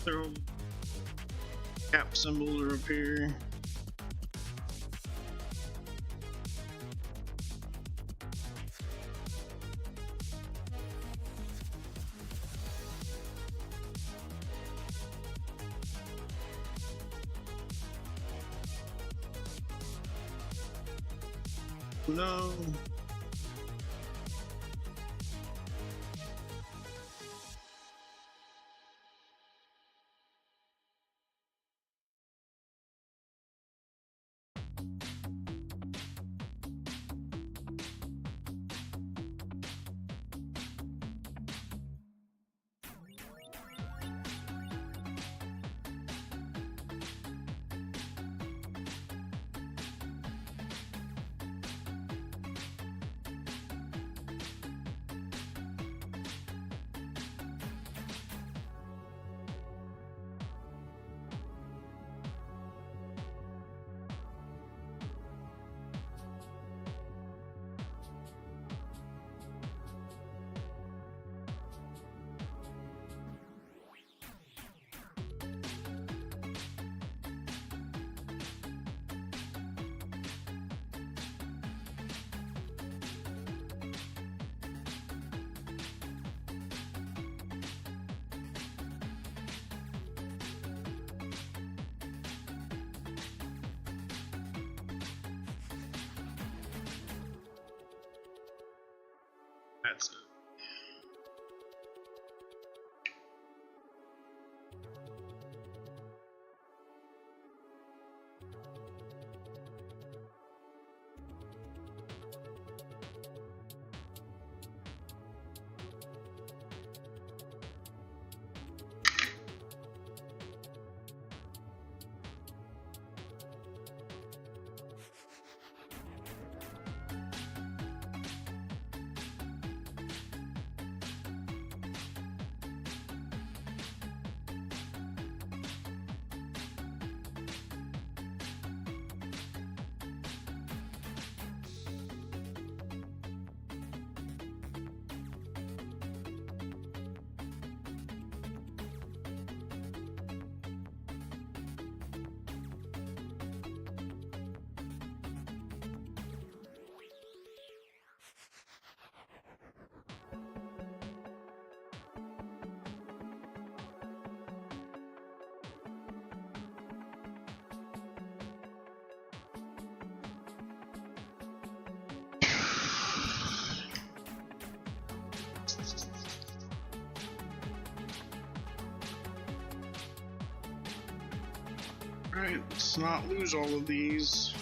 Their cap symbols are up here. No. That's it. Alright, let's not lose all of these.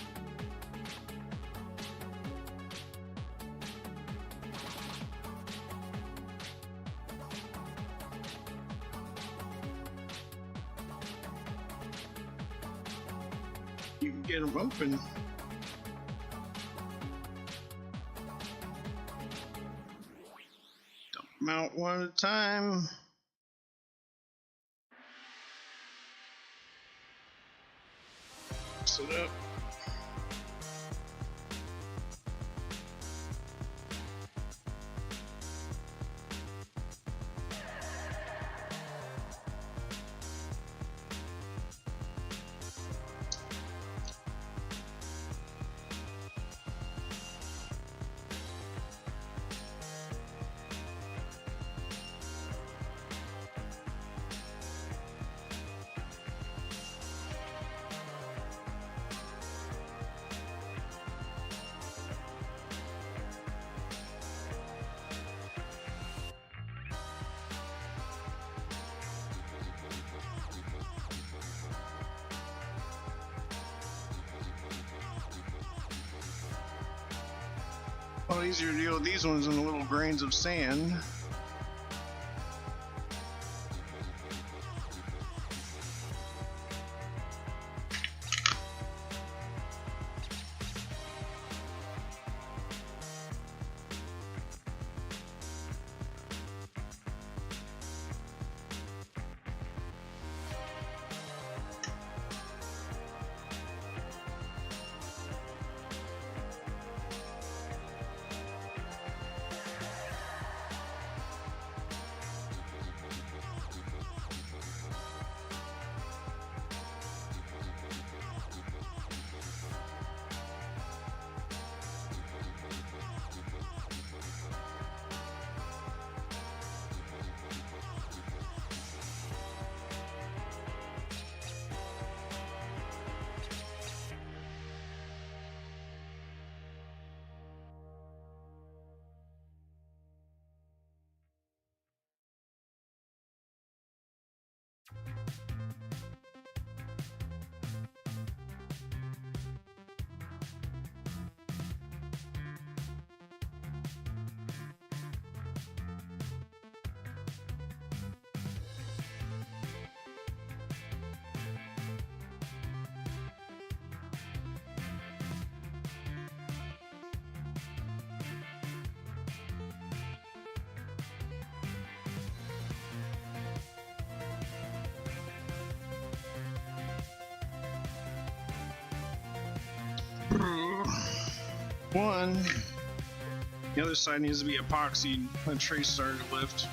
You can get them open. Dump them out one at a time. Mix it up. A lot easier to deal with these ones than the little grains of sand. one. The other side needs to be epoxied when trace started to lift.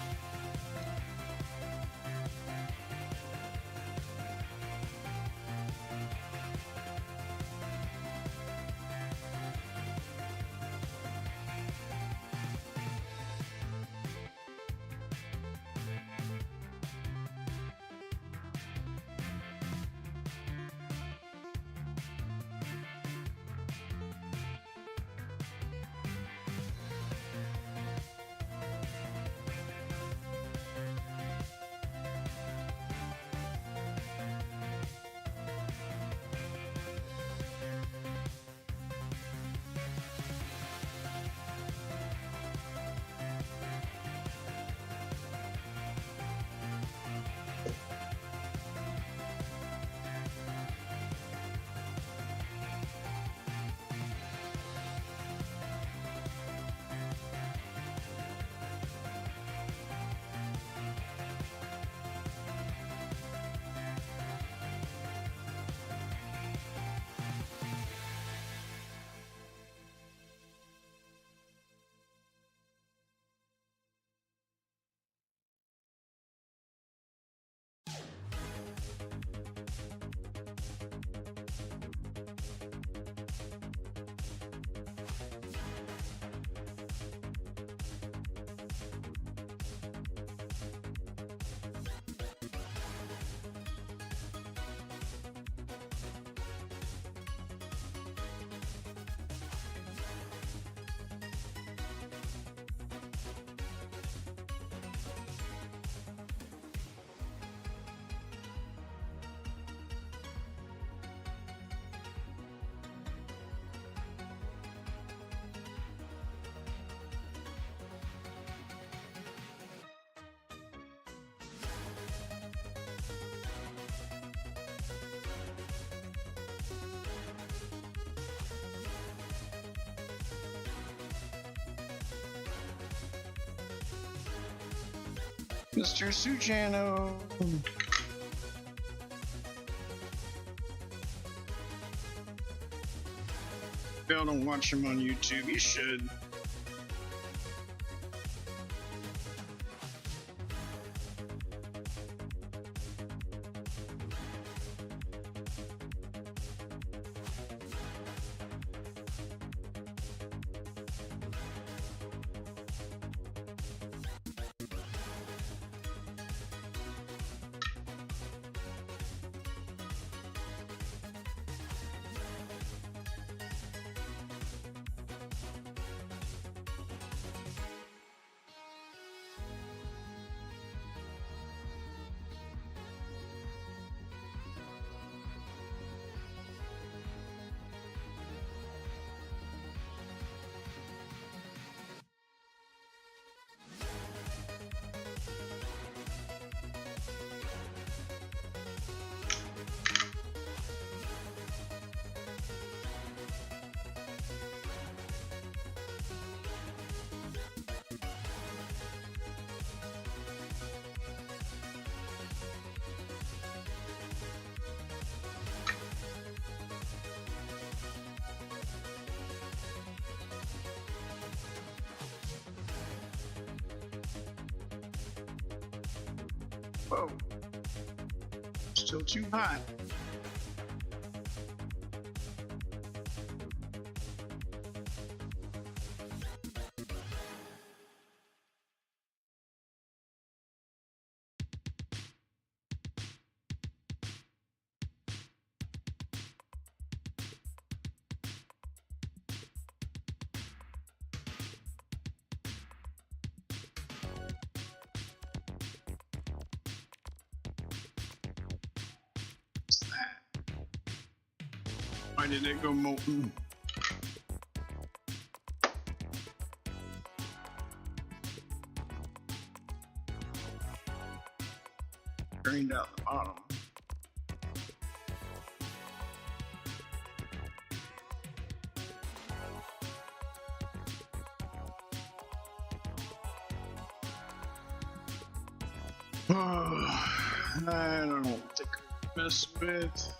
Mr. Suchano. Y'all don't watch him on YouTube, you should. Whoa. Still too hot. Why did it go molten? Drained out the bottom. I don't think I mess with.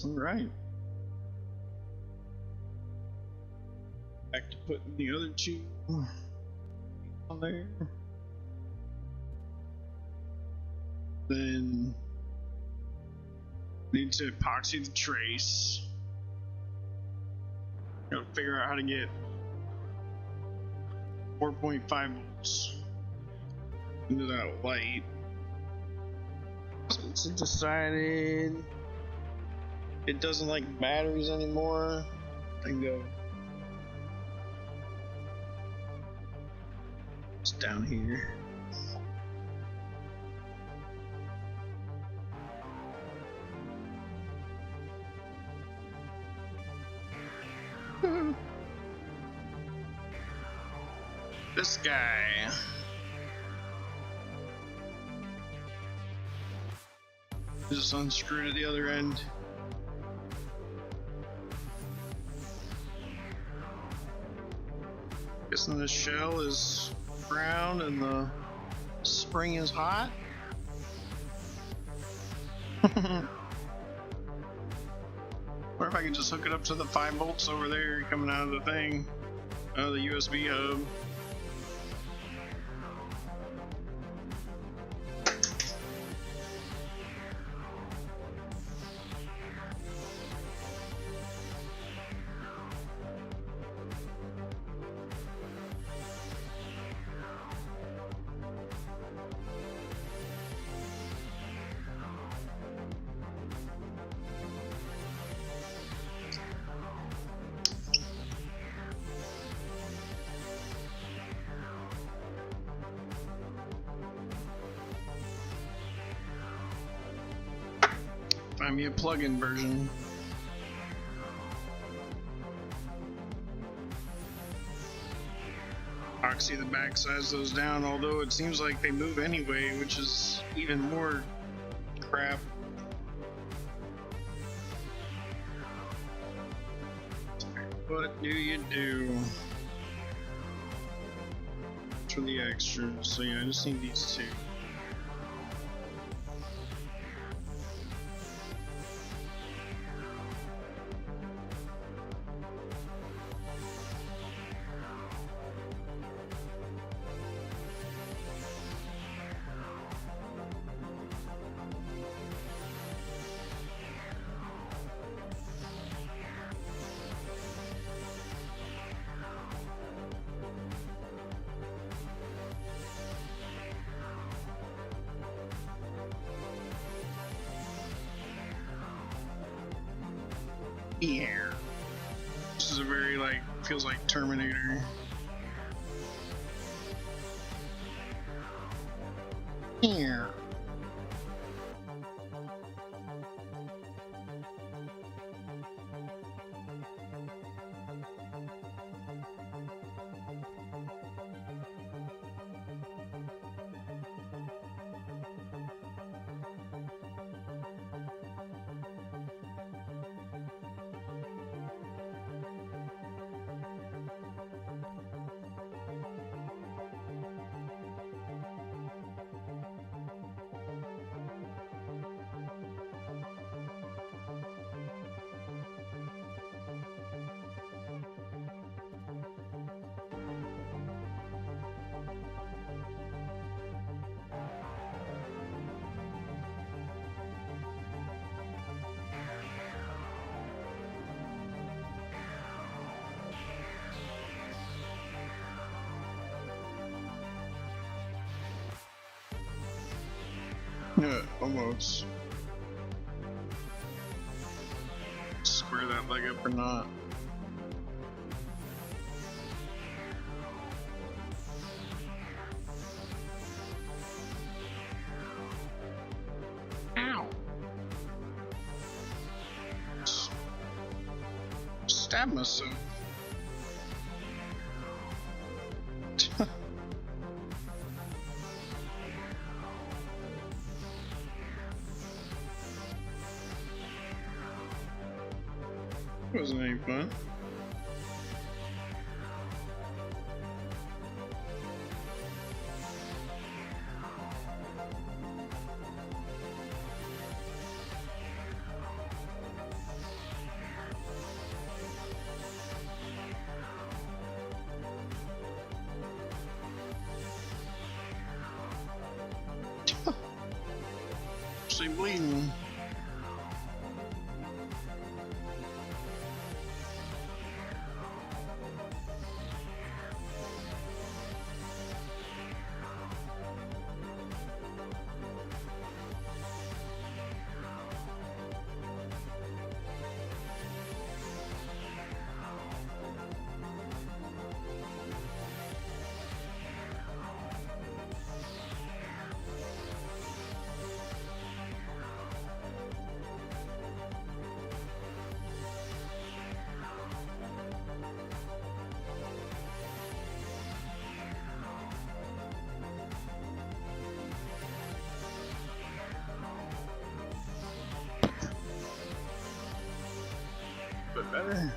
All right. Back to putting the other two on there. Then need to epoxy the trace. Gotta figure out how to get 4.5 volts into that light. So it's decided it doesn't like batteries anymore. I can go. It's down here. This guy. Just unscrewed at the other end. Guessing the shell is brown and the spring is hot. Or if I can just hook it up to the 5 volts over there coming out of the thing, the USB hub. Find me a plug-in version. Epoxy the back sides those down, although it seems like they move anyway, which is even more crap. What do you do for the extras? So yeah, I just need these two. Yeah. This is a very, like, feels like Terminator. Here. Yeah, almost. Square that leg up or not. Ow! Stab myself. Wasn't any fun. actually bleeding. But better.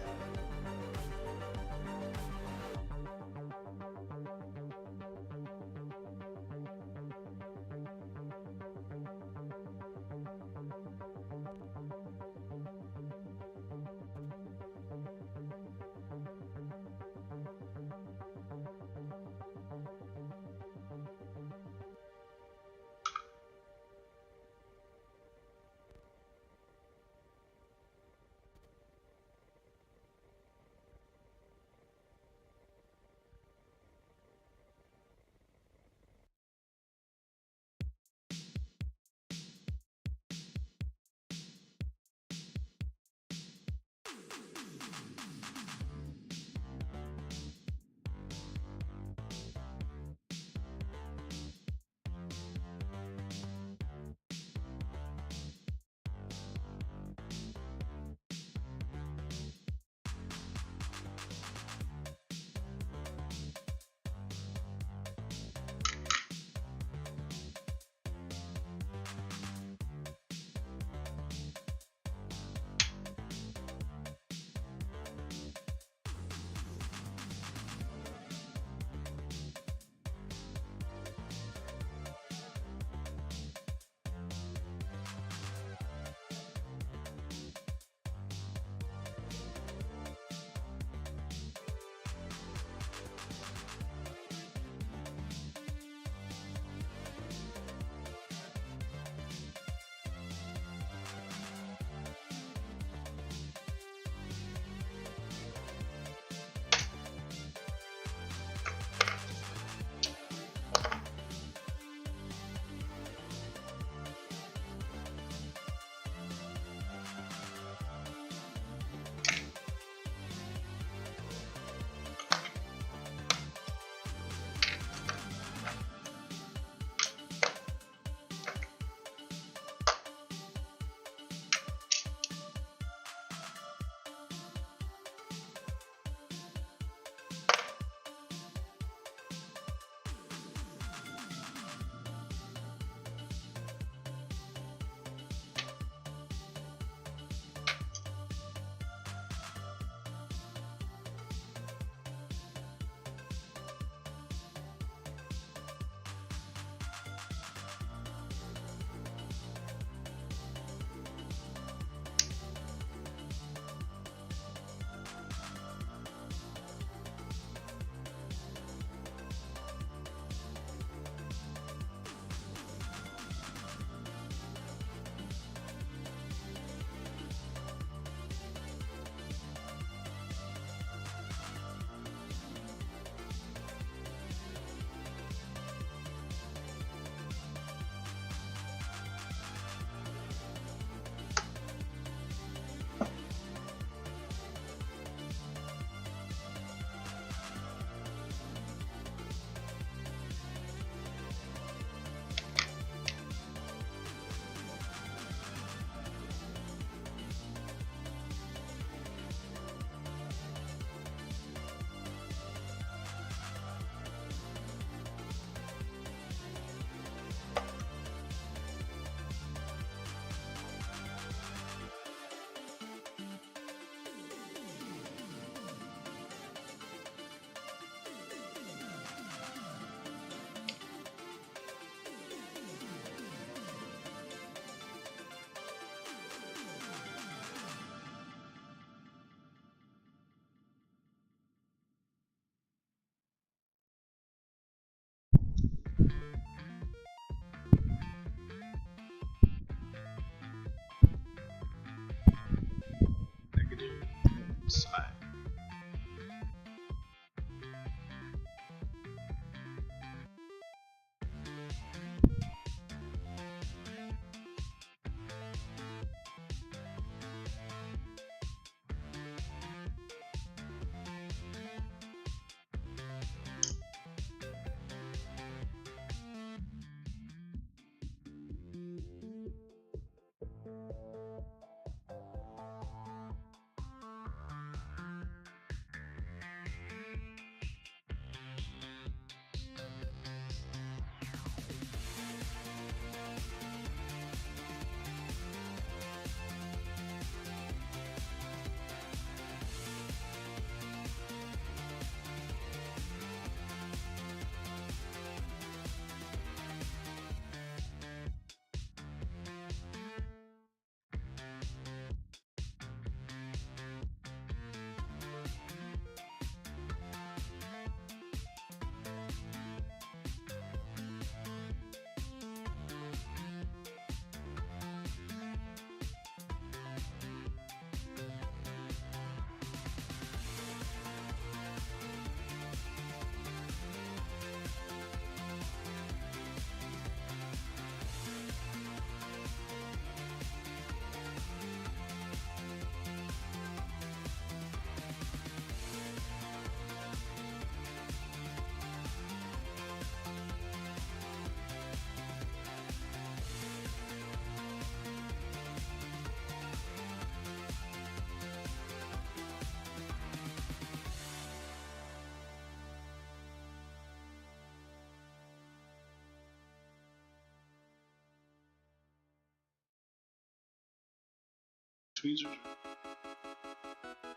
tweezers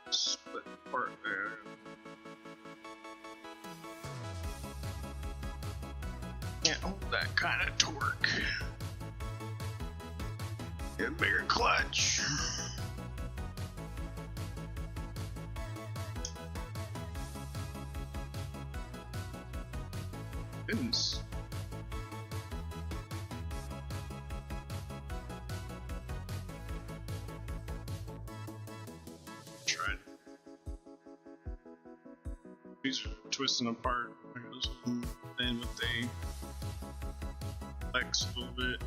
split apart there. Can't hold that kind of torque. Get a bigger clutch. Goodness. Tried. These are twisting apart. And with the flex a little bit.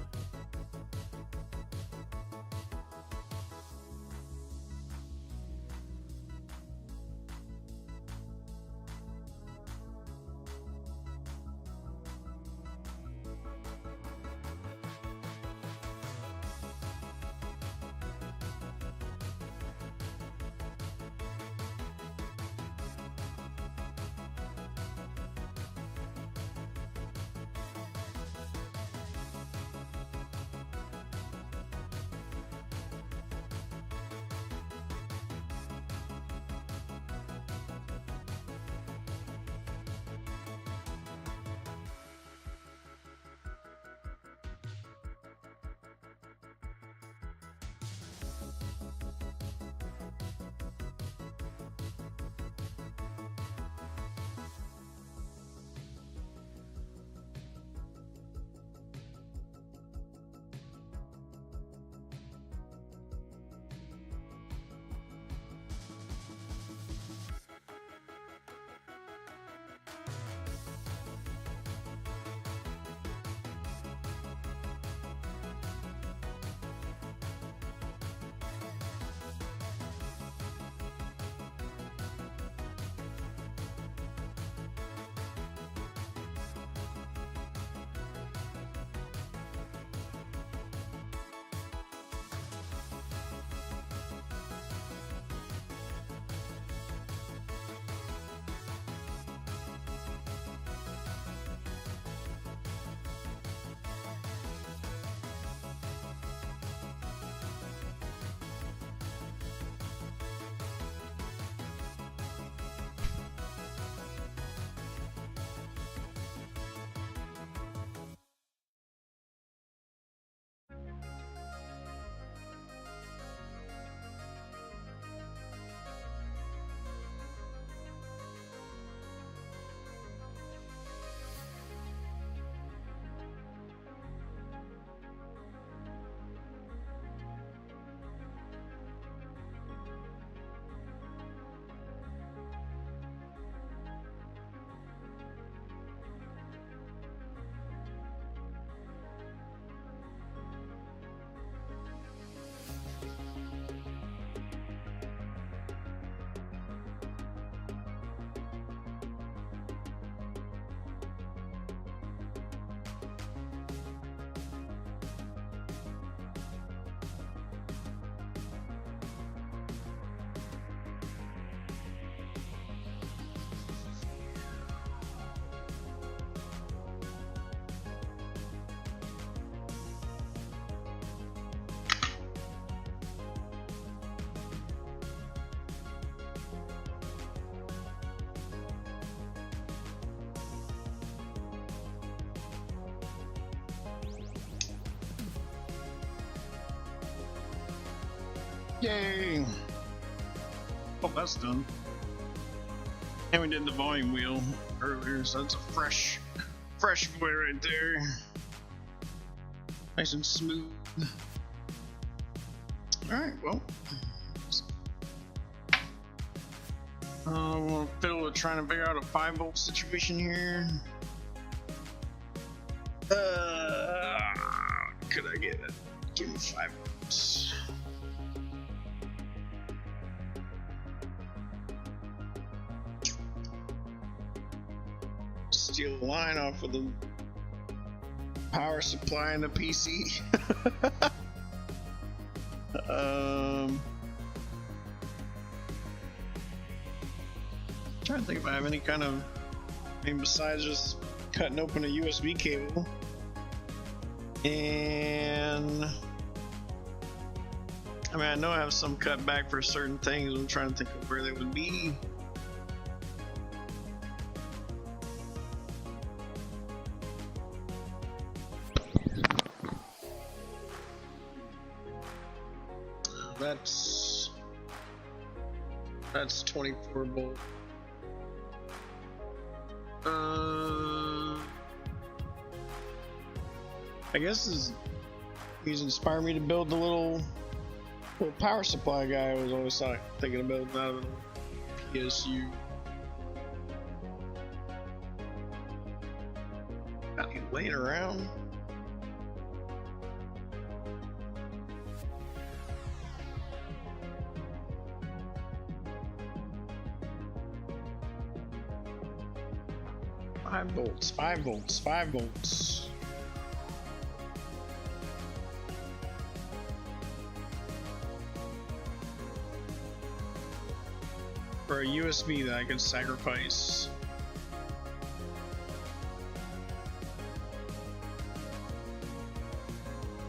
Yay! Oh, that's done. And we did the volume wheel earlier, so that's a fresh boy right there. Nice and smooth. Alright, well. We'll fiddle with trying to figure out a 5-volt situation here. Could I get it? Give me 5 volts. Steal a line off of the power supply in the PC. Trying to think if I have any kind of, I mean, besides just cutting open a USB cable. And I mean, I know I have some cut back for certain things. I'm trying to think of where they would be. That's 24 volt. I guess he's inspired me to build the little power supply guy I was always thinking of building out of a PSU. Got him laying around. Five volts, 5 volts, 5 volts. For a USB that I could sacrifice.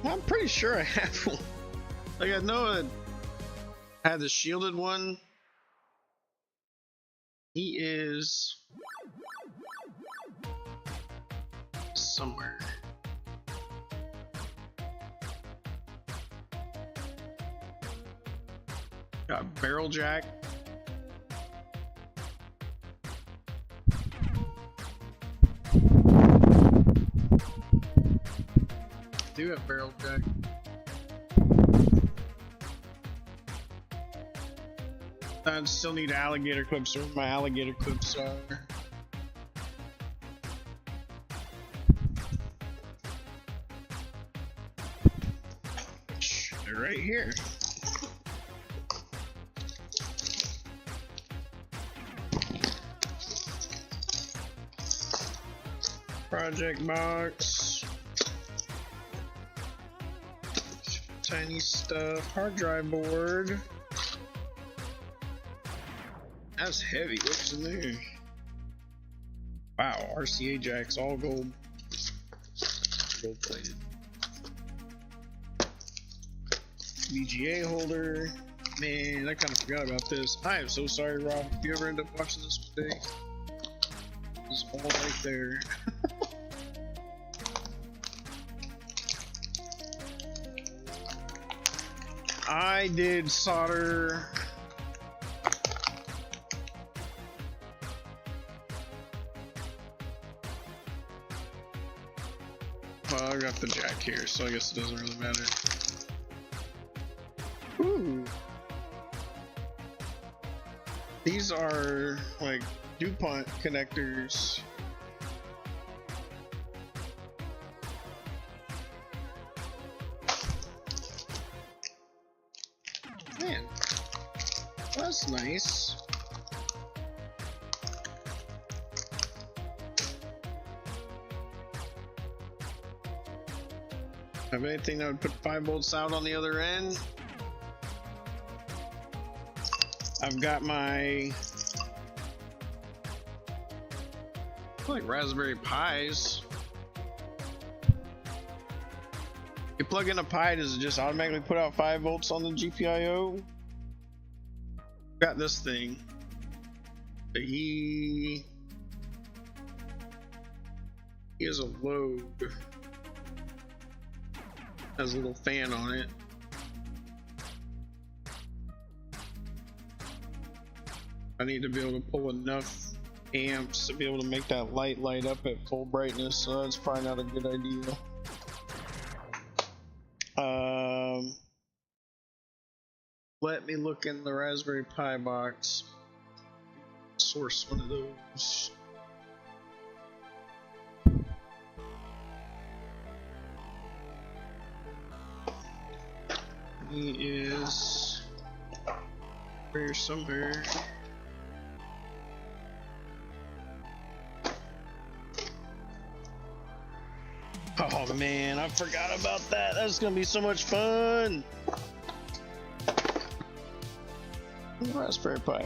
I'm pretty sure I have one. Like, I know I had the shielded one. He is somewhere. Got barrel jack. Do have barrel jack. I still need alligator clips. Where my alligator clips are. They're right here. Project box. Tiny stuff. Hard drive board. That's heavy. What's in there? Wow, RCA jacks, all gold. Gold plated. VGA holder. Man, I kind of forgot about this. I am so sorry, Rob. If you ever end up watching this today, it's all right there. I did solder. Well, I got the jack here, so I guess it doesn't really matter. Ooh. These are like DuPont connectors. Man, that's nice. Have anything that would put 5 volts out on the other end? I've got my like Raspberry Pis. You plug in a Pi, does it just automatically put out 5 volts on the GPIO? Got this thing. He is a load. Has a little fan on it. I need to be able to pull enough amps to be able to make that light up at full brightness, so that's probably not a good idea. Let me look in the Raspberry Pi box. Source one of those. He is here somewhere. Oh man, I forgot about that. That's gonna be so much fun. Raspberry Pi.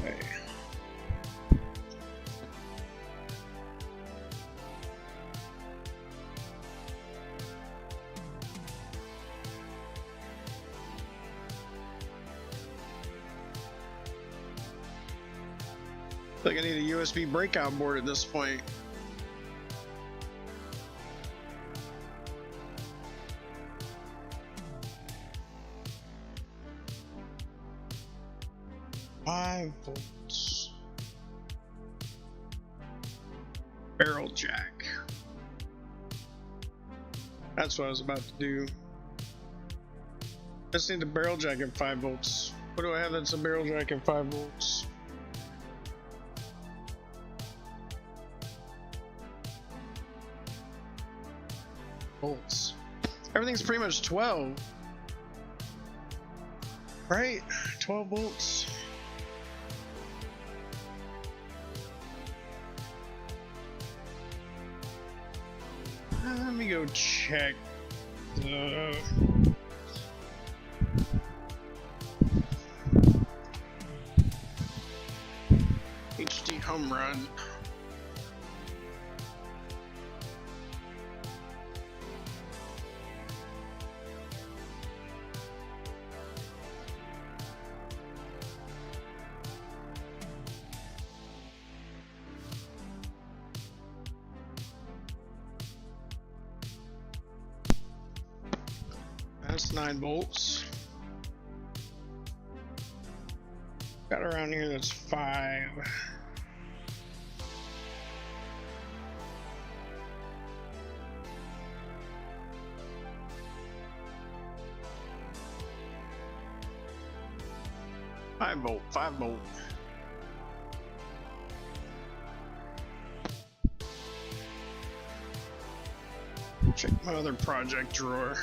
Like I need a USB breakout board at this point. Five volts. Barrel jack. That's what I was about to do. I just need the barrel jack at 5 volts. What do I have that's a barrel jack at 5 volts? Volts. Everything's pretty much 12. Right? 12 volts. Let me go check the HD home run. That's 9 volts. Got around here that's 5. Five volt, 5 volt. Check my other project drawer.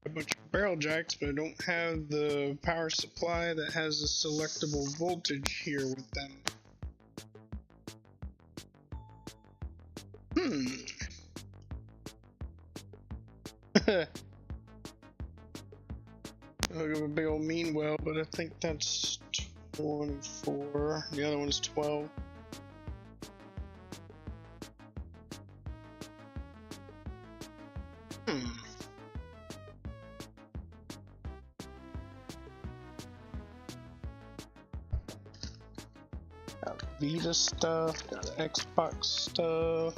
A bunch of barrel jacks, but I don't have the power supply that has a selectable voltage here with them. Look at a big old mean well, but I think that's 24. The other one's 12. Got Vita stuff, got Xbox stuff.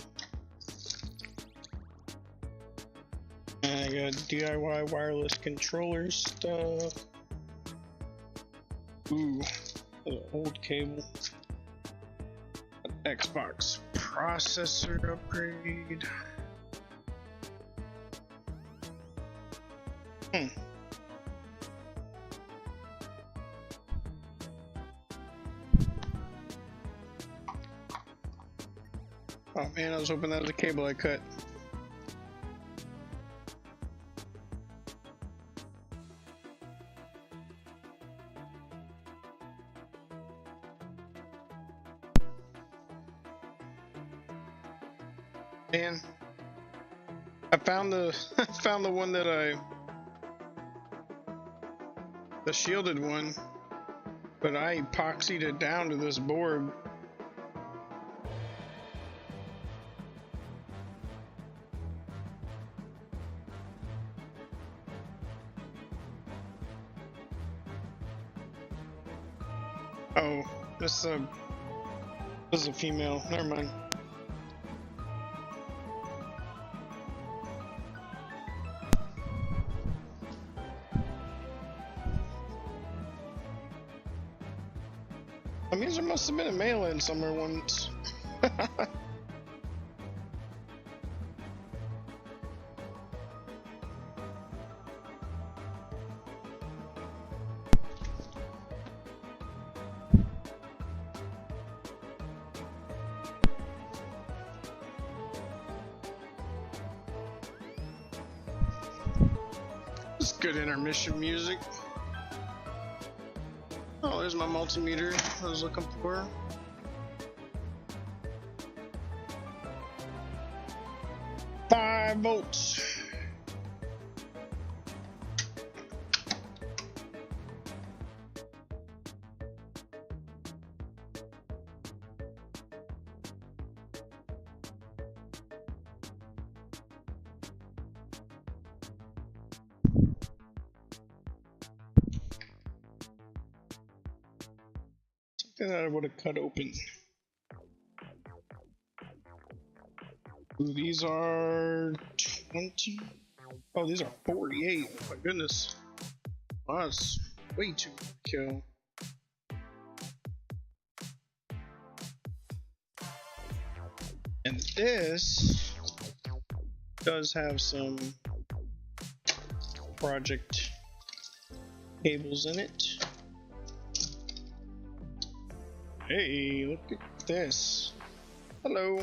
And I got DIY wireless controller stuff. Ooh, an old cable. An Xbox processor upgrade. Oh man, I was hoping that was a cable I cut. Man, I found the found the one that the shielded one, but I epoxied it down to this board. Oh, this is a female. Never mind. That means there must have been a male in somewhere once. Good intermission music. Oh, there's my multimeter I was looking for. $5 volts. Something that I would have cut open. Ooh, these are 20. Oh, these are 48. Oh my goodness. Oh, that's way too kill. And this does have some project cables in it. Hey, look at this. Hello.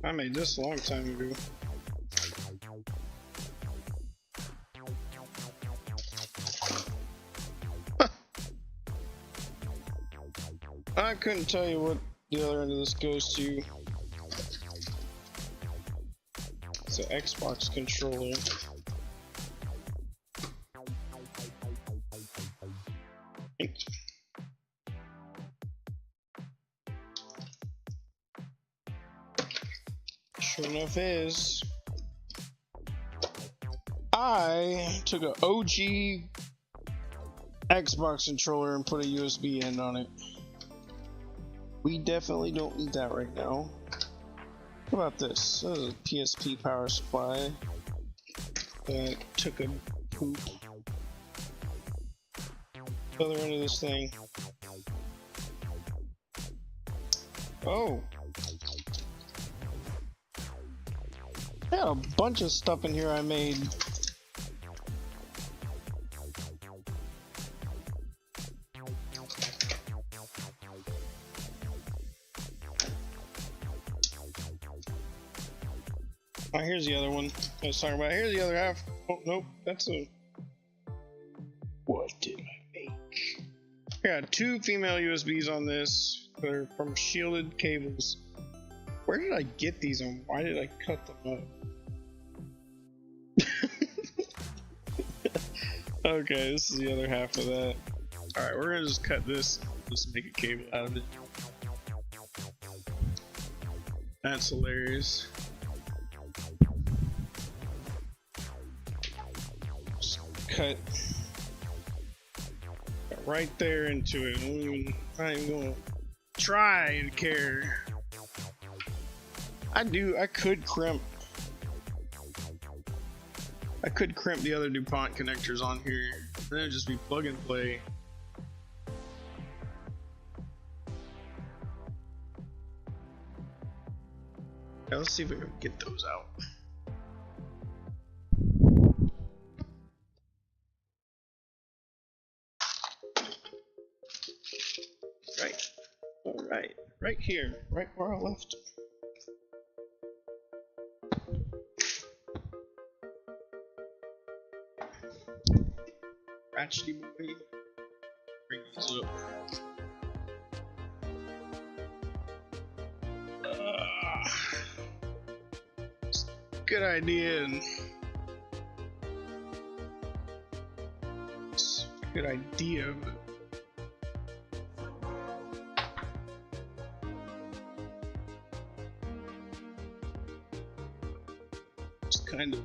I made this a long time ago. I couldn't tell you what the other end of this goes to. It's an Xbox controller. Sure enough is. I took an OG Xbox controller and put a USB end on it. We definitely don't need that right now. What about this? This is a PSP power supply that took a poop. Other end of this thing. Oh. I got a bunch of stuff in here I made. Oh, here's the other one I was talking about. Here's the other half. Oh, nope. That's a... What did I make? I got 2 female USBs on this. They're from shielded cables. Where did I get these and why did I cut them up? Okay, this is the other half of that. Alright, we're gonna just cut this. Just make a cable out of it. That's hilarious. Cut right there into it. I'm not even gonna try to care. I could crimp the other DuPont connectors on here, and then it'd just be plug and play. Now let's see if we can get those out. Right here, right where I left. Ratchety boy, bring these up. Good idea. It's a good idea, but kind of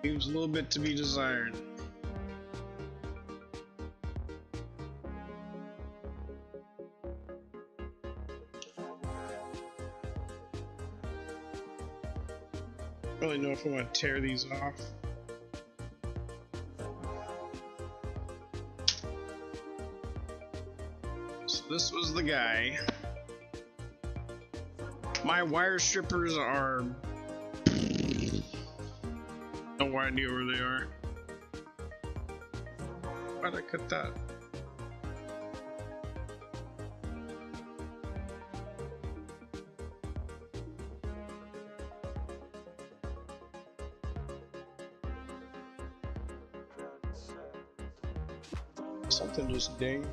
leaves a little bit to be desired. I don't really know if I want to tear these off. So this was the guy. My wire strippers are no idea where they are. Why'd I cut that? Something just dinged.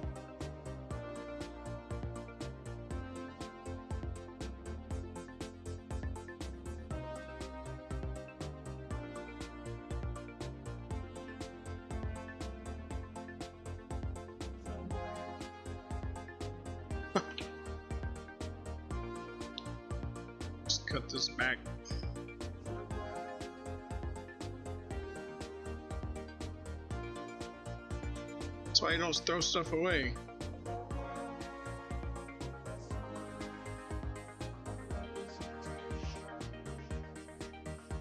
Just cut this back. That's why you don't throw stuff away.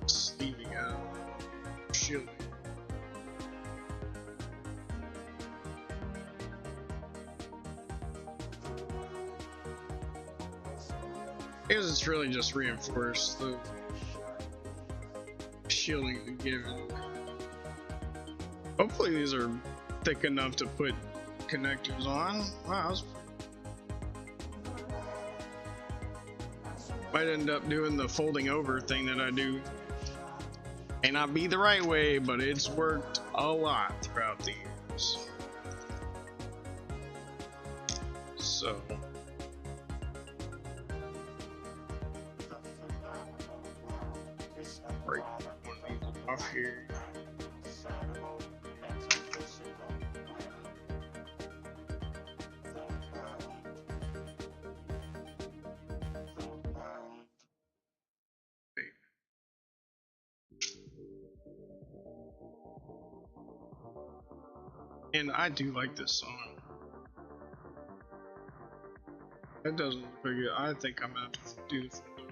Sleeving out. Shielding. I guess it's really just reinforced the shielding given. Hopefully these are thick enough to put connectors on. Wow, might end up doing the folding over thing that I do. May not be the right way, but it's worked a lot throughout the years. So break one of these off here. And I do like this song. That doesn't look like it. I think I'm gonna have to do the follow.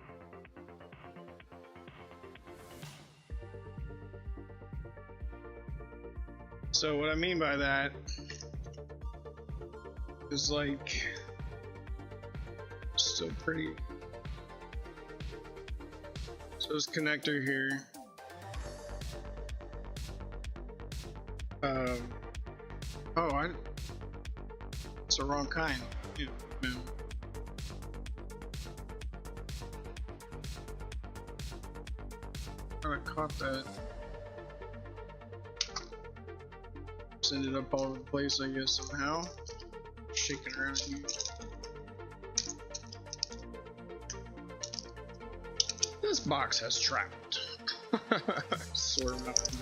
So what I mean by that is like still pretty. So this connector here. Oh, it's the wrong kind. Yeah, man. I caught that. Just ended up all over the place, I guess, somehow. Shaking around here. This box has trapped. Sort of nothing.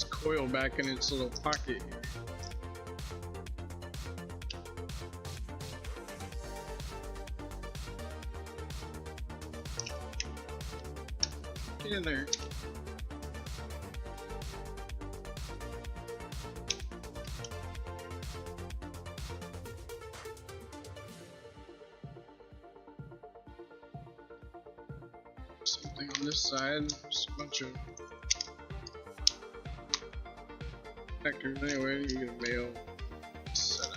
Coil back in its little pocket here. Get in there. Something on this side. Just a bunch of connectors anyway. You get a mail set out.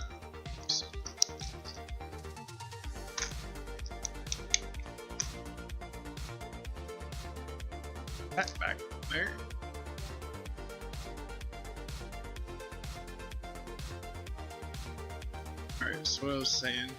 That back there. Alright, so what I was saying.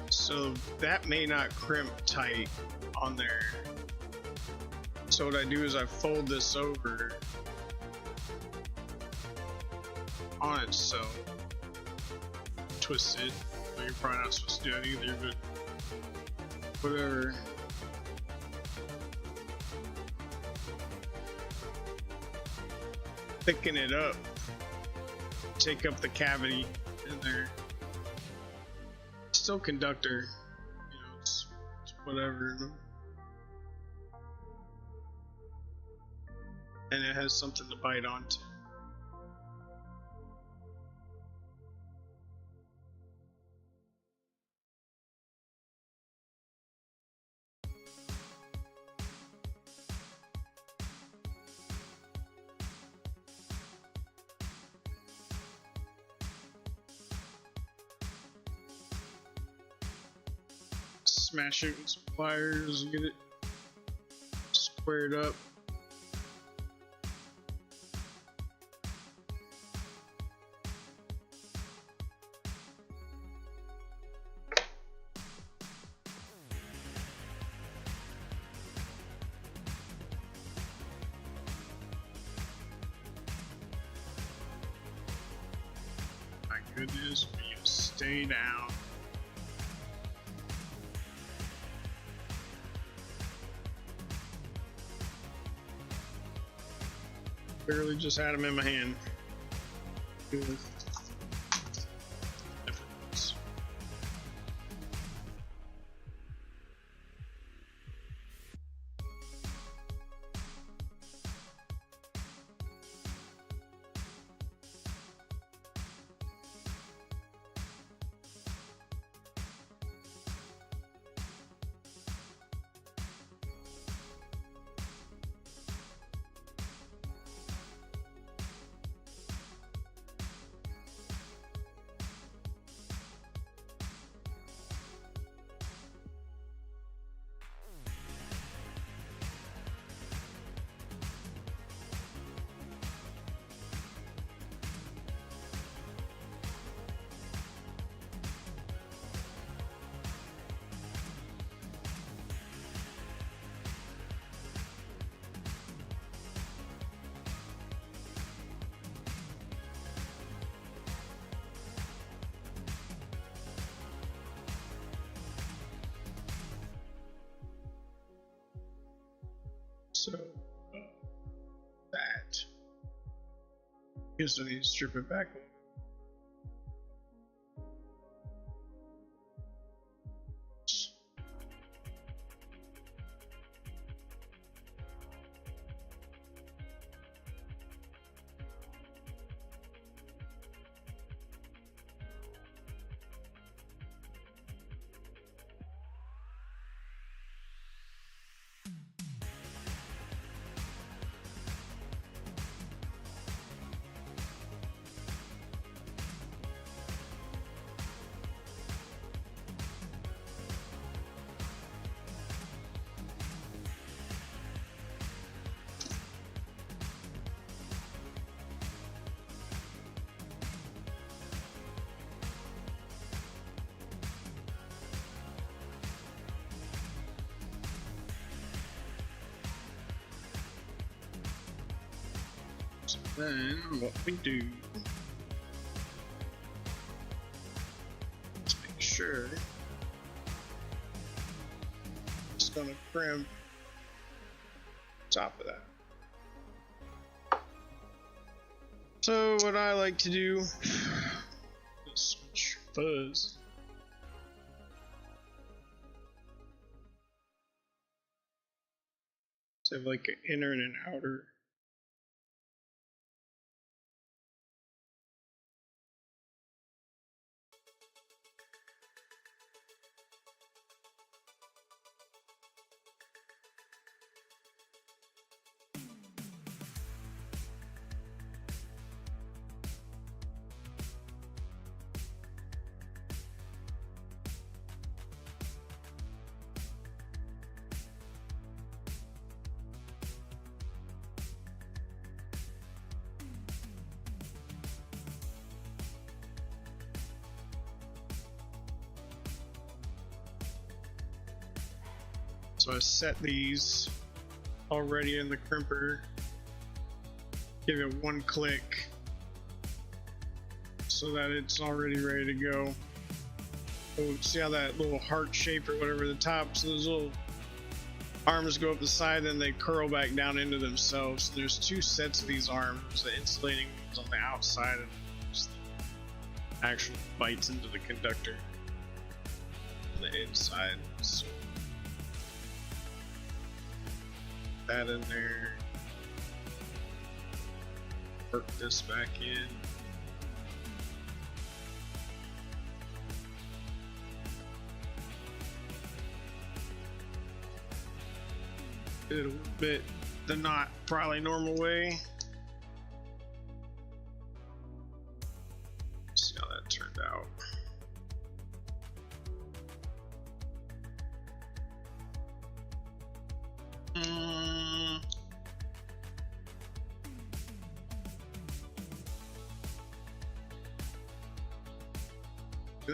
So that may not crimp tight on there. So what I do is I fold this over on itself, twist it. Well, you're probably not supposed to do that either, but whatever. Thicken it up, take up the cavity in there. Still conductor, you know, it's whatever. And it has something to bite onto. smash it with some pliers and get it squared up. My goodness, will you stay down? Barely just had him in my hand. Good. So that guess I need to strip it back. So then what we do, let's make sure it's gonna crimp top of that. So what I like to do is switch fuzz. So I have like an inner and an outer. So I set these already in the crimper, give it one click so that it's already ready to go. Oh, see how that little heart shape or whatever the top, so those little arms go up the side and they curl back down into themselves. There's two sets of these arms, the insulating ones on the outside and just the actual bites into the conductor on the inside. So that in there, work this back in. Did it a little bit the not probably normal way. See how that turned out.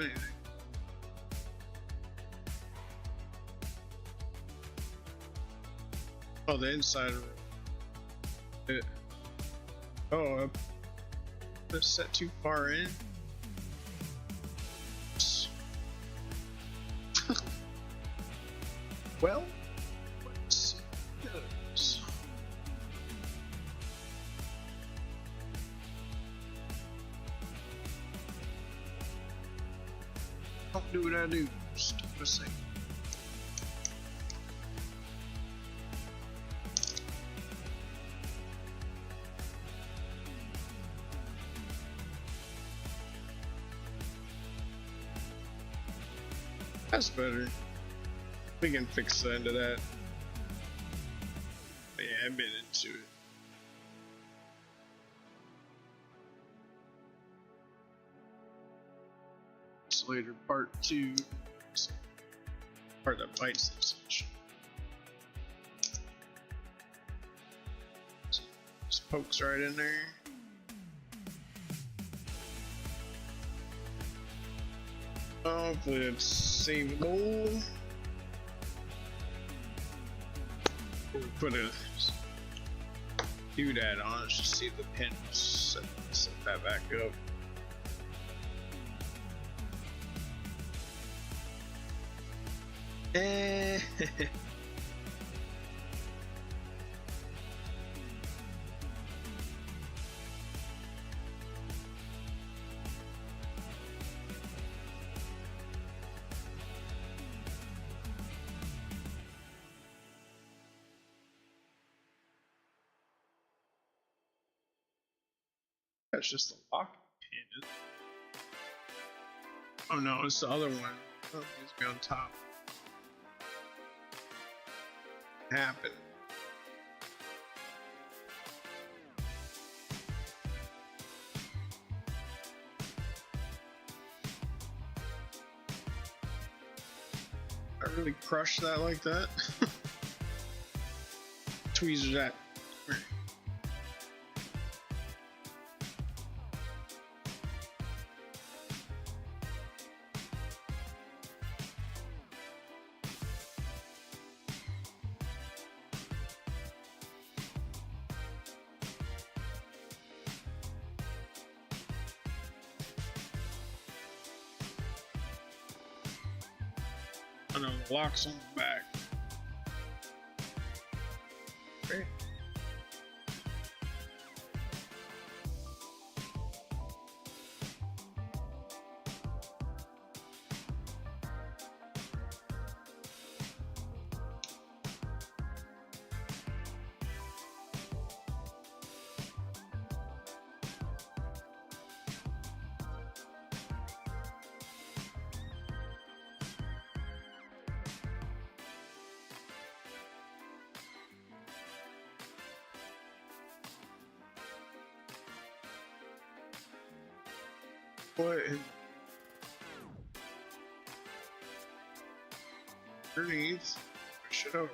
anything. Oh, the inside of it. Oh, it's set too far in. Well, let's see how it goes. Don't do what I do. Just a second. That's better. We can fix the end of that. But yeah, I've been into it. Insulator part 2. Part that bites the insulation. Just pokes right in there. Hopefully it's savable. We'll put a doodad on it to see if the pin will set that back up. That's just the lock pin. Oh no, it's the other one. Oh, it's be on top. Happen. I really crushed that like that. Tweezers that. Oh no, the lock's on the back. Okay. What? Underneath. Push it over.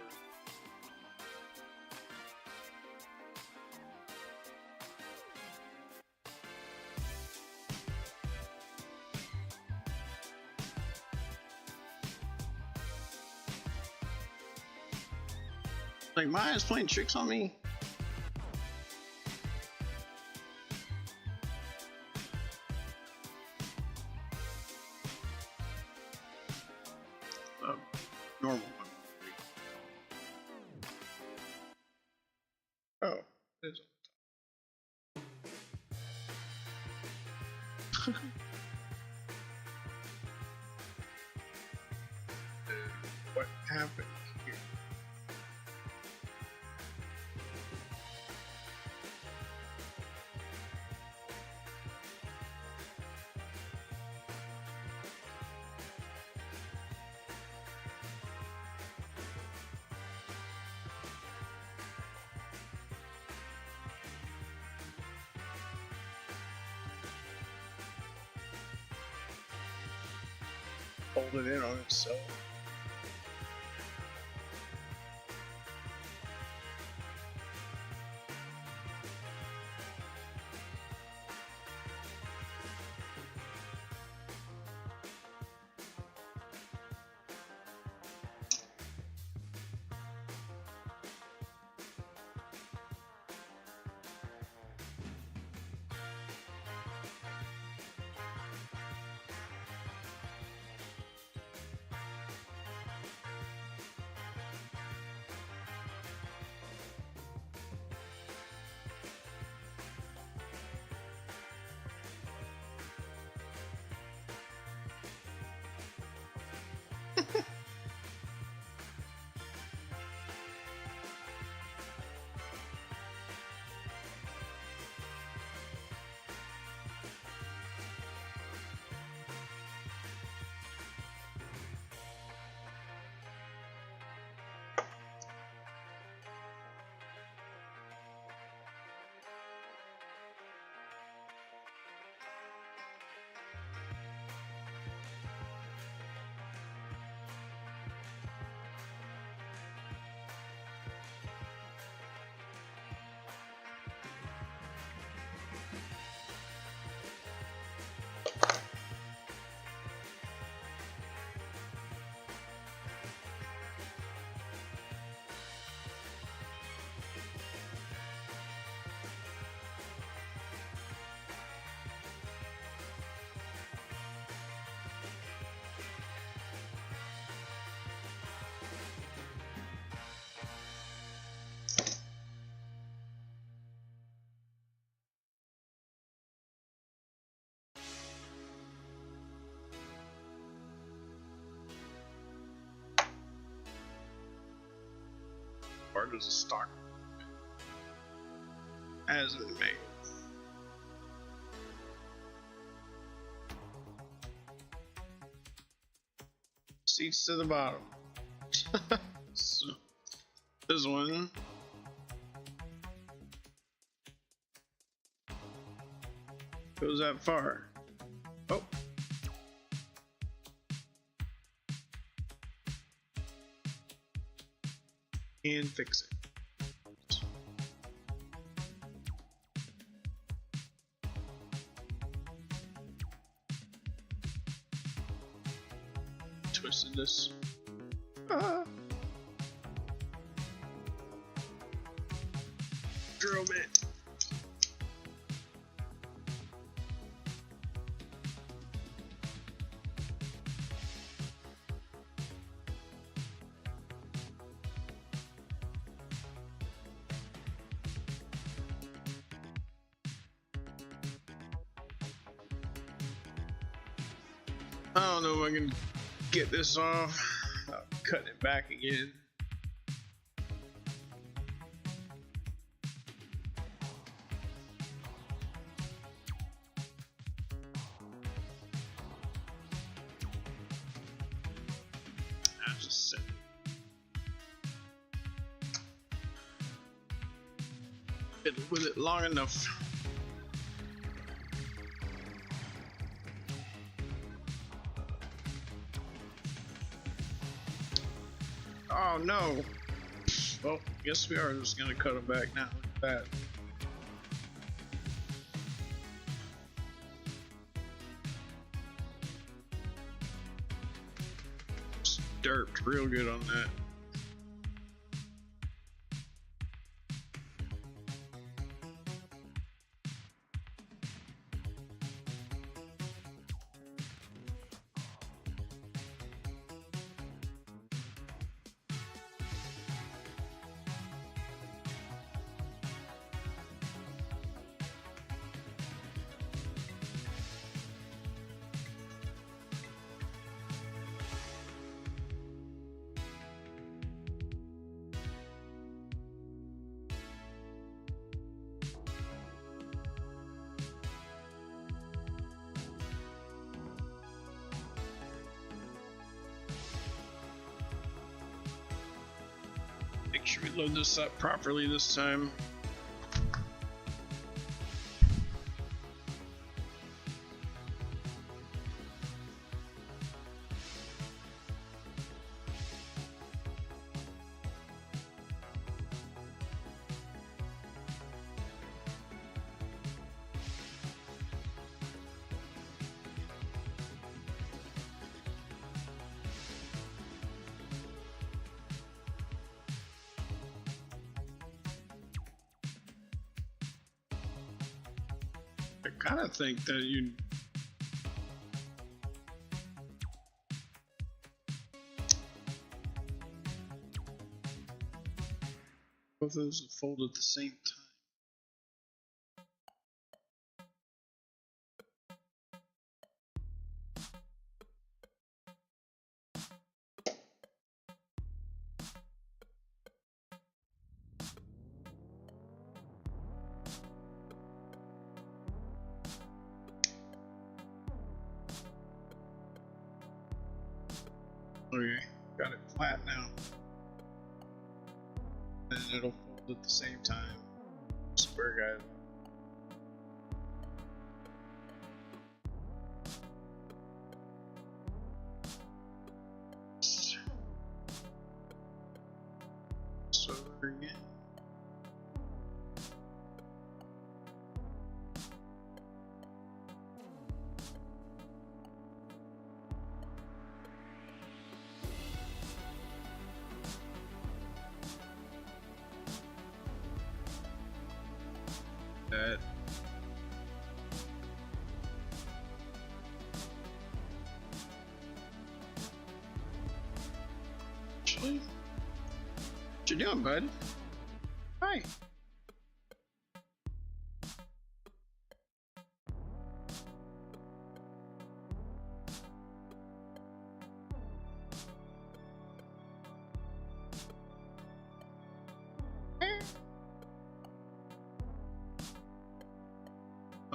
Like Maya's playing tricks on me. Normal one. Oh, it's on top. What happened here? Hold it in on itself. Or does a stock hasn't been made? Seats to the bottom. So, this one. Goes that far. Oh. And fix it. Twisted this. Ah. Drill bit. I don't know if I can get this off. I'll cut it back again. I'll just sit. Fiddle with it long enough. Oh no! Well, guess we are just gonna cut them back now. Look at that. Just derped real good on that. Make sure we load this up properly this time. I kind of think that you both of those fold at the same time. Okay, got it flat now. And it'll fold at the same time. Square guide. So again. That. Actually, what you doing, bud? Hi.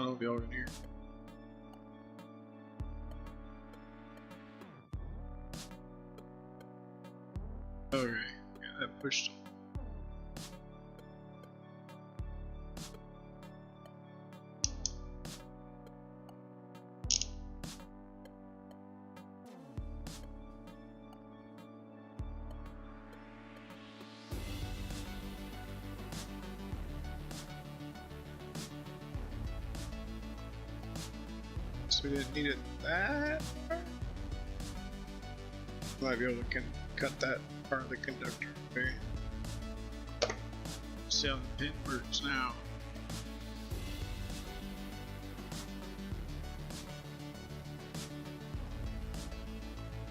don't know if y'all can hear. Okay, yeah, that pushed him. We didn't need it that far. Might be able to cut that part of the conductor away. See how the pin works now.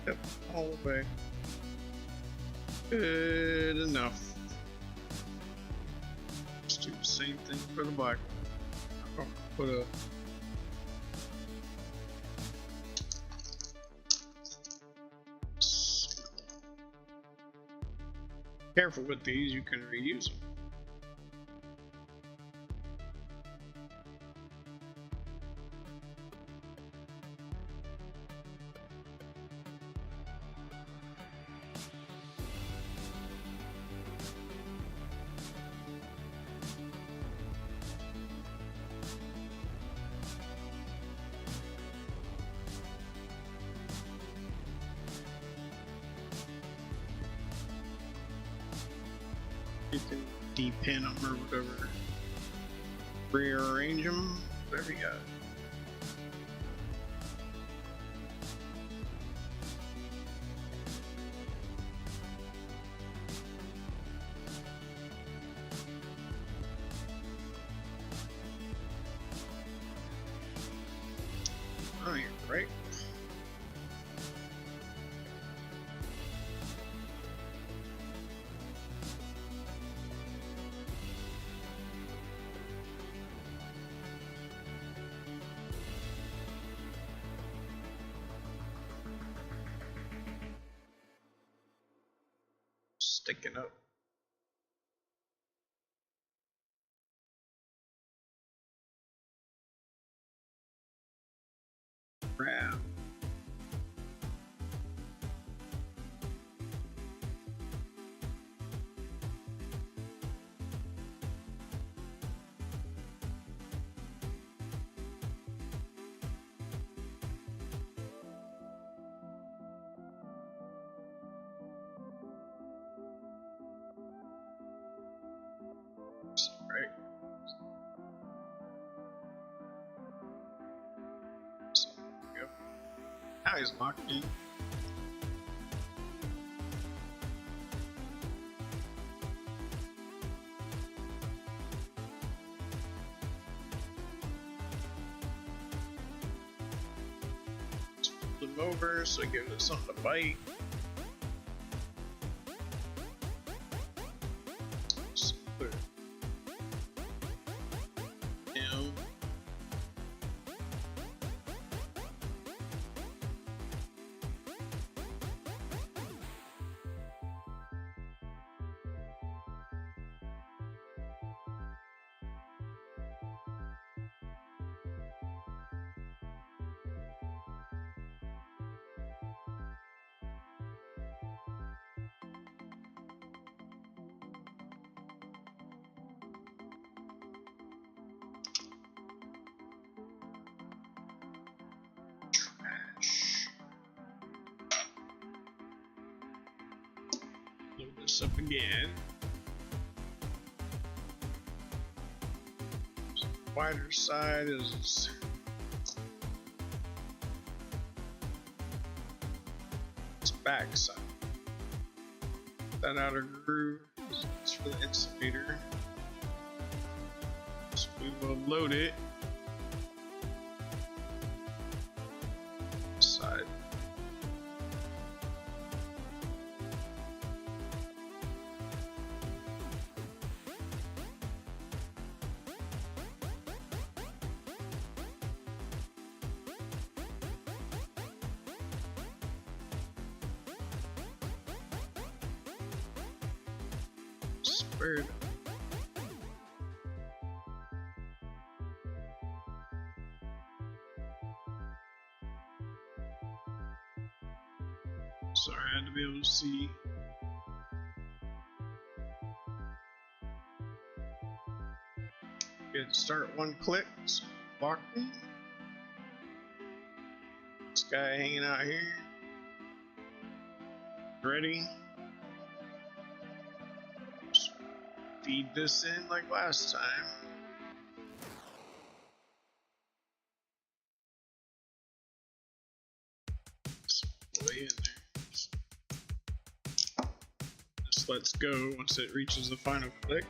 Yep, all the way. Good enough. Let's do the same thing for the black one. I'll put a careful with these, you can reuse them. You can depin them or whatever, rearrange them, whatever you got. Oh, you're right. Sticking up. Crap. Right. So, yep. Now he's locked in. Flip him over so it gives us something to bite. Load this up again. So the wider side is its back side. That outer groove is for the insulator. So we will load it. Side. Squared. so I had to be able to see. Get start one click, so lock me. This guy hanging out here. Ready? Just feed this in like last time. Way in there. Just let's go once it reaches the final click.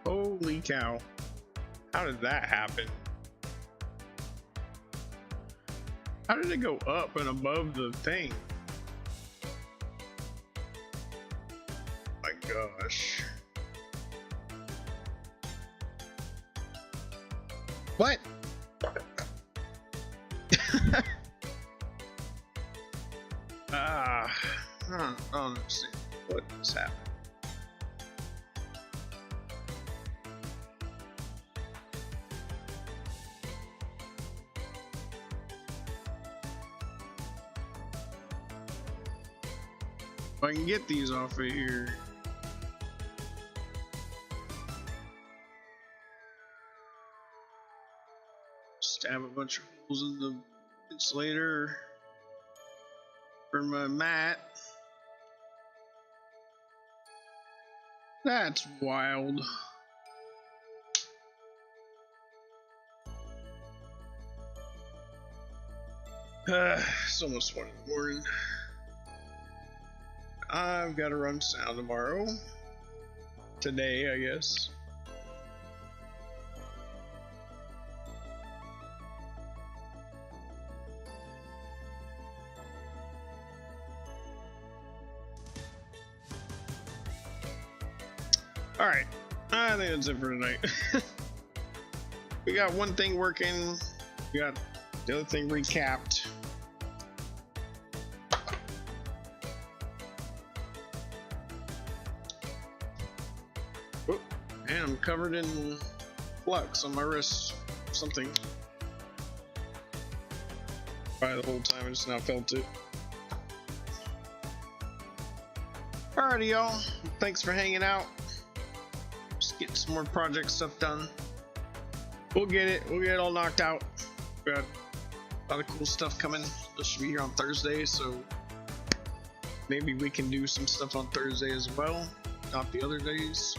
Holy cow. How did that happen? How did it go up and above the thing? My gosh. What? I don't understand what is happening. If I can get these off of here. Stab a bunch of holes in the insulator for my mat. That's wild. It's almost 1 in the morning. I've got to run sound tomorrow. Today, I guess. Alright, I think that's it for tonight. We got one thing working, we got the other thing recapped. Oh, and I'm covered in flux on my wrist, something. Probably the whole time, I just now felt it. Alrighty, y'all, thanks for hanging out. Get some more project stuff done. We'll get it all knocked out. We got a lot of cool stuff coming. This should be here on Thursday, so maybe we can do some stuff on Thursday as well, not the other days.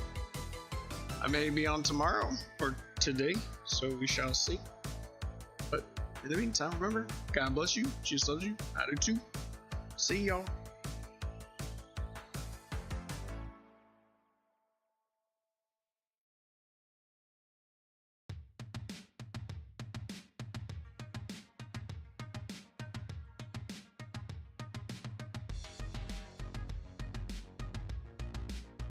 I may be on tomorrow or today, so we shall see. But in the meantime, remember, God bless you, Jesus loves you, I do too. See y'all.